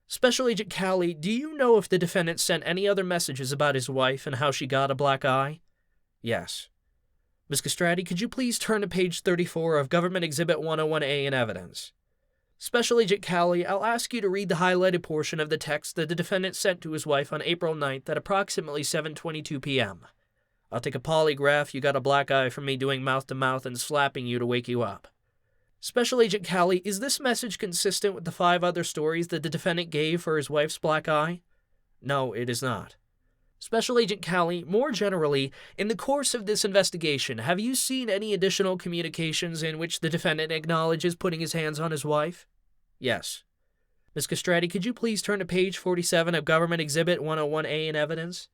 Special Agent 𝐏𝐬𝐬, do you know if the defendant sent any other messages about his wife and how she got a black eye? Yes. Ms. Castrati, could you please turn to page 34 of Government Exhibit 101A in evidence? Special Agent 𝐏𝐬𝐬, I'll ask you to read the highlighted portion of the text that the defendant sent to his wife on April 9th at approximately 7:22 p.m. I'll take a polygraph. You got a black eye from me doing mouth-to-mouth and slapping you to wake you up. Special Agent 𝐏𝐬𝐬, is this message consistent with the 5 other stories that the defendant gave for his wife's black eye? No, it is not. Special Agent 𝐏𝐬𝐬, more generally, in the course of this investigation, have you seen any additional communications in which the defendant acknowledges putting his hands on his wife? Yes. Ms. Castrati, could you please turn to page 47 of Government Exhibit 101A in evidence?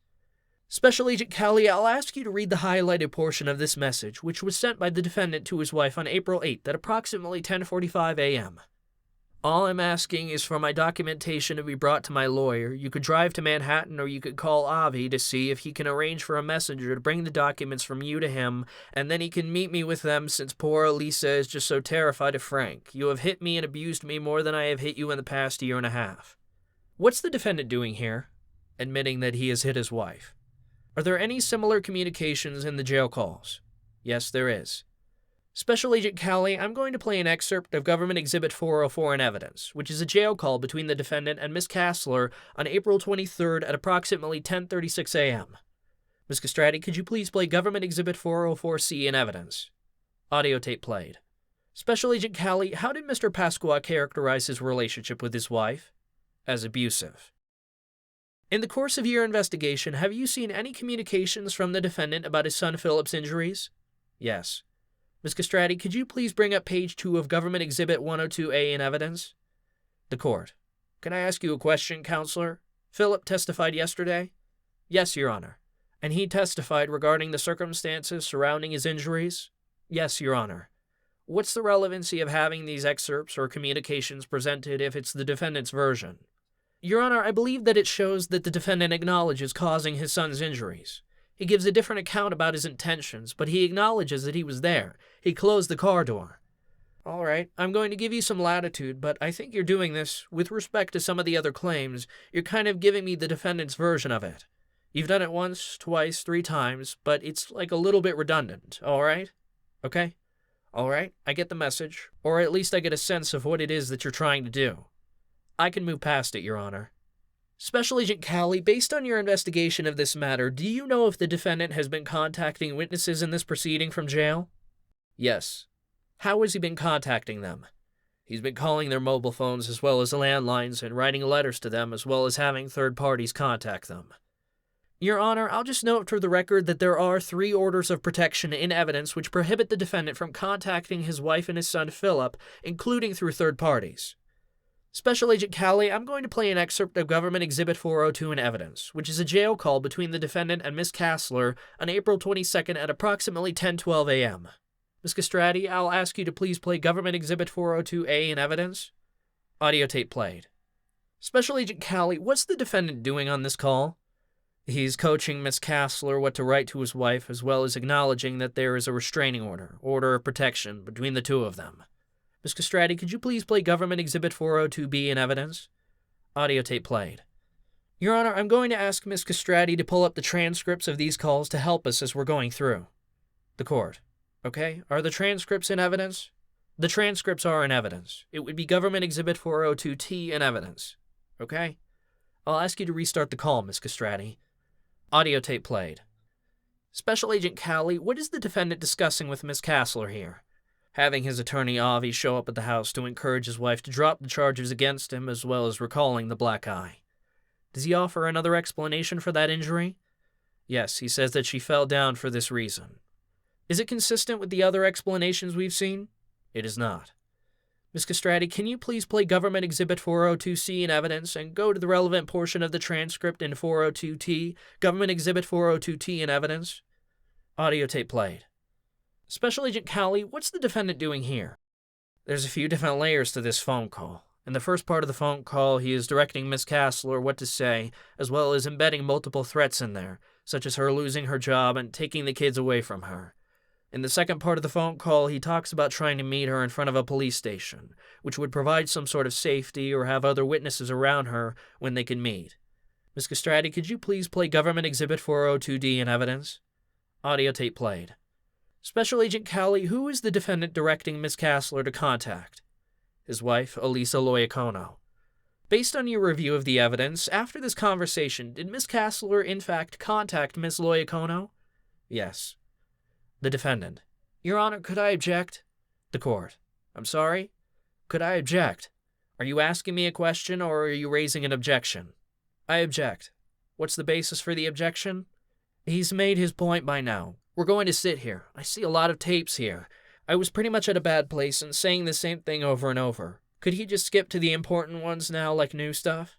Special Agent 𝐏𝐬𝐬, I'll ask you to read the highlighted portion of this message, which was sent by the defendant to his wife on April 8th at approximately 10:45 a.m. All I'm asking is for my documentation to be brought to my lawyer. You could drive to Manhattan or you could call Avi to see if he can arrange for a messenger to bring the documents from you to him, and then he can meet me with them since poor Elisa is just so terrified of Frank. You have hit me and abused me more than I have hit you in the past year and a half. What's the defendant doing here? Admitting that he has hit his wife. Are there any similar communications in the jail calls? Yes, there is. Special Agent 𝐏𝐬𝐬, I'm going to play an excerpt of Government Exhibit 404 in evidence, which is a jail call between the defendant and Ms. Kassler on April 23rd at approximately 10:36 a.m. Ms. Castrati, could you please play Government Exhibit 404C in evidence? Audio tape played. Special Agent 𝐏𝐬𝐬, how did Mr. Pasqua characterize his relationship with his wife? As abusive. In the course of your investigation, have you seen any communications from the defendant about his son Philip's injuries? Yes. Ms. Castrati, could you please bring up page 2 of Government Exhibit 102A in evidence? The Court. Can I ask you a question, Counselor? Philip testified yesterday? Yes, Your Honor. And he testified regarding the circumstances surrounding his injuries? Yes, Your Honor. What's the relevancy of having these excerpts or communications presented if it's the defendant's version? Your Honor, I believe that it shows that the defendant acknowledges causing his son's injuries. He gives a different account about his intentions, but he acknowledges that he was there. He closed the car door. All right, I'm going to give you some latitude, but I think you're doing this, with respect to some of the other claims, you're kind of giving me the defendant's version of it. You've done it once, twice, 3 times, but it's like a little bit redundant, all right? Okay? All right, I get the message, or at least I get a sense of what it is that you're trying to do. I can move past it, Your Honor. Special Agent 𝐏𝐬𝐬, based on your investigation of this matter, do you know if the defendant has been contacting witnesses in this proceeding from jail? Yes. How has he been contacting them? He's been calling their mobile phones as well as landlines and writing letters to them as well as having third parties contact them. Your Honor, I'll just note for the record that there are 3 orders of protection in evidence which prohibit the defendant from contacting his wife and his son Philip, including through third parties. Special Agent 𝐏𝐬𝐬, I'm going to play an excerpt of Government Exhibit 402 in evidence, which is a jail call between the defendant and Ms. Kassler on April 22nd at approximately 10:12 a.m. Ms. Castrati, I'll ask you to please play Government Exhibit 402A in evidence. Audio tape played. Special Agent 𝐏𝐬𝐬, what's the defendant doing on this call? He's coaching Ms. Kassler what to write to his wife, as well as acknowledging that there is a restraining order of protection between the two of them. Ms. Castrati, could you please play Government Exhibit 402B in evidence? Audio tape played. Your Honor, I'm going to ask Ms. Castrati to pull up the transcripts of these calls to help us as we're going through. The court. Okay, are the transcripts in evidence? The transcripts are in evidence. It would be Government Exhibit 402T in evidence. Okay? I'll ask you to restart the call, Ms. Castrati. Audio tape played. Special Agent 𝐏𝐬𝐬, what is the defendant discussing with Ms. Kassler here? Having his attorney Avi show up at the house to encourage his wife to drop the charges against him, as well as recalling the black eye. Does he offer another explanation for that injury? Yes, he says that she fell down for this reason. Is it consistent with the other explanations we've seen? It is not. Ms. Castrati, can you please play Government Exhibit 402C in evidence and go to the relevant portion of the transcript in 402T, Government Exhibit 402T in evidence? Audio tape played. Special Agent 𝐏𝐬𝐬, what's the defendant doing here? There's a few different layers to this phone call. In the first part of the phone call, he is directing Ms. Kassler what to say, as well as embedding multiple threats in there, such as her losing her job and taking the kids away from her. In the second part of the phone call, he talks about trying to meet her in front of a police station, which would provide some sort of safety or have other witnesses around her when they can meet. Ms. Castrati, could you please play Government Exhibit 402D in evidence? Audio tape played. Special Agent 𝐏𝐬𝐬, who is the defendant directing Ms. Kassler to contact? His wife, 𝐒𝐮 Based on your review of the evidence, after this conversation, did Ms. Kassler in fact contact Ms. 𝐒𝐮? Yes. The defendant. Your Honor, could I object? The court. I'm sorry? Could I object? Are you asking me a question or are you raising an objection? I object. What's the basis for the objection? He's made his point by now. We're going to sit here. I see a lot of tapes here. I was pretty much at a bad place and saying the same thing over and over. Could he just skip to the important ones now, like new stuff?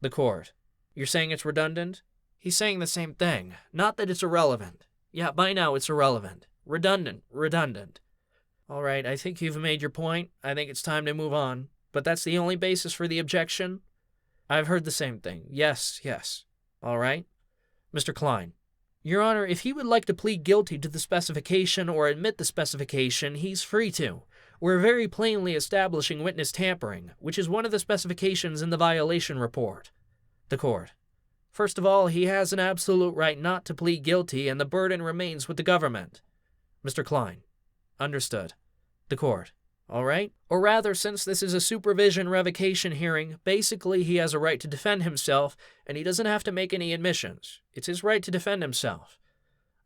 The court. You're saying it's redundant? He's saying the same thing. Not that it's irrelevant. Yeah, by now it's irrelevant. Redundant. All right, I think you've made your point. I think it's time to move on. But that's the only basis for the objection? I've heard the same thing. Yes. All right. Mr. Klein. Your Honor, if he would like to plead guilty to the specification or admit the specification, he's free to. We're very plainly establishing witness tampering, which is one of the specifications in the violation report. The court. First of all, he has an absolute right not to plead guilty, and the burden remains with the government. Mr. Klein. Understood. The court. All right? Or rather, since this is a supervision revocation hearing, basically he has a right to defend himself, and he doesn't have to make any admissions. It's his right to defend himself.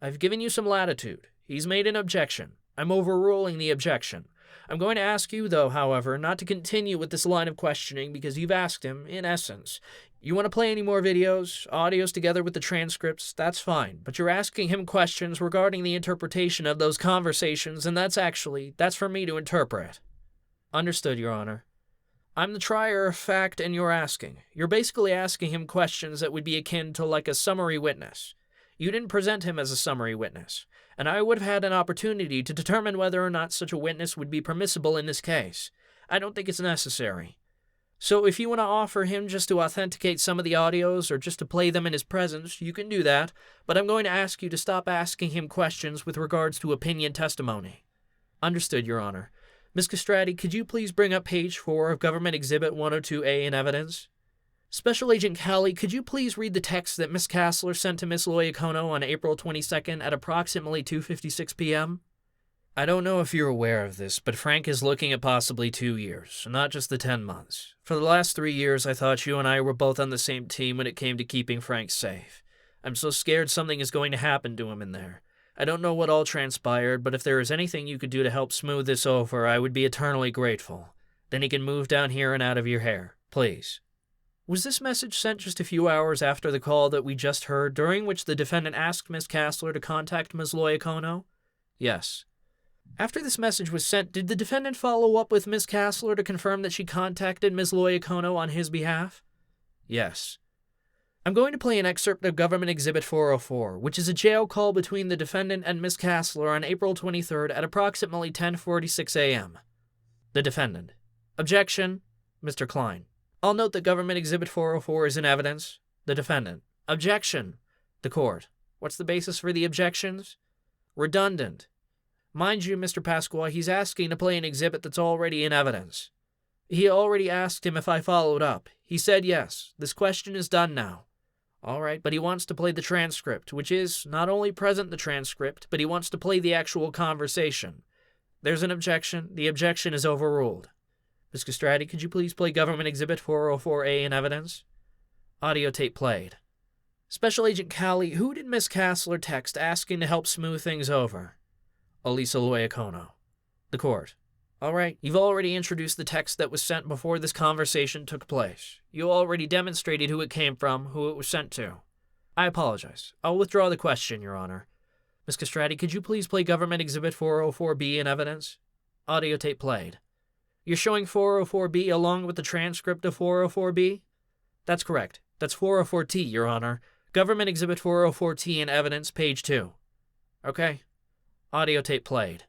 I've given you some latitude. He's made an objection. I'm overruling the objection. I'm going to ask you, though, however, not to continue with this line of questioning because you've asked him, in essence. You want to play any more videos, audios together with the transcripts, that's fine, but you're asking him questions regarding the interpretation of those conversations, and that's for me to interpret. Understood, Your Honor. I'm the trier of fact, and you're asking. You're basically asking him questions that would be akin to like a summary witness. You didn't present him as a summary witness, and I would have had an opportunity to determine whether or not such a witness would be permissible in this case. I don't think it's necessary. So if you want to offer him just to authenticate some of the audios or just to play them in his presence, you can do that, but I'm going to ask you to stop asking him questions with regards to opinion testimony. Understood, Your Honor. Ms. Castrati, could you please bring up page 4 of Government Exhibit 102A in evidence? Special Agent 𝐏𝐬𝐬, could you please read the text that Ms. Kassler sent to Ms. 𝐒𝐮 on April 22nd at approximately 2:56 p.m.? I don't know if you're aware of this, but Frank is looking at possibly 2 years, not just the 10 months. For the last 3 years, I thought you and I were both on the same team when it came to keeping Frank safe. I'm so scared something is going to happen to him in there. I don't know what all transpired, but if there is anything you could do to help smooth this over, I would be eternally grateful. Then he can move down here and out of your hair, please. Was this message sent just a few hours after the call that we just heard, during which the defendant asked Ms. Castler to contact Ms. 𝐏𝐬𝐞𝐬? Yes. After this message was sent, did the defendant follow up with Ms. Castler to confirm that she contacted Ms. 𝐏𝐬𝐞𝐬 on his behalf? Yes. I'm going to play an excerpt of Government Exhibit 404, which is a jail call between the defendant and Ms. Castler on April 23rd at approximately 10:46 a.m. The defendant. Objection, Mr. Klein. I'll note that Government Exhibit 404 is in evidence. The defendant. Objection. The court. What's the basis for the objections? Redundant. Mind you, Mr. Pasqua, he's asking to play an exhibit that's already in evidence. He already asked him if I followed up. He said yes. This question is done now. All right, but he wants to play the transcript, which is not only present the transcript, but he wants to play the actual conversation. There's an objection. The objection is overruled. Ms. Castrati, could you please play Government Exhibit 404A in evidence? Audio tape played. Special Agent 𝐏𝐬𝐬, who did Ms. Castler text asking to help smooth things over? 𝐒𝐮𝐲𝐢𝐬𝐞𝐬. The court. All right, you've already introduced the text that was sent before this conversation took place. You already demonstrated who it came from, who it was sent to. I apologize. I'll withdraw the question, Your Honor. Ms. Castrati, could you please play Government Exhibit 404B in evidence? Audio tape played. You're showing 404B along with the transcript of 404B? That's correct. That's 404T, Your Honor. Government Exhibit 404T in evidence, page 2. Okay. Audio tape played.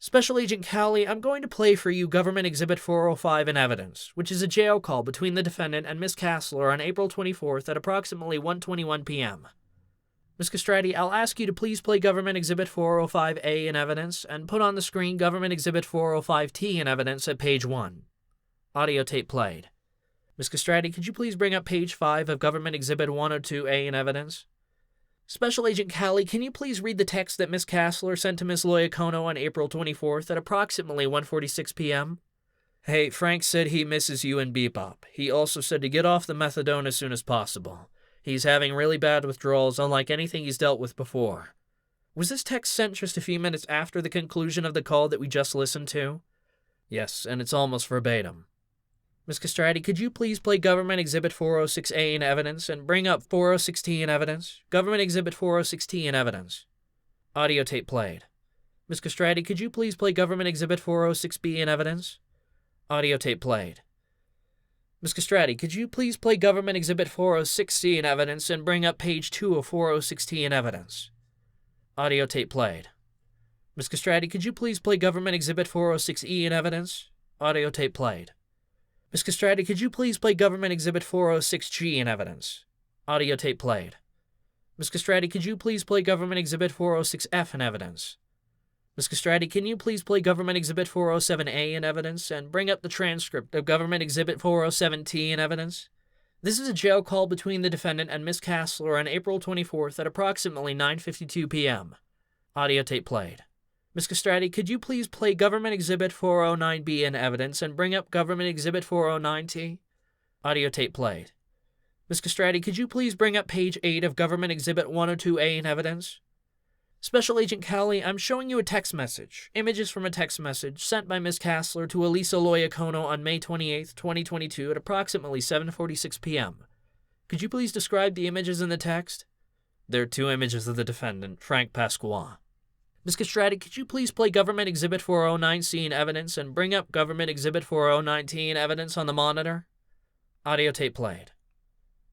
Special Agent 𝐏𝐬𝐬, I'm going to play for you Government Exhibit 405 in evidence, which is a jail call between the defendant and Ms. Castler on April 24th at approximately 1:21 p.m. Ms. Castrati, I'll ask you to please play Government Exhibit 405A in evidence and put on the screen Government Exhibit 405T in evidence at page 1. Audio tape played. Ms. Castrati, could you please bring up page 5 of Government Exhibit 102A in evidence? Special Agent 𝐏𝐬𝐬, can you please read the text that Ms. Castler sent to Ms. 𝐏𝐬𝐞𝐬 on April 24th at approximately 1:46 p.m.? Hey, Frank said he misses you and Bebop. He also said to get off the methadone as soon as possible. He's having really bad withdrawals, unlike anything he's dealt with before. Was this text sent just a few minutes after the conclusion of the call that we just listened to? Yes, and it's almost verbatim. Ms. Castrati, could you please play Government Exhibit 406A in evidence and bring up 406T in evidence? Government Exhibit 406T in evidence. Audio tape played. Ms. Castrati, could you please play Government Exhibit 406B in evidence? Audio tape played. Ms. Castrati, could you please play Government Exhibit 406C in evidence and bring up page 2 of 406T in evidence? Audio tape played. Ms. Castrati, could you please play Government Exhibit 406E in evidence? Audio tape played. Ms. Castrati, could you please play Government Exhibit 406G in evidence? Audio tape played. Ms. Castrati, could you please play Government Exhibit 406F in evidence? Ms. Castrati, can you please play Government Exhibit 407A in evidence and bring up the transcript of Government Exhibit 407T in evidence? This is a jail call between the defendant and Ms. Castler on April 24th at approximately 9:52 p.m. Audio tape played. Ms. Castrati, could you please play Government Exhibit 409B in evidence and bring up Government Exhibit 409T? Audio tape played. Ms. Castrati, could you please bring up page 8 of Government Exhibit 102A in evidence? Special Agent 𝐏𝐬𝐬, I'm showing you a text message, images from a text message sent by Ms. Castler to 𝐒𝐮𝐲𝐢𝐬𝐞𝐬 on May 28, 2022 at approximately 7:46 p.m. Could you please describe the images in the text? There are 2 images of the defendant, Frank Pasqua. Ms. Castrati, could you please play Government Exhibit 409C in evidence and bring up Government Exhibit 409T in evidence on the monitor? Audio tape played.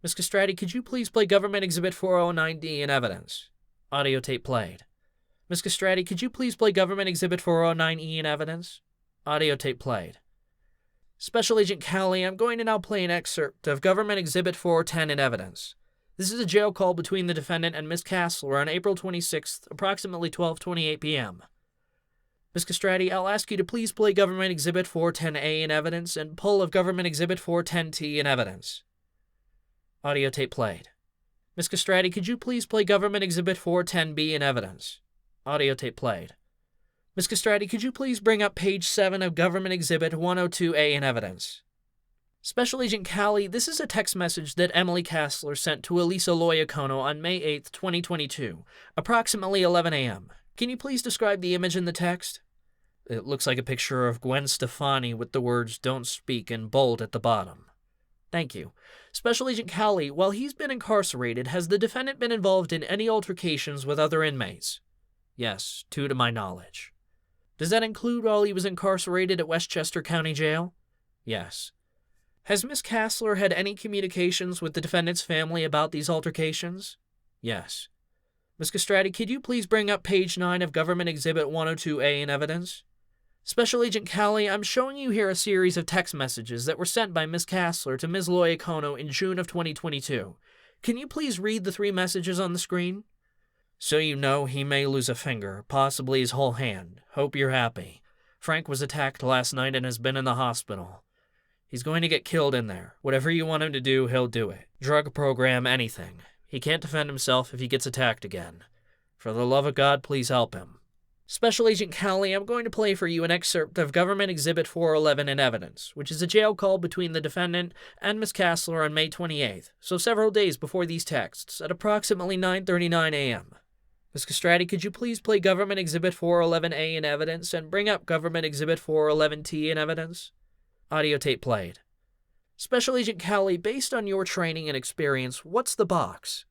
Ms. Castrati, could you please play Government Exhibit 409D in evidence? Audio tape played. Ms. Castrati, could you please play Government Exhibit 409E in evidence? Audio tape played. Special Agent 𝐏𝐬𝐬, I'm going to now play an excerpt of Government Exhibit 410 in evidence. This is a jail call between the defendant and Ms. Castler on April 26th, approximately 12:28 p.m. Ms. Castrati, I'll ask you to please play Government Exhibit 410A in evidence and pull of Government Exhibit 410T in evidence. Audio tape played. Ms. Castrati, could you please play Government Exhibit 410B in evidence? Audio tape played. Ms. Castrati, could you please bring up page 7 of Government Exhibit 102A in evidence? Special Agent 𝐏𝐬𝐬, this is a text message that Emily Kassler sent to 𝐿𝐴 on May 8, 2022, approximately 11 a.m. Can you please describe the image in the text? It looks like a picture of Gwen Stefani with the words "Don't Speak" in bold at the bottom. Thank you. Special Agent 𝐏𝐬𝐬, while he's been incarcerated, has the defendant been involved in any altercations with other inmates? Yes, 2 to my knowledge. Does that include while he was incarcerated at Westchester County Jail? Yes. Has Ms. Kassler had any communications with the defendant's family about these altercations? Yes. Ms. Castrati, could you please bring up page 9 of Government Exhibit 102A in evidence? Special Agent 𝐏𝐬𝐬, I'm showing you here a series of text messages that were sent by Ms. Kassler to Ms. 𝐿𝐴 in June of 2022. Can you please read the 3 messages on the screen? So you know he may lose a finger, possibly his whole hand. Hope you're happy. Frank was attacked last night and has been in the hospital. He's going to get killed in there. Whatever you want him to do, he'll do it. Drug program, anything. He can't defend himself if he gets attacked again. For the love of God, please help him. Special Agent 𝐏𝐬𝐬, I'm going to play for you an excerpt of Government Exhibit 411 in evidence, which is a jail call between the defendant and Ms. Kassler on May 28th, so several days before these texts, at approximately 9:39 a.m. Ms. Castrati, could you please play Government Exhibit 411A in evidence and bring up Government Exhibit 411T in evidence? Audio tape played. Special Agent 𝐏𝐬𝐬, based on your training and experience, what's the box?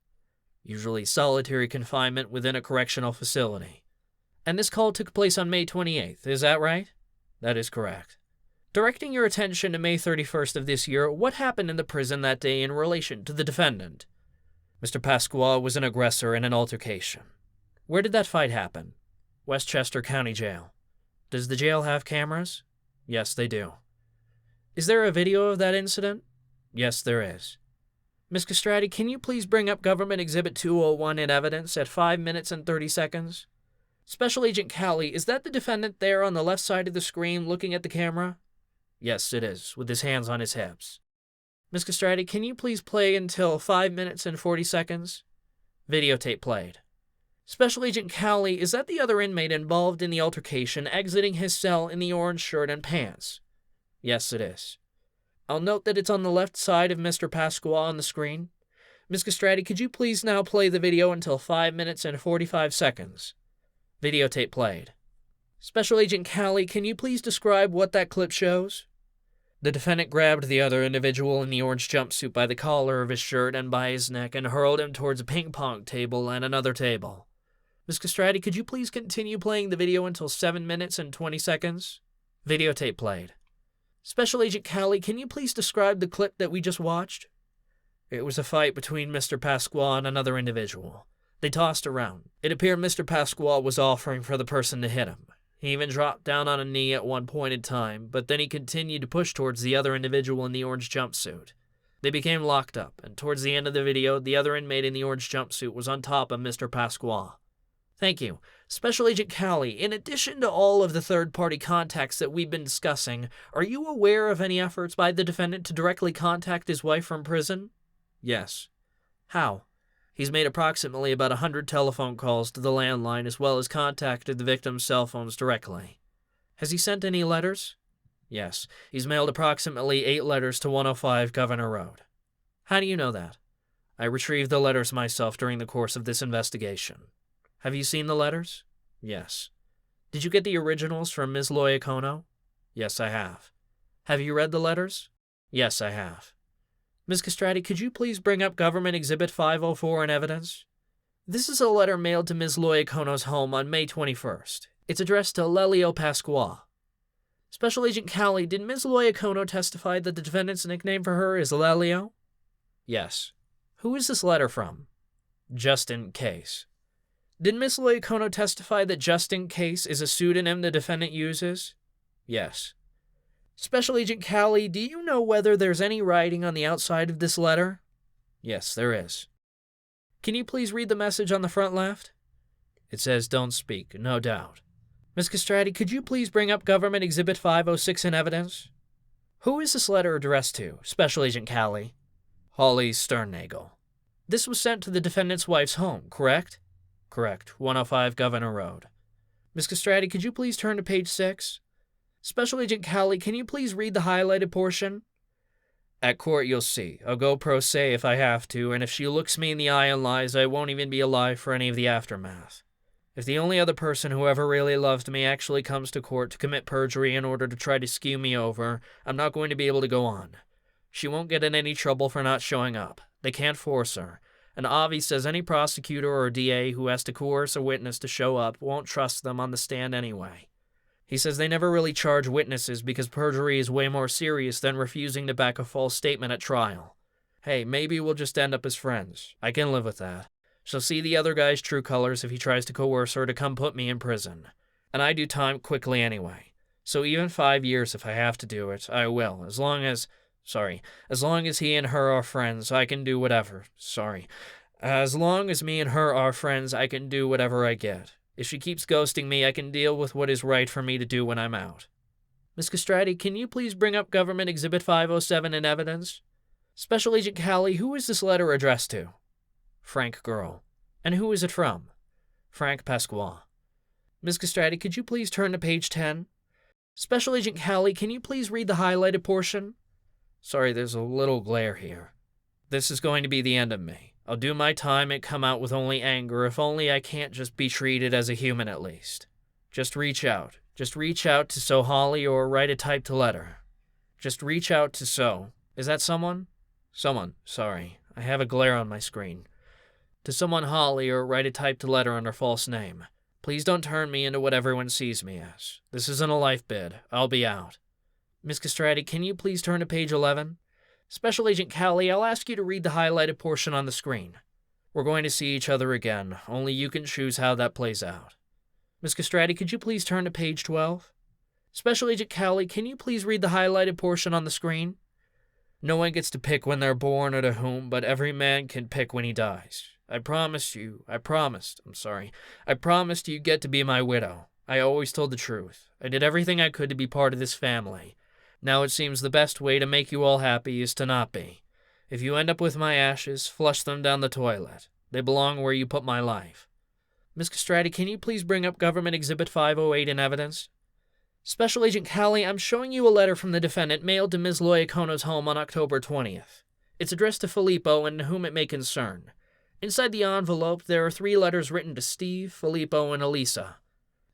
Usually solitary confinement within a correctional facility. And this call took place on May 28th, is that right? That is correct. Directing your attention to May 31st of this year, what happened in the prison that day in relation to the defendant? Mr. Pasqua was an aggressor in an altercation. Where did that fight happen? Westchester County Jail. Does the jail have cameras? Yes, they do. Is there a video of that incident? Yes, there is. Ms. Castrati, can you please bring up Government Exhibit 201 in evidence at 5 minutes and 30 seconds? Special Agent 𝐏𝐬𝐬, is that the defendant there on the left side of the screen looking at the camera? Yes, it is, with his hands on his hips. Ms. Castrati, can you please play until 5 minutes and 40 seconds? Videotape played. Special Agent 𝐏𝐬𝐬, is that the other inmate involved in the altercation exiting his cell in the orange shirt and pants? Yes, it is. I'll note that it's on the left side of Mr. Pasqua on the screen. Ms. Castrati, could you please now play the video until 5 minutes and 45 seconds? Videotape played. Special Agent 𝐏𝐬𝐬, can you please describe what that clip shows? The defendant grabbed the other individual in the orange jumpsuit by the collar of his shirt and by his neck and hurled him towards a ping-pong table and another table. Ms. Castrati, could you please continue playing the video until 7 minutes and 20 seconds? Videotape played. Special Agent 𝐏𝐬𝐬, can you please describe the clip that we just watched? It was a fight between Mr. Pasqua and another individual. They tossed around. It appeared Mr. Pasqua was offering for the person to hit him. He even dropped down on a knee at one point in time, but then he continued to push towards the other individual in the orange jumpsuit. They became locked up, and towards the end of the video, the other inmate in the orange jumpsuit was on top of Mr. Pasqua. Thank you. Special Agent 𝐏𝐬𝐬, in addition to all of the third-party contacts that we've been discussing, are you aware of any efforts by the defendant to directly contact his wife from prison? Yes. How? He's made approximately about 100 telephone calls to the landline as well as contacted the victim's cell phones directly. Has he sent any letters? Yes. He's mailed approximately 8 letters to 105 Governor Road. How do you know that? I retrieved the letters myself during the course of this investigation. Have you seen the letters? Yes. Did you get the originals from Ms. 𝐿𝐴? Yes, I have. Have you read the letters? Yes, I have. Ms. Castrati, could you please bring up Government Exhibit 504 in evidence? This is a letter mailed to Ms. 𝐿𝐴 home on May 21st. It's addressed to Lelio Pasqua. Special Agent 𝐏𝐬𝐬𝐬, did Ms. 𝐿𝐴 testify that the defendant's nickname for her is Lelio? Yes. Who is this letter from? Just in case. Did Ms. 𝐿𝐴 testify that just in case is a pseudonym the defendant uses? Yes. Special Agent 𝐏𝐬𝐬𝐬, do you know whether there's any writing on the outside of this letter? Yes, there is. Can you please read the message on the front left? It says, "Don't speak," no doubt. Ms. Castrati, could you please bring up Government Exhibit 506 in evidence? Who is this letter addressed to, Special Agent 𝐏𝐬𝐬𝐬? Holly Sternnagel. This was sent to the defendant's wife's home, correct? Correct, 105 Governor Road. Ms. Castrati, could you please turn to page 6? Special Agent 𝐏𝐬𝐬, can you please read the highlighted portion? At court, you'll see. I'll go pro se if I have to, and if she looks me in the eye and lies, I won't even be alive for any of the aftermath. If the only other person who ever really loved me actually comes to court to commit perjury in order to try to skew me over, I'm not going to be able to go on. She won't get in any trouble for not showing up. They can't force her. And Avi says any prosecutor or DA who has to coerce a witness to show up won't trust them on the stand anyway. He says they never really charge witnesses because perjury is way more serious than refusing to back a false statement at trial. Hey, maybe we'll just end up as friends. I can live with that. She'll see the other guy's true colors if he tries to coerce her to come put me in prison. And I do time quickly anyway. So even 5 years if I have to do it, I will. As long as he and her are friends, I can do whatever. As long as me and her are friends, I can do whatever I get. If she keeps ghosting me, I can deal with what is right for me to do when I'm out. Ms. Castrati, can you please bring up Government Exhibit 507 in evidence? Special Agent 𝐏𝐬𝐬, who is this letter addressed to? Frank Girl. And who is it from? Frank Pasqua. Ms. Castrati, could you please turn to page 10? Special Agent 𝐏𝐬𝐬, can you please read the highlighted portion? Sorry, there's a little glare here. This is going to be the end of me. I'll do my time and come out with only anger if only I can't just be treated as a human at least. Just reach out. Just reach out to So Holly or write a typed letter. Just reach out to So. Is that someone? Someone. Sorry. I have a glare on my screen. To someone Holly or write a typed letter under false name. Please don't turn me into what everyone sees me as. This isn't a life bid. I'll be out. Ms. Castrati, can you please turn to page 11? Special Agent 𝐏𝐬𝐬, I'll ask you to read the highlighted portion on the screen. We're going to see each other again. Only you can choose how that plays out. Ms. Castrati, could you please turn to page 12? Special Agent 𝐏𝐬𝐬, can you please read the highlighted portion on the screen? No one gets to pick when they're born or to whom, but every man can pick when he dies. I promised you get to be my widow. I always told the truth. I did everything I could to be part of this family. Now it seems the best way to make you all happy is to not be. If you end up with my ashes, flush them down the toilet. They belong where you put my life. Ms. Castrati, can you please bring up Government Exhibit 508 in evidence? Special Agent 𝐏𝐬𝐬, I'm showing you a letter from the defendant mailed to Ms. Loyacono's home on October 20th. It's addressed to Filippo and whom it may concern. Inside the envelope, there are 3 letters written to Steve, Filippo, and Elisa.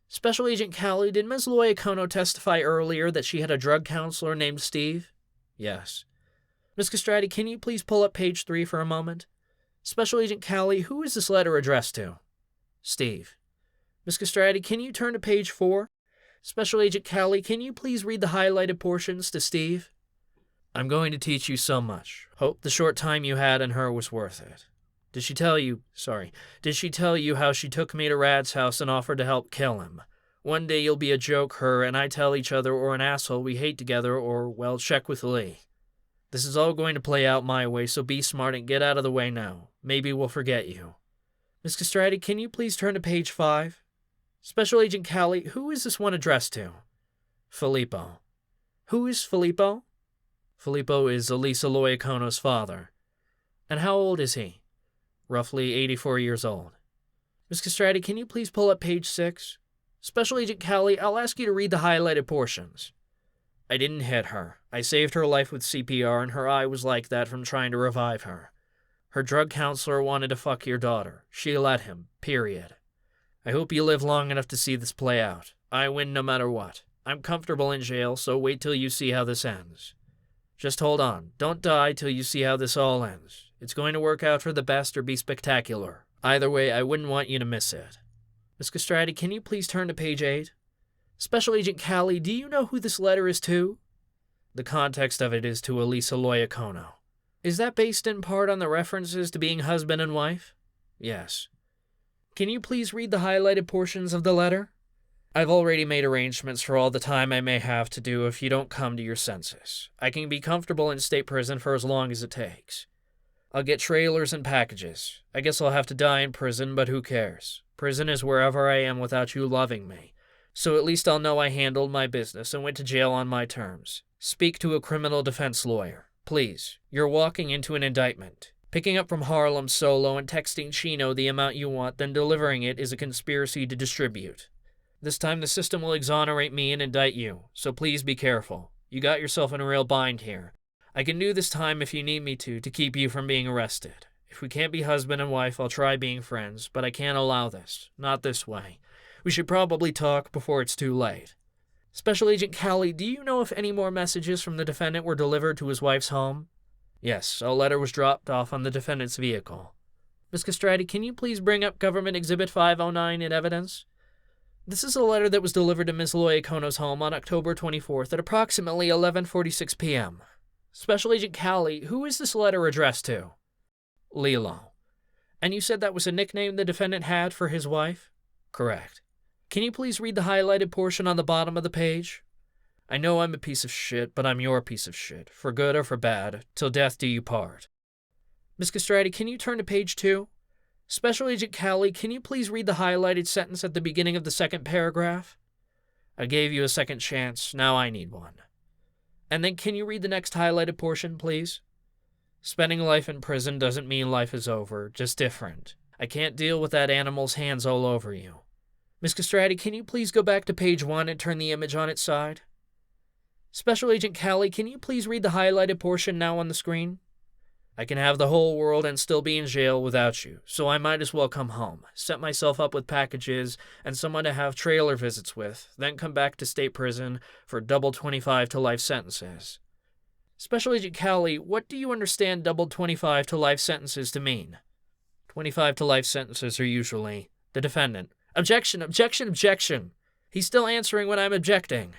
Special Agent 𝐏𝐬𝐬, did Ms. Loyacono testify earlier that she had a drug counselor named Steve? Yes. Ms. Castrati, can you please pull up page 3 for a moment? Special Agent 𝐏𝐬𝐬, who is this letter addressed to? Steve. Ms. Castrati, can you turn to page 4? Special Agent 𝐏𝐬𝐬, can you please read the highlighted portions to Steve? I'm going to teach you so much. Hope the short time you had in her was worth it. Did she tell you how she took me to Rad's house and offered to help kill him? One day you'll be a joke, her and I tell each other, or an asshole we hate together, or, well, check with Lee. This is all going to play out my way, so be smart and get out of the way now. Maybe we'll forget you. Ms. Castrati, can you please turn to page 5? Special Agent 𝐏𝐬𝐬, who is this one addressed to? Filippo. Who is Filippo? Filippo is Elisa Loyacono's father. And how old is he? Roughly 84 years old. Ms. Castrati, can you please pull up page 6? Special Agent 𝐏𝐬𝐬, I'll ask you to read the highlighted portions. I didn't hit her. I saved her life with CPR, and her eye was like that from trying to revive her. Her drug counselor wanted to fuck your daughter. She let him. Period. I hope you live long enough to see this play out. I win no matter what. I'm comfortable in jail, so wait till you see how this ends. Just hold on. Don't die till you see how this all ends. It's going to work out for the best or be spectacular. Either way, I wouldn't want you to miss it. Ms. Castrati, can you please turn to page 8? Special Agent 𝐏𝐬𝐬, do you know who this letter is to? The context of it is to Elisa Loyacono. Is that based in part on the references to being husband and wife? Yes. Can you please read the highlighted portions of the letter? I've already made arrangements for all the time I may have to do if you don't come to your senses. I can be comfortable in state prison for as long as it takes. I'll get trailers and packages. I guess I'll have to die in prison, but who cares? Prison is wherever I am without you loving me. So at least I'll know I handled my business and went to jail on my terms. Speak to a criminal defense lawyer. Please. You're walking into an indictment. Picking up from Harlem solo and texting Chino the amount you want, then delivering it is a conspiracy to distribute. This time the system will exonerate me and indict you, so please be careful. You got yourself in a real bind here. I can do this time if you need me to keep you from being arrested. If we can't be husband and wife, I'll try being friends, but I can't allow this. Not this way. We should probably talk before it's too late. Special Agent 𝐏𝐬𝐬, do you know if any more messages from the defendant were delivered to his wife's home? Yes, a letter was dropped off on the defendant's vehicle. Ms. Castrati, can you please bring up Government Exhibit 509 in evidence? This is a letter that was delivered to Ms. Loya Kono's home on October 24th at approximately 11:46 p.m. Special Agent 𝐏𝐬𝐬, who is this letter addressed to? Lilo. And you said that was a nickname the defendant had for his wife? Correct. Can you please read the highlighted portion on the bottom of the page? I know I'm a piece of shit, but I'm your piece of shit, for good or for bad, till death do you part. Ms. Castrati, can you turn to page 2? Special Agent 𝐏𝐬𝐬, can you please read the highlighted sentence at the beginning of the second paragraph? I gave you a second chance, now I need one. And then can you read the next highlighted portion, please? Spending life in prison doesn't mean life is over, just different. I can't deal with that animal's hands all over you. Ms. Castrati, can you please go back to page 1 and turn the image on its side? Special Agent 𝐏𝐬𝐬, can you please read the highlighted portion now on the screen? I can have the whole world and still be in jail without you, so I might as well come home, set myself up with packages and someone to have trailer visits with, then come back to state prison for double 25 to life sentences. Special Agent 𝐏𝐬𝐬, what do you understand double 25 to life sentences to mean? 25 to life sentences are usually the defendant. Objection, objection, objection. He's still answering when I'm objecting.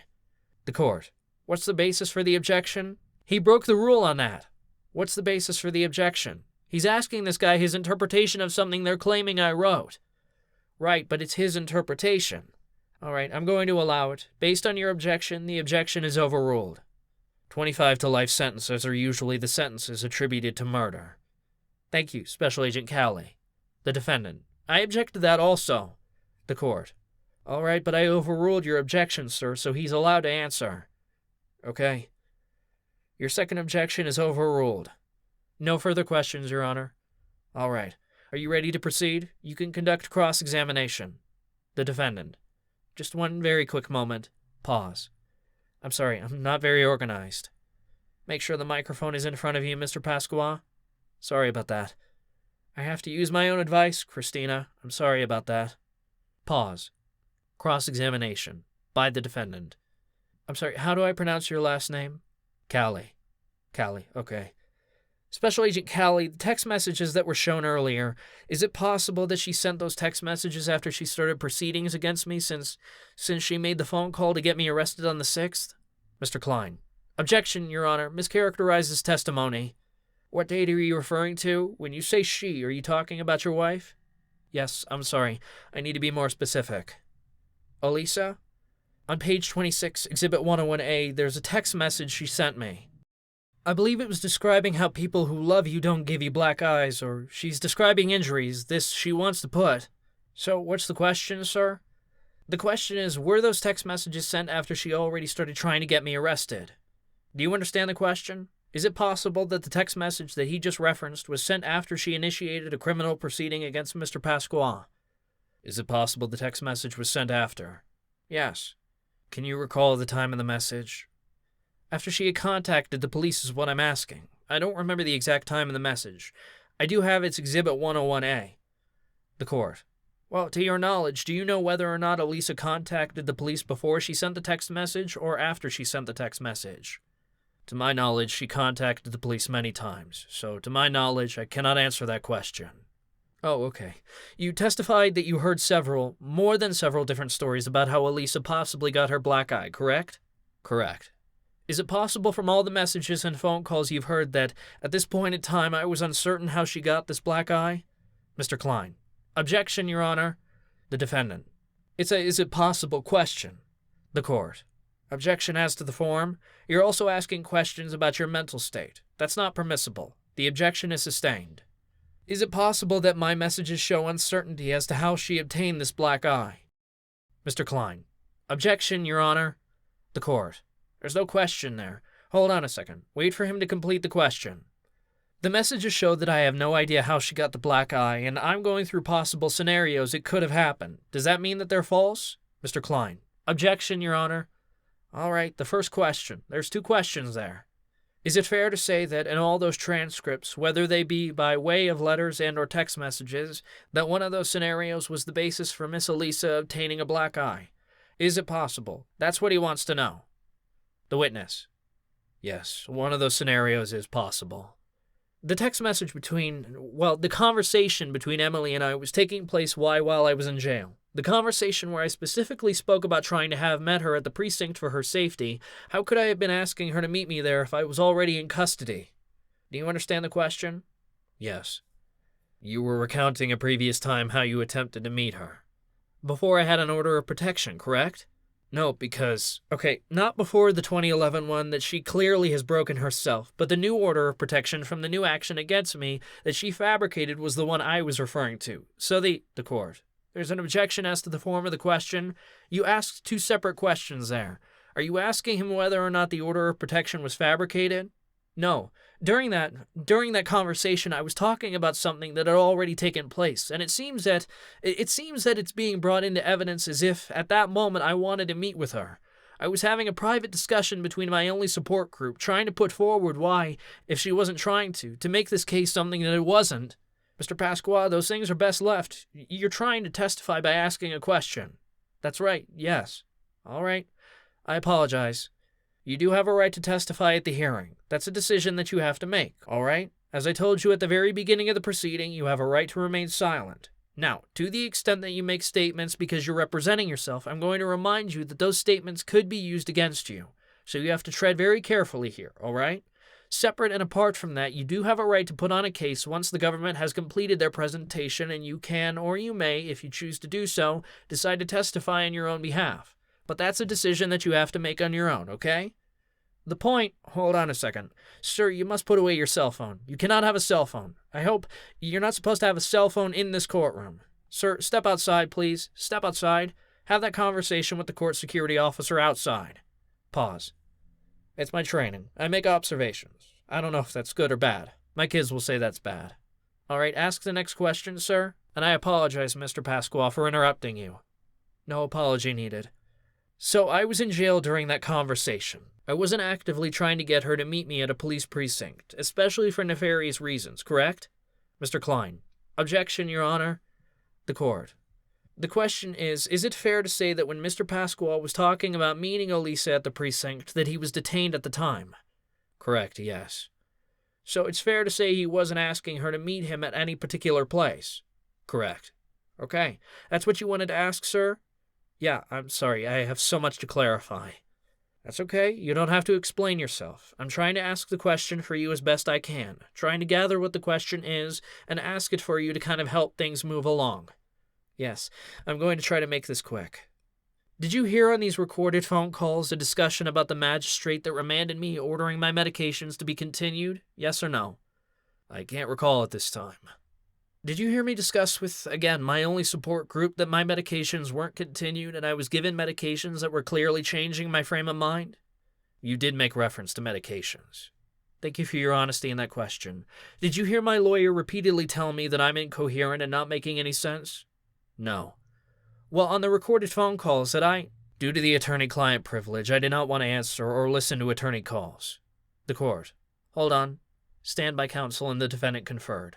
The court. What's the basis for the objection? He broke the rule on that. What's the basis for the objection? He's asking this guy his interpretation of something they're claiming I wrote. Right, but it's his interpretation. All right, I'm going to allow it. Based on your objection, the objection is overruled. 25 to life sentences are usually the sentences attributed to murder. Thank you, Special Agent 𝐏𝐬𝐬. The defendant. I object to that also. The court. All right, but I overruled your objection, sir, so he's allowed to answer. Okay. Your second objection is overruled. No further questions, Your Honor. All right. Are you ready to proceed? You can conduct cross-examination. The defendant. Just one very quick moment. Pause. I'm sorry, I'm not very organized. Make sure the microphone is in front of you, Mr. Pasqua. Sorry about that. I have to use my own advice, Christina. I'm sorry about that. Pause. Cross-examination. By the defendant. I'm sorry, how do I pronounce your last name? 𝐏𝐬𝐬𝐏𝐬𝐬, okay. Special Agent 𝐏𝐬𝐬𝐬, the text messages that were shown earlier, is it possible that she sent those text messages after she started proceedings against me since she made the phone call to get me arrested on the 6th? Mr. Klein. Objection, Your Honor. Mischaracterizes testimony. What date are you referring to? When you say she, are you talking about your wife? Yes, I'm sorry. I need to be more specific. Elisa? On page 26, Exhibit 101A, there's a text message she sent me. I believe it was describing how people who love you don't give you black eyes, or she's describing injuries, this she wants to put. So what's the question, sir? The question is, were those text messages sent after she already started trying to get me arrested? Do you understand the question? Is it possible that the text message that he just referenced was sent after she initiated a criminal proceeding against Mr. Pasqua? Is it possible the text message was sent after? Yes. Can you recall the time of the message? After she had contacted the police is what I'm asking. I don't remember the exact time of the message. I do have its Exhibit 101A. The court. Well, to your knowledge, do you know whether or not Elisa contacted the police before she sent the text message or after she sent the text message? To my knowledge, she contacted the police many times, so to my knowledge, I cannot answer that question. Oh, okay. You testified that you heard more than several different stories about how Elisa possibly got her black eye, correct? Correct. Is it possible from all the messages and phone calls you've heard that, at this point in time, I was uncertain how she got this black eye? Mr. Klein. Objection, Your Honor. The defendant. Is it possible question. The court. Objection as to the form. You're also asking questions about your mental state. That's not permissible. The objection is sustained. Is it possible that my messages show uncertainty as to how she obtained this black eye? Mr. Klein. Objection, Your Honor. The court. There's no question there. Hold on a second. Wait for him to complete the question. The messages show that I have no idea how she got the black eye, and I'm going through possible scenarios it could have happened. Does that mean that they're false? Mr. Klein. Objection, Your Honor. All right, the first question. There's 2 questions there. Is it fair to say that in all those transcripts, whether they be by way of letters and or text messages, that one of those scenarios was the basis for Miss Elisa obtaining a black eye? Is it possible? That's what he wants to know. The witness. Yes, one of those scenarios is possible. The text message the conversation between Emily and I was taking place while I was in jail. The conversation where I specifically spoke about trying to have met her at the precinct for her safety. How could I have been asking her to meet me there if I was already in custody? Do you understand the question? Yes. You were recounting a previous time how you attempted to meet her. Before I had an order of protection, correct? No, because... Okay, not before the 2011 one that she clearly has broken herself, but the new order of protection from the new action against me that she fabricated was the one I was referring to. So the court. There's an objection as to the form of the question. You asked 2 separate questions there. Are you asking him whether or not the order of protection was fabricated? No. During that conversation, I was talking about something that had already taken place, and it seems that it's being brought into evidence as if, at that moment, I wanted to meet with her. I was having a private discussion between my only support group, trying to put forward why, if she wasn't trying to make this case something that it wasn't. Mr. Pasqua, those things are best left. You're trying to testify by asking a question. That's right, yes. All right. I apologize. You do have a right to testify at the hearing. That's a decision that you have to make, all right? As I told you at the very beginning of the proceeding, you have a right to remain silent. Now, to the extent that you make statements because you're representing yourself, I'm going to remind you that those statements could be used against you. So you have to tread very carefully here, all right? Separate and apart from that, you do have a right to put on a case once the government has completed their presentation, and you can, or you may, if you choose to do so, decide to testify on your own behalf. But that's a decision that you have to make on your own, okay? The point... Hold on a second. Sir, you must put away your cell phone. You cannot have a cell phone. I hope you're not supposed to have a cell phone in this courtroom. Sir, step outside, please. Step outside. Have that conversation with the court security officer outside. Pause. It's my training. I make observations. I don't know if that's good or bad. My kids will say that's bad. All right, ask the next question, sir. And I apologize, Mr. Pasqua, for interrupting you. No apology needed. So I was in jail during that conversation. I wasn't actively trying to get her to meet me at a police precinct, especially for nefarious reasons, correct? Mr. Klein. Objection, Your Honor. The court. The question is it fair to say that when Mr. Pasqua was talking about meeting Elisa at the precinct, that he was detained at the time? Correct, yes. So it's fair to say he wasn't asking her to meet him at any particular place? Correct. Okay. That's what you wanted to ask, sir? Yeah, I'm sorry. I have so much to clarify. That's okay. You don't have to explain yourself. I'm trying to ask the question for you as best I can, trying to gather what the question is and ask it for you to kind of help things move along. Yes, I'm going to try to make this quick. Did you hear on these recorded phone calls a discussion about the magistrate that remanded me ordering my medications to be continued? Yes or no? I can't recall at this time. Did you hear me discuss with, again, my only support group that my medications weren't continued and I was given medications that were clearly changing my frame of mind? You did make reference to medications. Thank you for your honesty in that question. Did you hear my lawyer repeatedly tell me that I'm incoherent and not making any sense? No. Well, on the recorded phone calls due to the attorney-client privilege, I did not want to answer or listen to attorney calls. The court. Hold on. Stand by counsel and the defendant conferred.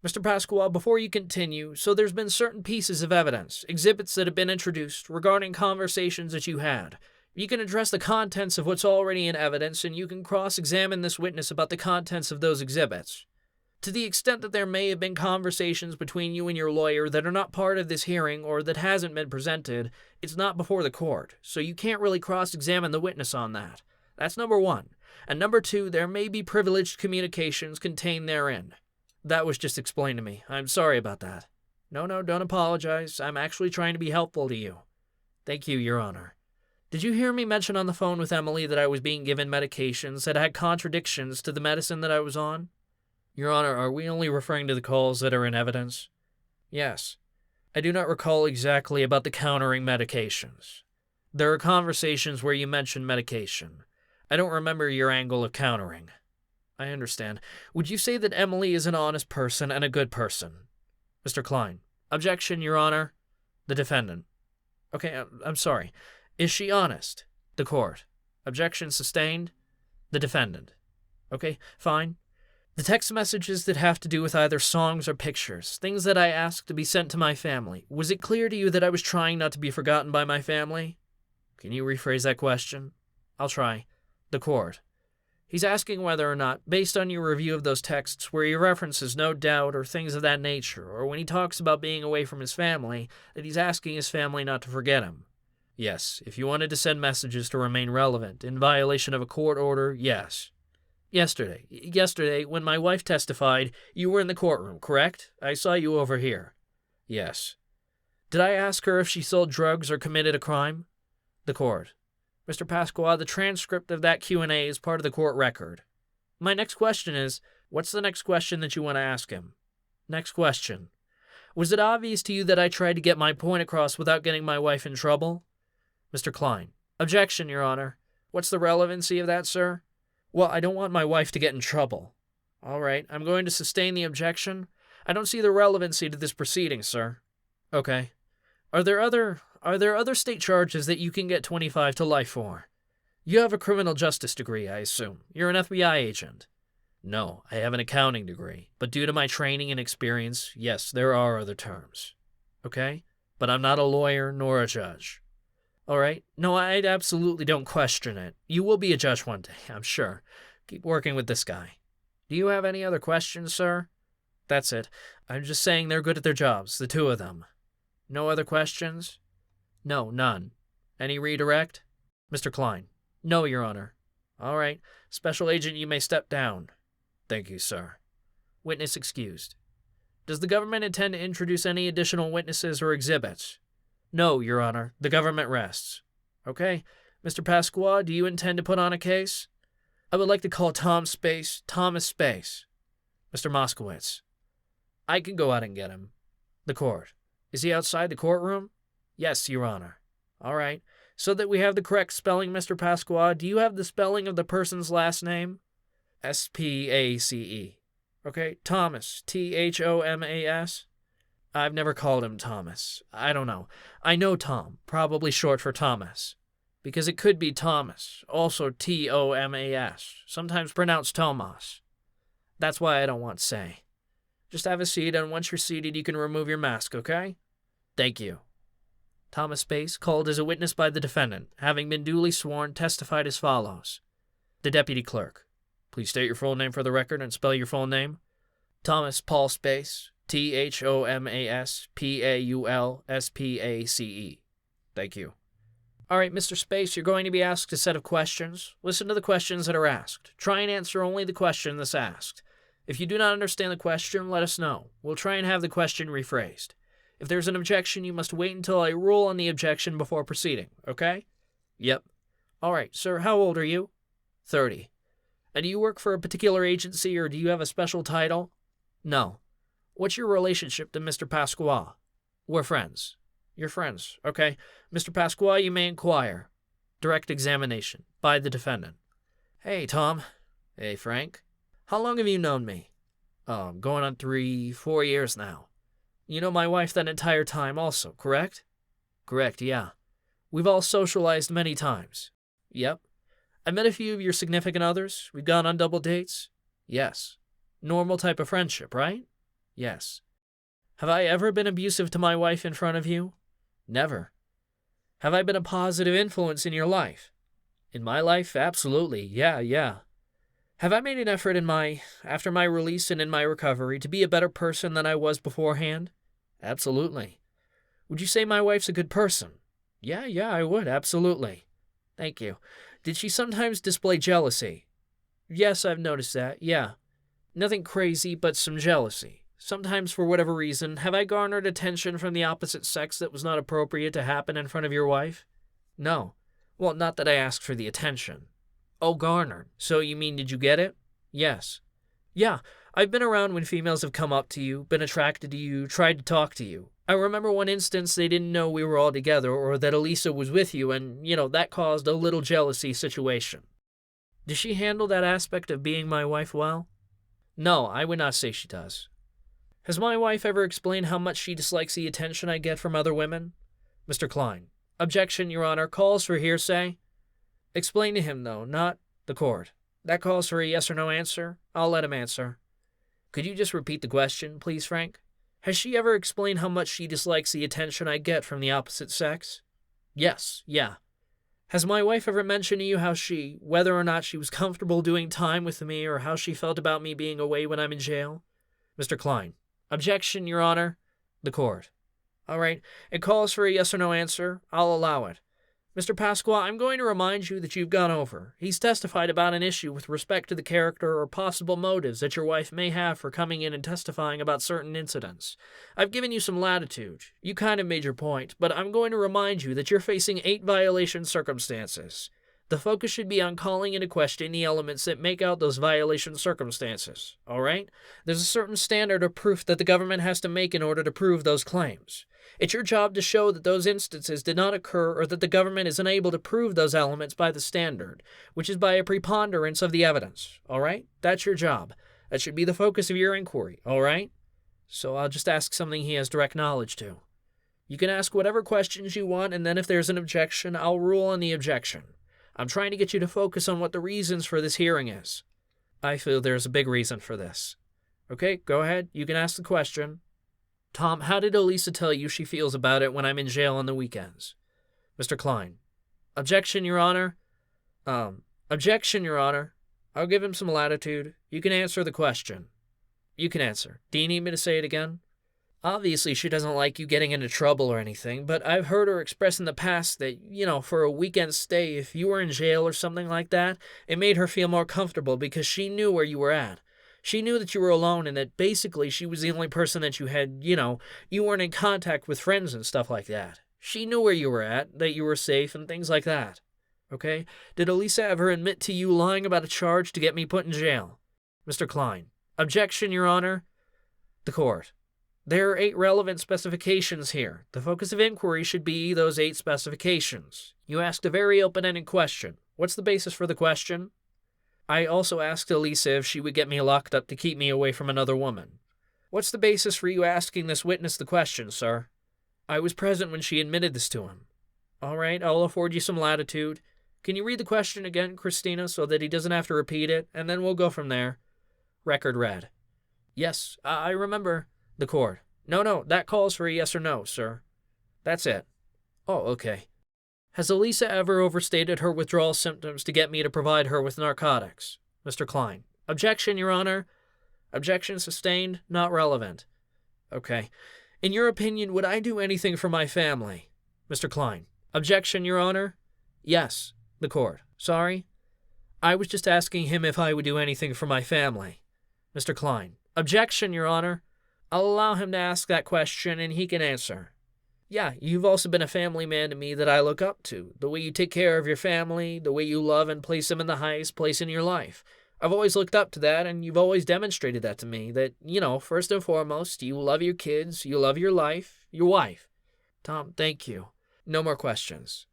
Mr. Pasqua, before you continue, so there's been certain pieces of evidence, exhibits that have been introduced regarding conversations that you had. You can address the contents of what's already in evidence, and you can cross-examine this witness about the contents of those exhibits. To the extent that there may have been conversations between you and your lawyer that are not part of this hearing or that hasn't been presented, it's not before the court, so you can't really cross-examine the witness on that. That's number one. And number two, there may be privileged communications contained therein. That was just explained to me. I'm sorry about that. No, don't apologize. I'm actually trying to be helpful to you. Thank you, Your Honor. Did you hear me mention on the phone with Emily that I was being given medications that had contradictions to the medicine that I was on? Your Honor, are we only referring to the calls that are in evidence? Yes. I do not recall exactly about the countering medications. There are conversations where you mentioned medication. I don't remember your angle of countering. I understand. Would you say that Emily is an honest person and a good person? Mr. Klein. Objection, Your Honor. The defendant. Okay, I'm sorry. Is she honest? The court. Objection sustained. The defendant. Okay, fine. The text messages that have to do with either songs or pictures, things that I asked to be sent to my family, was it clear to you that I was trying not to be forgotten by my family? Can you rephrase that question? I'll try. The court. He's asking whether or not, based on your review of those texts where he references no doubt or things of that nature, or when he talks about being away from his family, that he's asking his family not to forget him. Yes, if you wanted to send messages to remain relevant, in violation of a court order, yes. Yesterday, when my wife testified, you were in the courtroom, correct? I saw you over here. Yes. Did I ask her if she sold drugs or committed a crime? The court. Mr. Pasqua, the transcript of that Q&A is part of the court record. My next question is, what's the next question that you want to ask him? Next question. Was it obvious to you that I tried to get my point across without getting my wife in trouble? Mr. Klein. Objection, Your Honor. What's the relevancy of that, sir? Well, I don't want my wife to get in trouble. All right, I'm going to sustain the objection. I don't see the relevancy to this proceeding, sir. Okay. Are there other state charges that you can get 25 to life for? You have a criminal justice degree, I assume. You're an FBI agent. No, I have an accounting degree, but due to my training and experience, yes, there are other terms. Okay? But I'm not a lawyer nor a judge. All right? No, I absolutely don't question it. You will be a judge one day, I'm sure. Keep working with this guy. Do you have any other questions, sir? That's it. I'm just saying they're good at their jobs, the two of them. No other questions? No, none. Any redirect? Mr. Klein. No, Your Honor. All right. Special Agent, you may step down. Thank you, sir. Witness excused. Does the government intend to introduce any additional witnesses or exhibits? No, Your Honor. The government rests. Okay. Mr. Pasqua, do you intend to put on a case? I would like to call Thomas Space. Mr. Moskowitz. I can go out and get him. The court. Is he outside the courtroom? Yes, Your Honor. All right. So that we have the correct spelling, Mr. Pasqua, do you have the spelling of the person's last name? S-P-A-C-E. Okay, Thomas. T-H-O-M-A-S? I've never called him Thomas. I don't know. I know Tom, probably short for Thomas. Because it could be Thomas, also T-O-M-A-S, sometimes pronounced Tomas. That's why I don't want to say. Just have a seat, and once you're seated, you can remove your mask, okay? Thank you. Thomas Space, called as a witness by the defendant, having been duly sworn, testified as follows. The Deputy Clerk. Please state your full name for the record and spell your full name. Thomas Paul Space, T-H-O-M-A-S-P-A-U-L-S-P-A-C-E. Thank you. All right, Mr. Space, you're going to be asked a set of questions. Listen to the questions that are asked. Try and answer only the question that's asked. If you do not understand the question, let us know. We'll try and have the question rephrased. If there's an objection, you must wait until I rule on the objection before proceeding, okay? Yep. All right, sir, how old are you? 30. And do you work for a particular agency or do you have a special title? No. What's your relationship to Mr. Pasqua? We're friends. You're friends, okay. Mr. Pasqua, you may inquire. Direct examination by the defendant. Hey, Tom. Hey, Frank. How long have you known me? I'm going on 3-4 years now. You know my wife that entire time also, correct? Correct, yeah. We've all socialized many times. Yep. I met a few of your significant others. We've gone on double dates. Yes. Normal type of friendship, right? Yes. Have I ever been abusive to my wife in front of you? Never. Have I been a positive influence in your life? In my life, absolutely. Yeah. Have I made an effort after my release and in my recovery to be a better person than I was beforehand? Absolutely. Would you say my wife's a good person? Yeah, I would, absolutely. Thank you. Did she sometimes display jealousy? Yes, I've noticed that, yeah. Nothing crazy, but some jealousy. Sometimes, for whatever reason, have I garnered attention from the opposite sex that was not appropriate to happen in front of your wife? No. Well, not that I asked for the attention. Oh, garnered. So you mean did you get it? Yes. Yeah, I've been around when females have come up to you, been attracted to you, tried to talk to you. I remember one instance they didn't know we were all together or that Elisa was with you and, that caused a little jealousy situation. Does she handle that aspect of being my wife well? No, I would not say she does. Has my wife ever explained how much she dislikes the attention I get from other women? Mr. Klein. Objection, Your Honor, calls for hearsay. Explain to him, though, not the court. That calls for a yes or no answer. I'll let him answer. Could you just repeat the question, please, Frank? Has she ever explained how much she dislikes the attention I get from the opposite sex? Yes, yeah. Has my wife ever mentioned to you how whether or not she was comfortable doing time with me or how she felt about me being away when I'm in jail? Mr. Klein. Objection, Your Honor. The court. All right, it calls for a yes or no answer. I'll allow it. Mr. Pasqua, I'm going to remind you that you've gone over. He's testified about an issue with respect to the character or possible motives that your wife may have for coming in and testifying about certain incidents. I've given you some latitude. You kind of made your point, but I'm going to remind you that you're facing 8 violation circumstances. The focus should be on calling into question the elements that make out those violation circumstances, all right? There's a certain standard of proof that the government has to make in order to prove those claims. It's your job to show that those instances did not occur or that the government is unable to prove those elements by the standard, which is by a preponderance of the evidence, all right? That's your job. That should be the focus of your inquiry, all right? So I'll just ask something he has direct knowledge to. You can ask whatever questions you want, and then if there's an objection, I'll rule on the objection. I'm trying to get you to focus on what the reasons for this hearing is. I feel there's a big reason for this. Okay, go ahead. You can ask the question. Tom, how did Elisa tell you she feels about it when I'm in jail on the weekends? Mr. Klein. Objection, Your Honor. Objection, Your Honor. I'll give him some latitude. You can answer the question. You can answer. Do you need me to say it again? Obviously, she doesn't like you getting into trouble or anything, but I've heard her express in the past that, for a weekend stay, if you were in jail or something like that, it made her feel more comfortable because she knew where you were at. She knew that you were alone and that basically she was the only person that you had, you weren't in contact with friends and stuff like that. She knew where you were at, that you were safe and things like that. Okay? Did Elisa ever admit to you lying about a charge to get me put in jail? Mr. Klein. Objection, Your Honor. The court. There are 8 relevant specifications here. The focus of inquiry should be those 8 specifications. You asked a very open-ended question. What's the basis for the question? I also asked Elisa if she would get me locked up to keep me away from another woman. What's the basis for you asking this witness the question, sir? I was present when she admitted this to him. All right, I'll afford you some latitude. Can you read the question again, Christina, so that he doesn't have to repeat it, and then we'll go from there. Record read. Yes, I remember. The court. No, that calls for a yes or no, sir. That's it. Oh, okay. Has Elisa ever overstated her withdrawal symptoms to get me to provide her with narcotics? Mr. Klein. Objection, Your Honor. Objection sustained. Not relevant. Okay. In your opinion, would I do anything for my family? Mr. Klein. Objection, Your Honor. Yes. The court. Sorry? I was just asking him if I would do anything for my family. Mr. Klein. Objection, Your Honor. I'll allow him to ask that question and he can answer. Yeah, you've also been a family man to me that I look up to. The way you take care of your family, the way you love and place them in the highest place in your life. I've always looked up to that, and you've always demonstrated that to me, that, first and foremost, you love your kids, you love your life, your wife. Tom, thank you. No more questions.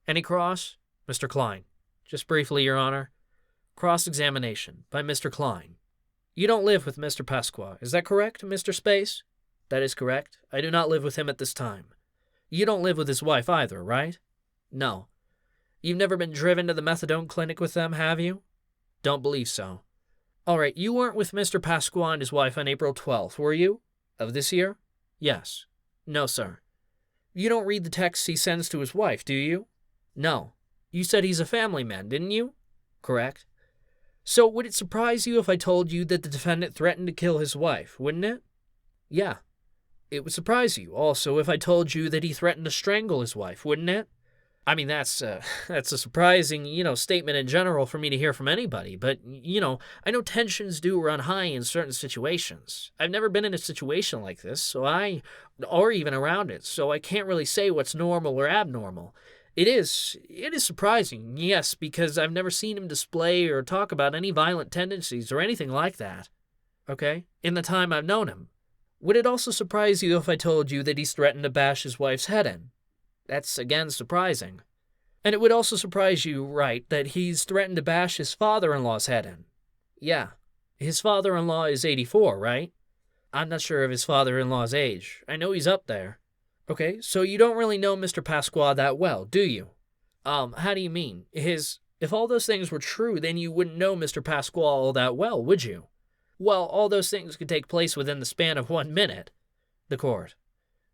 Any cross? Mr. Klein. Just briefly, Your Honor. Cross-examination by Mr. Klein. You don't live with Mr. Pasqua, is that correct, Mr. Space? That is correct. I do not live with him at this time. You don't live with his wife either, right? No. You've never been driven to the methadone clinic with them, have you? Don't believe so. All right, you weren't with Mr. Pasqua and his wife on April 12th, were you? Of this year? Yes. No, sir. You don't read the texts he sends to his wife, do you? No. You said he's a family man, didn't you? Correct. So would it surprise you if I told you that the defendant threatened to kill his wife, wouldn't it? Yeah. It would surprise you also if I told you that he threatened to strangle his wife, wouldn't it? I mean, that's a surprising, statement in general for me to hear from anybody, but, I know tensions do run high in certain situations. I've never been in a situation like this, or even around it, so I can't really say what's normal or abnormal. It is surprising, yes, because I've never seen him display or talk about any violent tendencies or anything like that. Okay? In the time I've known him. Would it also surprise you if I told you that he's threatened to bash his wife's head in? That's, again, surprising. And it would also surprise you, right, that he's threatened to bash his father-in-law's head in? Yeah. His father-in-law is 84, right? I'm not sure of his father-in-law's age. I know he's up there. Okay, so you don't really know Mr. Pasqua that well, do you? How do you mean? If all those things were true, then you wouldn't know Mr. Pasqua all that well, would you? Well, all those things could take place within the span of 1 minute. The court.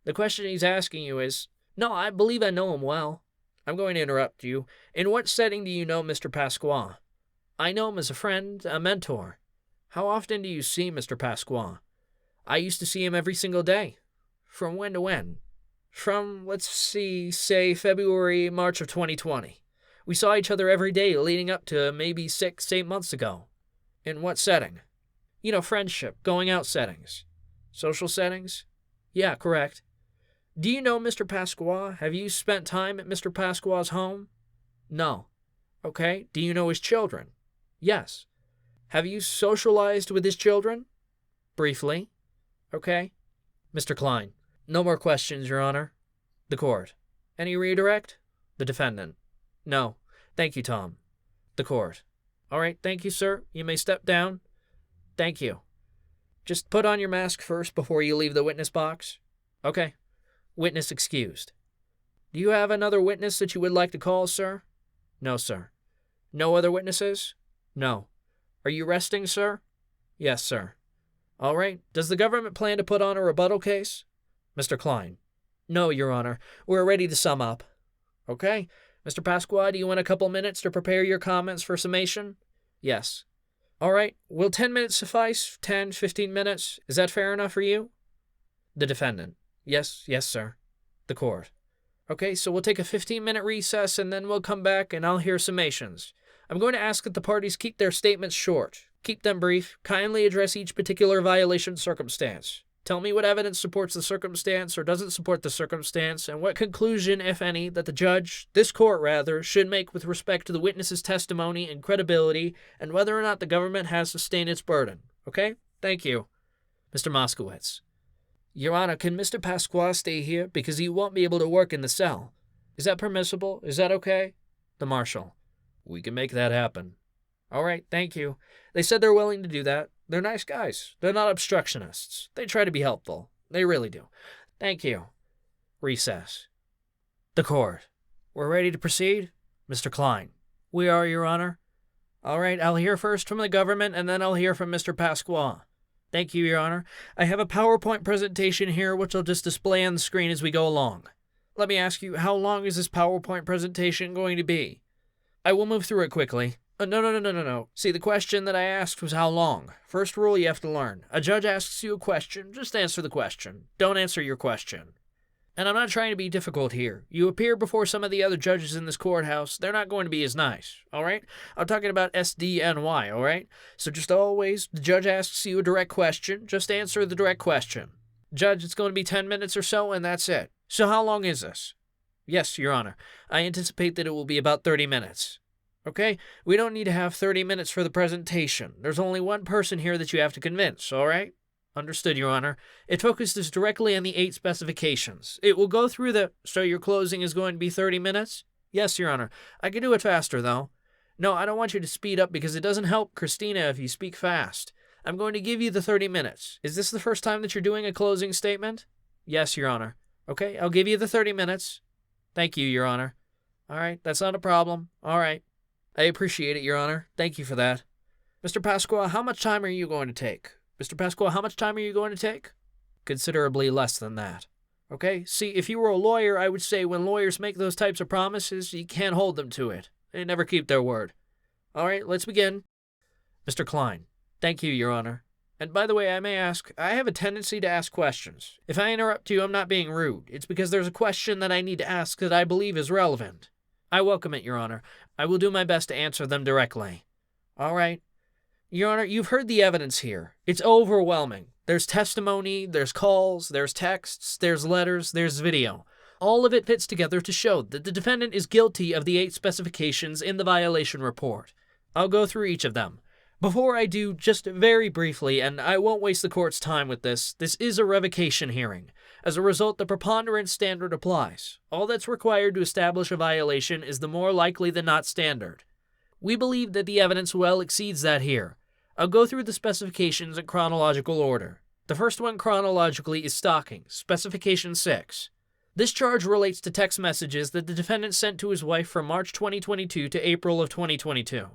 The question he's asking you is, no, I believe I know him well. I'm going to interrupt you. In what setting do you know Mr. Pasqua? I know him as a friend, a mentor. How often do you see Mr. Pasqua? I used to see him every single day. From when to when? From, let's see, say February, March of 2020. We saw each other every day leading up to maybe 6, 8 months ago. In what setting? You know, friendship, going out settings. Social settings? Yeah, correct. Do you know Mr. Pasqua? Have you spent time at Mr. Pasqua's home? No. Okay. Do you know his children? Yes. Have you socialized with his children? Briefly. Okay. Mr. Klein. No more questions, Your Honor. The court. Any redirect? The defendant. No. Thank you, Tom. The court. All right. Thank you, sir. You may step down. Thank you. Just put on your mask first before you leave the witness box. Okay. Witness excused. Do you have another witness that you would like to call, sir? No, sir. No other witnesses? No. Are you resting, sir? Yes, sir. All right. Does the government plan to put on a rebuttal case? Mr. Klein. No, Your Honor. We're ready to sum up. Okay. Mr. Pasqua, do you want a couple minutes to prepare your comments for summation? Yes. All right. Will 10 minutes suffice? 10, 15 minutes? Is that fair enough for you? The defendant. Yes, sir. The court. Okay, so we'll take a 15-minute recess and then we'll come back and I'll hear summations. I'm going to ask that the parties keep their statements short. Keep them brief. Kindly address each particular violation circumstance. Tell me what evidence supports the circumstance or doesn't support the circumstance, and what conclusion, if any, that the judge, this court rather, should make with respect to the witness's testimony and credibility, and whether or not the government has sustained its burden. Okay? Thank you. Mr. Moskowitz. Your Honor, can Mr. Pasqua stay here because he won't be able to work in the cell? Is that permissible? Is that okay? The Marshal. We can make that happen. All right, thank you. They said they're willing to do that. They're nice guys. They're not obstructionists. They try to be helpful. They really do. Thank you. Recess. The court. We're ready to proceed? Mr. Klein. We are, Your Honor. All right, I'll hear first from the government, and then I'll hear from Mr. Pasqua. Thank you, Your Honor. I have a PowerPoint presentation here which I'll just display on the screen as we go along. Let me ask you, how long is this PowerPoint presentation going to be? I will move through it quickly. No. See, the question that I asked was how long. First rule you have to learn. A judge asks you a question, just answer the question. Don't answer your question. And I'm not trying to be difficult here. You appear before some of the other judges in this courthouse, they're not going to be as nice, all right? I'm talking about SDNY, all right? So just always, the judge asks you a direct question, just answer the direct question. Judge, it's going to be 10 minutes or so, and that's it. So how long is this? Yes, Your Honor. I anticipate that it will be about 30 minutes. Okay? We don't need to have 30 minutes for the presentation. There's only one person here that you have to convince, all right? Understood, Your Honor. It focuses directly on the 8 specifications. It will go through the... So your closing is going to be 30 minutes? Yes, Your Honor. I can do it faster, though. No, I don't want you to speed up because it doesn't help Christina if you speak fast. I'm going to give you the 30 minutes. Is this the first time that you're doing a closing statement? Yes, Your Honor. Okay, I'll give you the 30 minutes. Thank you, Your Honor. All right, that's not a problem. All right. I appreciate it, Your Honor. Thank you for that. Mr. Pasqua, how much time are you going to take? Mr. Pasqua, how much time are you going to take? Considerably less than that. Okay? See, if you were a lawyer, I would say when lawyers make those types of promises, you can't hold them to it. They never keep their word. All right, let's begin. Mr. Klein. Thank you, Your Honor. And by the way, I may ask, I have a tendency to ask questions. If I interrupt you, I'm not being rude. It's because there's a question that I need to ask that I believe is relevant. I welcome it, Your Honor. I will do my best to answer them directly. All right. Your Honor, you've heard the evidence here. It's overwhelming. There's testimony, there's calls, there's texts, there's letters, there's video. All of it fits together to show that the defendant is guilty of the 8 specifications in the violation report. I'll go through each of them. Before I do, just very briefly, and I won't waste the court's time with this is a revocation hearing. As a result, the preponderance standard applies. All that's required to establish a violation is the more likely than not standard. We believe that the evidence well exceeds that here. I'll go through the specifications in chronological order. The first one chronologically is stalking, specification 6. This charge relates to text messages that the defendant sent to his wife from March 2022 to April of 2022.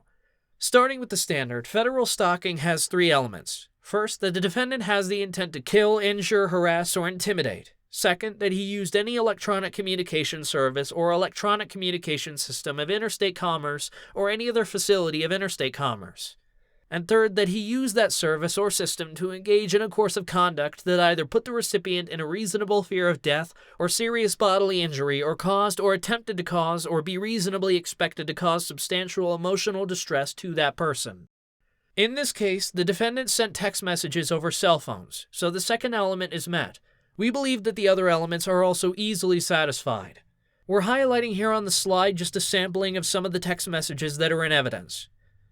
Starting with the standard, federal stalking has 3 elements. First, that the defendant has the intent to kill, injure, harass, or intimidate. Second, that he used any electronic communication service or electronic communication system of interstate commerce or any other facility of interstate commerce. And third, that he used that service or system to engage in a course of conduct that either put the recipient in a reasonable fear of death or serious bodily injury or caused or attempted to cause or be reasonably expected to cause substantial emotional distress to that person. In this case, the defendant sent text messages over cell phones, so the second element is met. We believe that the other elements are also easily satisfied. We're highlighting here on the slide just a sampling of some of the text messages that are in evidence.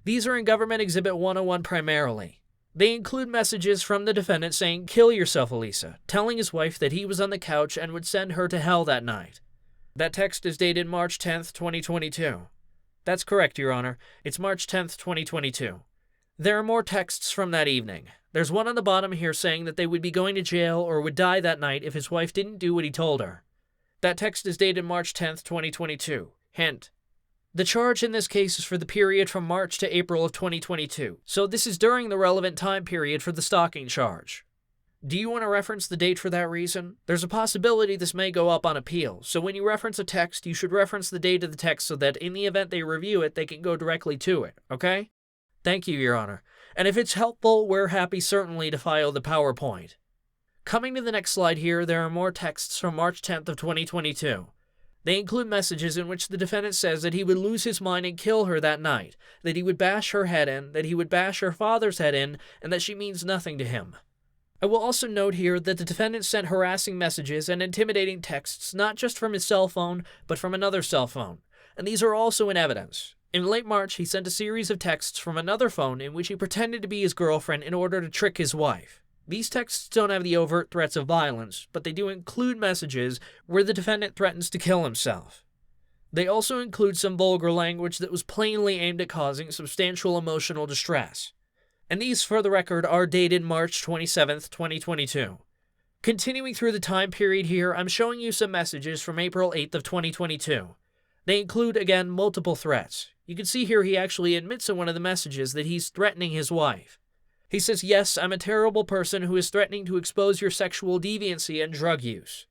These are in Government Exhibit 101 primarily. They include messages from the defendant saying, "Kill yourself, Elisa," telling his wife that he was on the couch and would send her to hell that night. That text is dated March 10th, 2022. That's correct, Your Honor. It's March 10th, 2022. There are more texts from that evening. There's one on the bottom here saying that they would be going to jail or would die that night if his wife didn't do what he told her. That text is dated March 10th, 2022. Hint: the charge in this case is for the period from March to April of 2022, so this is during the relevant time period for the stalking charge. Do you want to reference the date for that reason? There's a possibility this may go up on appeal, so when you reference a text, you should reference the date of the text so that in the event they review it, they can go directly to it, okay? Thank you, Your Honor. And if it's helpful, we're happy certainly to file the PowerPoint. Coming to the next slide here, there are more texts from March 10th of 2022. They include messages in which the defendant says that he would lose his mind and kill her that night, that he would bash her head in, that he would bash her father's head in, and that she means nothing to him. I will also note here that the defendant sent harassing messages and intimidating texts not just from his cell phone, but from another cell phone, and these are also in evidence. In late March, he sent a series of texts from another phone in which he pretended to be his girlfriend in order to trick his wife. These texts don't have the overt threats of violence, but they do include messages where the defendant threatens to kill himself. They also include some vulgar language that was plainly aimed at causing substantial emotional distress. And these, for the record, are dated March 27th, 2022. Continuing through the time period here, I'm showing you some messages from April 8th of 2022. They include, again, multiple threats. You can see here he actually admits in one of the messages that he's threatening his wife. He says, "Yes, I'm a terrible person who is threatening to expose your sexual deviancy and drug use."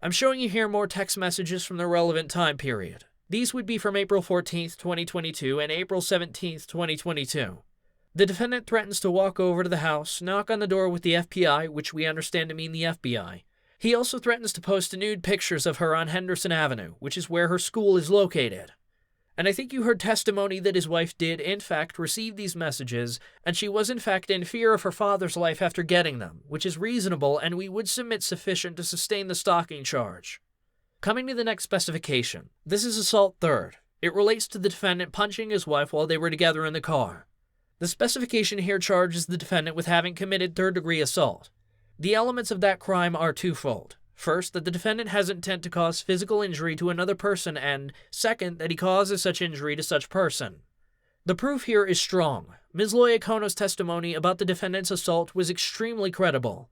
I'm showing you here more text messages from the relevant time period. These would be from April 14th, 2022 and April 17th, 2022. The defendant threatens to walk over to the house, knock on the door with the FBI, which we understand to mean the FBI. He also threatens to post nude pictures of her on Henderson Avenue, which is where her school is located. And I think you heard testimony that his wife did, in fact, receive these messages, and she was, in fact, in fear of her father's life after getting them, which is reasonable, and we would submit sufficient to sustain the stalking charge. Coming to the next specification. This is assault third. It relates to the defendant punching his wife while they were together in the car. The specification here charges the defendant with having committed third-degree assault. The elements of that crime are twofold. First, that the defendant has intent to cause physical injury to another person, and second, that he causes such injury to such person. The proof here is strong. Ms. Loyacono's testimony about the defendant's assault was extremely credible.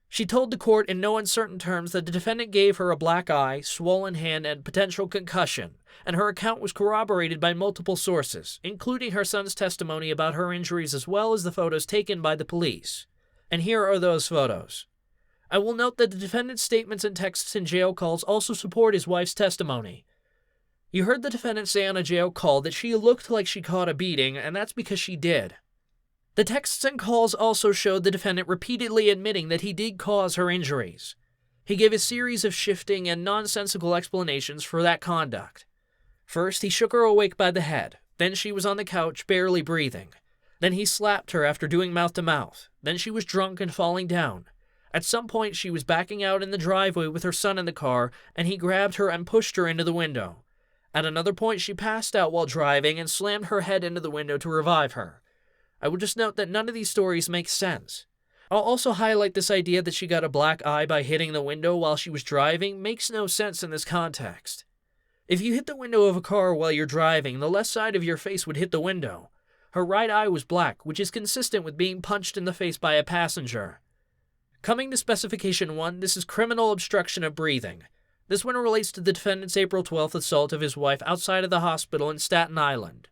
She told the court in no uncertain terms that the defendant gave her a black eye, swollen hand, and potential concussion, and her account was corroborated by multiple sources, including her son's testimony about her injuries as well as the photos taken by the police. And here are those photos. I will note that the defendant's statements and texts in jail calls also support his wife's testimony. You heard the defendant say on a jail call that she looked like she caught a beating, and that's because she did. The texts and calls also showed the defendant repeatedly admitting that he did cause her injuries. He gave a series of shifting and nonsensical explanations for that conduct. First, he shook her awake by the head. Then she was on the couch, barely breathing. Then he slapped her after doing mouth-to-mouth. Then she was drunk and falling down. At some point, she was backing out in the driveway with her son in the car, and he grabbed her and pushed her into the window. At another point, she passed out while driving and slammed her head into the window to revive her. I would just note that none of these stories make sense. I'll also highlight this idea that she got a black eye by hitting the window while she was driving makes no sense in this context. If you hit the window of a car while you're driving, the left side of your face would hit the window. Her right eye was black, which is consistent with being punched in the face by a passenger. Coming to Specification 1, this is criminal obstruction of breathing. This one relates to the defendant's April 12th assault of his wife outside of the hospital in Staten Island.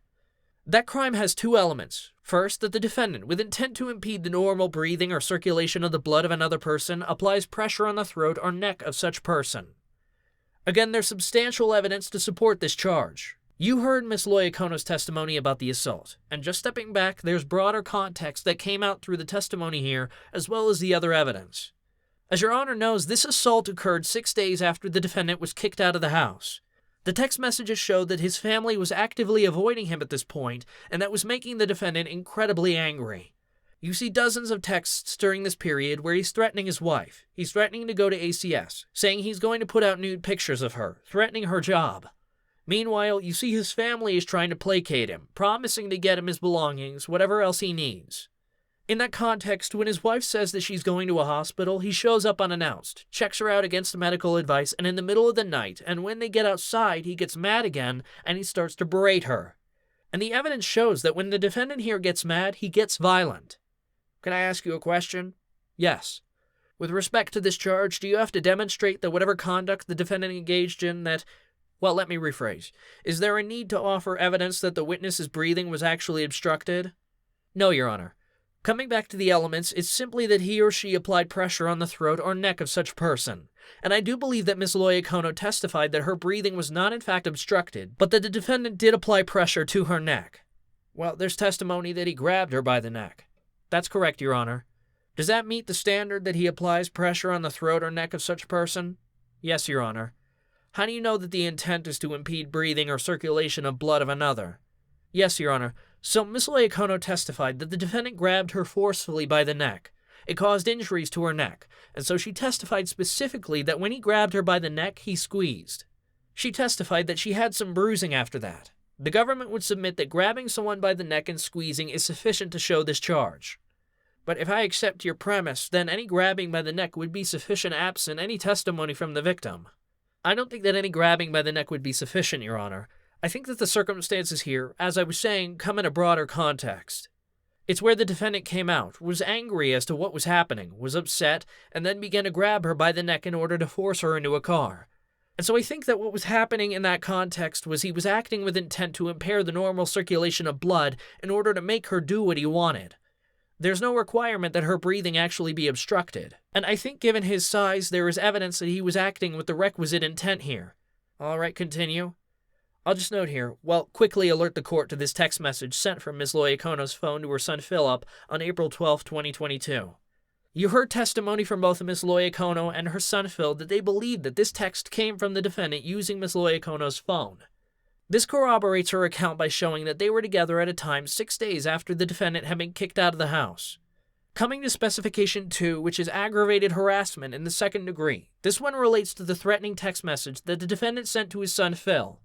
That crime has two elements. First, that the defendant, with intent to impede the normal breathing or circulation of the blood of another person, applies pressure on the throat or neck of such person. Again, there's substantial evidence to support this charge. You heard Ms. 𝐏𝐬𝐞𝐬's testimony about the assault, and just stepping back, there's broader context that came out through the testimony here, as well as the other evidence. As Your Honor knows, this assault occurred 6 days after the defendant was kicked out of the house. The text messages showed that his family was actively avoiding him at this point, and that was making the defendant incredibly angry. You see dozens of texts during this period where he's threatening his wife. He's threatening to go to ACS, saying he's going to put out nude pictures of her, threatening her job. Meanwhile, you see his family is trying to placate him, promising to get him his belongings, whatever else he needs. In that context, when his wife says that she's going to a hospital, he shows up unannounced, checks her out against medical advice, and in the middle of the night, and when they get outside, he gets mad again, and he starts to berate her. And the evidence shows that when the defendant here gets mad, he gets violent. Can I ask you a question? Yes. With respect to this charge, do you have to demonstrate that whatever conduct the defendant engaged in well, let me rephrase. Is there a need to offer evidence that the witness's breathing was actually obstructed? No, Your Honor. Coming back to the elements, it's simply that he or she applied pressure on the throat or neck of such person. And I do believe that Ms. 𝐏𝐬𝐞𝐬 testified that her breathing was not in fact obstructed, but that the defendant did apply pressure to her neck. Well, there's testimony that he grabbed her by the neck. That's correct, Your Honor. Does that meet the standard that he applies pressure on the throat or neck of such person? Yes, Your Honor. How do you know that the intent is to impede breathing or circulation of blood of another? Yes, Your Honor. So Ms. 𝐏𝐬𝐞𝐬 testified that the defendant grabbed her forcefully by the neck. It caused injuries to her neck, and so she testified specifically that when he grabbed her by the neck, he squeezed. She testified that she had some bruising after that. The government would submit that grabbing someone by the neck and squeezing is sufficient to show this charge. But if I accept your premise, then any grabbing by the neck would be sufficient absent any testimony from the victim. I don't think that any grabbing by the neck would be sufficient, Your Honor. I think that the circumstances here, as I was saying, come in a broader context. It's where the defendant came out, was angry as to what was happening, was upset, and then began to grab her by the neck in order to force her into a car. And so I think that what was happening in that context was he was acting with intent to impair the normal circulation of blood in order to make her do what he wanted. There's no requirement that her breathing actually be obstructed, and I think given his size, there is evidence that he was acting with the requisite intent here. All right, continue. I'll just note here, quickly alert the court to this text message sent from Ms. 𝐏𝐬𝐞𝐬's phone to her son Philip on April 12, 2022. You heard testimony from both Ms. 𝐏𝐬𝐞𝐬 and her son Phil that they believed that this text came from the defendant using Ms. 𝐏𝐬𝐞𝐬's phone. This corroborates her account by showing that they were together at a time 6 days after the defendant had been kicked out of the house. Coming to Specification 2, which is aggravated harassment in the second degree, this one relates to the threatening text message that the defendant sent to his son Phil.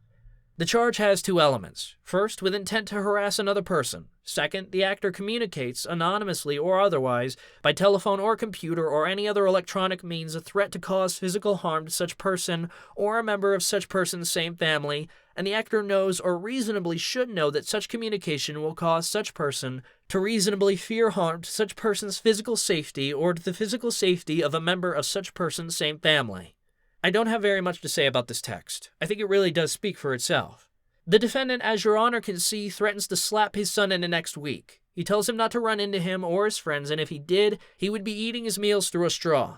The charge has two elements. First, with intent to harass another person. Second, the actor communicates, anonymously or otherwise, by telephone or computer or any other electronic means a threat to cause physical harm to such person or a member of such person's same family, and the actor knows or reasonably should know that such communication will cause such person to reasonably fear harm to such person's physical safety or to the physical safety of a member of such person's same family. I don't have very much to say about this text. I think it really does speak for itself. The defendant, as Your Honor can see, threatens to slap his son in the next week. He tells him not to run into him or his friends, and if he did, he would be eating his meals through a straw.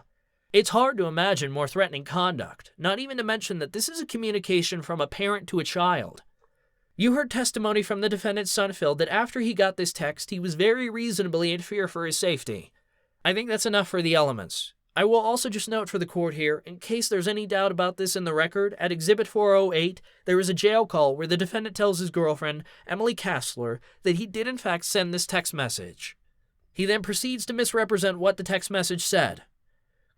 It's hard to imagine more threatening conduct, not even to mention that this is a communication from a parent to a child. You heard testimony from the defendant's son Phil that after he got this text, he was very reasonably in fear for his safety. I think that's enough for the elements. I will also just note for the court here, in case there's any doubt about this in the record, at Exhibit 408, there is a jail call where the defendant tells his girlfriend, Emily Kastler, that he did in fact send this text message. He then proceeds to misrepresent what the text message said.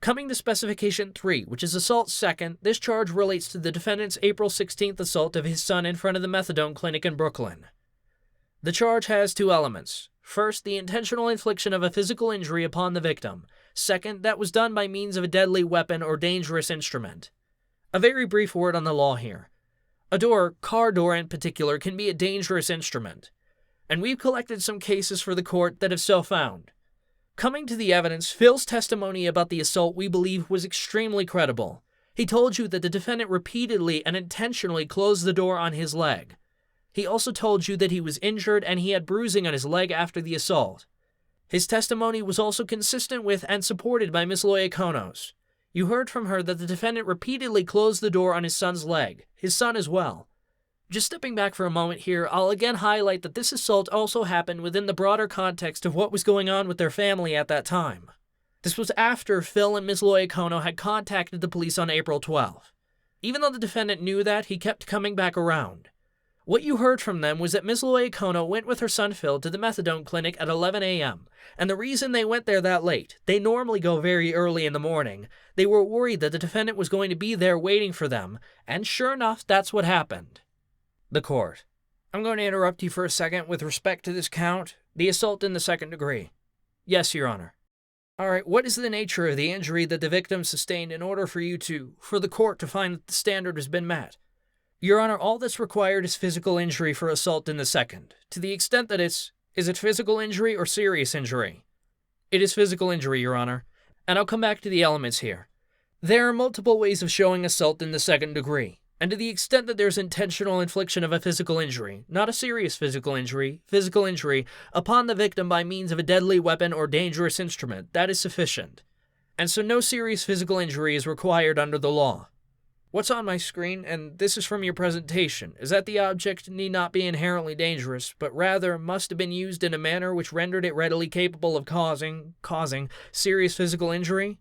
Coming to Specification 3, which is assault second, this charge relates to the defendant's April 16th assault of his son in front of the methadone clinic in Brooklyn. The charge has two elements. First, the intentional infliction of a physical injury upon the victim. Second, that was done by means of a deadly weapon or dangerous instrument. A very brief word on the law here. A door, car door in particular, can be a dangerous instrument. And we've collected some cases for the court that have so found. Coming to the evidence, Phil's testimony about the assault we believe was extremely credible. He told you that the defendant repeatedly and intentionally closed the door on his leg. He also told you that he was injured and he had bruising on his leg after the assault. His testimony was also consistent with and supported by Ms. Loyaconos. You heard from her that the defendant repeatedly closed the door on his son's leg, his son as well. Just stepping back for a moment here, I'll again highlight that this assault also happened within the broader context of what was going on with their family at that time. This was after Phil and Ms. Loyacono had contacted the police on April 12th. Even though the defendant knew that, he kept coming back around. What you heard from them was that Ms. Loyacono went with her son Phil to the methadone clinic at 11 a.m., and the reason they went there that late, they normally go very early in the morning, they were worried that the defendant was going to be there waiting for them, and sure enough, that's what happened. The court. I'm going to interrupt you for a second with respect to this count, the assault in the second degree. Yes, Your Honor. All right, what is the nature of the injury that the victim sustained in order for the court to find that the standard has been met? Your Honor, all that's required is physical injury for assault in the second, to the extent that is it physical injury or serious injury? It is physical injury, Your Honor, and I'll come back to the elements here. There are multiple ways of showing assault in the second degree, and to the extent that there's intentional infliction of a physical injury, not a serious physical injury upon the victim by means of a deadly weapon or dangerous instrument, that is sufficient. And so no serious physical injury is required under the law. What's on my screen, and this is from your presentation, is that the object need not be inherently dangerous, but rather must have been used in a manner which rendered it readily capable of causing serious physical injury?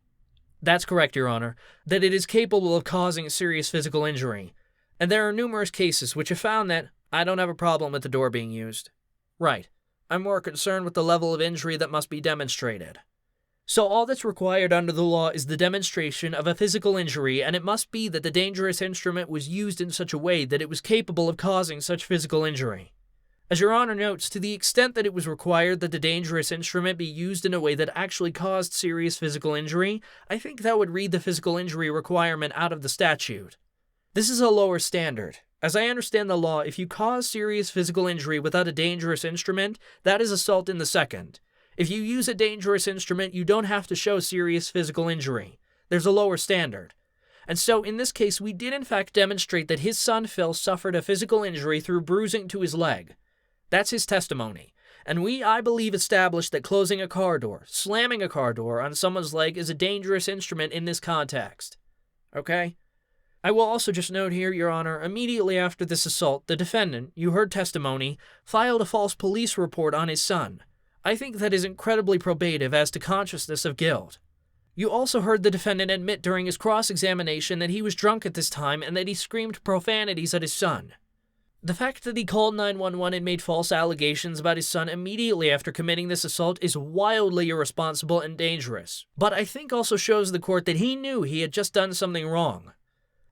That's correct, Your Honor, that it is capable of causing serious physical injury. And there are numerous cases which have found that I don't have a problem with the door being used. Right. I'm more concerned with the level of injury that must be demonstrated. So all that's required under the law is the demonstration of a physical injury, and it must be that the dangerous instrument was used in such a way that it was capable of causing such physical injury. As Your Honor notes, to the extent that it was required that the dangerous instrument be used in a way that actually caused serious physical injury, I think that would read the physical injury requirement out of the statute. This is a lower standard. As I understand the law, if you cause serious physical injury without a dangerous instrument, that is assault in the second. If you use a dangerous instrument, you don't have to show serious physical injury. There's a lower standard. And so, in this case, we did in fact demonstrate that his son Phil suffered a physical injury through bruising to his leg. That's his testimony. And I believe, established that closing a car door, slamming a car door on someone's leg is a dangerous instrument in this context. Okay? I will also just note here, Your Honor, immediately after this assault, the defendant, you heard testimony, filed a false police report on his son. I think that is incredibly probative as to consciousness of guilt. You also heard the defendant admit during his cross-examination that he was drunk at this time and that he screamed profanities at his son. The fact that he called 911 and made false allegations about his son immediately after committing this assault is wildly irresponsible and dangerous, but I think also shows the court that he knew he had just done something wrong.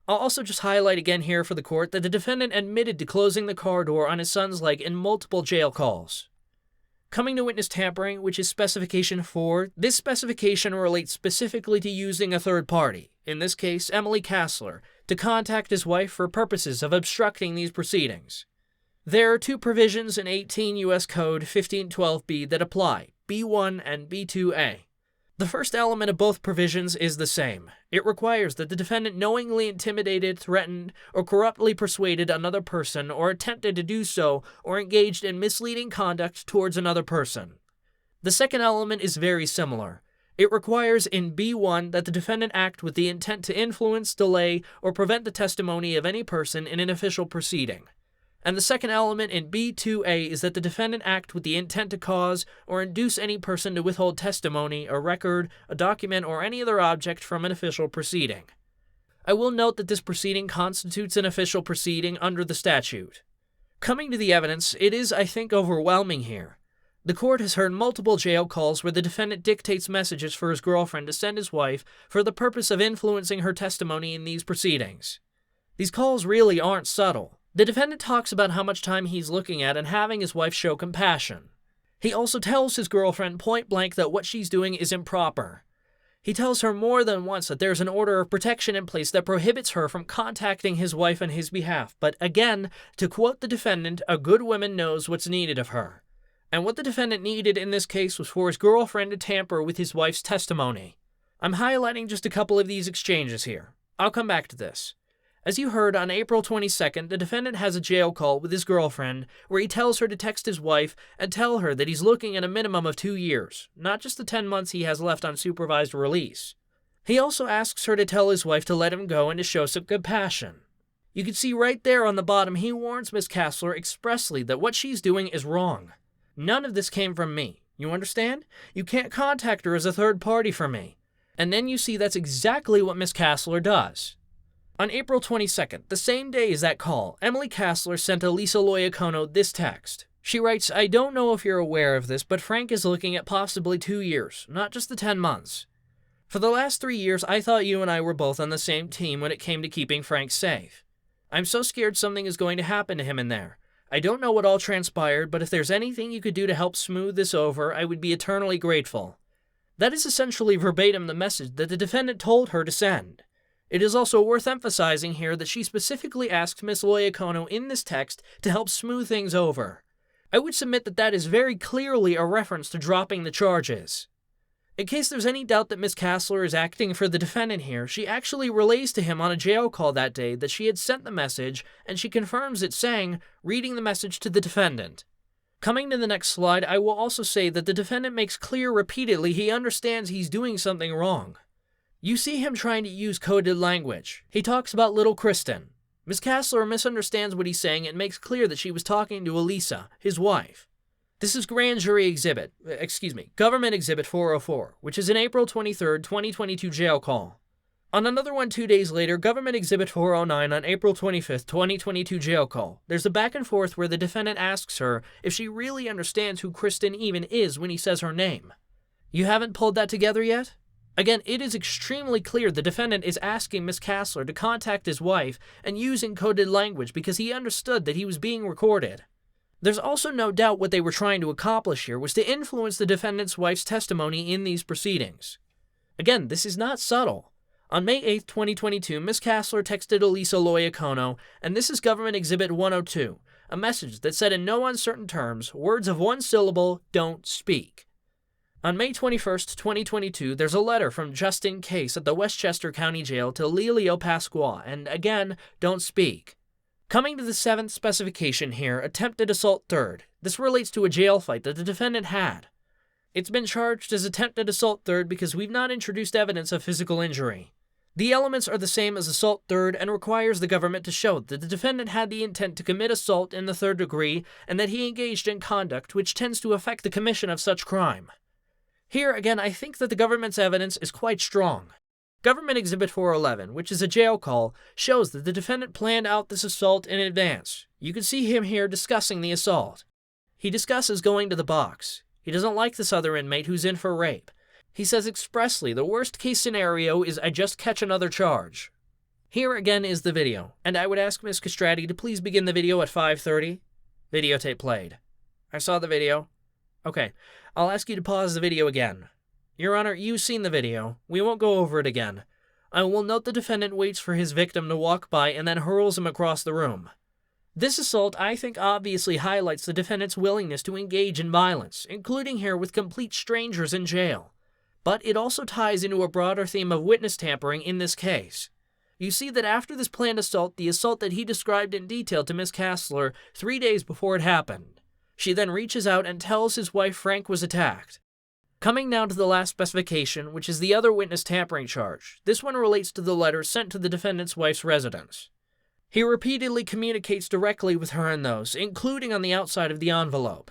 I'll also just highlight again here for the court that the defendant admitted to closing the car door on his son's leg in multiple jail calls. Coming to witness tampering, which is specification 4, this specification relates specifically to using a third party, in this case Emily Kassler, to contact his wife for purposes of obstructing these proceedings. There are two provisions in 18 U.S. Code 1512b that apply, B1 and B2a. The first element of both provisions is the same. It requires that the defendant knowingly intimidated, threatened, or corruptly persuaded another person or attempted to do so or engaged in misleading conduct towards another person. The second element is very similar. It requires in B1 that the defendant act with the intent to influence, delay, or prevent the testimony of any person in an official proceeding. And the second element in B2a is that the defendant act with the intent to cause or induce any person to withhold testimony, a record, a document, or any other object from an official proceeding. I will note that this proceeding constitutes an official proceeding under the statute. Coming to the evidence, it is, I think, overwhelming here. The court has heard multiple jail calls where the defendant dictates messages for his girlfriend to send his wife for the purpose of influencing her testimony in these proceedings. These calls really aren't subtle. The defendant talks about how much time he's looking at and having his wife show compassion. He also tells his girlfriend point blank that what she's doing is improper. He tells her more than once that there's an order of protection in place that prohibits her from contacting his wife on his behalf, but again, to quote the defendant, a good woman knows what's needed of her. And what the defendant needed in this case was for his girlfriend to tamper with his wife's testimony. I'm highlighting just a couple of these exchanges here. I'll come back to this. As you heard, on April 22nd, the defendant has a jail call with his girlfriend where he tells her to text his wife and tell her that he's looking at a minimum of 2 years, not just the 10 months he has left on supervised release. He also asks her to tell his wife to let him go and to show some compassion. You can see right there on the bottom he warns Miss 𝐾𝐬𝐪 expressly that what she's doing is wrong. None of this came from me. You understand? You can't contact her as a third party for me. And then you see that's exactly what Miss 𝐾𝐬𝐪 does. On April 22nd, the same day as that call, Emily 𝐾𝐬𝐪 sent 𝐓𝐵𝐶𝐲𝐢𝐬𝐞𝐬 this text. She writes, "I don't know if you're aware of this, but Frank is looking at possibly 2 years, not just the 10 months. For the last 3 years, I thought you and I were both on the same team when it came to keeping Frank safe. I'm so scared something is going to happen to him in there. I don't know what all transpired, but if there's anything you could do to help smooth this over, I would be eternally grateful." That is essentially verbatim the message that the defendant told her to send. It is also worth emphasizing here that she specifically asked Ms. 𝐏𝐬𝐼𝐬𝐞𝐬 in this text to help smooth things over. I would submit that that is very clearly a reference to dropping the charges. In case there's any doubt that Ms. 𝐾𝐬𝐪 is acting for the defendant here, she actually relays to him on a jail call that day that she had sent the message, and she confirms it saying, reading the message to the defendant. Coming to the next slide, I will also say that the defendant makes clear repeatedly he understands he's doing something wrong. You see him trying to use coded language. He talks about little Kristen. Ms. 𝐾𝐬𝐪 misunderstands what he's saying and makes clear that she was talking to Elisa, his wife. This is Government Exhibit 404, which is an April 23, 2022 jail call. On another one 2 days later, Government Exhibit 409 on April 25, 2022 jail call. There's a back and forth where the defendant asks her if she really understands who Kristen even is when he says her name. You haven't pulled that together yet? Again, it is extremely clear the defendant is asking Ms. 𝐾𝐬𝐪 to contact his wife and use encoded language because he understood that he was being recorded. There's also no doubt what they were trying to accomplish here was to influence the defendant's wife's testimony in these proceedings. Again, this is not subtle. On May 8, 2022, Ms. 𝐾𝐬𝐪 texted 𝐓𝐵𝐶𝐲𝐢𝐬𝐞𝐬, and this is Government Exhibit 102, a message that said in no uncertain terms, words of one syllable don't speak. On May 21, 2022, there's a letter from Justin Case at the Westchester County Jail to Lelio Pasqua, and again, don't speak. Coming to the 7th specification here, attempted assault third. This relates to a jail fight that the defendant had. It's been charged as attempted assault third because we've not introduced evidence of physical injury. The elements are the same as assault third and requires the government to show that the defendant had the intent to commit assault in the third degree and that he engaged in conduct which tends to affect the commission of such crime. Here, again, I think that the government's evidence is quite strong. Government Exhibit 411, which is a jail call, shows that the defendant planned out this assault in advance. You can see him here discussing the assault. He discusses going to the box. He doesn't like this other inmate who's in for rape. He says expressly the worst case scenario is I just catch another charge. Here again is the video, and I would ask Ms. Castrati to please begin the video at 5:30. Videotape played. I saw the video. Okay, I'll ask you to pause the video again. Your Honor, you've seen the video. We won't go over it again. I will note the defendant waits for his victim to walk by and then hurls him across the room. This assault, I think, obviously highlights the defendant's willingness to engage in violence, including here with complete strangers in jail. But it also ties into a broader theme of witness tampering in this case. You see that after this planned assault, the assault that he described in detail to Ms. 𝐾𝐬𝐪 3 days before it happened, she then reaches out and tells his wife Frank was attacked. Coming now to the last specification, which is the other witness tampering charge. This one relates to the letter sent to the defendant's wife's residence. He repeatedly communicates directly with her in those, including on the outside of the envelope.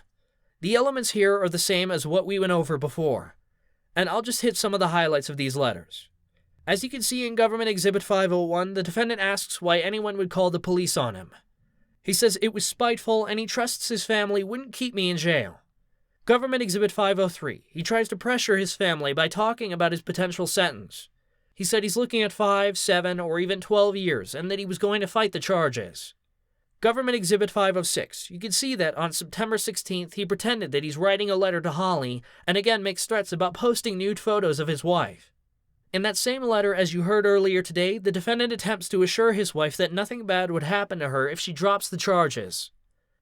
The elements here are the same as what we went over before, and I'll just hit some of the highlights of these letters. As you can see in Government Exhibit 501, the defendant asks why anyone would call the police on him. He says it was spiteful and he trusts his family wouldn't keep me in jail. Government Exhibit 503. He tries to pressure his family by talking about his potential sentence. He said he's looking at 5, 7, or even 12 years, and that he was going to fight the charges. Government Exhibit 506. You can see that on September 16th, he pretended that he's writing a letter to Holly, and again makes threats about posting nude photos of his wife. In that same letter, as you heard earlier today, the defendant attempts to assure his wife that nothing bad would happen to her if she drops the charges.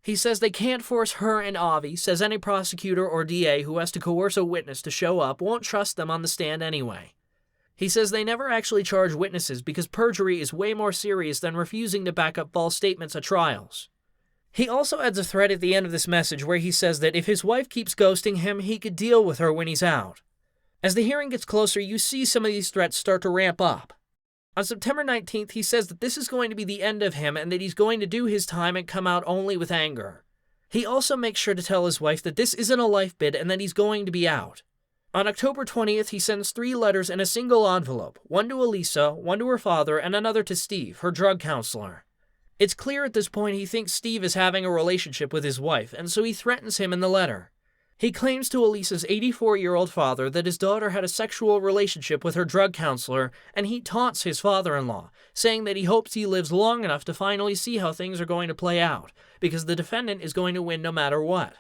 He says they can't force her and Avi, says any prosecutor or DA who has to coerce a witness to show up won't trust them on the stand anyway. He says they never actually charge witnesses because perjury is way more serious than refusing to back up false statements at trials. He also adds a threat at the end of this message where he says that if his wife keeps ghosting him, he could deal with her when he's out. As the hearing gets closer, you see some of these threats start to ramp up. On September 19th, he says that this is going to be the end of him and that he's going to do his time and come out only with anger. He also makes sure to tell his wife that this isn't a life bid and that he's going to be out. On October 20th, he sends 3 letters in a single envelope, one to Elisa, one to her father, and another to Steve, her drug counselor. It's clear at this point he thinks Steve is having a relationship with his wife, and so he threatens him in the letter. He claims to Elisa's 84-year-old father that his daughter had a sexual relationship with her drug counselor, and he taunts his father-in-law, saying that he hopes he lives long enough to finally see how things are going to play out, because the defendant is going to win no matter what.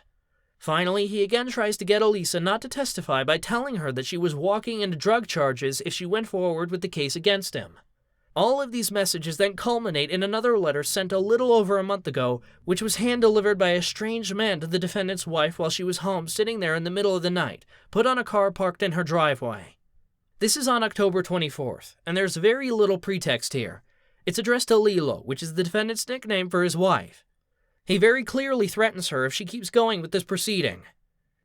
Finally, he again tries to get Elisa not to testify by telling her that she was walking into drug charges if she went forward with the case against him. All of these messages then culminate in another letter sent a little over a month ago, which was hand-delivered by a strange man to the defendant's wife while she was home sitting there in the middle of the night, put on a car parked in her driveway. This is on October 24th, and there's very little pretext here. It's addressed to Lilo, which is the defendant's nickname for his wife. He very clearly threatens her if she keeps going with this proceeding.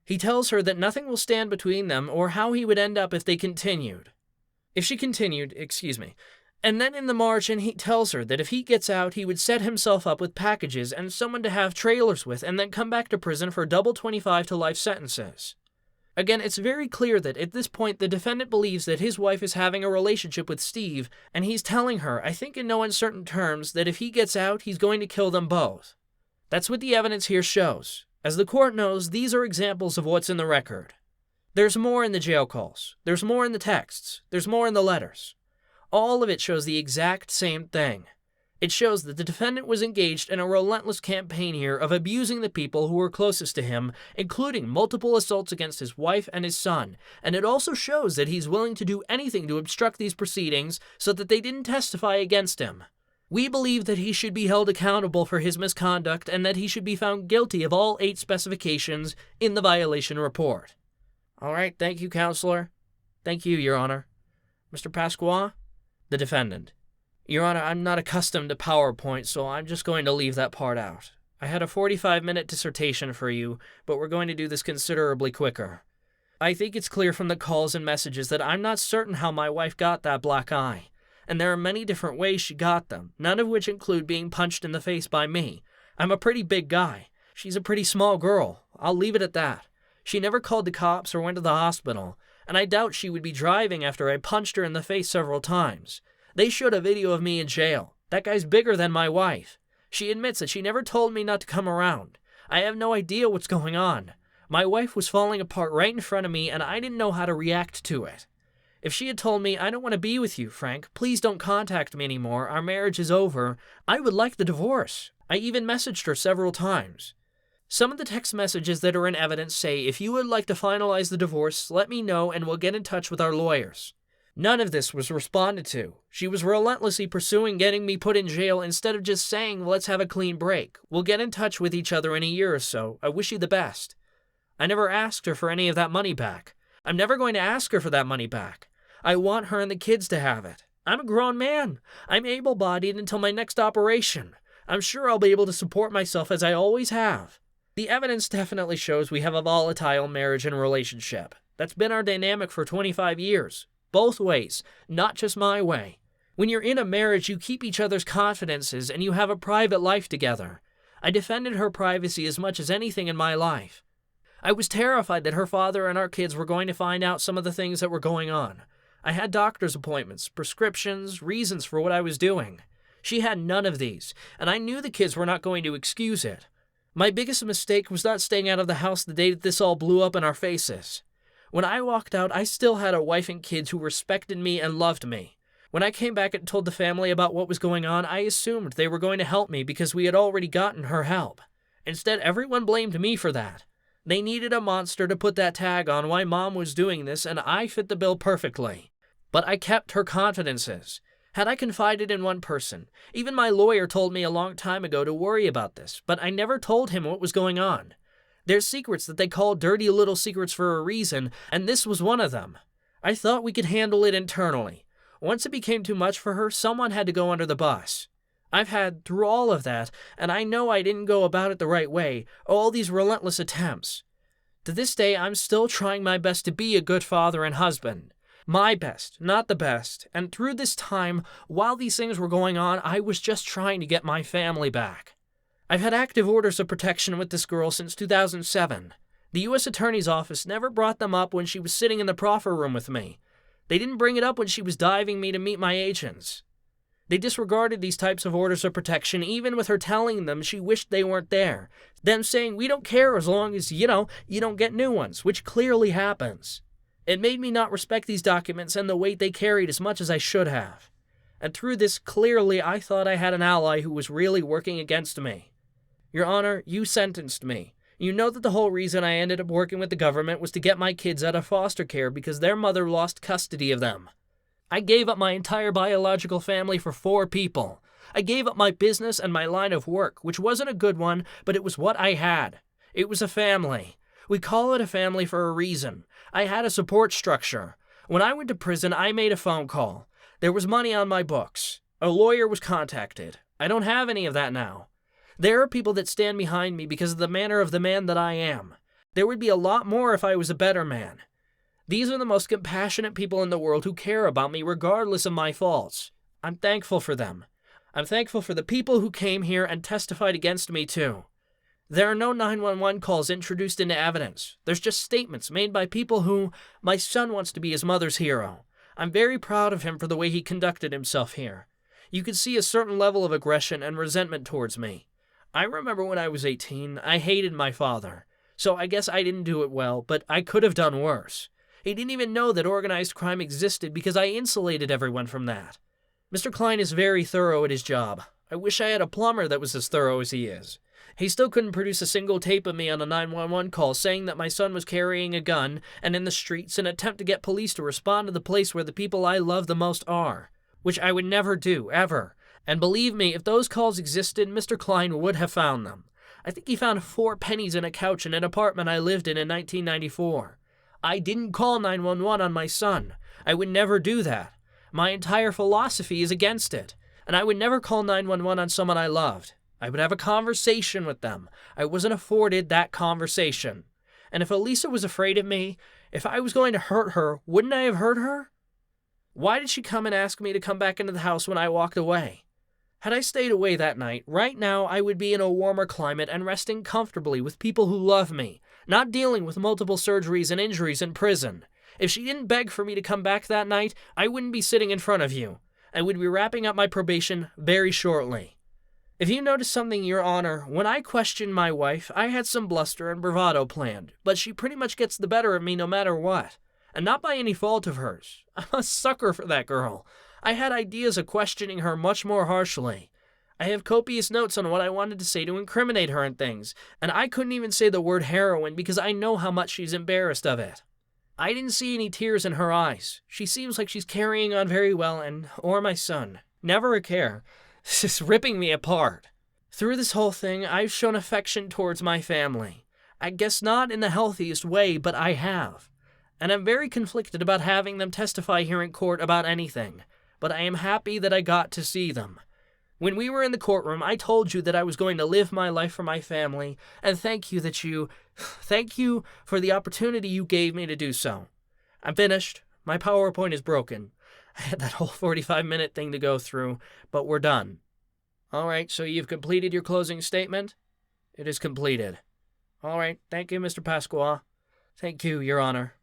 He tells her that nothing will stand between them or how he would end up if they continued. And then in the margin, he tells her that if he gets out, he would set himself up with packages and someone to have trailers with and then come back to prison for double 25 to life sentences. Again, it's very clear that at this point the defendant believes that his wife is having a relationship with Steve, and he's telling her, I think in no uncertain terms, that if he gets out, he's going to kill them both. That's what the evidence here shows. As the court knows, these are examples of what's in the record. There's more in the jail calls. There's more in the texts. There's more in the letters. All of it shows the exact same thing. It shows that the defendant was engaged in a relentless campaign here of abusing the people who were closest to him, including multiple assaults against his wife and his son, and it also shows that he's willing to do anything to obstruct these proceedings so that they didn't testify against him. We believe that he should be held accountable for his misconduct and that he should be found guilty of all 8 specifications in the violation report. All right, thank you, Counselor. Thank you, Your Honor. Mr. Pasqua? The defendant. Your Honor, I'm not accustomed to PowerPoint, so I'm just going to leave that part out. I had a 45-minute dissertation for you, but we're going to do this considerably quicker. I think it's clear from the calls and messages that I'm not certain how my wife got that black eye. And there are many different ways she got them, none of which include being punched in the face by me. I'm a pretty big guy. She's a pretty small girl. I'll leave it at that. She never called the cops or went to the hospital, and I doubt she would be driving after I punched her in the face several times. They showed a video of me in jail. That guy's bigger than my wife. She admits that she never told me not to come around. I have no idea what's going on. My wife was falling apart right in front of me, and I didn't know how to react to it. If she had told me, I don't want to be with you, Frank, please don't contact me anymore, our marriage is over, I would like the divorce. I even messaged her several times. Some of the text messages that are in evidence say, if you would like to finalize the divorce, let me know and we'll get in touch with our lawyers. None of this was responded to. She was relentlessly pursuing getting me put in jail instead of just saying, let's have a clean break. We'll get in touch with each other in a year or so. I wish you the best. I never asked her for any of that money back. I'm never going to ask her for that money back. I want her and the kids to have it. I'm a grown man. I'm able-bodied until my next operation. I'm sure I'll be able to support myself as I always have. The evidence definitely shows we have a volatile marriage and relationship. That's been our dynamic for 25 years. Both ways, not just my way. When you're in a marriage, you keep each other's confidences and you have a private life together. I defended her privacy as much as anything in my life. I was terrified that her father and our kids were going to find out some of the things that were going on. I had doctor's appointments, prescriptions, reasons for what I was doing. She had none of these, and I knew the kids were not going to excuse it. My biggest mistake was not staying out of the house the day that this all blew up in our faces. When I walked out, I still had a wife and kids who respected me and loved me. When I came back and told the family about what was going on, I assumed they were going to help me because we had already gotten her help. Instead, everyone blamed me for that. They needed a monster to put that tag on why Mom was doing this, and I fit the bill perfectly. But I kept her confidences. Had I confided in one person, even my lawyer told me a long time ago to worry about this, but I never told him what was going on. There's secrets that they call dirty little secrets for a reason, and this was one of them. I thought we could handle it internally. Once it became too much for her, someone had to go under the bus. I've had through all of that, and I know I didn't go about it the right way, all these relentless attempts. To this day, I'm still trying my best to be a good father and husband. My best, not the best. And through this time, while these things were going on, I was just trying to get my family back. I've had active orders of protection with this girl since 2007. The U.S. Attorney's Office never brought them up when she was sitting in the proffer room with me. They didn't bring it up when she was diving me to meet my agents. They disregarded these types of orders of protection, even with her telling them she wished they weren't there. Them saying, we don't care as long as, you don't get new ones, which clearly happens. It made me not respect these documents and the weight they carried as much as I should have. And through this, clearly, I thought I had an ally who was really working against me. Your Honor, you sentenced me. You know that the whole reason I ended up working with the government was to get my kids out of foster care because their mother lost custody of them. I gave up my entire biological family for 4 people. I gave up my business and my line of work, which wasn't a good one, but it was what I had. It was a family. We call it a family for a reason. I had a support structure. When I went to prison, I made a phone call. There was money on my books. A lawyer was contacted. I don't have any of that now. There are people that stand behind me because of the manner of the man that I am. There would be a lot more if I was a better man. These are the most compassionate people in the world who care about me regardless of my faults. I'm thankful for them. I'm thankful for the people who came here and testified against me too. There are no 911 calls introduced into evidence. There's just statements made by people who my son wants to be his mother's hero. I'm very proud of him for the way he conducted himself here. You could see a certain level of aggression and resentment towards me. I remember when I was 18, I hated my father. So I guess I didn't do it well, but I could have done worse. He didn't even know that organized crime existed because I insulated everyone from that. Mr. Klein is very thorough at his job. I wish I had a plumber that was as thorough as he is. He still couldn't produce a single tape of me on a 911 call saying that my son was carrying a gun and in the streets in an attempt to get police to respond to the place where the people I love the most are, which I would never do, ever. And believe me, if those calls existed, Mr. Klein would have found them. I think he found 4 pennies in a couch in an apartment I lived in 1994. I didn't call 911 on my son. I would never do that. My entire philosophy is against it. And I would never call 911 on someone I loved. I would have a conversation with them. I wasn't afforded that conversation. And if Elisa was afraid of me, if I was going to hurt her, wouldn't I have hurt her? Why did she come and ask me to come back into the house when I walked away? Had I stayed away that night, right now I would be in a warmer climate and resting comfortably with people who love me, not dealing with multiple surgeries and injuries in prison. If she didn't beg for me to come back that night, I wouldn't be sitting in front of you. I would be wrapping up my probation very shortly. If you notice something, Your Honor, when I questioned my wife, I had some bluster and bravado planned, but she pretty much gets the better of me no matter what. And not by any fault of hers. I'm a sucker for that girl. I had ideas of questioning her much more harshly. I have copious notes on what I wanted to say to incriminate her and things, and I couldn't even say the word heroin because I know how much she's embarrassed of it. I didn't see any tears in her eyes. She seems like she's carrying on very well or my son. Never a care. This is ripping me apart. Through this whole thing, I've shown affection towards my family. I guess not in the healthiest way, but I have. And I'm very conflicted about having them testify here in court about anything. But I am happy that I got to see them. When we were in the courtroom, I told you that I was going to live my life for my family, and thank you for the opportunity you gave me to do so. I'm finished. My PowerPoint is broken. I had that whole 45-minute thing to go through, but we're done. All right, so you've completed your closing statement? It is completed. All right, thank you, Mr. Pasqua. Thank you, Your Honor.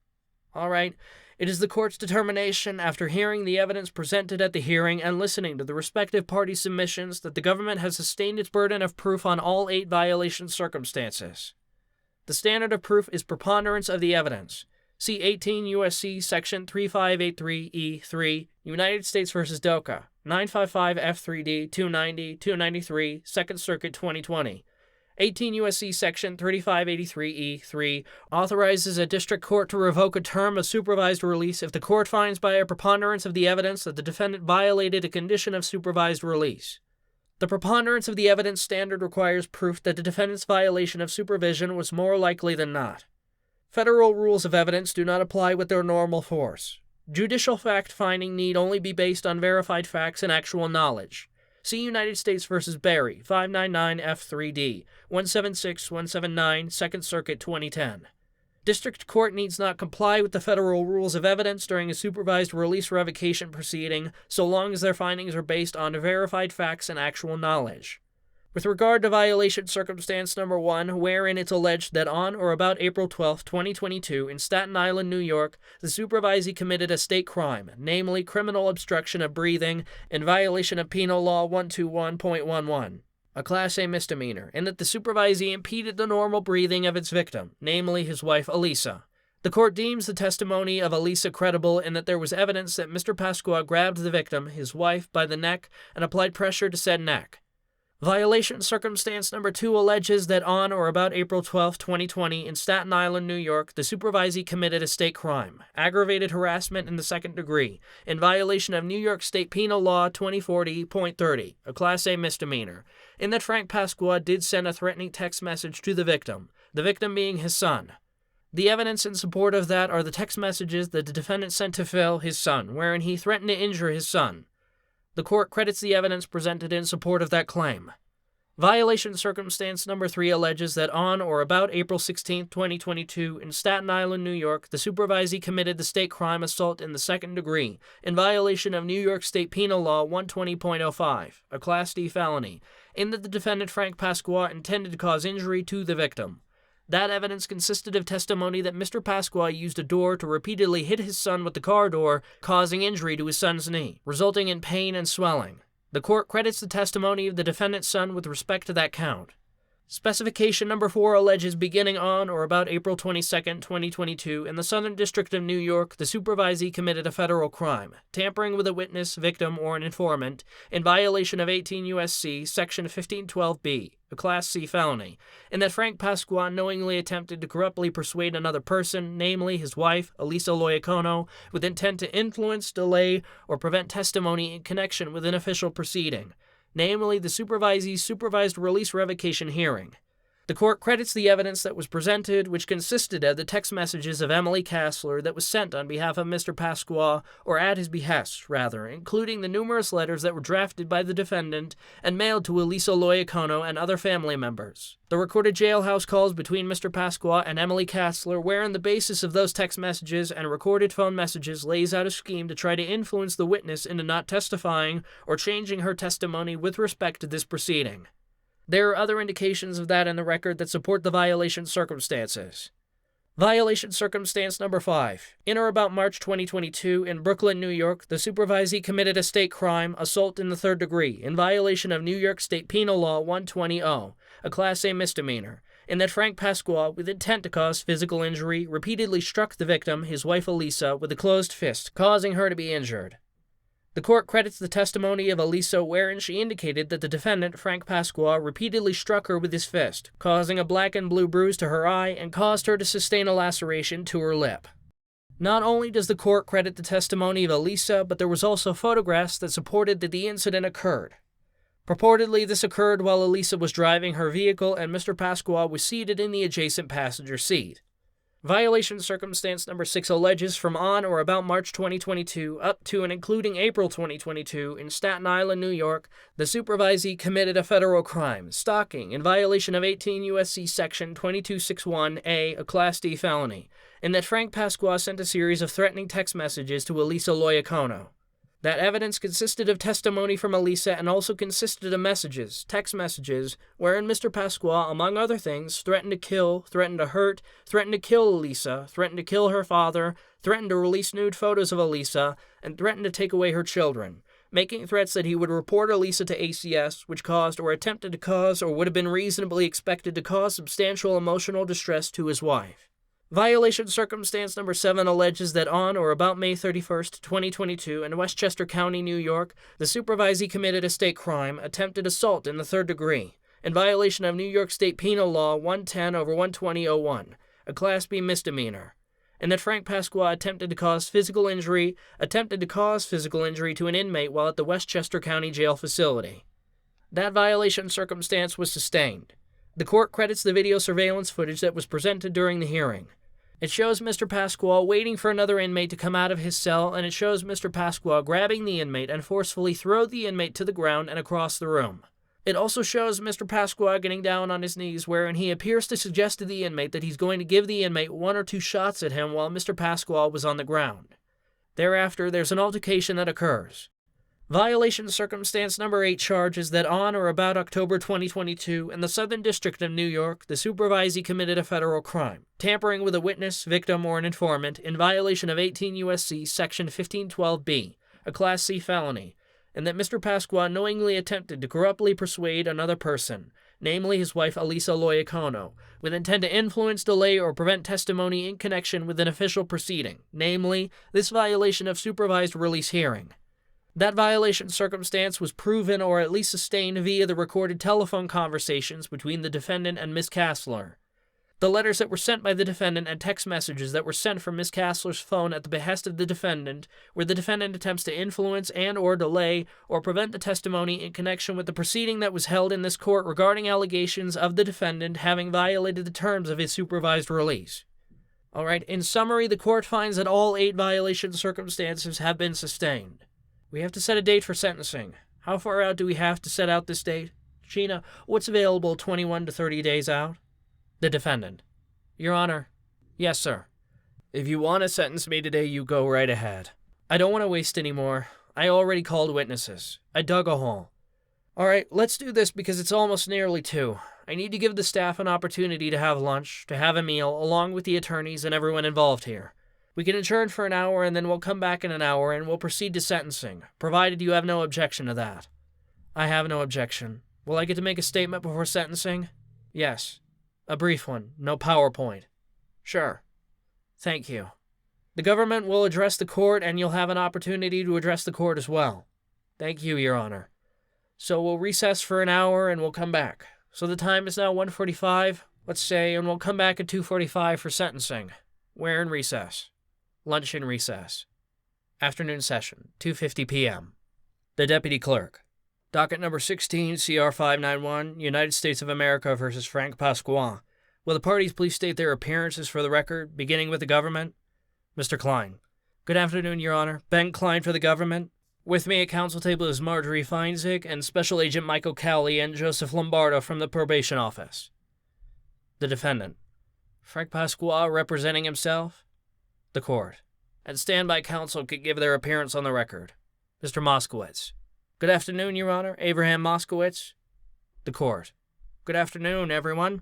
All right. It is the court's determination, after hearing the evidence presented at the hearing and listening to the respective party submissions, that the government has sustained its burden of proof on all 8 violation circumstances. The standard of proof is preponderance of the evidence. See 18 U.S.C. Section 3583E3, United States v. 𝐏𝐫𝐞𝐬𝐬, 955 F3D 290, 293, 2nd Circuit 2020. 18 U.S.C. Section 3583E3 authorizes a district court to revoke a term of supervised release if the court finds by a preponderance of the evidence that the defendant violated a condition of supervised release. The preponderance of the evidence standard requires proof that the defendant's violation of supervision was more likely than not. Federal rules of evidence do not apply with their normal force. Judicial fact-finding need only be based on verified facts and actual knowledge. See United States v. Berry, 599 F3D, 176179, 2nd Circuit, 2010. District Court needs not comply with the federal rules of evidence during a supervised release revocation proceeding so long as their findings are based on verified facts and actual knowledge. With regard to violation circumstance number 1, wherein it's alleged that on or about April 12, 2022, in Staten Island, New York, the supervisee committed a state crime, namely criminal obstruction of breathing, in violation of Penal Law 121.11, a Class A misdemeanor, and that the supervisee impeded the normal breathing of its victim, namely his wife Elisa. The court deems the testimony of Elisa credible in that there was evidence that Mr. Pasqua grabbed the victim, his wife, by the neck and applied pressure to said neck. Violation circumstance number 2 alleges that on or about April 12, 2020, in Staten Island, New York, the supervisee committed a state crime, aggravated harassment in the 2nd degree, in violation of New York State Penal Law 2040.30, a Class A misdemeanor, in that Frank Pasqua did send a threatening text message to the victim being his son. The evidence in support of that are the text messages that the defendant sent to Phil, his son, wherein he threatened to injure his son. The court credits the evidence presented in support of that claim. Violation circumstance number 3 alleges that on or about April 16, 2022, in Staten Island, New York, the supervisee committed the state crime assault in the 2nd degree, in violation of New York State Penal Law 120.05, a Class D felony, in that the defendant Frank Pasqua intended to cause injury to the victim. That evidence consisted of testimony that Mr. Pasqua used a door to repeatedly hit his son with the car door, causing injury to his son's knee, resulting in pain and swelling. The court credits the testimony of the defendant's son with respect to that count. Specification number 4 alleges beginning on or about April 22, 2022, in the Southern District of New York, the supervisee committed a federal crime, tampering with a witness, victim, or an informant, in violation of 18 U.S.C. Section 1512B, a Class C felony, in that Frank Pasqua knowingly attempted to corruptly persuade another person, namely his wife, Elisa Loyacono, with intent to influence, delay, or prevent testimony in connection with an official proceeding, namely the supervisee's supervised release revocation hearing. The court credits the evidence that was presented, which consisted of the text messages of Emily Kassler that was sent on behalf of Mr. Pasqua, or at his behest, rather, including the numerous letters that were drafted by the defendant and mailed to Elisa Loyacono and other family members. The recorded jailhouse calls between Mr. Pasqua and Emily Kassler, wherein the basis of those text messages and recorded phone messages lays out a scheme to try to influence the witness into not testifying or changing her testimony with respect to this proceeding. There are other indications of that in the record that support the violation circumstances. Violation circumstance number 5. In or about March 2022, in Brooklyn, New York, the supervisee committed a state crime, assault in the 3rd degree, in violation of New York State Penal Law 120.0, a Class A misdemeanor, in that Frank Pasqua, with intent to cause physical injury, repeatedly struck the victim, his wife Elisa, with a closed fist, causing her to be injured. The court credits the testimony of Elisa wherein she indicated that the defendant, Frank Pasqua, repeatedly struck her with his fist, causing a black and blue bruise to her eye and caused her to sustain a laceration to her lip. Not only does the court credit the testimony of Elisa, but there was also photographs that supported that the incident occurred. Purportedly, this occurred while Elisa was driving her vehicle and Mr. Pasqua was seated in the adjacent passenger seat. Violation circumstance number 6 alleges from on or about March 2022 up to and including April 2022 in Staten Island, New York, the supervisee committed a federal crime, stalking, in violation of 18 U.S.C. Section 2261A, a Class D felony, in that Frank Pasqua sent a series of threatening text messages to Elisa Loyacono. That evidence consisted of testimony from Elisa and also consisted of messages, text messages, wherein Mr. Pasqua, among other things, threatened to kill, threatened to hurt, threatened to kill Elisa, threatened to kill her father, threatened to release nude photos of Elisa, and threatened to take away her children, making threats that he would report Elisa to ACS, which caused or attempted to cause or would have been reasonably expected to cause substantial emotional distress to his wife. Violation circumstance number 7 alleges that on or about May 31, 2022, in Westchester County, New York, the supervisee committed a state crime, attempted assault in the 3rd degree, in violation of New York State Penal Law 110/120.01, a Class B misdemeanor, and that Frank Pasqua attempted to cause physical injury to an inmate while at the Westchester County Jail facility. That violation circumstance was sustained. The court credits the video surveillance footage that was presented during the hearing. It shows Mr. Pasqua waiting for another inmate to come out of his cell, and it shows Mr. Pasqua grabbing the inmate and forcefully throw the inmate to the ground and across the room. It also shows Mr. Pasqua getting down on his knees, wherein he appears to suggest to the inmate that he's going to give the inmate 1 or 2 shots at him while Mr. Pasqua was on the ground. Thereafter, there's an altercation that occurs. Violation circumstance number 8 charges that on or about October 2022, in the Southern District of New York, the supervisee committed a federal crime, tampering with a witness, victim, or an informant in violation of 18 U.S.C. Section 1512B, a Class C felony, and that Mr. Pasqua knowingly attempted to corruptly persuade another person, namely his wife Alisa Loyacono, with intent to influence, delay, or prevent testimony in connection with an official proceeding, namely this violation of supervised release hearing. That violation circumstance was proven or at least sustained via the recorded telephone conversations between the defendant and Ms. Kassler. The letters that were sent by the defendant and text messages that were sent from Ms. Kassler's phone at the behest of the defendant, where the defendant attempts to influence and or delay or prevent the testimony in connection with the proceeding that was held in this court regarding allegations of the defendant having violated the terms of his supervised release. Alright, in summary, the court finds that all 8 violation circumstances have been sustained. We have to set a date for sentencing. How far out do we have to set out this date? Sheena, what's available 21 to 30 days out? The defendant. Your Honor. Yes, sir. If you want to sentence me today, you go right ahead. I don't want to waste any more. I already called witnesses. I dug a hole. Alright, let's do this because it's almost nearly 2. I need to give the staff an opportunity to have lunch, to have a meal, along with the attorneys and everyone involved here. We can adjourn for an hour, and then we'll come back in an hour, and we'll proceed to sentencing, provided you have no objection to that. I have no objection. Will I get to make a statement before sentencing? Yes. A brief one. No PowerPoint. Sure. Thank you. The government will address the court, and you'll have an opportunity to address the court as well. Thank you, Your Honor. So we'll recess for an hour, and we'll come back. So the time is now 1:45, let's say, and we'll come back at 2:45 for sentencing. We're in recess. Lunch in recess. Afternoon session, 2:50 p.m. The Deputy Clerk. Docket number 16, CR 591, United States of America versus Frank Pasqua. Will the parties please state their appearances for the record, beginning with the government? Mr. Klein. Good afternoon, Your Honor. Ben Klein for the government. With me at counsel table is Marjorie Feinzig and Special Agent Michael Cowley and Joseph Lombardo from the Probation Office. The defendant. Frank Pasqua representing himself. The court. And standby counsel could give their appearance on the record. Mr. Moskowitz. Good afternoon, Your Honor. Abraham Moskowitz. The court. Good afternoon, everyone.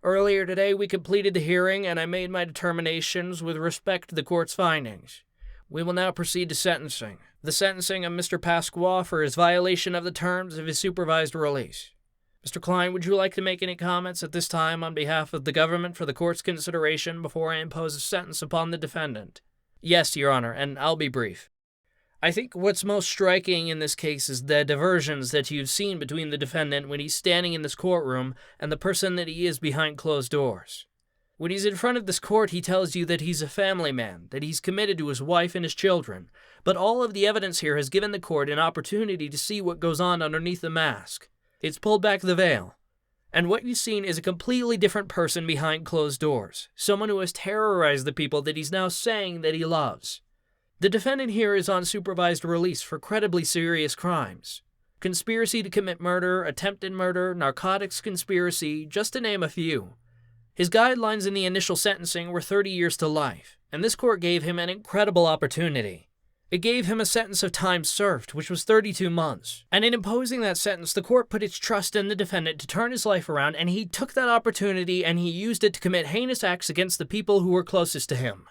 Earlier today, we completed the hearing, and I made my determinations with respect to the court's findings. We will now proceed to sentencing. The sentencing of Mr. Pasqua for his violation of the terms of his supervised release. Mr. Klein, would you like to make any comments at this time on behalf of the government for the court's consideration before I impose a sentence upon the defendant? Yes, Your Honor, and I'll be brief. I think what's most striking in this case is the diversions that you've seen between the defendant when he's standing in this courtroom and the person that he is behind closed doors. When he's in front of this court, he tells you that he's a family man, that he's committed to his wife and his children, but all of the evidence here has given the court an opportunity to see what goes on underneath the mask. It's pulled back the veil. And what you've seen is a completely different person behind closed doors. Someone who has terrorized the people that he's now saying that he loves. The defendant here is on supervised release for credibly serious crimes. Conspiracy to commit murder, attempted murder, narcotics conspiracy, just to name a few. His guidelines in the initial sentencing were 30 years to life, and this court gave him an incredible opportunity. It gave him a sentence of time served, which was 32 months. And in imposing that sentence, the court put its trust in the defendant to turn his life around, and he took that opportunity and he used it to commit heinous acts against the people who were closest to him.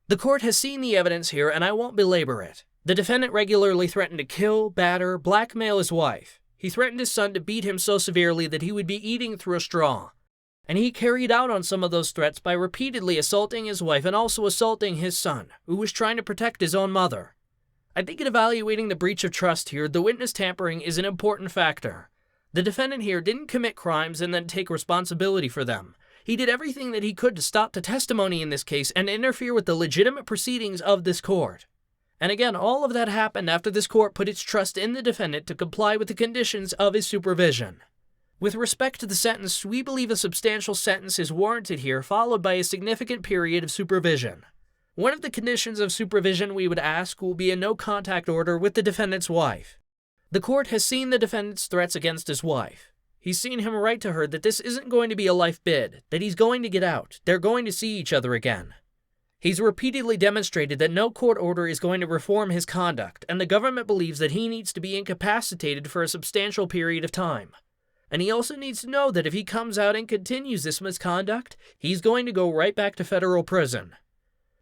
The court has seen the evidence here, and I won't belabor it. The defendant regularly threatened to kill, batter, blackmail his wife. He threatened his son to beat him so severely that he would be eating through a straw. And he carried out on some of those threats by repeatedly assaulting his wife and also assaulting his son, who was trying to protect his own mother. I think in evaluating the breach of trust here, the witness tampering is an important factor. The defendant here didn't commit crimes and then take responsibility for them. He did everything that he could to stop the testimony in this case and interfere with the legitimate proceedings of this court. And again, all of that happened after this court put its trust in the defendant to comply with the conditions of his supervision. With respect to the sentence, we believe a substantial sentence is warranted here, followed by a significant period of supervision. One of the conditions of supervision we would ask will be a no-contact order with the defendant's wife. The court has seen the defendant's threats against his wife. He's seen him write to her that this isn't going to be a life bid, that he's going to get out, they're going to see each other again. He's repeatedly demonstrated that no court order is going to reform his conduct, and the government believes that he needs to be incapacitated for a substantial period of time. And he also needs to know that if he comes out and continues this misconduct, he's going to go right back to federal prison.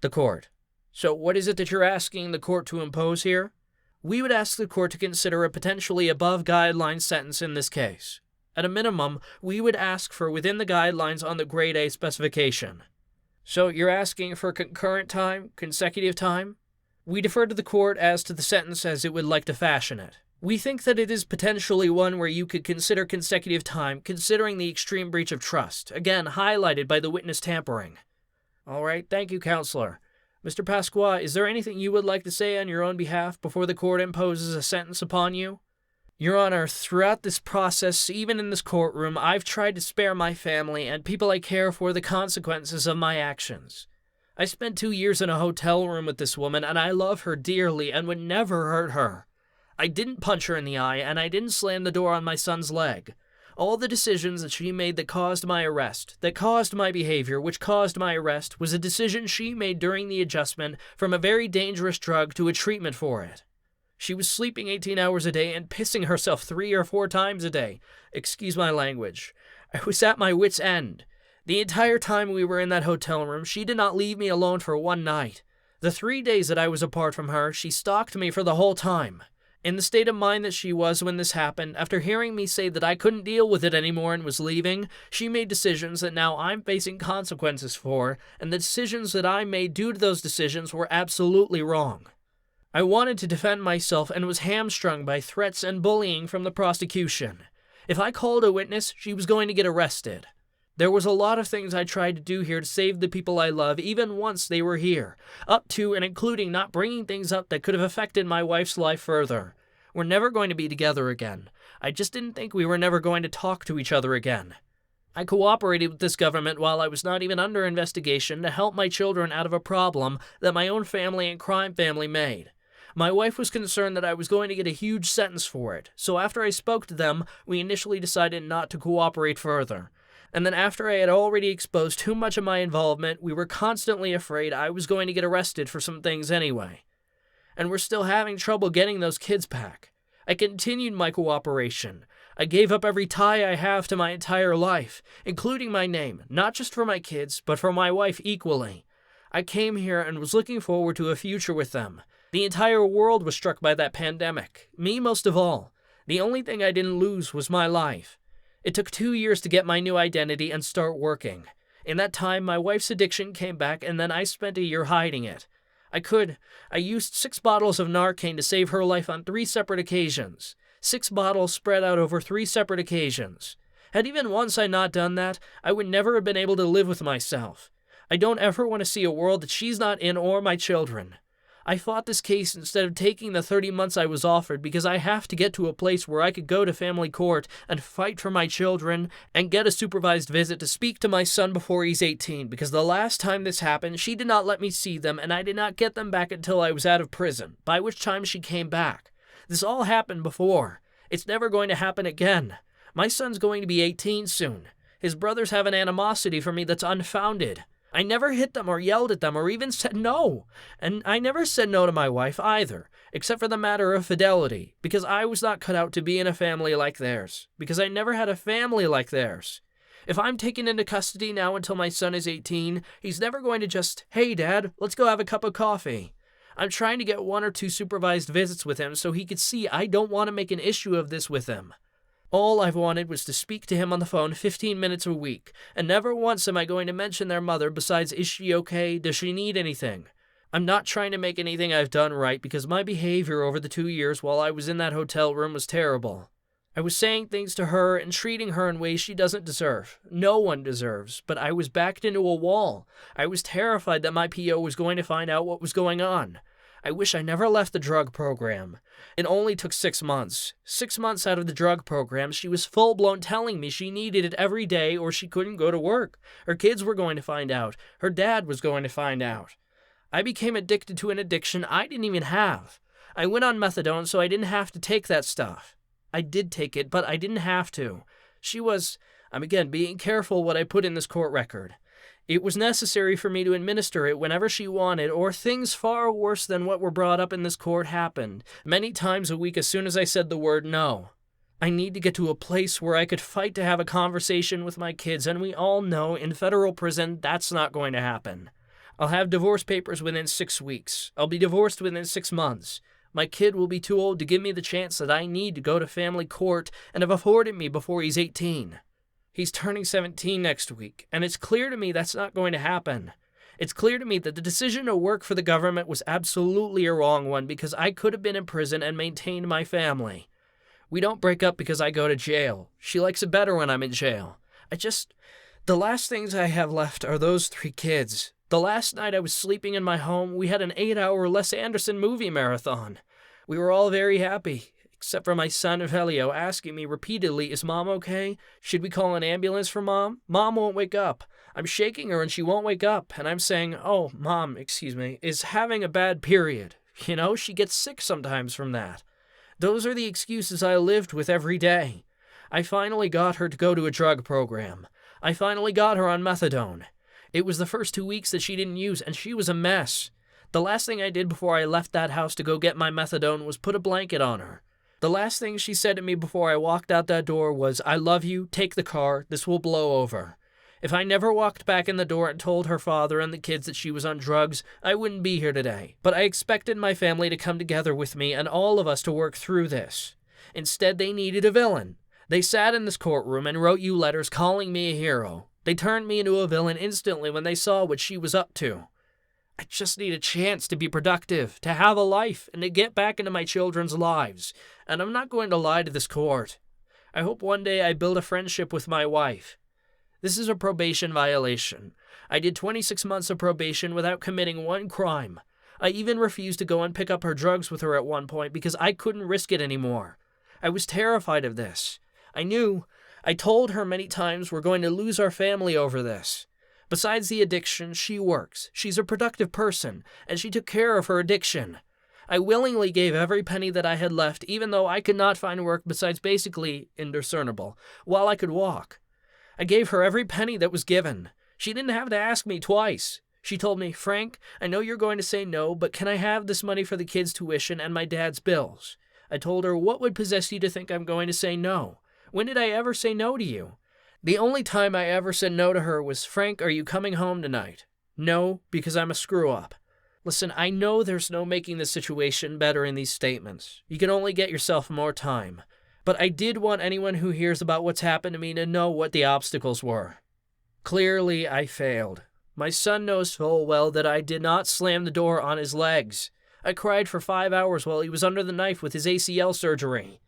The court. So what is it that you're asking the court to impose here? We would ask the court to consider a potentially above-guideline sentence in this case. At a minimum, we would ask for within the guidelines on the Grade A specification. So you're asking for concurrent time, consecutive time? We defer to the court as to the sentence as it would like to fashion it. We think that it is potentially one where you could consider consecutive time, considering the extreme breach of trust, again highlighted by the witness tampering. All right, thank you, Counselor. Mr. Pasqua, is there anything you would like to say on your own behalf before the court imposes a sentence upon you? Your Honor, throughout this process, even in this courtroom, I've tried to spare my family and people I care for the consequences of my actions. I spent 2 years in a hotel room with this woman, and I love her dearly and would never hurt her. I didn't punch her in the eye, and I didn't slam the door on my son's leg. All the decisions that she made that caused my arrest, that caused my behavior, which caused my arrest, was a decision she made during the adjustment from a very dangerous drug to a treatment for it. She was sleeping 18 hours a day and pissing herself 3 or 4 times a day. Excuse my language. I was at my wit's end. The entire time we were in that hotel room, she did not leave me alone for one night. The 3 days that I was apart from her, she stalked me for the whole time. In the state of mind that she was when this happened, after hearing me say that I couldn't deal with it anymore and was leaving, she made decisions that now I'm facing consequences for, and the decisions that I made due to those decisions were absolutely wrong. I wanted to defend myself and was hamstrung by threats and bullying from the prosecution. If I called a witness, she was going to get arrested. There was a lot of things I tried to do here to save the people I love, even once they were here, up to and including not bringing things up that could have affected my wife's life further. We're never going to be together again. I just didn't think we were never going to talk to each other again. I cooperated with this government while I was not even under investigation to help my children out of a problem that my own family and crime family made. My wife was concerned that I was going to get a huge sentence for it, so after I spoke to them, we initially decided not to cooperate further. And then after I had already exposed too much of my involvement, we were constantly afraid I was going to get arrested for some things anyway. And we're still having trouble getting those kids back. I continued my cooperation. I gave up every tie I have to my entire life, including my name, not just for my kids, but for my wife equally. I came here and was looking forward to a future with them. The entire world was struck by that pandemic, me most of all. The only thing I didn't lose was my life. It took 2 years to get my new identity and start working. In that time, my wife's addiction came back, and then I spent a year hiding it. I used 6 bottles of Narcan to save her life on 3 separate occasions. 6 bottles spread out over 3 separate occasions. Had even once I not done that, I would never have been able to live with myself. I don't ever want to see a world that she's not in or my children. I fought this case instead of taking the 30 months I was offered because I have to get to a place where I could go to family court and fight for my children and get a supervised visit to speak to my son before he's 18 because the last time this happened, she did not let me see them and I did not get them back until I was out of prison, by which time she came back. This all happened before. It's never going to happen again. My son's going to be 18 soon. His brothers have an animosity for me that's unfounded. I never hit them or yelled at them or even said no. And I never said no to my wife either, except for the matter of fidelity, because I was not cut out to be in a family like theirs, because I never had a family like theirs. If I'm taken into custody now until my son is 18, he's never going to just, "Hey, Dad, let's go have a cup of coffee." I'm trying to get 1 or 2 supervised visits with him so he could see I don't want to make an issue of this with him. All I've wanted was to speak to him on the phone 15 minutes a week, and never once am I going to mention their mother besides, "Is she okay? Does she need anything?" I'm not trying to make anything I've done right because my behavior over the 2 years while I was in that hotel room was terrible. I was saying things to her and treating her in ways she doesn't deserve. No one deserves, but I was backed into a wall. I was terrified that my PO was going to find out what was going on. I wish I never left the drug program. It only took 6 months. 6 months out of the drug program, she was full-blown telling me she needed it every day or she couldn't go to work. Her kids were going to find out. Her dad was going to find out. I became addicted to an addiction I didn't even have. I went on methadone so I didn't have to take that stuff. I did take it, but I didn't have to. I'm again being careful what I put in this court record. It was necessary for me to administer it whenever she wanted, or things far worse than what were brought up in this court happened, many times a week as soon as I said the word no. I need to get to a place where I could fight to have a conversation with my kids, and we all know in federal prison that's not going to happen. I'll have divorce papers within 6 weeks. I'll be divorced within 6 months. My kid will be too old to give me the chance that I need to go to family court and have afforded me before he's 18. He's turning 17 next week, and it's clear to me that's not going to happen. It's clear to me that the decision to work for the government was absolutely a wrong one because I could have been in prison and maintained my family. We don't break up because I go to jail. She likes it better when I'm in jail. The last things I have left are those 3 kids. The last night I was sleeping in my home, we had an 8-hour Les Anderson movie marathon. We were all very happy. Except for my son Velio asking me repeatedly, is Mom okay? Should we call an ambulance for Mom? Mom won't wake up. I'm shaking her and she won't wake up. And I'm saying, oh, Mom, is having a bad period. You know, she gets sick sometimes from that. Those are the excuses I lived with every day. I finally got her to go to a drug program. I finally got her on methadone. It was the first 2 weeks that she didn't use, and she was a mess. The last thing I did before I left that house to go get my methadone was put a blanket on her. The last thing she said to me before I walked out that door was, I love you, take the car, this will blow over. If I never walked back in the door and told her father and the kids that she was on drugs, I wouldn't be here today. But I expected my family to come together with me and all of us to work through this. Instead, they needed a villain. They sat in this courtroom and wrote you letters calling me a hero. They turned me into a villain instantly when they saw what she was up to. I just need a chance to be productive, to have a life, and to get back into my children's lives. And I'm not going to lie to this court. I hope one day I build a friendship with my wife. This is a probation violation. I did 26 months of probation without committing one crime. I even refused to go and pick up her drugs with her at one point because I couldn't risk it anymore. I was terrified of this. I told her many times we're going to lose our family over this. Besides the addiction, she works. She's a productive person, and she took care of her addiction. I willingly gave every penny that I had left, even though I could not find work besides basically indiscernible, while I could walk. I gave her every penny that was given. She didn't have to ask me twice. She told me, Frank, I know you're going to say no, but can I have this money for the kids' tuition and my dad's bills? I told her, what would possess you to think I'm going to say no? When did I ever say no to you? The only time I ever said no to her was, Frank, are you coming home tonight? No, because I'm a screw-up. Listen, I know there's no making the situation better in these statements. You can only get yourself more time. But I did want anyone who hears about what's happened to me to know what the obstacles were. Clearly, I failed. My son knows full well that I did not slam the door on his legs. I cried for 5 hours while he was under the knife with his ACL surgery.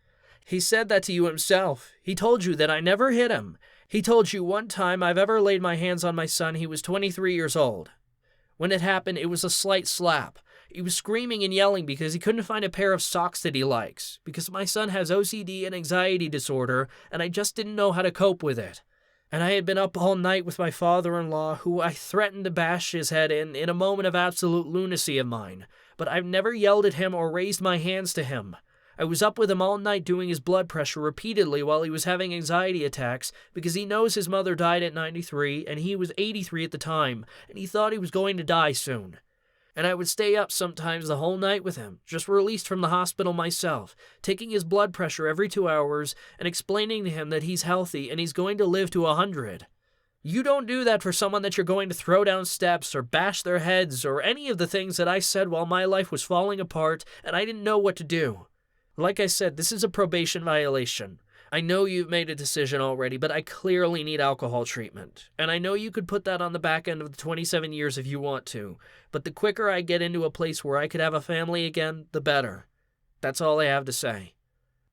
He said that to you himself. He told you that I never hit him. He told you one time I've ever laid my hands on my son, he was 23 years old. When it happened, it was a slight slap. He was screaming and yelling because he couldn't find a pair of socks that he likes, because my son has OCD and anxiety disorder, and I just didn't know how to cope with it. And I had been up all night with my father-in-law, who I threatened to bash his head in a moment of absolute lunacy of mine, but I've never yelled at him or raised my hands to him. I was up with him all night doing his blood pressure repeatedly while he was having anxiety attacks because he knows his mother died at 93 and he was 83 at the time, and he thought he was going to die soon. And I would stay up sometimes the whole night with him, just released from the hospital myself, taking his blood pressure every 2 hours and explaining to him that he's healthy and he's going to live to 100. You don't do that for someone that you're going to throw down steps or bash their heads or any of the things that I said while my life was falling apart and I didn't know what to do. Like I said, this is a probation violation. I know you've made a decision already, but I clearly need alcohol treatment. And I know you could put that on the back end of the 27 years if you want to, but the quicker I get into a place where I could have a family again, the better. That's all I have to say.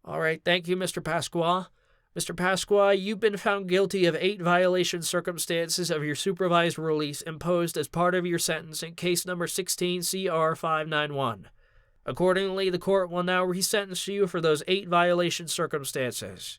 All right, thank you, Mr. Pasqua. Mr. Pasqua, you've been found guilty of 8 violation circumstances of your supervised release imposed as part of your sentence in case number 16 CR 591. Accordingly, the court will now resentence you for those 8 violation circumstances.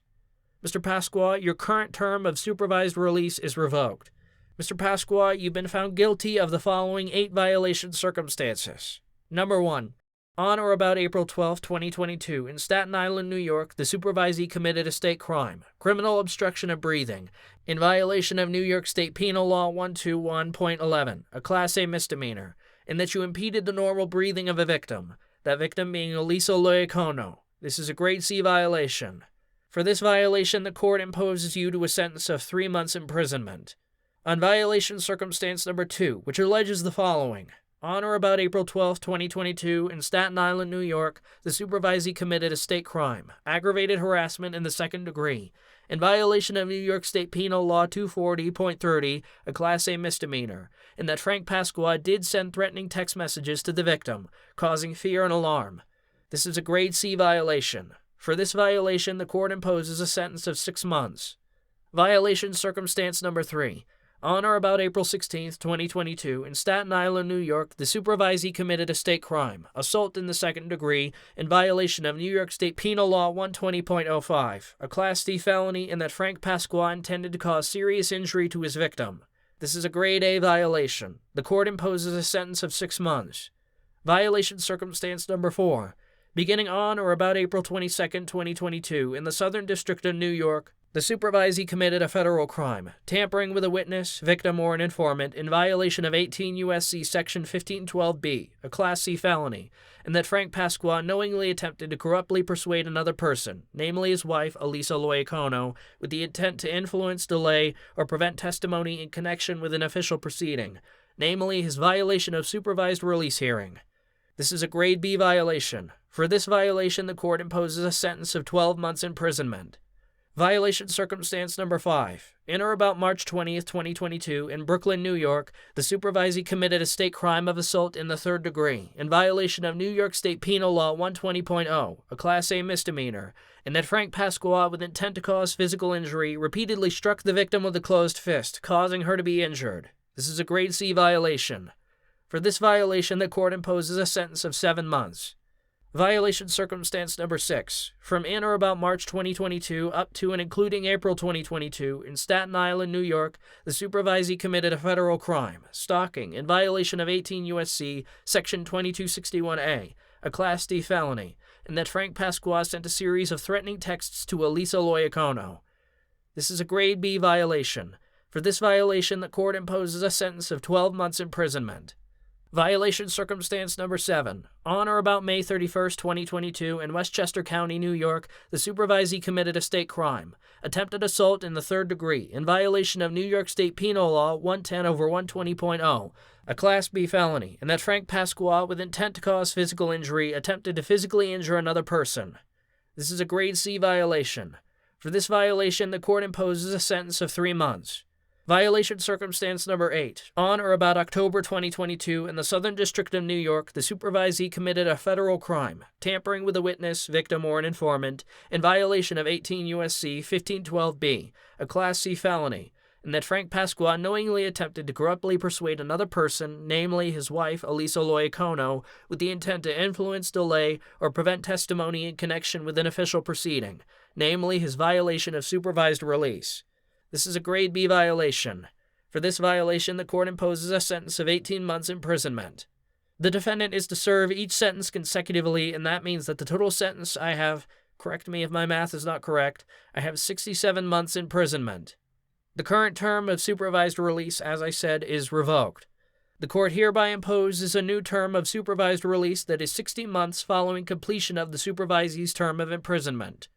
Mr. Pasqua, your current term of supervised release is revoked. Mr. Pasqua, you've been found guilty of the following 8 violation circumstances. Number 1. On or about April 12, 2022, in Staten Island, New York, the supervisee committed a state crime, criminal obstruction of breathing, in violation of New York State Penal Law 121.11, a Class A misdemeanor, in that you impeded the normal breathing of a victim, that victim being 𝐒𝐲𝐢𝐧𝐿. This is a grade C violation. For this violation, the court imposes you to a sentence of 3 months imprisonment. On violation circumstance number 2, which alleges the following. On or about April 12, 2022, in Staten Island, New York, the supervisee committed a state crime, aggravated harassment in the second degree, in violation of New York State Penal Law 240.30, a Class A misdemeanor, in that Frank Pasqua did send threatening text messages to the victim, causing fear and alarm. This is a grade C violation. For this violation, the court imposes a sentence of 6 months. Violation circumstance number 3. On or about April 16, 2022, in Staten Island, New York, the supervisee committed a state crime, assault in the second degree, in violation of New York State Penal Law 120.05, a Class D felony in that Frank Pasqua intended to cause serious injury to his victim. This is a grade A violation. The court imposes a sentence of 6 months. Violation circumstance number 4. Beginning on or about April 22, 2022, in the Southern District of New York, the supervisee committed a federal crime, tampering with a witness, victim, or an informant in violation of 18 U.S.C. Section 1512B, a Class C felony, and that Frank Pasqua knowingly attempted to corruptly persuade another person, namely his wife, 𝐒𝐲𝐢𝐧𝐿, with the intent to influence, delay, or prevent testimony in connection with an official proceeding, namely his violation of supervised release hearing. This is a grade B violation. For this violation, the court imposes a sentence of 12 months imprisonment. Violation circumstance number 5. In or about March 20, 2022, in Brooklyn, New York, the supervisee committed a state crime of assault in the third degree, in violation of New York State Penal Law 120.0, a Class A misdemeanor, and that Frank Pasqua, with intent to cause physical injury, repeatedly struck the victim with a closed fist, causing her to be injured. This is a grade C violation. For this violation, the court imposes a sentence of 7 months. Violation circumstance number 6. From in or about March 2022 up to and including April 2022, in Staten Island, New York, the supervisee committed a federal crime, stalking, in violation of 18 U.S.C. Section 2261A, a Class D felony, and that Frank Pasqua sent a series of threatening texts to 𝐒𝐲𝐢𝐧𝐿. This is a grade B violation. For this violation, the court imposes a sentence of 12 months imprisonment. Violation circumstance number 7. On or about May 31, 2022, in Westchester County, New York, the supervisee committed a state crime, attempted assault in the third degree, in violation of New York State Penal Law 110/120.0, a Class B felony, and that Frank Pasqua, with intent to cause physical injury, attempted to physically injure another person. This is a grade C violation. For this violation, the court imposes a sentence of 3 months. Violation circumstance number 8. On or about October 2022, in the Southern District of New York, the supervisee committed a federal crime, tampering with a witness, victim, or an informant, in violation of 18 U.S.C. 1512B, a Class C felony, and that Frank Pasqua knowingly attempted to corruptly persuade another person, namely his wife, 𝐒𝐲𝐢𝐧𝐿, with the intent to influence, delay, or prevent testimony in connection with an official proceeding, namely his violation of supervised release. This is a grade B violation. For this violation, the court imposes a sentence of 18 months imprisonment. The defendant is to serve each sentence consecutively, and that means that the total sentence I have, correct me if my math is not correct, I have 67 months imprisonment. The current term of supervised release, as I said, is revoked. The court hereby imposes a new term of supervised release that is 60 months following completion of the supervisee's term of imprisonment.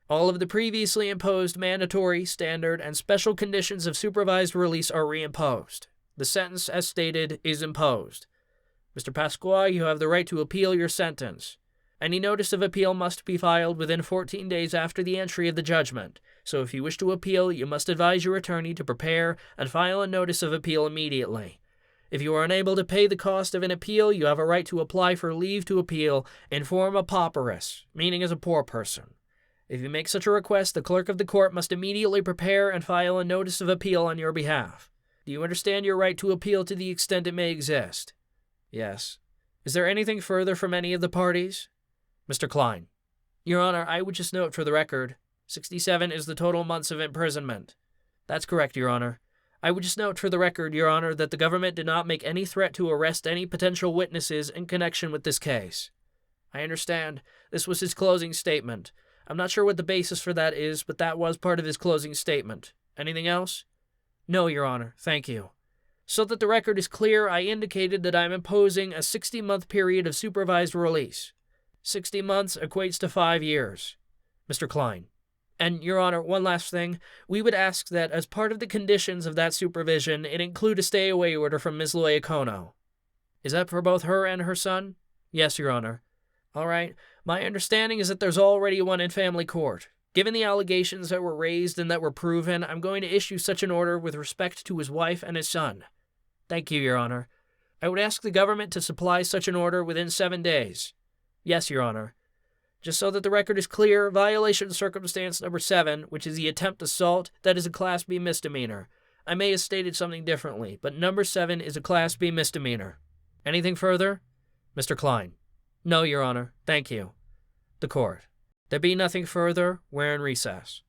All of the previously imposed mandatory, standard, and special conditions of supervised release are reimposed. The sentence, as stated, is imposed. Mr. Pasqua, you have the right to appeal your sentence. Any notice of appeal must be filed within 14 days after the entry of the judgment, so if you wish to appeal, you must advise your attorney to prepare and file a notice of appeal immediately. If you are unable to pay the cost of an appeal, you have a right to apply for leave to appeal in form of pauperis, meaning as a poor person. If you make such a request, the clerk of the court must immediately prepare and file a notice of appeal on your behalf. Do you understand your right to appeal to the extent it may exist? Yes. Is there anything further from any of the parties? Mr. Klein. Your Honor, I would just note for the record, 67 is the total months of imprisonment. That's correct, Your Honor. I would just note for the record, Your Honor, that the government did not make any threat to arrest any potential witnesses in connection with this case. I understand. This was his closing statement. I'm not sure what the basis for that is, but that was part of his closing statement. Anything else? No, Your Honor. Thank you. So that the record is clear, I indicated that I'm imposing a 60-month period of supervised release. 60 months equates to 5 years. Mr. Klein. And, Your Honor, one last thing. We would ask that, as part of the conditions of that supervision, it include a stay-away order from Ms. Louie-Kono. Is that for both her and her son? Yes, Your Honor. All right. My understanding is that there's already one in family court. Given the allegations that were raised and that were proven, I'm going to issue such an order with respect to his wife and his son. Thank you, Your Honor. I would ask the government to supply such an order within 7 days. Yes, Your Honor. Just so that the record is clear, violation circumstance number 7, which is the attempt assault, that is a Class B misdemeanor. I may have stated something differently, but number 7 is a Class B misdemeanor. Anything further? Mr. Klein. No, Your Honor. Thank you. The Court. There be nothing further, we're in recess.